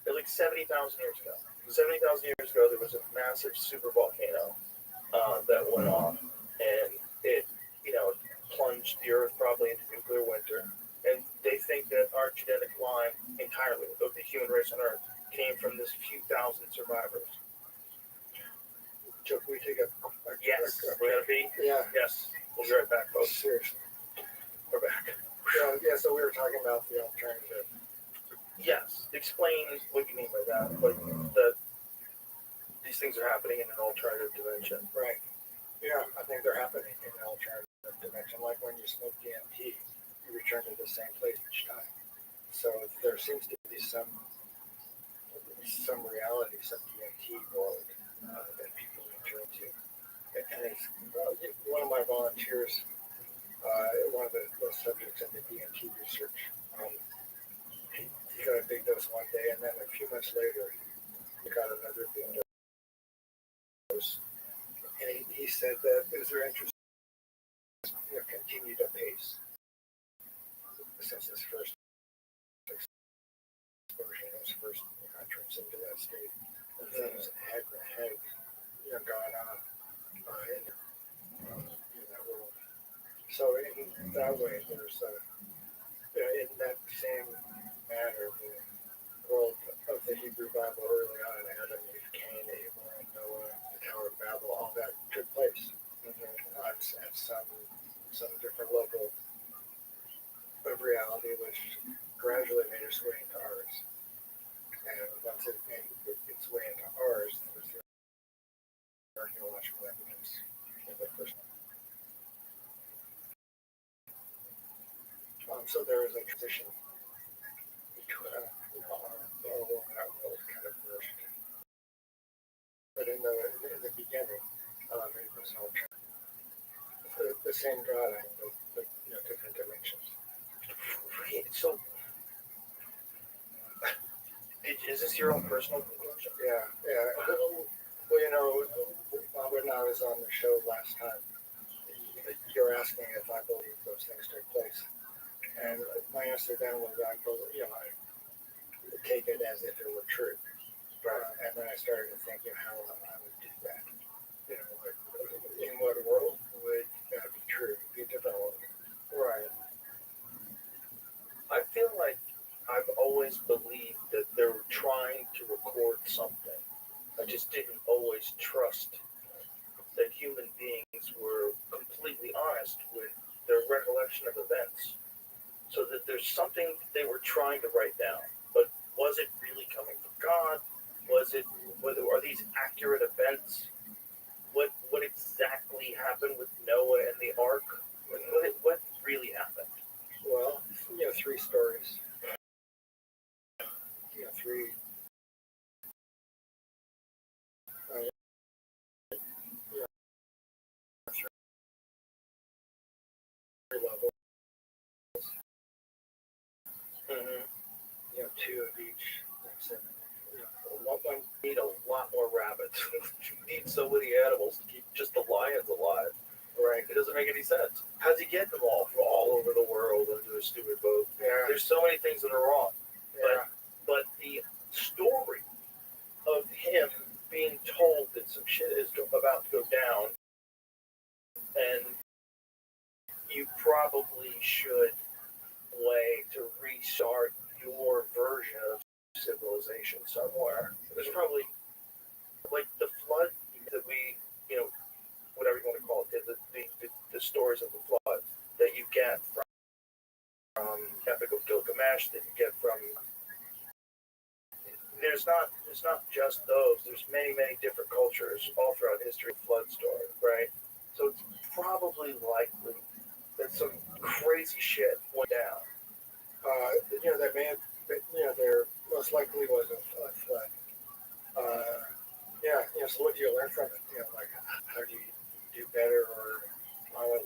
It was like 70,000 years ago. 70,000 years ago, there was a massive super volcano that went off, and it, plunged the Earth probably into nuclear winter. And they think that our genetic line entirely of the human race on Earth came from this few thousand survivors. Can we take a Yes, we're gonna be. Yeah. Yes, we'll be right back, folks. Seriously. We're back. So we were talking about the alternative. Yes, explain what you mean by that. Like these things are happening in an alternative dimension. Right. Yeah, I think they're happening in an alternative dimension. Like when you smoke DMT, you return to the same place each time. So there seems to be some reality, some DMT world that people enter into. And it's one of my volunteers. One of the subjects in the DMT research, he got a big dose one day, and then a few months later, got another video. And he said that is their interest continued apace since his first exposure, his first entrance into that state. And things had gone on in that world. So in that way, there's in that same manner, the world of the Hebrew Bible early on, Adam, Eve, Cain, Abel, Noah, the Tower of Babel, all that took place at some different level of reality, which gradually made its way into ours. And once it made its way into ours, there was the archaeological evidence of the first. So there is a transition between our world and that world kind of merged. But in the beginning, it was all the same God, I think, but different dimensions. Right. So, is this your own personal conclusion? Yeah. Well, when I was on the show last time, you're asking if I believe those things took place. And my answer then was I believe, I take it as if it were true. And then I started thinking how I would do that. In what world would that be true? Be a different world. Right. I feel like I've always believed that they were trying to record something. I just didn't always trust that human beings were completely honest with their recollection of events. So that there's something they were trying to write down. But was it really coming from God? Are these accurate events? What exactly happened with Noah and the ark? What really happened? Well, three stories. Three. Three levels. Mm-hmm. Two of each. Seven. One need a lot more rabbits. You need so many animals to keep just the lions alive. Right. It doesn't make any sense. How's he getting them all from all over the world into a stupid boat? Yeah. There's so many things that are wrong. Yeah. But the story of him being told that some shit is about to go down, and you probably should way to restart your version of civilization somewhere. There's probably like the flood that we, whatever you want to call it, the stories of the flood that you get from Epic of Gilgamesh, that you get from. There's not just those. There's many different cultures all throughout history. Flood story, right? So it's probably likely that some crazy shit went down. That may have been, there most likely was a flood. So what do you learn from it? How do you do better, or on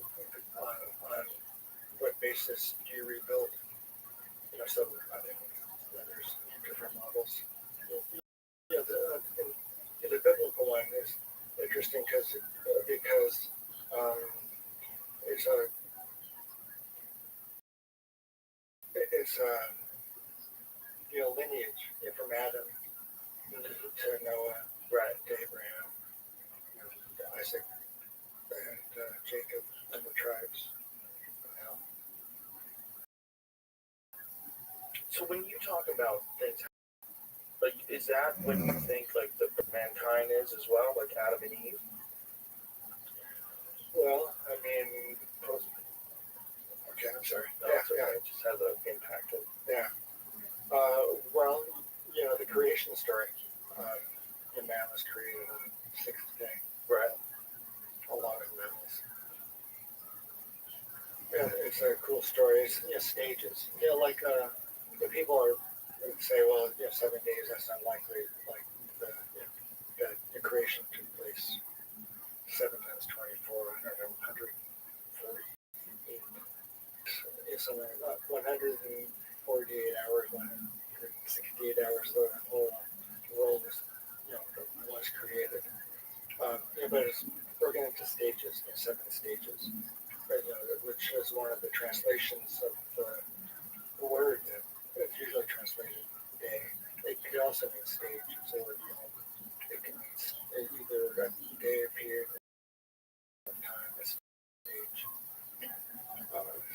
what basis do you rebuild? So I think there's different models. The biblical one is interesting because it's lineage from Adam to Noah, right, to Abraham, to Isaac, and Jacob, and the tribes. So when you talk about things, like, is that what you think, like, the mankind is as well, like Adam and Eve? Well, I mean, okay, I'm sorry. No, it's okay. It just has an impact. Well, the creation story. The man was created on the sixth day. Right. Along with mammals. It's a cool story. It's stages. Like the people say, well, 7 days. That's unlikely. Like the creation took place 7 times 24, 148. Something like 148 hours, 168 hours. The whole world is was created. But it's broken into stages, 7 stages, right, which is one of the translations of the word that is usually translated day. It could also mean stage, so it can mean either a day, a period of time, a stage.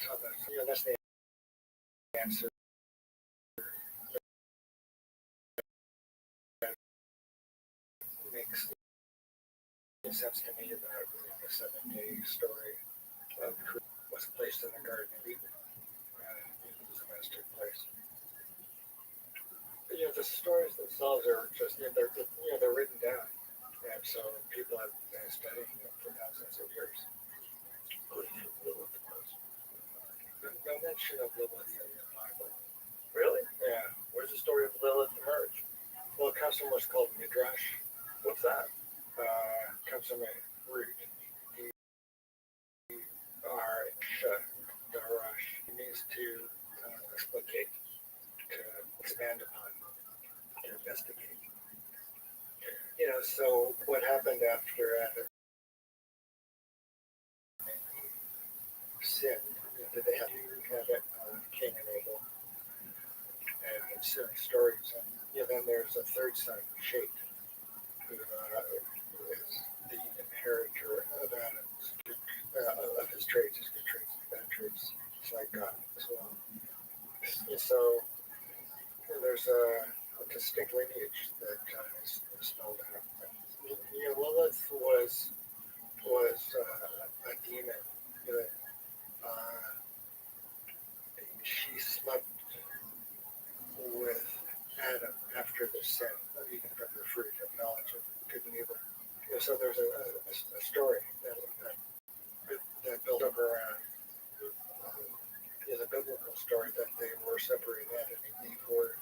So that's the answer. That makes sense to me about the 7-day story of was placed in the Garden of Eden. These events took place. But, the stories themselves are just they're written down, and so people have been studying them for thousands of years. Who do you think Lilith was? No mention of Lilith in the Bible. Really? Yeah. Where's the story of Lilith emerge? Well, it comes from what's called midrash. What's that? Comes from a root. Darash. It means to explicate, to expand upon, to investigate. So what happened after Adam sinned? Did they have Cain and Abel? And ensuing stories. And then there's a third son, Shet, who is the inheritor of Adam's of his traits, his good traits, his bad traits. It's like God as well. So there's a distinct lineage that is spelled out. Lilith was a demon that she slept with Adam after the sin of eating from the fruit of knowledge of good and evil. So there's a story that built up around the biblical story that they were separated. Adam and Eve were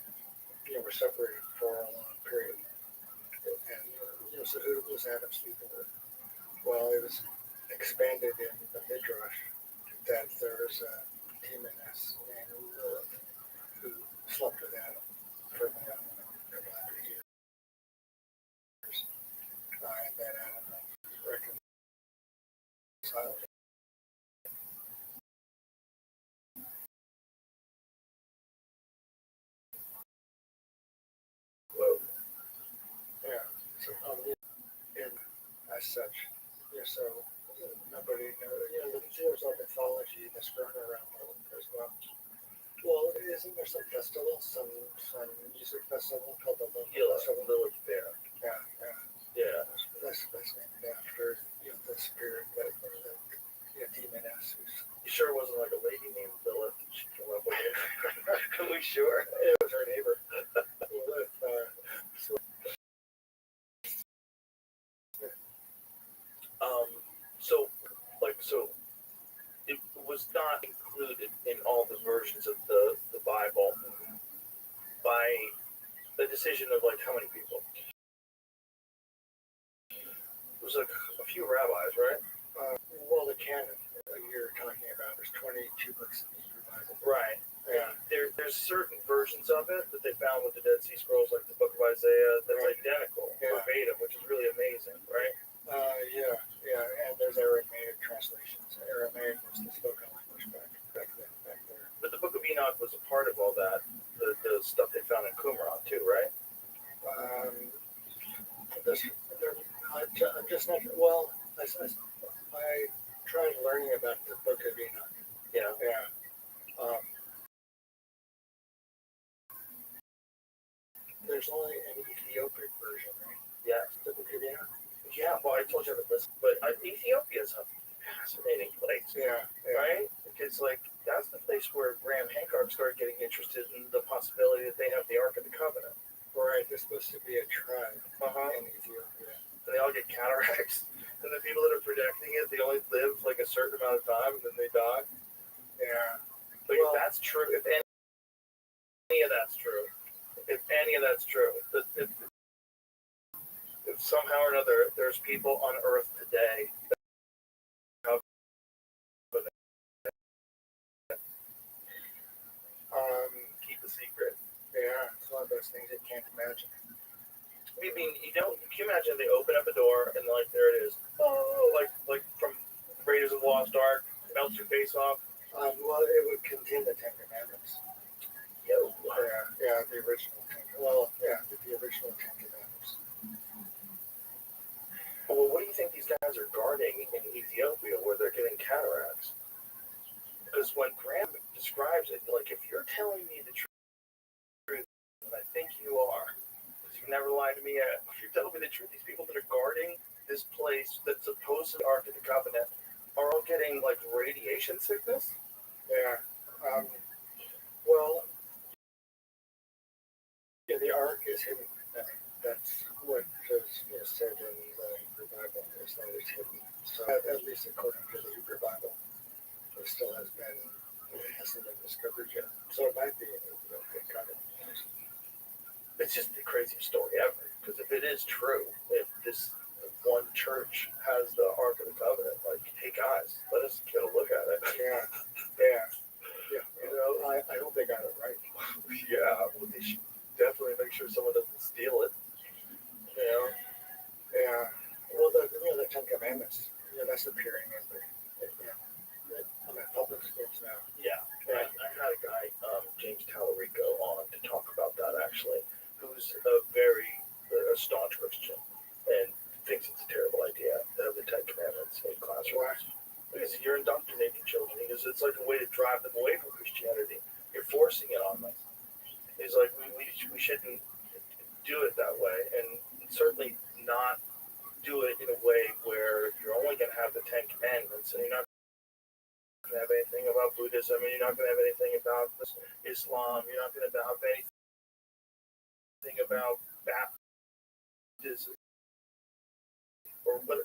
separated for a long period. And so who was Adam sleeping with? Well, it was expanded in the Midrash that there's a demoness named Lilith who slept with Adam for a couple hundred years. And then Adam reconciled. Whoa. Yeah. So, and as such, so nobody knows. There's all mythology that's grown around Lilith as well. Well, isn't there some festival, some music festival called the Lilith Fair. Yeah. That's named after the spirit that demoness. You sure it wasn't like a lady named Lilith? She came up with it. Are we sure? It was her neighbor. Lilith. So it was not included in all the versions of the Bible by the decision of like how many people? It was like a few rabbis, right? Well, the canon you're talking about, there's 22 books in the Hebrew Bible. Right. Yeah. There's certain versions of it that they found with the Dead Sea Scrolls, like the Book of Isaiah, that's identical, verbatim, which is really amazing, right? Yeah, and there's Aramaic translations. Aramaic was the spoken language back there. But the Book of Enoch was a part of all that, the stuff they found in Qumran too, right? I'm just not, well, I tried learning about the Book of Enoch. Yeah. There's only an Ethiopic version, right? Yeah. The Book of Enoch? Yeah, well, I told you I would listen, but Ethiopia is a fascinating place. Yeah. Right? Because, like, that's the place where Graham Hancock started getting interested in the possibility that they have the Ark of the Covenant. Right, there's supposed to be a tribe in Ethiopia. And they all get cataracts. And the people that are predicting it, they only live, like, a certain amount of time, and then they die. Yeah. But if that's true, if any of that's true, if somehow or another there's people on Earth today that keep a secret. Yeah, it's one of those things you can't imagine. I mean, can you imagine they open up a door and like there it is, oh, like from Raiders of the Lost Ark, melts your face off. Well, it would contain the Ten Commandments. Yeah, the original the original Ten Commandments. Well, what do you think these guys are guarding in Ethiopia where they're getting cataracts? Because when Graham describes it, like, if you're telling me the truth, and I think you are, because you've never lied to me yet, if you're telling me the truth, these people that are guarding this place that's supposed to be Ark of the Covenant are all getting, like, radiation sickness? Yeah. Well, yeah, the Ark is hidden. That's what is said in the Hebrew Bible, is that it's hidden. So, at least according to the Hebrew Bible, it still hasn't been discovered yet. So it might be a good kind of. It's just the craziest story ever. Because if it is true, if this one church has the Ark of the Covenant, like, hey guys, let us get a look at it. Yeah. You know, I hope they got it right. Yeah, well, they should definitely make sure someone doesn't steal it. You know? Yeah. Well, the Ten Commandments, that's appearing in public schools now. Yeah. I had a guy, James Tallarico, on to talk about that actually, who's a staunch Christian and thinks it's a terrible idea to have the Ten Commandments in classrooms. Because you're indoctrinating children. He goes, it's like a way to drive them away from Christianity. You're forcing it on them. He's like, we shouldn't do it that way, and certainly not do it in a way where you're only going to have the Ten Commandments, and you're not going to have anything about Buddhism, and you're not going to have anything about Islam, you're not going to have anything about baptism, or what,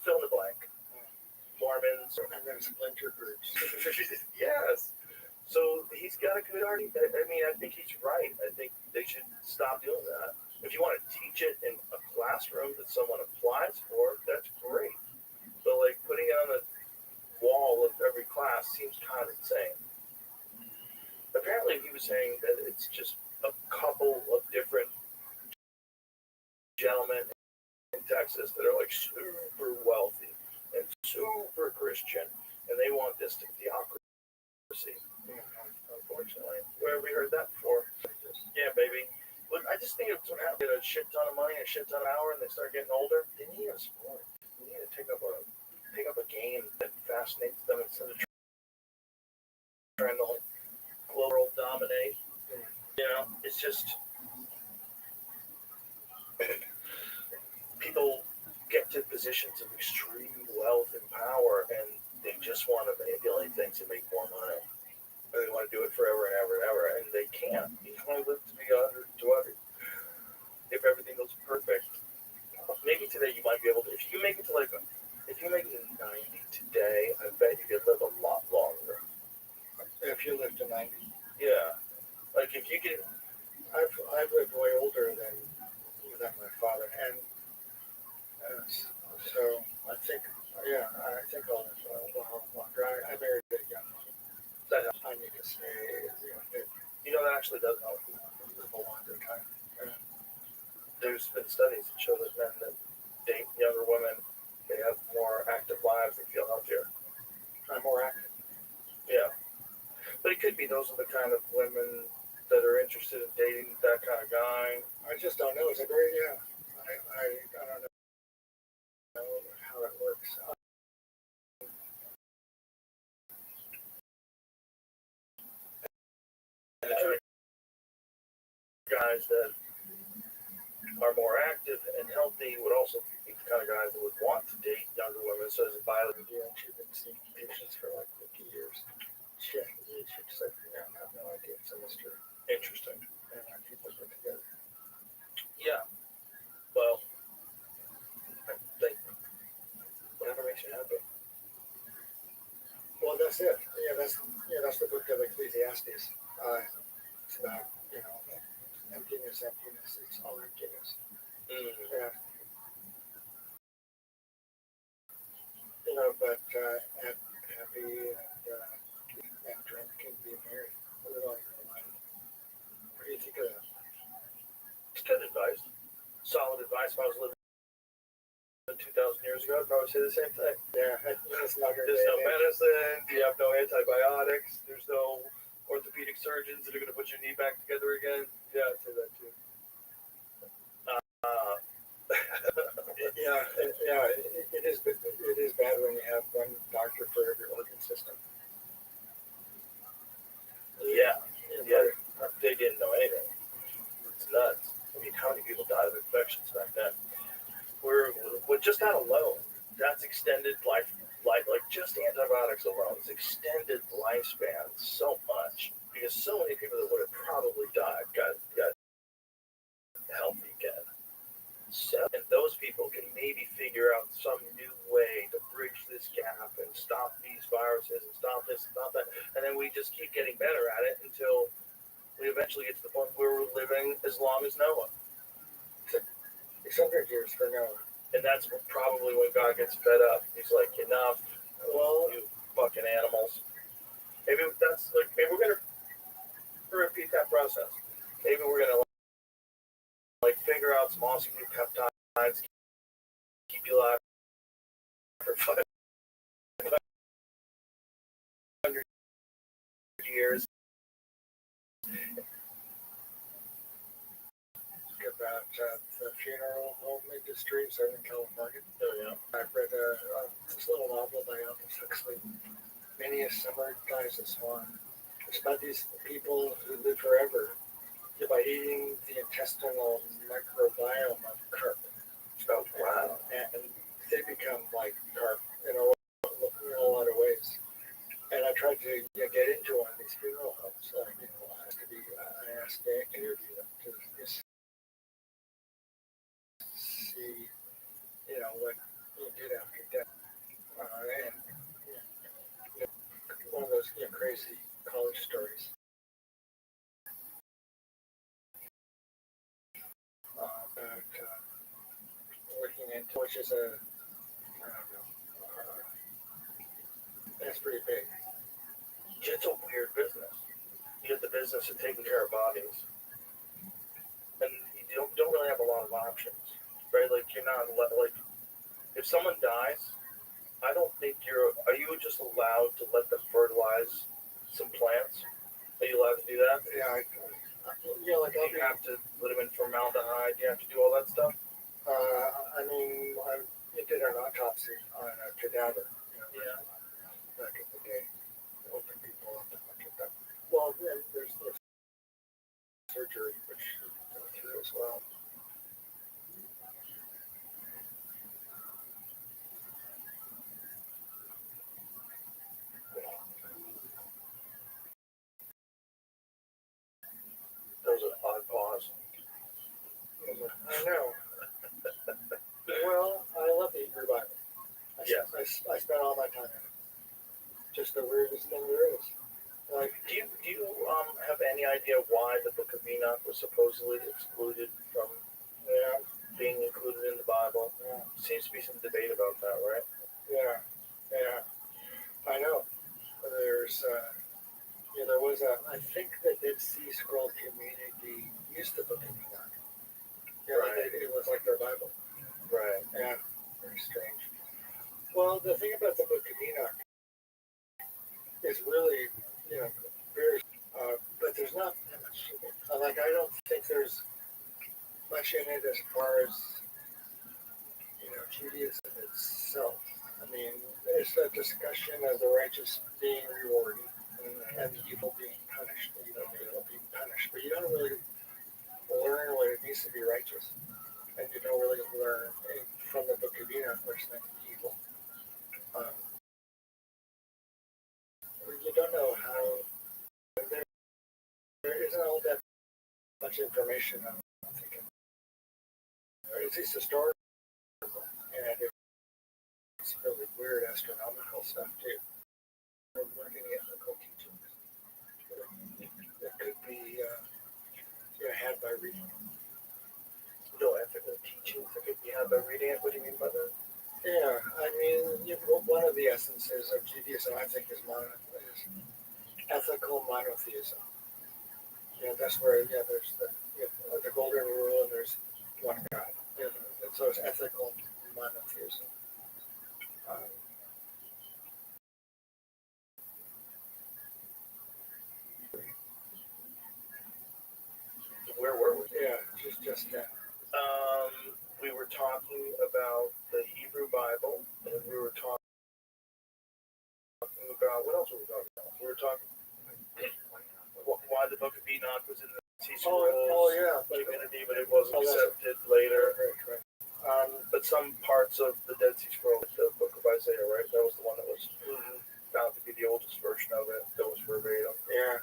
fill in the blank. Mormons, and then splinter groups. Yes. So he's got a good argument. I mean, I think he's right. I think they should stop doing that. If you want to teach it in a classroom that someone applies for, that's great. But like putting it on the wall of every class seems kind of insane. Apparently, he was saying that it's just a couple of different gentlemen in Texas that are like super wealthy and super Christian, and they want this to theocracy. Unfortunately, where have we heard that before? Yeah, baby. Look, I just think it's what happened. Get a shit ton of money, a shit ton of hour, and they start getting older. They need a sport. They need to take up a game that fascinates them instead of trying to like global dominate. It's just people get to positions of extreme wealth and power, and they just want to manipulate things and make more money. And they want to do it forever and ever and ever, and they can't. You can only live to be 100, 200. If everything goes perfect, maybe today you might be able to. If you make it to 90 today, I bet you could live a lot longer. If you live to 90. Yeah. Like if you can. I've lived way older than my father, and so I think I'll live a lot longer. I married a young woman. That helps. I need to say, that actually does help. Live a longer time. There's been studies that show that men that date younger women, they have more active lives, they feel healthier. I'm more active. Yeah. But it could be those are the kind of women that are interested in dating that kind of guy. I just don't know. Is it very, I don't know how it works. Guys that are more active and healthy would also be the kind of guys that would want to date younger women. So as a biology, she's been seeing patients for like 50 years. She said, I have no idea. It's a mystery. Interesting. And people put together. Yeah. Well, I think whatever makes you happy. Well, that's it. That's the book of Ecclesiastes. It's about, emptiness. It's all emptiness. Yeah. But happy and drink and be merry with all your life. What do you think of that? It's good advice. advice if I was living 2,000 years ago. I'd probably say the same thing. Yeah, it's not There's no medicine. You have no antibiotics. There's no orthopedic surgeons that are going to put your knee back together again. Yeah, I'd say that too. It is bad when you have one doctor for every organ system. Yeah. They didn't know anything. It's nuts. I mean, how many people died of infections back then? We're just that alone. That's extended life, like just antibiotics alone. It's extended lifespan so much because so many people that would have probably died got healthy again. So, and those people can maybe figure out some new way to bridge this gap and stop these viruses and stop this, stop that, and then we just keep getting better at it until we eventually get to the point where we're living as long as Noah. 600 years for Noah. And that's probably when God gets fed up. He's like, enough. Well, you fucking animals. Maybe that's like, maybe we're gonna repeat that process. Maybe we're gonna like figure out some awesome new peptides, keep you alive for 500 years. About the funeral home industry in Southern California. Oh, yeah. I've read this little novel by Aldous Huxley, Many a Summer Dies a Swan. It's about these people who live forever by eating the intestinal microbiome of carp. Oh, wow. And they become like carp in a lot of ways. And I tried to get into one of these funeral homes. I asked to interview them to just see, what you did after death. And one of those crazy college stories. About looking into, which is that's pretty big. It's a weird business. You get the business of taking care of bodies, and you don't really have a lot of options, right? Like you're not like if someone dies, I don't think are you just allowed to let them fertilize some plants? Are you allowed to do that? Yeah, you have to put them in formaldehyde. You have to do all that stuff. I did an autopsy on a cadaver. Back in the day, open people up and look at them. Well, then there's surgery, which you go through as well. Those are odd pause. I know. Well, I love the Hebrew Bible. I spent all my time in it. Just the weirdest thing there is. Like, do you have any idea why the Book of Enoch was supposedly excluded from being included in the Bible? Yeah. Seems to be some debate about that, right? Yeah. I know. There's there was I think the Dead Sea Scroll community used the Book of Enoch. Right. It was like their Bible. Right. Yeah. Very strange. Well, the thing about the Book of Enoch is really, very, but there's not that much. I don't think there's much in it as far as, Judaism itself. I mean, it's a discussion of the righteous being rewarded and the evil being punished. But you don't really learn what it means to be righteous. And you don't really learn from the Book of Enoch what's meant to be evil. You don't know how. There isn't all that much information. I'm thinking it's historical, and it's really weird astronomical stuff too. We're learning ethical teachings that could be had by reading. No ethical teachings that could be had by reading it. What do you mean by that? Yeah, I mean, one of the essences of Judaism, I think, is ethical monotheism. That's where there's the golden rule, and there's one God. so it's ethical monotheism. Where were we? Yeah, just that. We were talking about the Hebrew Bible, and we were talking about what else were we talking about? We were talking why the Book of Enoch was in the Sea Scrolls community, but it wasn't accepted later. Right. But some parts of the Dead Sea Scrolls, the Book of Isaiah, right? That was the one that was found to be the oldest version of it. That was verbatim. Yeah.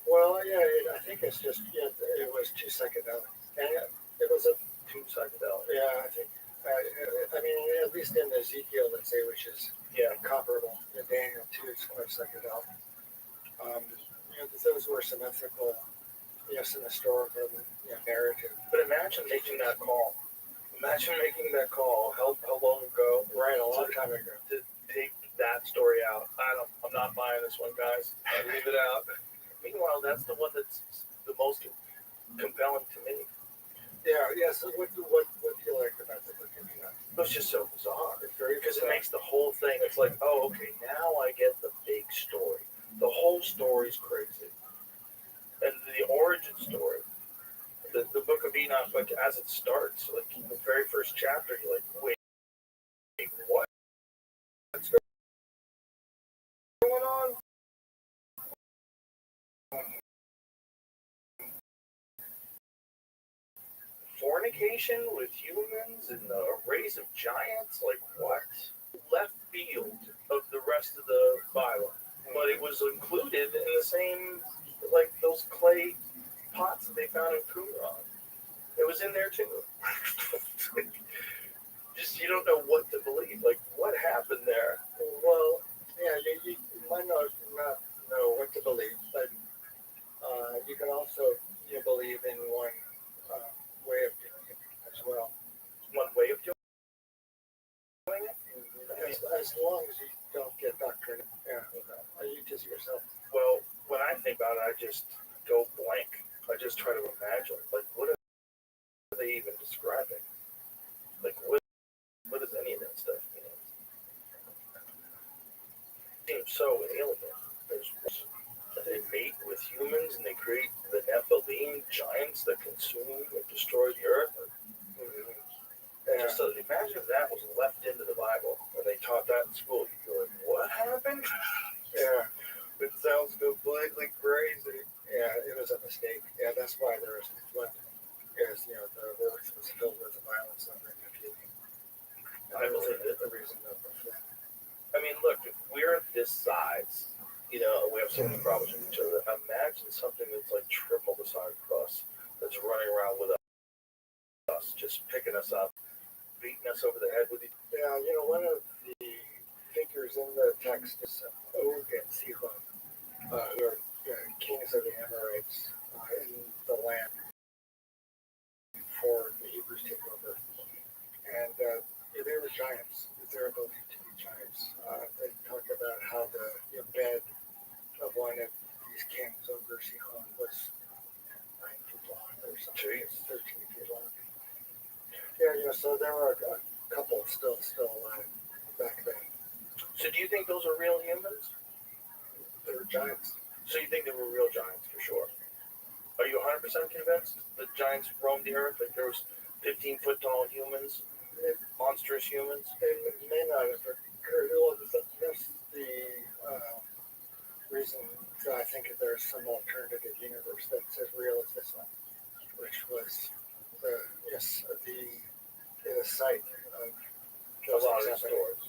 Well, yeah, I think it's just it was too psychedelic, and it was a Too psychedelic. yeah. I think I mean at least in Ezekiel, let's say, which is comparable. In Daniel too, it's quite psychedelic. Those were some ethical, some historical narrative. But imagine making that call. Imagine making that call. How long ago? Right, a long time ago. To take that story out. I'm not buying this one, guys. I leave it out. Meanwhile, that's the one that's the most compelling to me. Yeah. So what do you like about the Book of Enoch? It was just so bizarre. It's very because it makes the whole thing. It's like, oh, okay, now I get the big story. The whole story's crazy, and the origin story. The Book of Enoch, like as it starts, like in the very first chapter, you're like, wait, what? What's going on? Fornication with humans and a race of giants? Like what? Left field of the rest of the Bible, but it was included in the same, like those clay pots that they found in Qumran. It was in there too. Just you don't know what to believe. Like what happened there? Well, yeah, you might not know what to believe, but you can also believe in one way of doing it as well. One way of doing it? As long as you don't get doctrine, you just yourself. Well, when I think about it, I just go blank. I just try to imagine, like, what are they even describing? Like, what does any of that stuff mean? It seems so alien. They mate with humans and they create the Nephilim giants that consume and destroy the earth. Just imagine if that was left into the Bible and they taught that in school. You'd be like, what happened? Yeah. It sounds completely crazy. Yeah, it was a mistake. Yeah, that's why there was the flood. Because, the earth was filled with the violence of the Nephilim. I believe it. The reason of the flood. I mean, look, if we're this size, we have so many problems with each other. Imagine something that's like triple the size of us, that's running around with us, just picking us up, beating us over the head with it. Yeah, one of the figures in the text is Og and Sihon, who are kings of the Amorites in the land before the Hebrews take over. And they were giants. They were believed to be giants. They talk about how the bed of one of these kings, Og or Sihon, was 9 feet long or something. 13 feet long. Yeah, so there were a couple still alive back then. So do you think those are real humans? They were giants. So you think they were real giants for sure? Are you 100% convinced that giants roamed the earth? Like there was 15-foot tall humans, monstrous humans? It may not have occurred. Well, that's the reason that I think there's some alternative universe that's as real as this one, which was the site of A lot of these stories.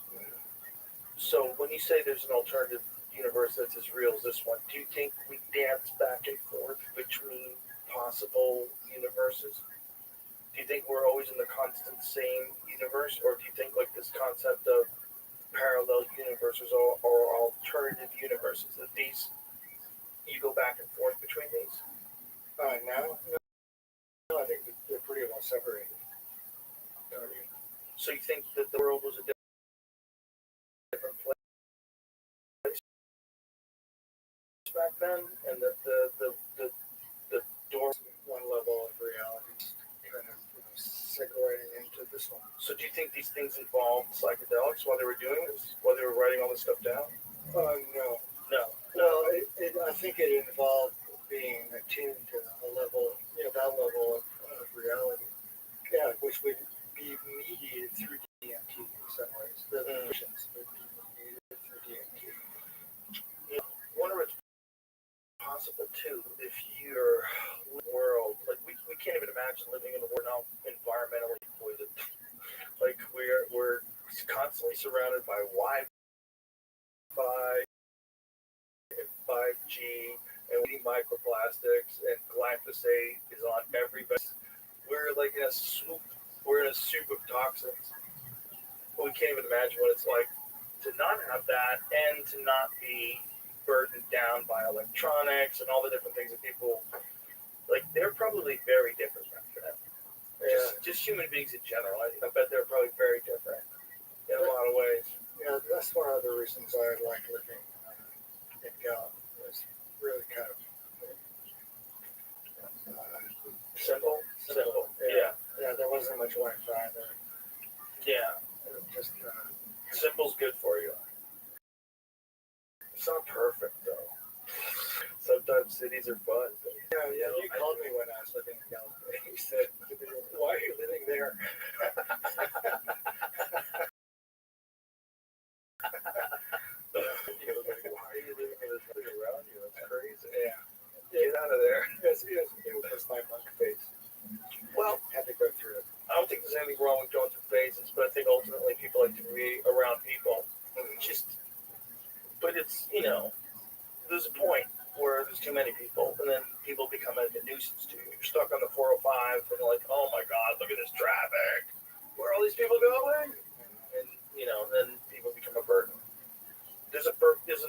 So when you say there's an alternative universe that's as real as this one, do you think we dance back and forth between possible universes? Do you think we're always in the constant same universe, or do you think like this concept of parallel universes or alternative universes, that these you go back and forth between these? No, I think they're pretty well separated. So you think that the world was a different place back then, and that the door, one level of reality, kind of segueing into the this one. So do you think these things involved psychedelics while they were doing this? While they were writing all this stuff down? No. No. Well, I think it involved being attuned to a level, that level of reality. Yeah, which would be mediated through DMT in some ways. The emotions would be mediated through DMT. I wonder if it's possible too if you're in the world, like we can't even imagine living in a world now environmentally poisoned. Like we're constantly surrounded by Wi-Fi and 5G and we eat microplastics and glyphosate is on every base. We're like in a soup. We're in a soup of toxins. But we can't even imagine what it's like to not have that and to not be burdened down by electronics and all the different things that people like. They're probably very different back then. Just human beings in general. I bet they're probably very different in a lot of ways. Yeah, that's one of the reasons I like living in Gallup. It's really kind of Simple. Yeah. Yeah, there wasn't much Wi-Fi there. Yeah. It was just Simple's good for you. It's not perfect though. Sometimes cities are fun. Yeah, you called me when I was living in Gallup. You said, "Why are you living there?" Why are you living in this thing around you? That's crazy. Yeah. Get out of there. It was my monk phase. Well, Had to go through it. I don't think there's anything wrong with going through phases, but I think ultimately people like to be around people. But it's, there's a point where there's too many people, and then people become a nuisance to you. You're stuck on the 405, and you're like, oh my God, look at this traffic. Where are all these people going? And, then people become a burden. There's a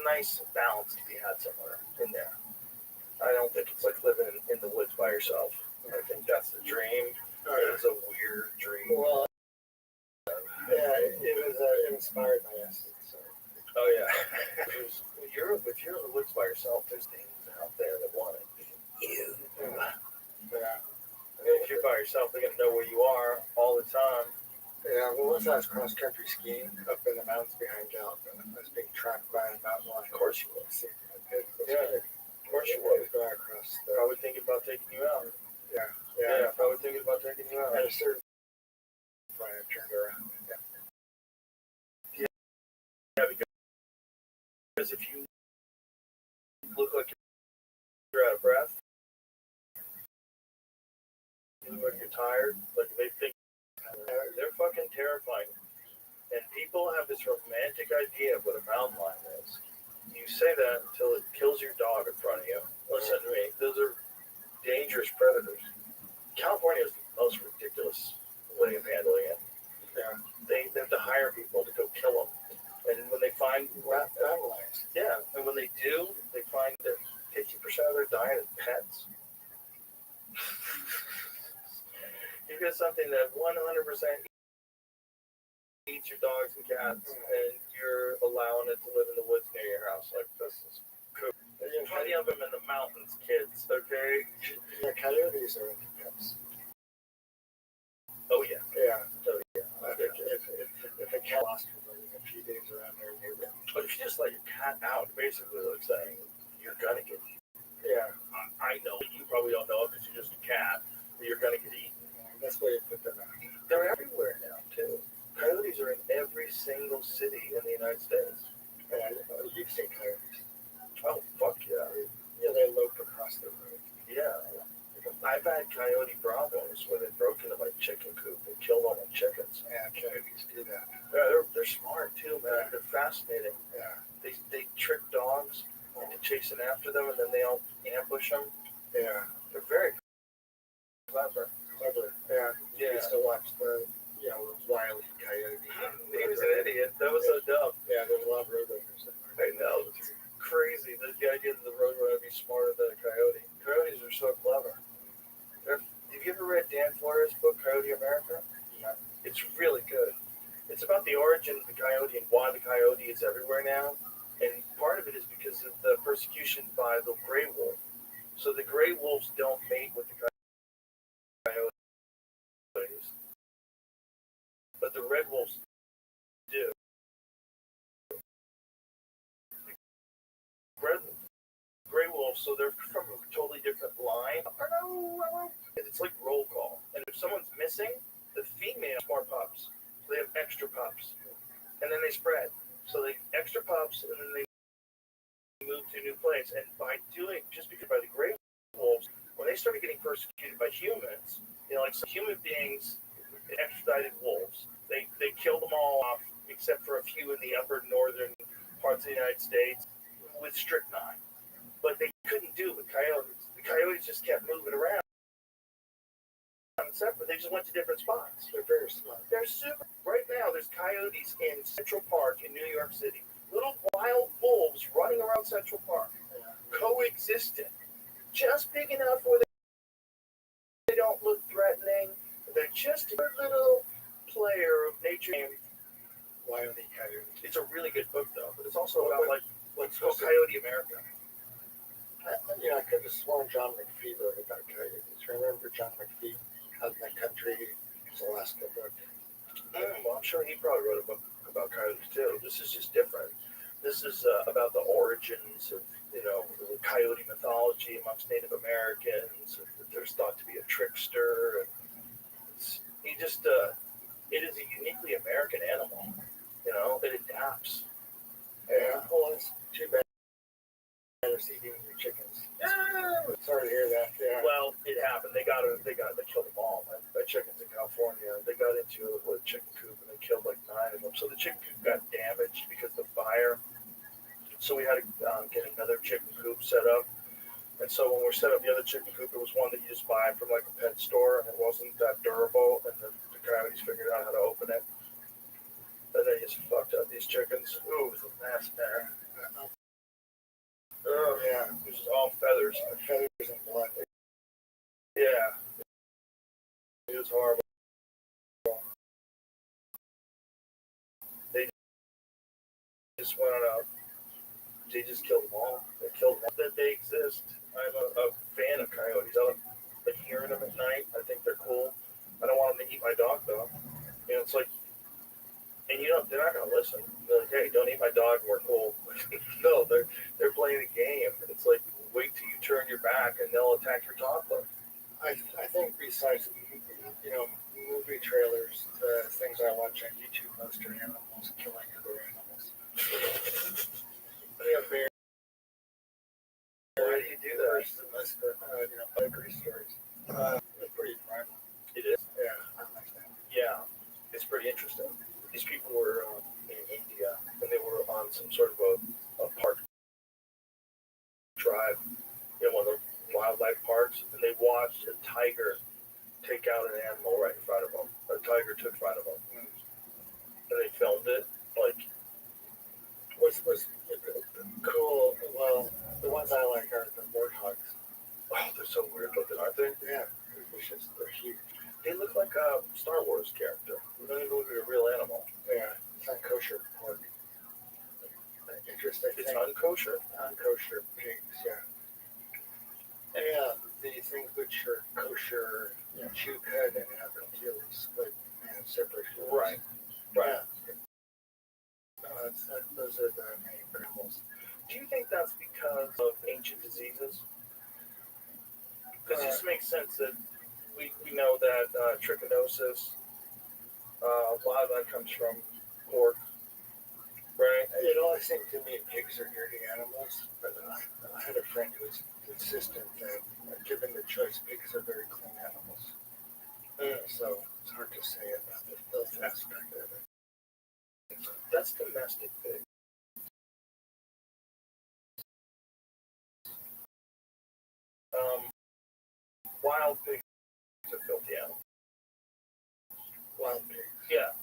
nice balance to be had somewhere in there. I don't think it's like living in the woods by yourself. I think that's the dream. It's a weird dream. Well, yeah, it was inspired by us. So. Oh yeah. If you're in the woods by yourself, there's things out there that want it. You. Yeah. If you're by yourself, they're gonna know where you are all the time. Yeah. Well, once I was cross country skiing up in the mountains behind Gallup, and I was being tracked by a mountain lion. Of course you would. Yeah. Of course you would. Going across. I would think about taking you out. Yeah. If I would think about taking you out. At a certain point, I turned around. Yeah, because if you look like you're out of breath, you look like you're tired, like they think they're fucking terrifying. And people have this romantic idea of what a mountain lion is. You say that until it kills your dog in front of you. Listen to me, those are dangerous predators. California is the most ridiculous way of handling it. Yeah. They have to hire people to go kill them. And when they find mountain lions. Yeah, and when they do, they find that 50% of their diet is pets. You get something that 100% eats your dogs and cats, and you're allowing it to live in the woods near your house. Like, this is cool. There's plenty of them in the mountains, kids, okay? The coyotes are into pets. Oh, yeah. Yeah. Oh, yeah. If a cat lost for a few days around their neighborhood. But if you just let your cat out, basically, like saying, you're going to get eaten. Yeah. I know. You probably don't know because you're just a cat, but you're going to get eaten. That's why you put them out. They're everywhere now, too. Coyotes are in every single city in the United States. You've seen coyotes. Oh, fuck yeah. Yeah, they lope across the road. Yeah. I've had coyote bravos where they broke into my chicken coop and killed all my chickens. Yeah, coyotes do that. Yeah, they're smart too, man. They're fascinating. Yeah. They trick dogs into chasing after them, and then they all ambush them. Yeah. They're very clever. Yeah. You Yeah. used to watch the Wile E. Coyote. He was an idiot. That was so dumb. Yeah, there's a lot of roadrunners in there. I know. It's crazy. The idea that the roadrunner would be smarter than a coyote. Coyotes are so clever. Have you ever read Dan Flores' book, Coyote America? Yeah. It's really good. It's about the origin of the coyote and why the coyote is everywhere now. And part of it is because of the persecution by the gray wolf. So the gray wolves don't mate with the coyotes. so they're from a totally different line. It's like roll call. And if someone's missing, the female has more pups. So they have extra pups. And then they spread. So they extra pups, and then they move to a new place. And by doing, just because by the gray wolves, when they started getting persecuted by humans, like some human beings, extradited wolves, they killed them all off, except for a few in the upper northern parts of the United States with strychnine. But they couldn't do it with coyotes. The coyotes just kept moving around. Separate. They just went to different spots. They're very smart. They're super. Right now, there's coyotes in Central Park in New York City. Little wild wolves running around Central Park, coexisting, just big enough where they don't look threatening. They're just a little player of nature. Wile E. Coyote. It's a really good book, though, but it's also about what's called Coyote America. I could have sworn John McPhee wrote about coyotes. Remember John McPhee? Out in the country, his Alaska book. Well, I'm sure he probably wrote a book about coyotes too. This is just different. This is about the origins of, the coyote mythology amongst Native Americans. There's thought to be a trickster. It is a uniquely American animal. It adapts. Yeah, well, it's too bad it's eating your chickens. Sorry to hear that. Yeah. Well, it happened. They killed them all. My chickens in California, they got into a chicken coop and they killed like 9 of them. So the chicken coop got damaged because of the fire. So we had to get another chicken coop set up. And so when we set up the other chicken coop, it was one that you just buy from like a pet store, and it wasn't that durable. And the coyotes figured out how to open it. And they just fucked up these chickens. Ooh, it was a mess there. Oh yeah, it was just all feathers. Feathers and blood. Yeah. It was horrible. They just went on they just killed them all. They killed them. That they exist. I'm a fan of coyotes. I like hearing them at night. I think they're cool. I don't want them to eat my dog though. It's like, and they're not gonna listen. They're like, hey, don't eat my dog and we're cool. No, they're playing a game. It's like, wait till you turn your back and they'll attack your toddler. I think besides movie trailers, the things I watch on YouTube most are animals killing other animals. Bear. Why do you do that? Most biography stories. It's pretty primal. It is. Yeah, I like that. Yeah, it's pretty interesting. These people were in India and they were on some sort of a park drive, one of the wildlife parks, and they watched a tiger take out an animal right in front of them. A tiger took in front of them, and they filmed it. Like, what's cool? Well, the ones I like are the warthogs. Oh, they're so weird looking, aren't they? Yeah, they're huge. They look like a Star Wars character. They don't even look like a real animal. Yeah, it's unkosher pork. Interesting. It's unkosher. Unkosher pigs, yeah. And the things which are kosher, chew cut and have completely split and separate. Right. Right. Yeah. Those are the main animals. Do you think that's because of ancient diseases? Because it just makes sense that we know that trichinosis, a lot of that comes from pork, right? It always seemed to me pigs are dirty animals, but I had a friend who was insistent that, given the choice, pigs are very clean animals. So it's hard to say about the filth aspect of it. That's domestic pig. Wild pigs are filthy animals. Wild pigs. Yeah.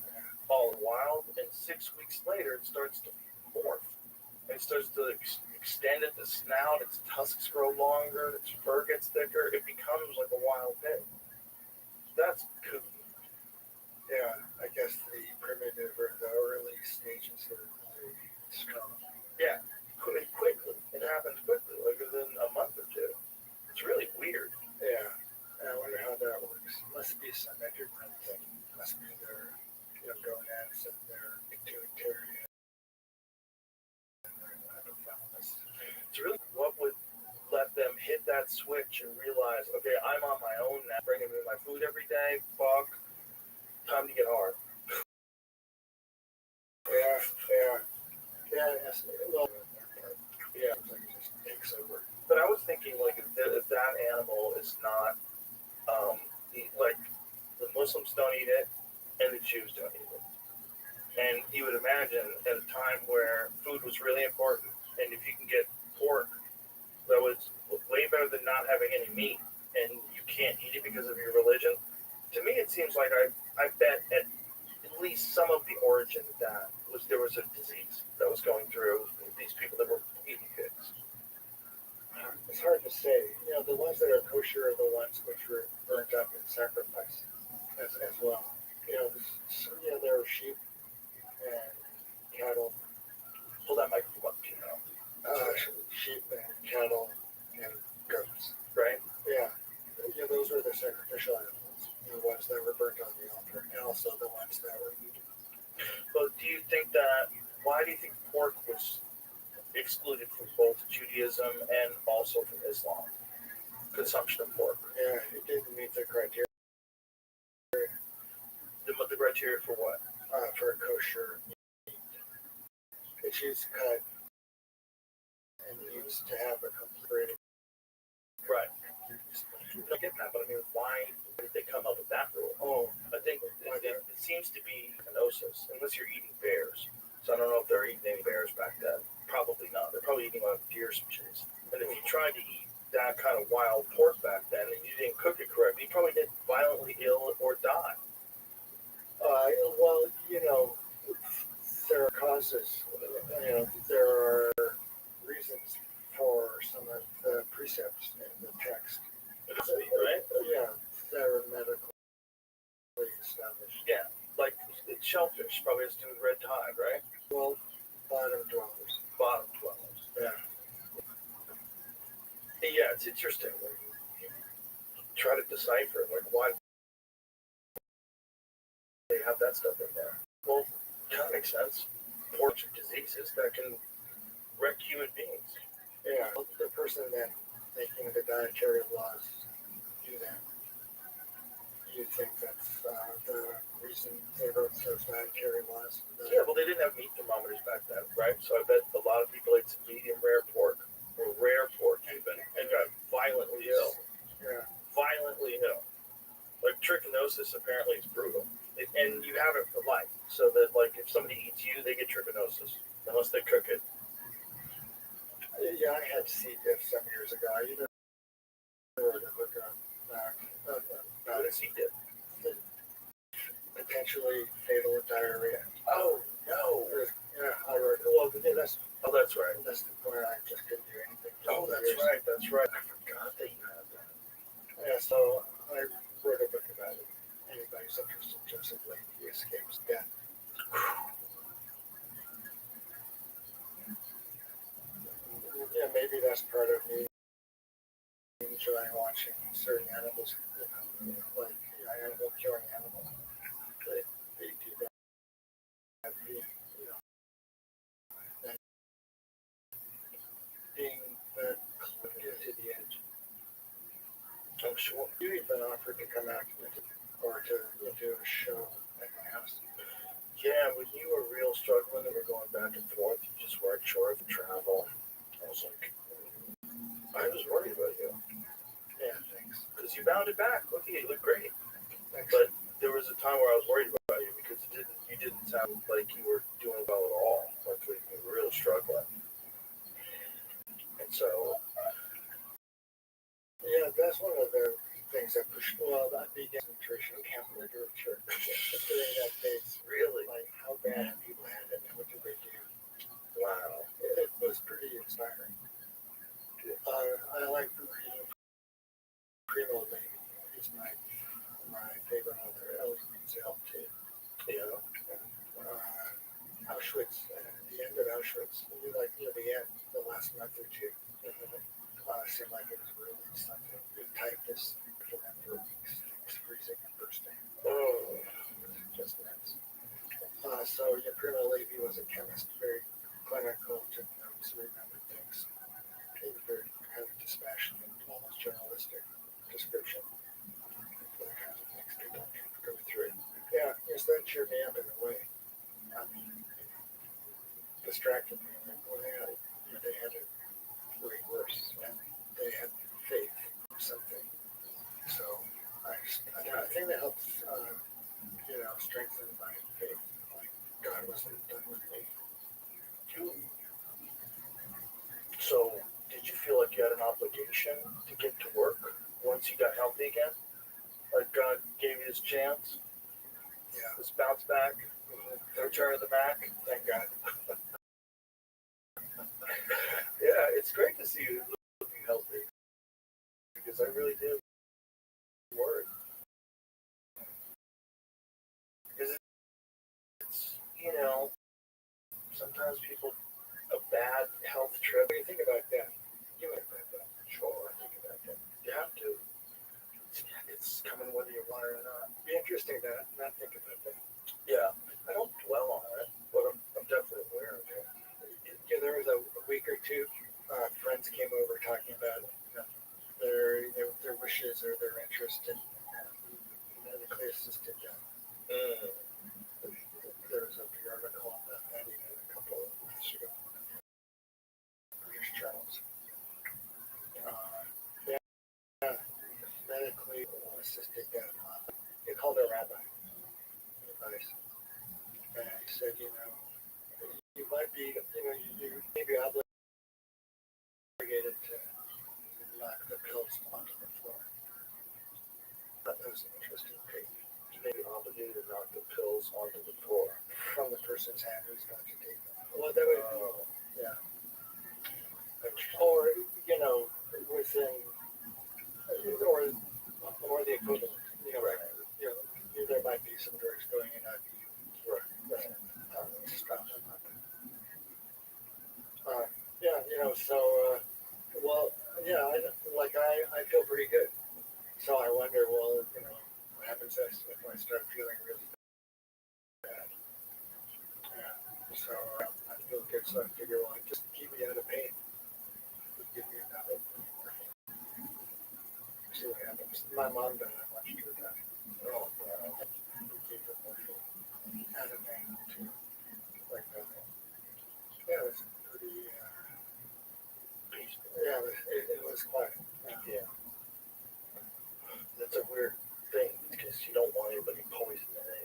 All wild, and 6 weeks later it starts to morph. And it starts to extend at the snout, its tusks grow longer, its fur gets thicker, it becomes like a wild pig. That's cool. Yeah, I guess the primitive or the early stages are really strong. Yeah, quickly. It happens quickly, like within a month or two. It's really weird. Yeah, I wonder how that works. Must be some endocrine thing. Must be their gonads and their pituitary and their hypothalamus. It's really what would let that switch and realize, okay, I'm on my own now, bringing me my food every day. Fuck, time to get hard. Yeah. Yes. Well, yeah. It's like it just takes over. But I was thinking, like, if that animal is not, like, the Muslims don't eat it, and the Jews don't eat it. And you would imagine at a time where food was really important, and if you can get pork that was way better than not having any meat, and you can't eat it because of your religion, to me it seems like I bet at least some of the origin of that was there was a disease that was going through these people that were eating pigs. It's hard to say. You know, the ones that are kosher are the ones which were burnt up in sacrifice as well. You know, there are sheep and cattle. Pull that microphone up, you know. Sheep and cattle and goats. Right? Yeah. Yeah, those were the sacrificial animals. The ones that were burnt on the altar, and also the ones that were eaten. But do you think that, why do you think pork was excluded from both Judaism and also from Islam? Consumption of pork. Yeah, it didn't meet the criteria. The criteria for what? For kosher meat. It needs cut and needs to have a complete. Right. I get that, but I mean, why did they come up with that rule? Oh, I think it seems to be kenosis, unless you're eating bears. So I don't know if they're eating any bears back then. Probably not. They're probably eating a lot of deer species. And if you tried to eat that kind of wild pork back then and you didn't cook it correctly, you probably get violently ill or die. Well, you know, there are causes. You know, there are reasons for some of the precepts in the text. Right? Yeah, that are medically established. Yeah, like shellfish probably has to do with red tide, right? Well, bottom dwellers. Bottom dwellers. Yeah. Yeah, it's interesting when you try to decipher, like, why they have that stuff in there. Well, kind of makes sense. Porch of diseases that can wreck human beings. Yeah, the person that making the dietary laws do that. You think that's the reason they wrote those dietary laws? Yeah, well, they didn't have meat thermometers back then, right? So I bet a lot of people ate some medium rare pork, or rare pork even, and got violently ill. Yeah. Violently ill. Like trichinosis apparently is brutal. And you have it for life. So that, like, if somebody eats you, they get trichinosis, unless they cook it. Yeah, I had C. diff some years ago. I even wrote a book about What is C. diff? Potentially fatal diarrhea. Oh, no. Yeah, I wrote. Well, that's right. That's where I just couldn't do anything. Oh, that's right. That's right. I forgot that you had that. Yeah, so I wrote a book about it. Anybody's interested, Joseph Leahy escapes death. Yeah, maybe that's part of me enjoying watching certain animals, you know, like animal killing animals. They do that. You know, and being that close to the edge. I'm sure. You even offered to come out or to do a show at my house. Yeah, when you were real struggling and we're going back and forth, you just weren't sure if you travel. I was like, I was worried about you. Yeah, thanks. Because you bounded back. Look at you, you look great. Thanks. But there was a time where I was worried about you because you didn't sound like you were doing well at all. Like you were really struggling. And so, yeah, that's one of the things that pushed. Well, that began concentration camp literature during that phase. really, Like how bad people had it and what did they do? wow. It was pretty inspiring. I like reading Primo Levi. He's my favorite author. Ellie Wiesel too. Yeah. Auschwitz, the end of Auschwitz, like near the end, the last month or two, seemed like it was really something. The typhus for them for weeks, it was freezing and bursting. Oh, Just nuts. So Primo Levi was a chemist, very clinical, took notes, remembered things. He was very kind of dispassionate, almost cheered me up in a way. I mean, distracted me. When they had it way worse, and they had faith in something. So I think that helps, strengthen my faith. Like God wasn't done with me. So, did you feel like you had an obligation to get to work once you got healthy again? Like God gave you this chance? Yeah. This bounce back? No turn of the Mac? Thank God. Yeah, it's great to see you looking healthy. Because I really do worry. Because it's, sometimes people, a bad health trip. What do you think about that? You think about that? Sure, I think about that. You have to. It's coming whether you want it or not. Be interesting to not think about that. Yeah, I don't dwell on it, but I'm definitely aware of it. Yeah, there was a week or two, friends came over talking about their wishes or their interest in medically assisted death. There was a big article about that even a couple of months ago. British journals. Medically assisted death. They called a rabbi. Advice. And he said, you might be, you may be obligated to knock the pills onto the floor. That was an interesting thing. You may be obligated to knock the pills onto the floor. From the person's hand who's going to take them. Well, that would be, yeah. Or, within, or the equivalent. Right. There might be some drugs going in IV. Right. Stop them. I feel pretty good. So I wonder, what happens if I start feeling really bad? Yeah. So I feel good, so I figure, just keep me out of pain. Give me enough. See what happens. My mom died. I watched her die. Oh, wow. Gave her morphine. Out of pain, too. Like that. Yeah, it was pretty peaceful. Yeah, it was quiet. Yeah. That's a weird thing because you don't want anybody poisoning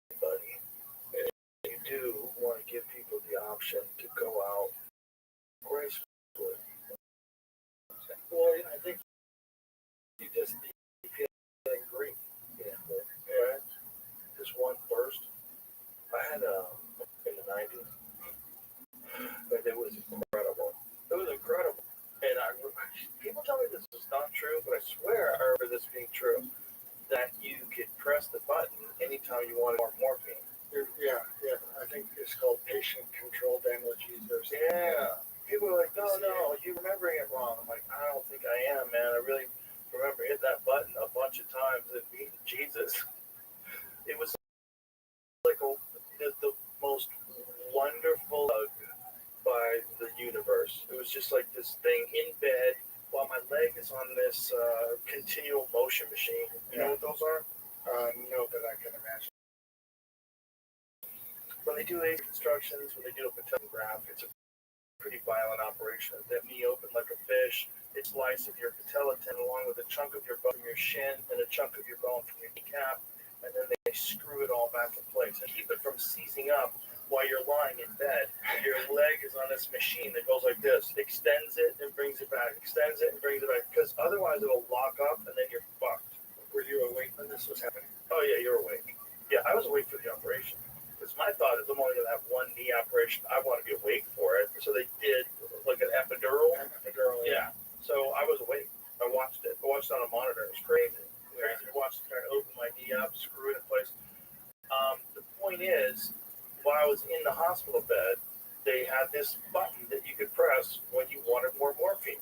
anybody. And you do want to give people the option to go out gracefully. Well, I think you just be feeling great. Yeah. Right? This one burst. I had in the 90s. But it was incredible. It was incredible. And people tell me this is not true, but I swear I remember this being true. That you could press the button anytime you wanted more morphine. Yeah. I think it's called patient-controlled analgesia. Yeah. People are like, no, you're remembering it wrong. I'm like, I don't think I am, man. I really remember hitting that button a bunch of times and meeting Jesus. It was like the most wonderful hug by the universe. It was just like this thing in bed while my leg is on this continual motion machine. You know what those are? No, but I can imagine. When they do ACE constructions, when they do a patella graft, it's a pretty violent operation. They knee open like a fish. They slice of your patella tendon along with a chunk of your bone from your shin and a chunk of your bone from your kneecap, and then they screw it all back in place and keep it from seizing up while you're lying in bed. Your leg is on this machine that goes like this, extends it and brings it back, extends it and brings it back, because otherwise it'll lock up and then you're fucked. Were you awake when this was happening? Oh yeah, you're awake. Yeah, I was awake for the operation. Because my thought is I'm only going to have one knee operation. I want to be awake for it. So they did like an epidural. Yeah. So I was awake. I watched it. I watched it on a monitor. It was crazy. Crazy to watch the guy open my knee up, screw it in place. The point is, while I was in the hospital bed, they had this button that you could press when you wanted more morphine.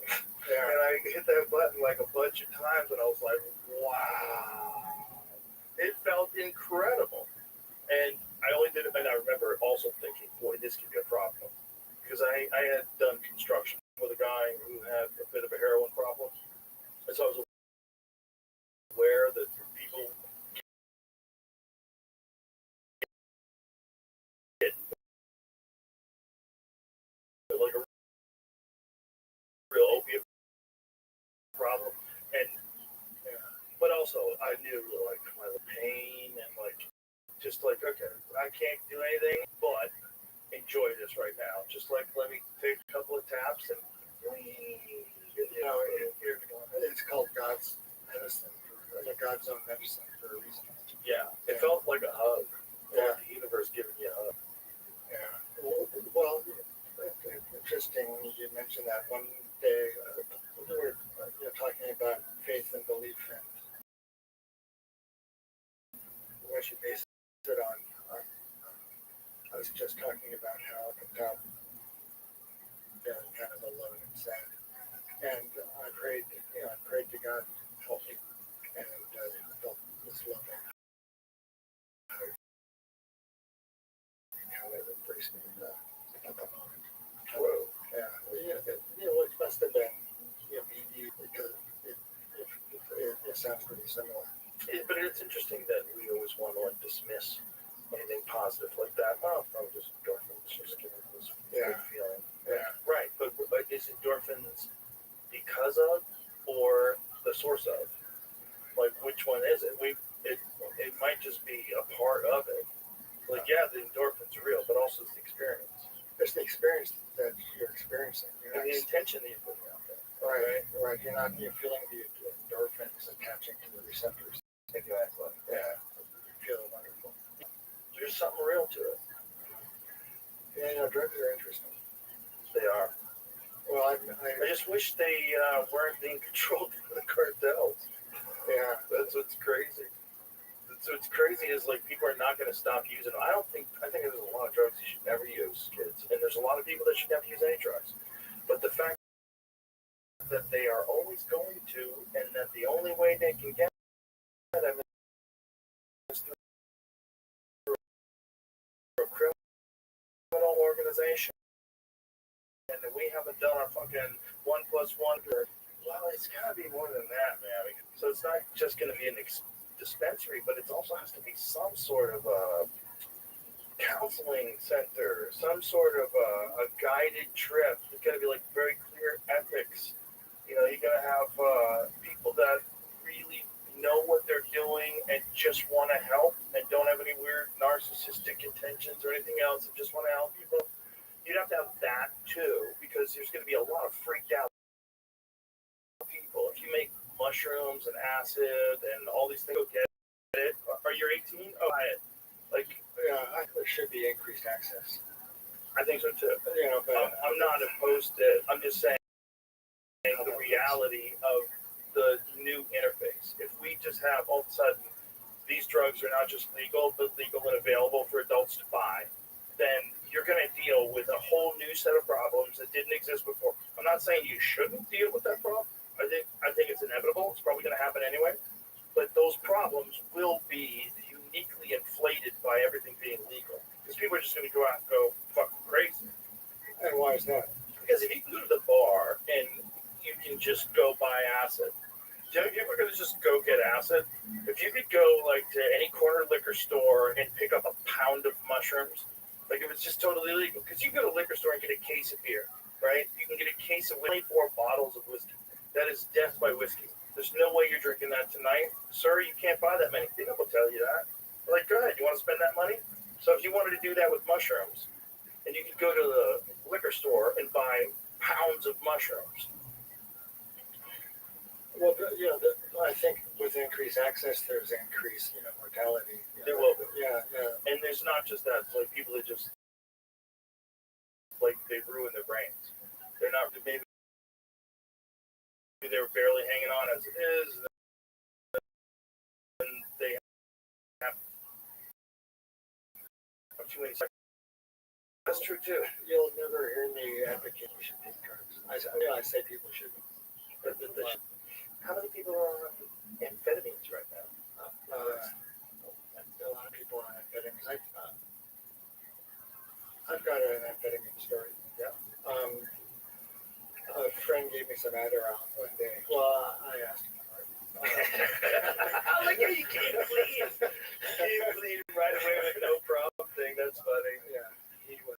Yeah. And I hit that button like a bunch of times, and I was like, wow. It felt incredible. And I only did it, and I remember also thinking, boy, this could be a problem. Because I had done construction with a guy who had a bit of a heroin problem. And so I was aware that people also, I knew like my pain and like, just like, okay, I can't do anything but enjoy this right now. Just like, let me take a couple of taps and, You know, it's called God's medicine, God's own medicine for a reason. yeah, it felt like a hug. Yeah. The universe giving you a hug. Yeah. Well, interesting you mentioned that. One day we were talking about faith and belief and what you base it on. I was just talking about how I felt feeling kind of alone and sad, and I prayed to God to help me, and I felt this loving hug, how it embraced me at the moment. Whoa. Yeah, it must have been me because it sounds pretty similar. But it's interesting that we always want to like dismiss anything positive like that. Oh, I'm just endorphins, just giving this good feeling. Yeah. Right, but is endorphins because of or the source of? Like, which one is it? It might just be a part of it. Like, yeah, the endorphins are real, but also it's the experience. It's the experience that you're experiencing. And the intention that you're putting out there. Right. You're feeling the endorphins attaching to the receptors. Exactly. Yeah. You feel wonderful. There's something real to it. Yeah, drugs are interesting. They are. Well, I just wish they weren't being controlled by the cartels. Yeah. That's what's crazy. So what's crazy is like people are not going to stop using them. I think there's a lot of drugs you should never use, kids, and there's a lot of people that should never use any drugs. But the fact that they are always going to, and that the only way they can get them is through a criminal organization, and that we haven't done our fucking 1+1. Well, it's got to be more than that, man. So it's not just going to be an dispensary, but it also has to be some sort of a counseling center, some sort of a guided trip. There's got to be like very clear ethics. You got to have people that really know what they're doing and just want to help and don't have any weird narcissistic intentions or anything else and just want to help people. You'd have to have that too, because there's going to be a lot of freaked out people. If you make mushrooms and acid and all these things, get it. Are you 18? Oh, buy it. Like, yeah, there should be increased access. I think so too. But I'm not opposed to it. I'm just saying the reality of the new interface. If we just have all of a sudden these drugs are not just legal, but legal and available for adults to buy, then you're going to deal with a whole new set of problems that didn't exist before. I'm not saying you shouldn't deal with that problem. I think it's inevitable. It's probably going to happen anyway. But those problems will be uniquely inflated by everything being legal. Because people are just going to go out and go fucking crazy. And why is that? Because if you can go to the bar and you can just go buy acid, you ever going to just go get acid? If you could go like to any corner liquor store and pick up a pound of mushrooms, like if it's just totally illegal, because you can go to a liquor store and get a case of beer, right? You can get a case of 24 bottles of whiskey. That is death by whiskey. There's no way you're drinking that tonight. Sir, you can't buy that many. They will tell you that. Like, go ahead. You want to spend that money? So if you wanted to do that with mushrooms, and you could go to the liquor store and buy pounds of mushrooms. Well, I think with increased access, there's increased, mortality. There will be. Yeah. And there's not just that. It's like people that just, like, they ruin their brains. They're not, maybe they're barely hanging on as it is, and they have too many seconds. That's true too. You'll never hear me advocate you should take drugs. I say people shouldn't. How many people are on amphetamines right now? A lot of people are on amphetamines. I've got an amphetamine story. Yeah. A friend gave me some Adderall one day. Well, I asked him for it. I like how you came clean. Came clean right away with no problem thing. That's funny. Yeah. He was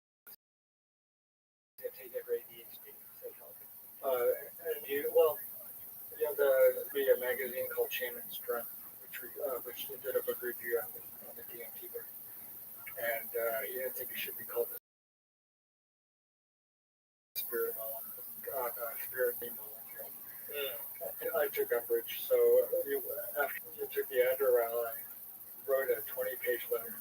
taking ADHD. And there'd be a magazine called Shaman's Drum, which did a book review on the DMT book. And he didn't think it should be called the spirit molecule. And I took umbrage, so after you took the Adderall, I wrote a 20-page letter.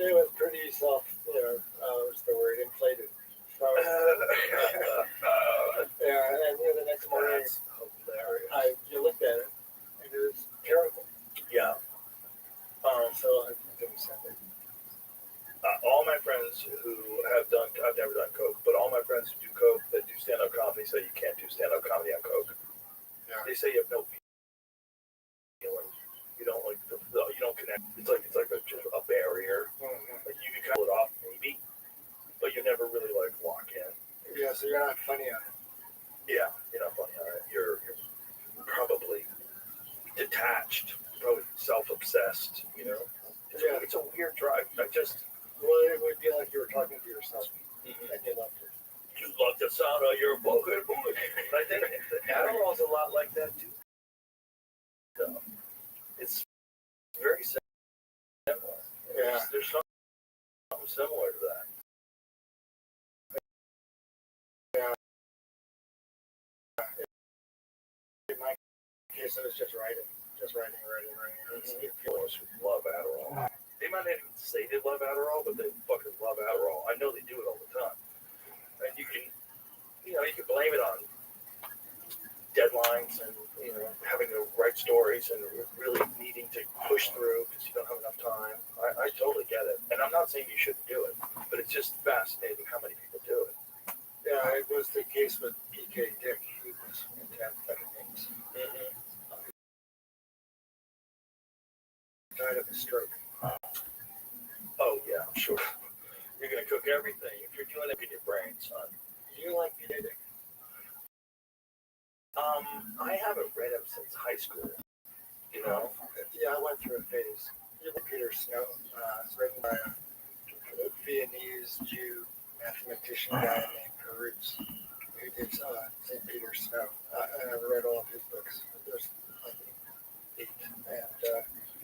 It was pretty what's the word, inflated. So, and the next morning, you looked at it, and it was terrible. Yeah. So I didn't send it. All my friends who have done, I've never done coke, but all my friends who do coke that do stand-up comedy say you can't do stand-up comedy on coke. Yeah. They say you have no feeling. You don't you don't connect. It's like just a barrier. Mm-hmm. Like you can cut it off maybe, but you never really lock in. Yeah, so you're not funny on it. Yeah, you're not funny on it. You're probably detached, probably self-obsessed. It's a weird drive. Well, it would be like you were talking to yourself, and you loved it. You love the sound of your vocal voice. I think Adderall's a lot like that too. It's very similar. Yeah. There's something similar to that. Yeah. In my case, it was just writing. People love Adderall. They might not even say they love Adderall, but they fucking love Adderall. I know they do it all the time. And you can blame it on deadlines and having to write stories and really needing to push through because you don't have enough time. I totally get it, and I'm not saying you shouldn't do it, but it's just fascinating how many people do it. Yeah, it was the case with PK Dick. He was into amphetamines. Died of a stroke. Oh yeah, I'm sure. You're gonna cook everything if you're doing it in your brain, son. Do you like PK Dick? I haven't read him since high school. Yeah, I went through a phase. Peter Snow. It's written by a Viennese Jew mathematician guy named Perutz, who did St. Peter Snow. And I've read all of his books. There's like 8.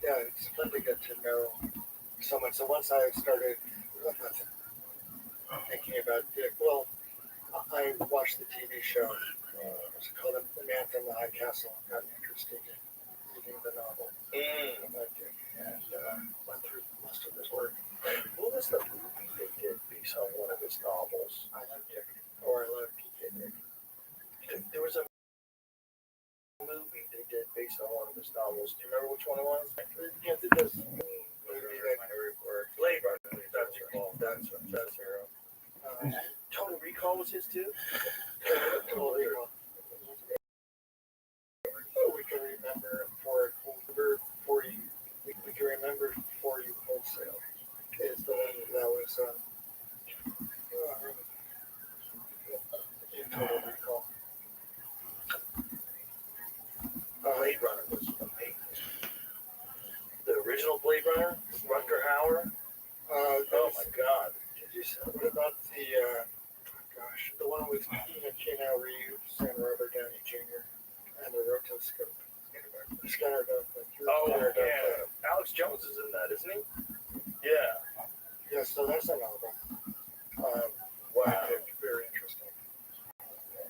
And it's fun to get to know someone. So once I started thinking about Dick, I watched the TV show. It was called The Man from the High Castle. Got interested in reading the novel about Dick, and went through most of his work. What was the movie they did based on one of his novels? I love Dick, or I love PK Dick. There was a movie they did based on one of his novels. Do you remember which one it was? Yeah, it does. Blade Runner. That's hero. Total Recall was his too. Total Recall. We can remember for you. We can remember for you wholesale. Is the one that was in Total Recall. Blade Runner was amazing. The original Blade Runner, Rutger Hauer. Oh my God! Did you say what about the one with Keanu Reeves and Robert Downey Jr. and the rotoscope? Scanner Yeah. Alex Jones is in that, isn't he? Yeah. Yeah, so that's a novel. Wow. Very interesting.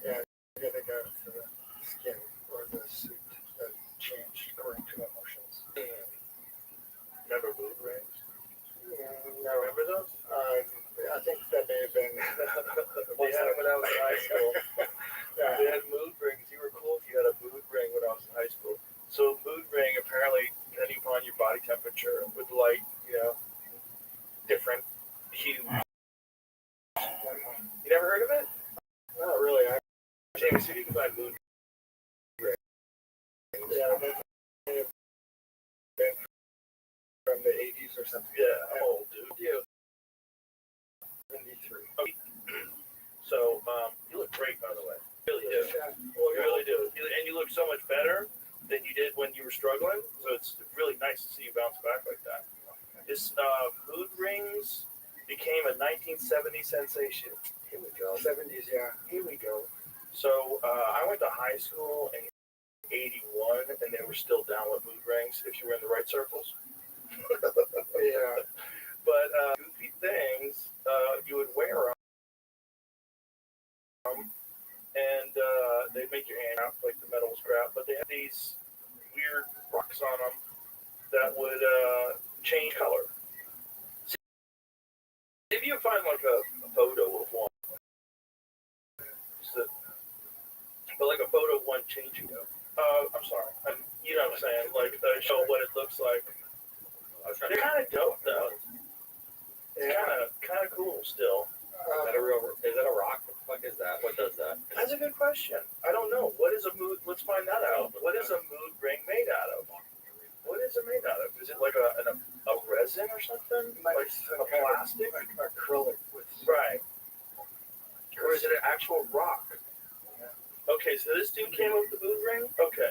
Yeah, you gotta go for the skin or the suit that changed according to emotions. Remember Mood Rings? No. Remember those? I think that may have been. They had them when I was in high school. Yeah. They had mood rings. You were cool if you had a mood ring when I was in high school. So mood ring, apparently, depending upon your body temperature, would light, different hues. You never heard of it? Not really. Jamie, see if you can find mood ring. Yeah, that may have been from the 80s or something. Yeah, I'm old, dude. Yeah. 73. Okay. So, you look great, by the way. You really do. Yeah. You really do. And you look so much better than you did when you were struggling. So it's really nice to see you bounce back like that. This mood rings became a 1970 sensation. Here we go. 70s, yeah. Here we go. So So I went to high school in '81, and they were still down with mood rings if you were in the right circles. Yeah. But goofy things you would wear them, and they'd make your hand out like the metal was crap. But they had these weird rocks on them that would change color. See, if you find like a photo of one, but like a photo of one changing them. I'm sorry. You know what I'm saying? Like show what it looks like. They're kind of dope though. Kind of cool still. Is that a rock? What the fuck is that? What does that? That's a good question. I don't know. What is a mood? Let's find that out. What is a mood ring made out of? What is it made out of? Is it like a resin or something? Like a plastic? Like acrylic with. Right. Or is it an actual rock? Okay, so this dude came up with the mood ring? Okay.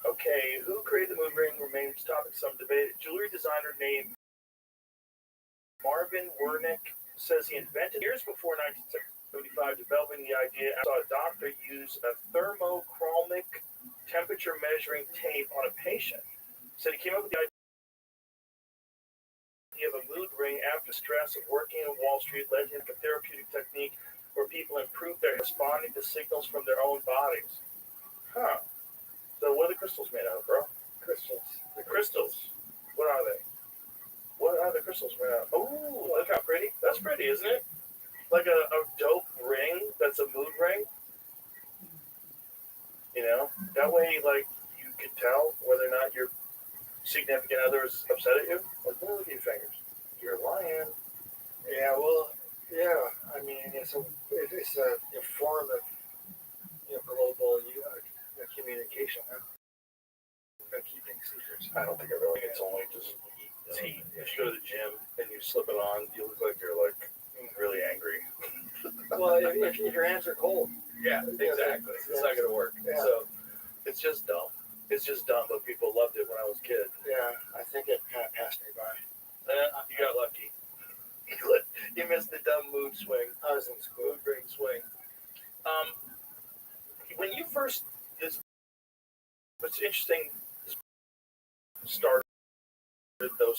Okay, who created the mood ring remains topic of some debate. A jewelry designer named Marvin Wernick says he invented years before 1975, developing the idea. I saw a doctor use a thermochromic temperature measuring tape on a patient. Said he came up with the idea of a mood ring after stress of working on Wall Street led him to a therapeutic technique where people improve their responding to signals from their own bodies. Huh. So what are the crystals made out of, bro? Crystals. The crystals. What are they? What are the crystals made out of? Oh, look how pretty. That's pretty, isn't it? Like a dope ring that's a mood ring. You know? That way, like, you can tell whether or not your significant other is upset at you. Like, look at your fingers. You're lying. Yeah, well, yeah. I mean, it's a form of global communication. Huh? Keeping secrets. I don't think I really. It's only just heat. If you go to the gym and you slip it on, you look like you're like really angry. Well, if your hands are cold. Yeah, exactly. It's not gonna work. Yeah. So it's just dumb. It's just dumb, but people loved it when I was a kid. Yeah, I think it kind of passed me by. You got lucky. You missed the dumb mood swing. I was in school. Mood ring swing. When you first what's interesting started those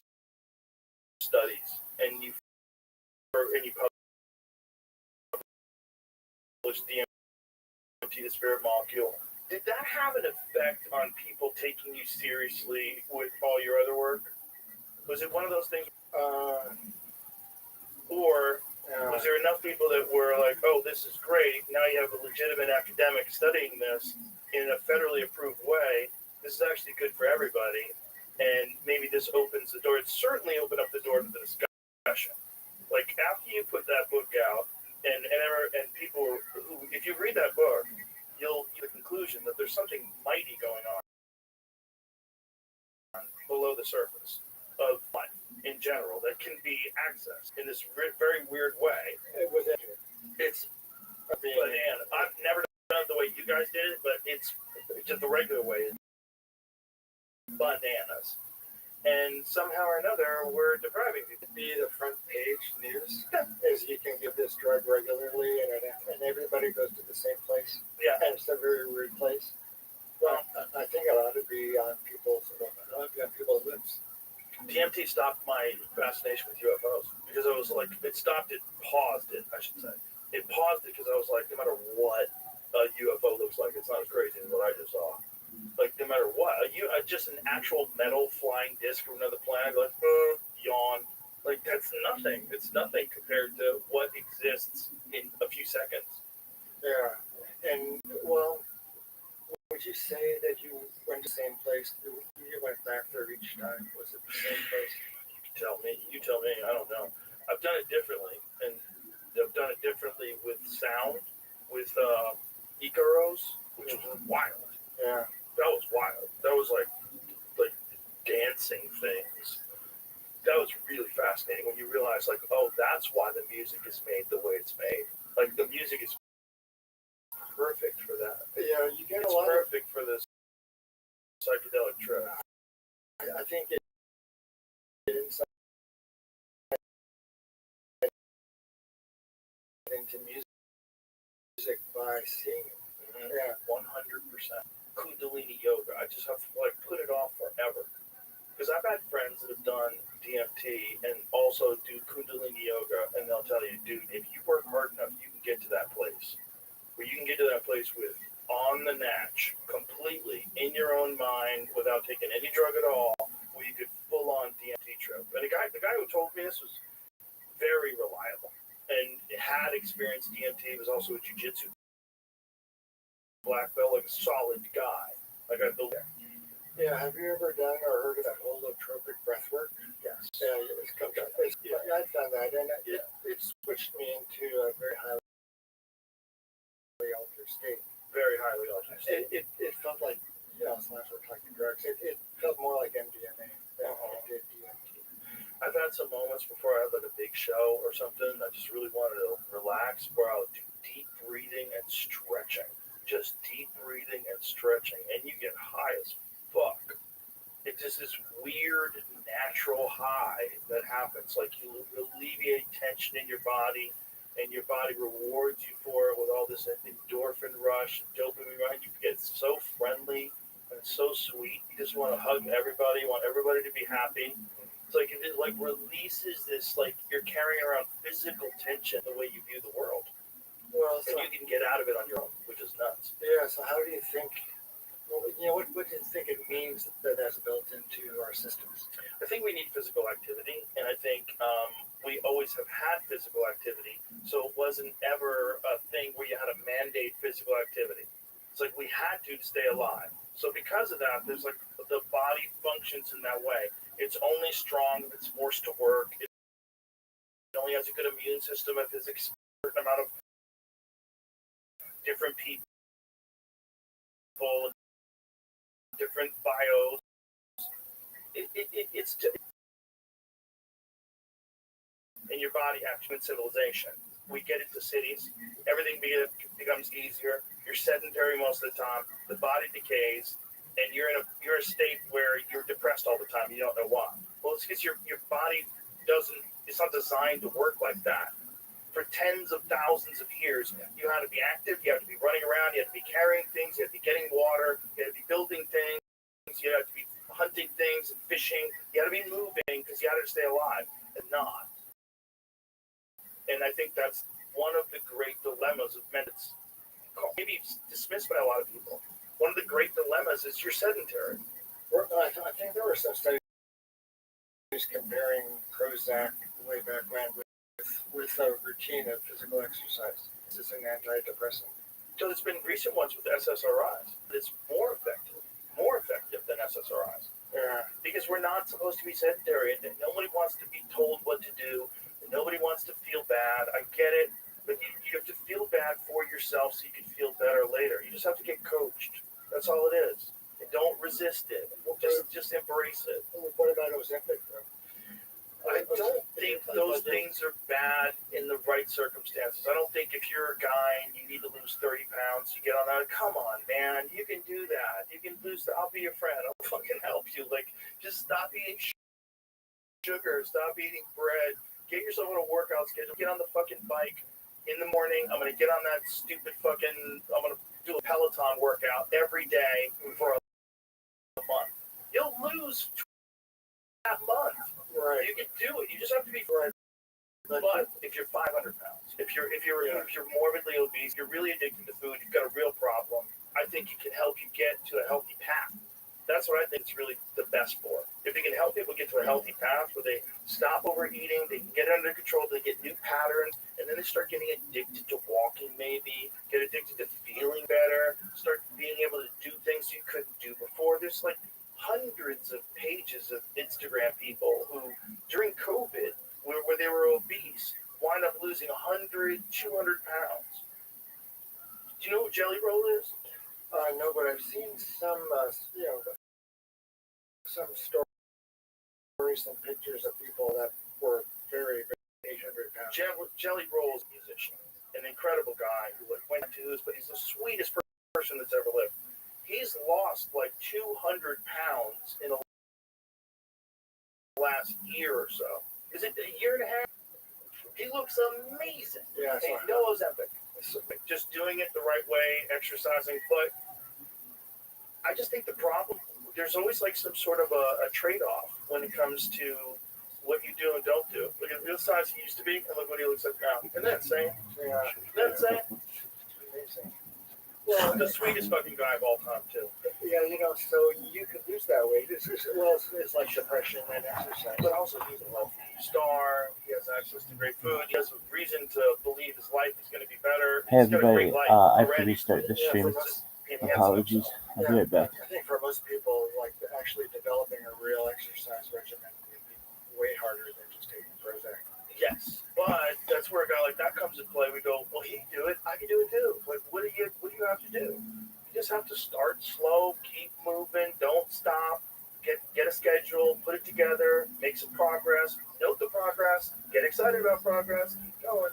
studies and you published DMT, the spirit molecule. Did that have an effect on people taking you seriously with all your other work? Was it one of those things? Or was there enough people that were like, oh, this is great. Now you have a legitimate academic studying this in a federally approved way. This is actually good for everybody. And maybe this opens the door. It certainly opened up the door to the discussion. Like after you put that book out and people who, if you read that book, you'll get the conclusion that there's something mighty going on below the surface of life in general that can be accessed in this very weird way. It's banana. I've never done it the way you guys did it, but it's just the regular way. Bananas. And somehow or another, we're depriving people. Be the front page news is you can give this drug regularly and everybody goes to the same place. Yeah. And it's a very weird place. Well, I think it ought to be on people's lips. DMT stopped my fascination with UFOs because I was like, it paused it, I should say. It paused it because I was like, no matter what a UFO looks like, it's not as crazy as what I just saw. Like, no matter what, just an actual metal flying disc from another planet, like, yawn. Like, that's nothing. It's nothing compared to what exists in a few seconds. Yeah. And, well, would you say that you went to the same place? You went back there each time. Was it the same place? You tell me. I don't know. I've done it differently. And I've done it differently with sound, with Icaros, which was wild. Yeah. That was wild. That was like dancing things. That was really fascinating when you realize, like, oh, that's why the music is made the way it's made. Like, the music is perfect for that. Yeah, you get it's a lot perfect for this psychedelic trip. I think it inside into music. music by seeing it. Yeah. 100%. Kundalini yoga. I just have to put it off forever. Because I've had friends that have done DMT and also do Kundalini yoga, and they'll tell you, dude, if you work hard enough, you can get to that place. Where you can get to that place with on the natch, completely in your own mind, without taking any drug at all, where you could full on DMT trip. And the guy who told me this was very reliable and had experienced DMT. Was also a jiu-jitsu black belt, like a solid guy. Like I built there. Yeah, have you ever done or heard of that holotropic breath work? Yes. Yeah, I've done that, and it switched me into a very highly altered state. Very highly altered state. It felt like, it's not like drugs. It felt more like MDMA than it did DMT. I've had some moments before I had like a big show or something. I just really wanted to relax, where I'll do deep breathing and stretching. Just deep breathing and stretching, and you get high as fuck. It's just this weird natural high that happens. Like you alleviate tension in your body, and your body rewards you for it with all this endorphin rush, dopamine rush. You get so friendly and so sweet. You just want to hug everybody. You want everybody to be happy. It's like it releases this, like you're carrying around physical tension the way you view the world. Well, and you can get out of it on your own, which is nuts. Yeah. So how do you think? What do you think it means that that's built into our systems? I think we need physical activity, and I think we always have had physical activity, so it wasn't ever a thing where you had to mandate physical activity. It's like we had to stay alive. So because of that, there's like the body functions in that way. It's only strong if it's forced to work. It only has a good immune system if it's a certain amount of different people, different bios. It's in your body, actually, in civilization. We get into cities, everything becomes easier. You're sedentary most of the time. The body decays, and you're in a state where you're depressed all the time. You don't know why. Well, it's because your body it's not designed to work like that. For tens of thousands of years, you had to be active, you had to be running around, you had to be carrying things, you had to be getting water, you had to be building things, you had to be hunting things and fishing, you had to be moving because you had to stay alive and not. And I think that's one of the great dilemmas of medicine. Maybe dismissed by a lot of people. One of the great dilemmas is you're sedentary. I think there were some studies comparing Prozac way back when with a routine of physical exercise. This is an antidepressant. So there's been recent ones with SSRIs. It's more effective than SSRIs. Yeah. Because we're not supposed to be sedentary, and nobody wants to be told what to do, and nobody wants to feel bad. I get it, but you have to feel bad for yourself so you can feel better later. You just have to get coached. That's all it is. And don't resist it. Just embrace it. What about Ozempic, though? I don't think those things are bad in the right circumstances. I don't think if you're a guy and you need to lose 30 pounds, you get on that. Come on, man. You can do that. You can lose that. I'll be your friend. I'll fucking help you. Like, just stop eating sugar. Stop eating bread. Get yourself on a workout schedule. Get on the fucking bike in the morning. I'm going to get on that stupid I'm going to do a Peloton workout every day for a month. You'll lose that month. Right. You can do it. You just have to be right. But if you're 500 pounds, if you're morbidly obese, you're really addicted to food, you've got a real problem, I think it can help you get to a healthy path. That's what I think it's really the best for. If they can help people get to a healthy path where they stop overeating, they can get it under control, they get new patterns, and then they start getting addicted to walking maybe, get addicted to feeling better, start being able to do things you couldn't do before. There's like hundreds of pages of Instagram people who, during COVID, where they were obese, wind up losing 100, 200 pounds. Do you know who Jelly Roll is? No, but I've seen some, some stories, some pictures of people that were very, very 800 pounds. Jelly Roll is a musician, an incredible guy who went to his, but he's the sweetest person that's ever lived. He's lost like 200 pounds in the last year or so. Is it a year and a half? He looks amazing. Yeah, hey, no Ozempic. just doing it the right way, exercising. But I just think the problem, there's always like some sort of a trade-off when it comes to what you do and don't do. Look at the size he used to be, and look what he looks like now. Isn't that insane? Yeah. Isn't that insane? Amazing. Well, the sweetest fucking guy of all time, too. Yeah, so you could lose that weight. It's like depression and exercise. But also, he's a wealthy star. He has access to great food. He has a reason to believe his life is going to be better. Hey He's got a everybody, great life I have to already. restart the Yeah, stream. for most, Apologies. I'll be right back. I think for most people, like actually developing a real exercise regimen would be way harder than just taking Prozac. Yes, but that's where a guy like that comes into play. We go, well, he can do it. I can do it too. Like, what do you have to do? You just have to start slow, keep moving, don't stop. Get a schedule, put it together, make some progress, note the progress, get excited about progress, keep going.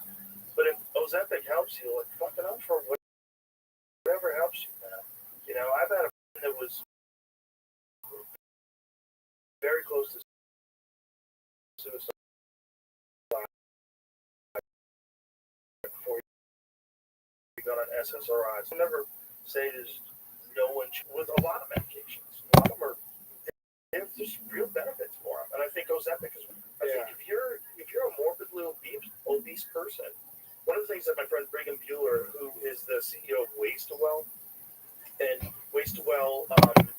But if Ozempic helps you, like fucking up for whatever helps you, man. You know, I've had a friend that was very close to suicide before he got on SSRIs. I'll never say there's no one with a lot of medications. A lot of them are there's real benefits for them, and I think Ozempic is. I think if you're a morbidly obese person, one of the things that my friend Brigham Bueller, who is the CEO of Waste-to-Well, and Waste-to-Well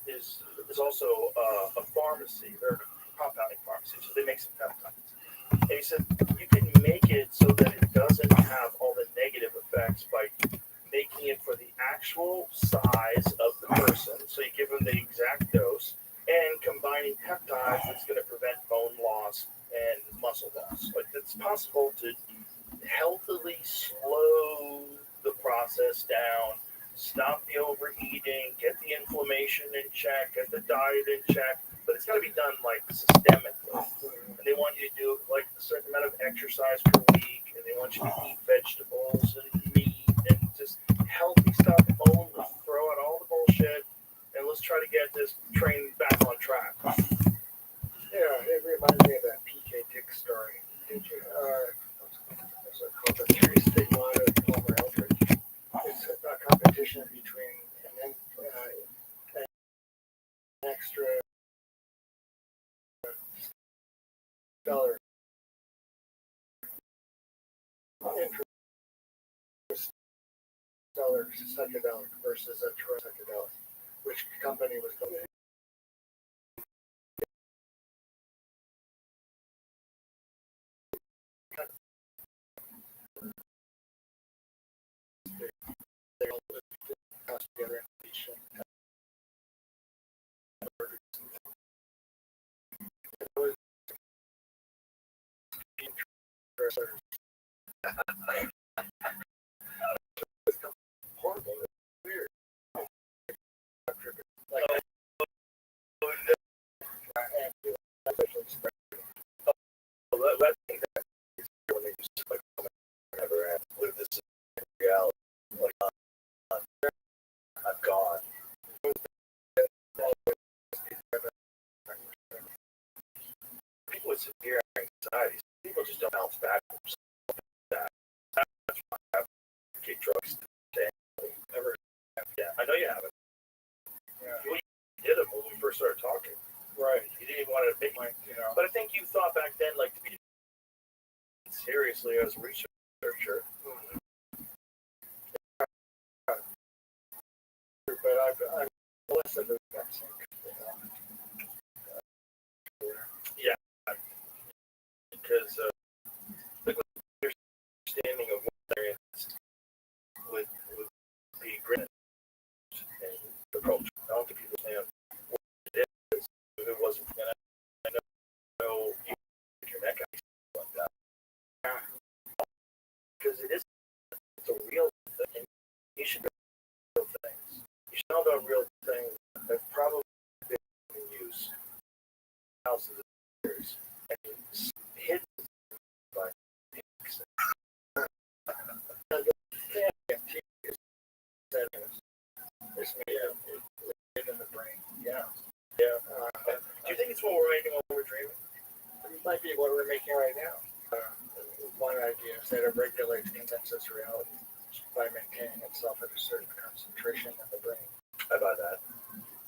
is also a pharmacy. They're a compounding pharmacy, so they make some peptides. And he said you can make it so that it doesn't have all the negative effects by making it for the actual size of the person. So you give them the exact dose. And combining peptides that's going to prevent bone loss and muscle loss. Like, it's possible to healthily slow the process down, stop the overeating, get the inflammation in check, get the diet in check, but it's got to be done like systemically. And they want you to do like a certain amount of exercise per week, and they want you to eat vegetables and meat and just healthy stuff only. Throw out all the bullshit. And let's try to get this train back on track. Yeah, it reminds me of that PK Dick story. Did you? What's it called? The Three Stigmata of Palmer Eldridge. It's a competition between an extra stellar interstellar psychedelic versus a true psychedelic. Which company was going? They all got together and each it was horrible, weird. Like, when they just like never have to live this reality. Like, I'm gone. People with severe anxiety, people just don't bounce back from that. That's why I advocate drugs today. Never. Yeah, I know you haven't. Yeah. Well, you did it when we first started talking. right. You didn't even want to make Like, you know. But I think you thought back then, like, to be seriously as a researcher. But I'm blessed with that vaccine. Yeah, because the understanding of what experience would be great and the culture. I don't think people understand what it is. If it wasn't, and I know you put your neck out like that. Because it's a real thing. You should know real things. You should know about real things that probably been in use thousands of years and hidden by pigs. It's made in the brain. Yeah. Yeah. Do you think it's what we're making when we're dreaming? It might be what we're making right now. One idea is that it regulates consensus reality. by maintaining itself at a certain concentration in the brain. I buy that,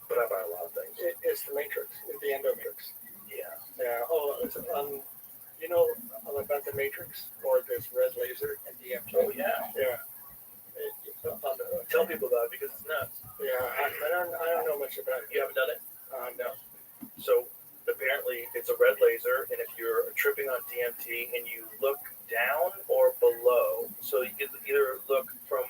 but I buy a lot of things. It's the matrix, the endomatrix. Yeah. Yeah. Oh, you know about the matrix or this red laser and DMT? Oh yeah. Yeah. Tell people about it because it's nuts. Yeah, I don't know much about it. You haven't done it? No. So apparently it's a red laser, and if you're tripping on DMT and you look down or below, so you can either look from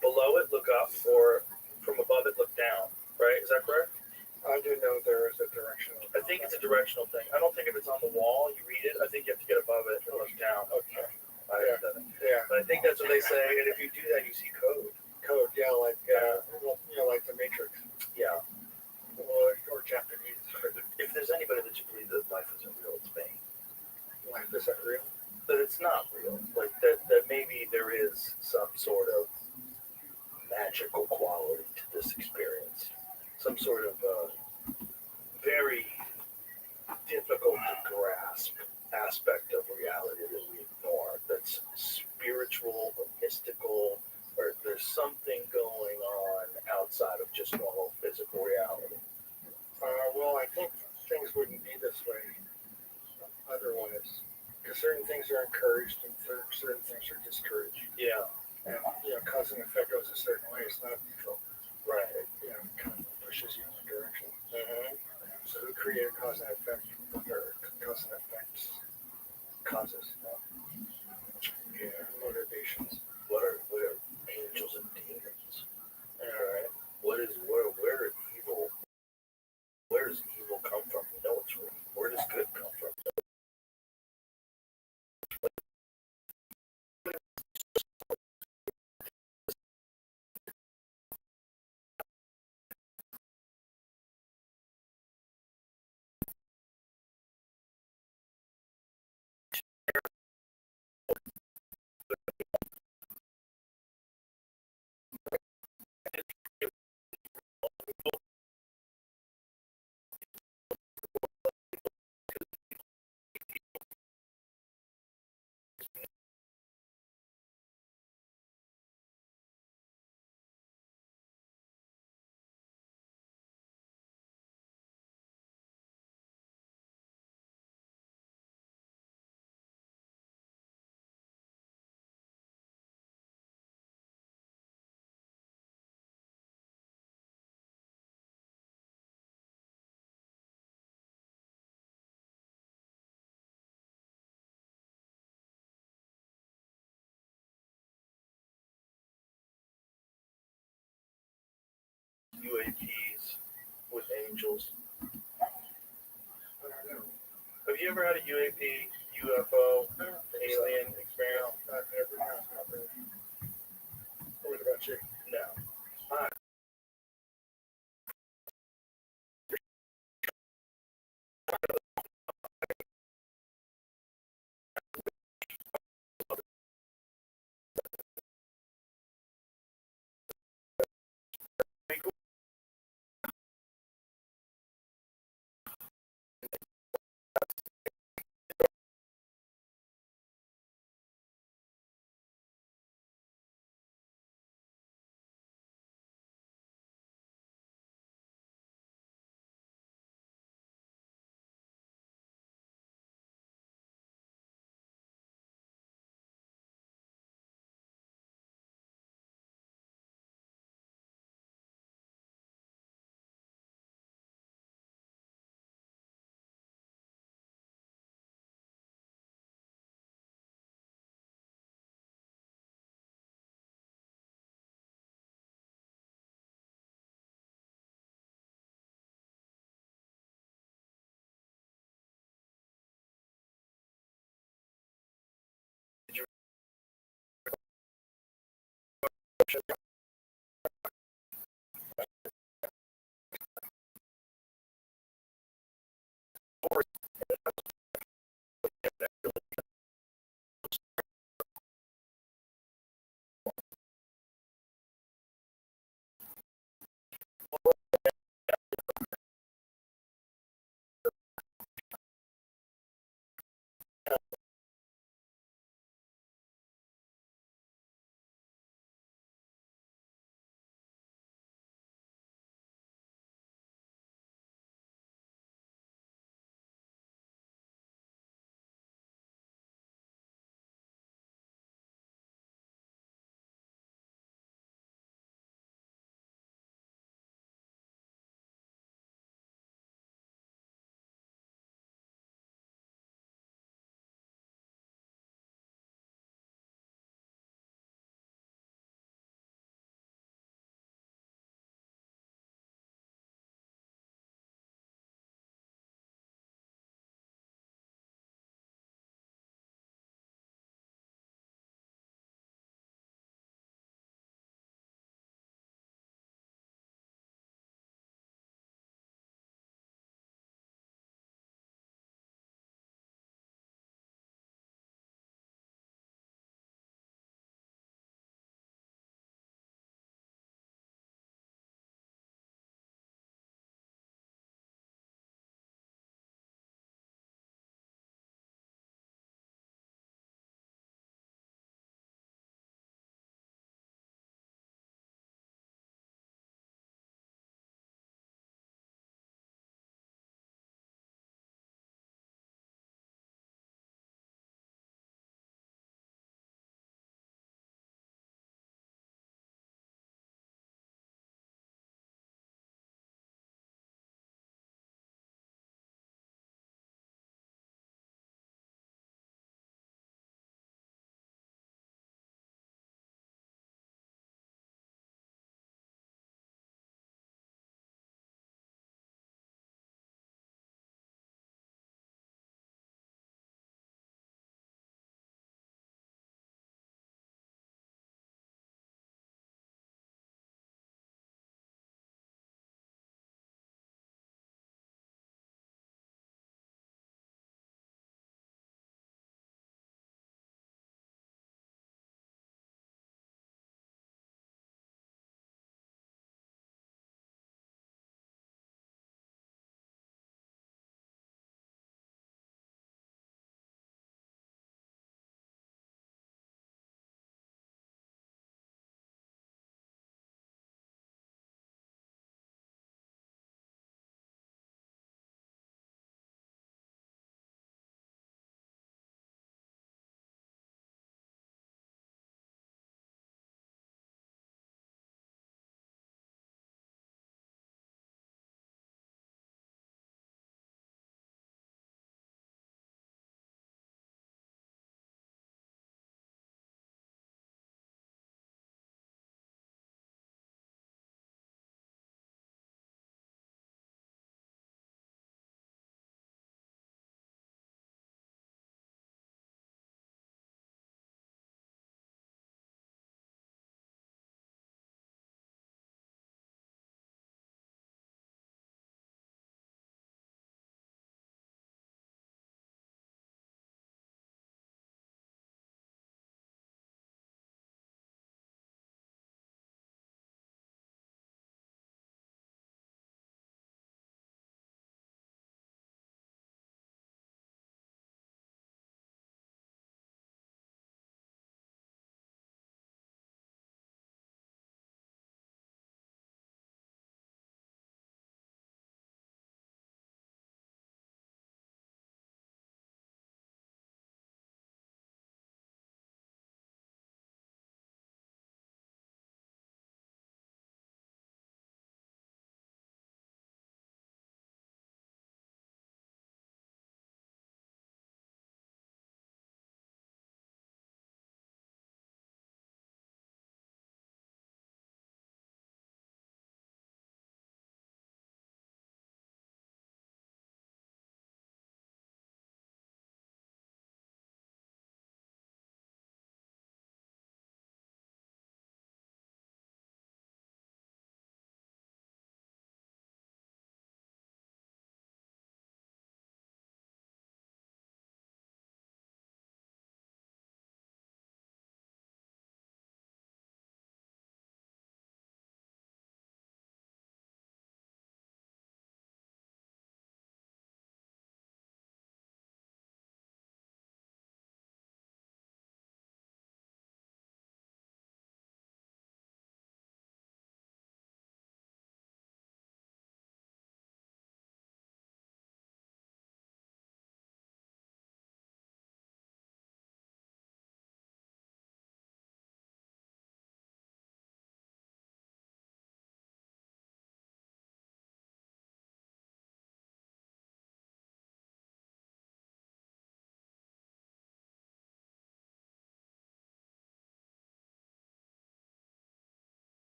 below it, look up, or from above it, look down. Right? Is that correct? I do know there is a directional. I think it's a directional thing. I don't think if it's on the wall, you read it. I think you have to get above it and look down. Okay. I haven't done it. Yeah. But I think that's what they say, and if you do that, you see code. Code, yeah, like like the Matrix. Yeah. Or Japanese. If there's anybody that you believe that life isn't real, it's me. Life isn't real. That it's not real. Like that maybe there is some sort of magical quality to this experience. Some sort of very difficult to grasp aspect of reality that we ignore. That's spiritual or mystical, or there's something going on outside of just normal physical reality. Well, I think things wouldn't be this way otherwise. Because certain things are encouraged and certain things are discouraged. Yeah. And, cause and effect goes a certain way. It's not neutral. Right. It, kind of pushes you in a direction. Mm-hmm. So who created cause and effect? Or cause and effects? Causes. Yeah. Motivations. What are angels and demons? Alright. Where does evil come from? You know it's real. Where does good come from? UAPs with angels. I don't know. Have you ever had a UAP, UFO, alien experience? Not really. What about you? No.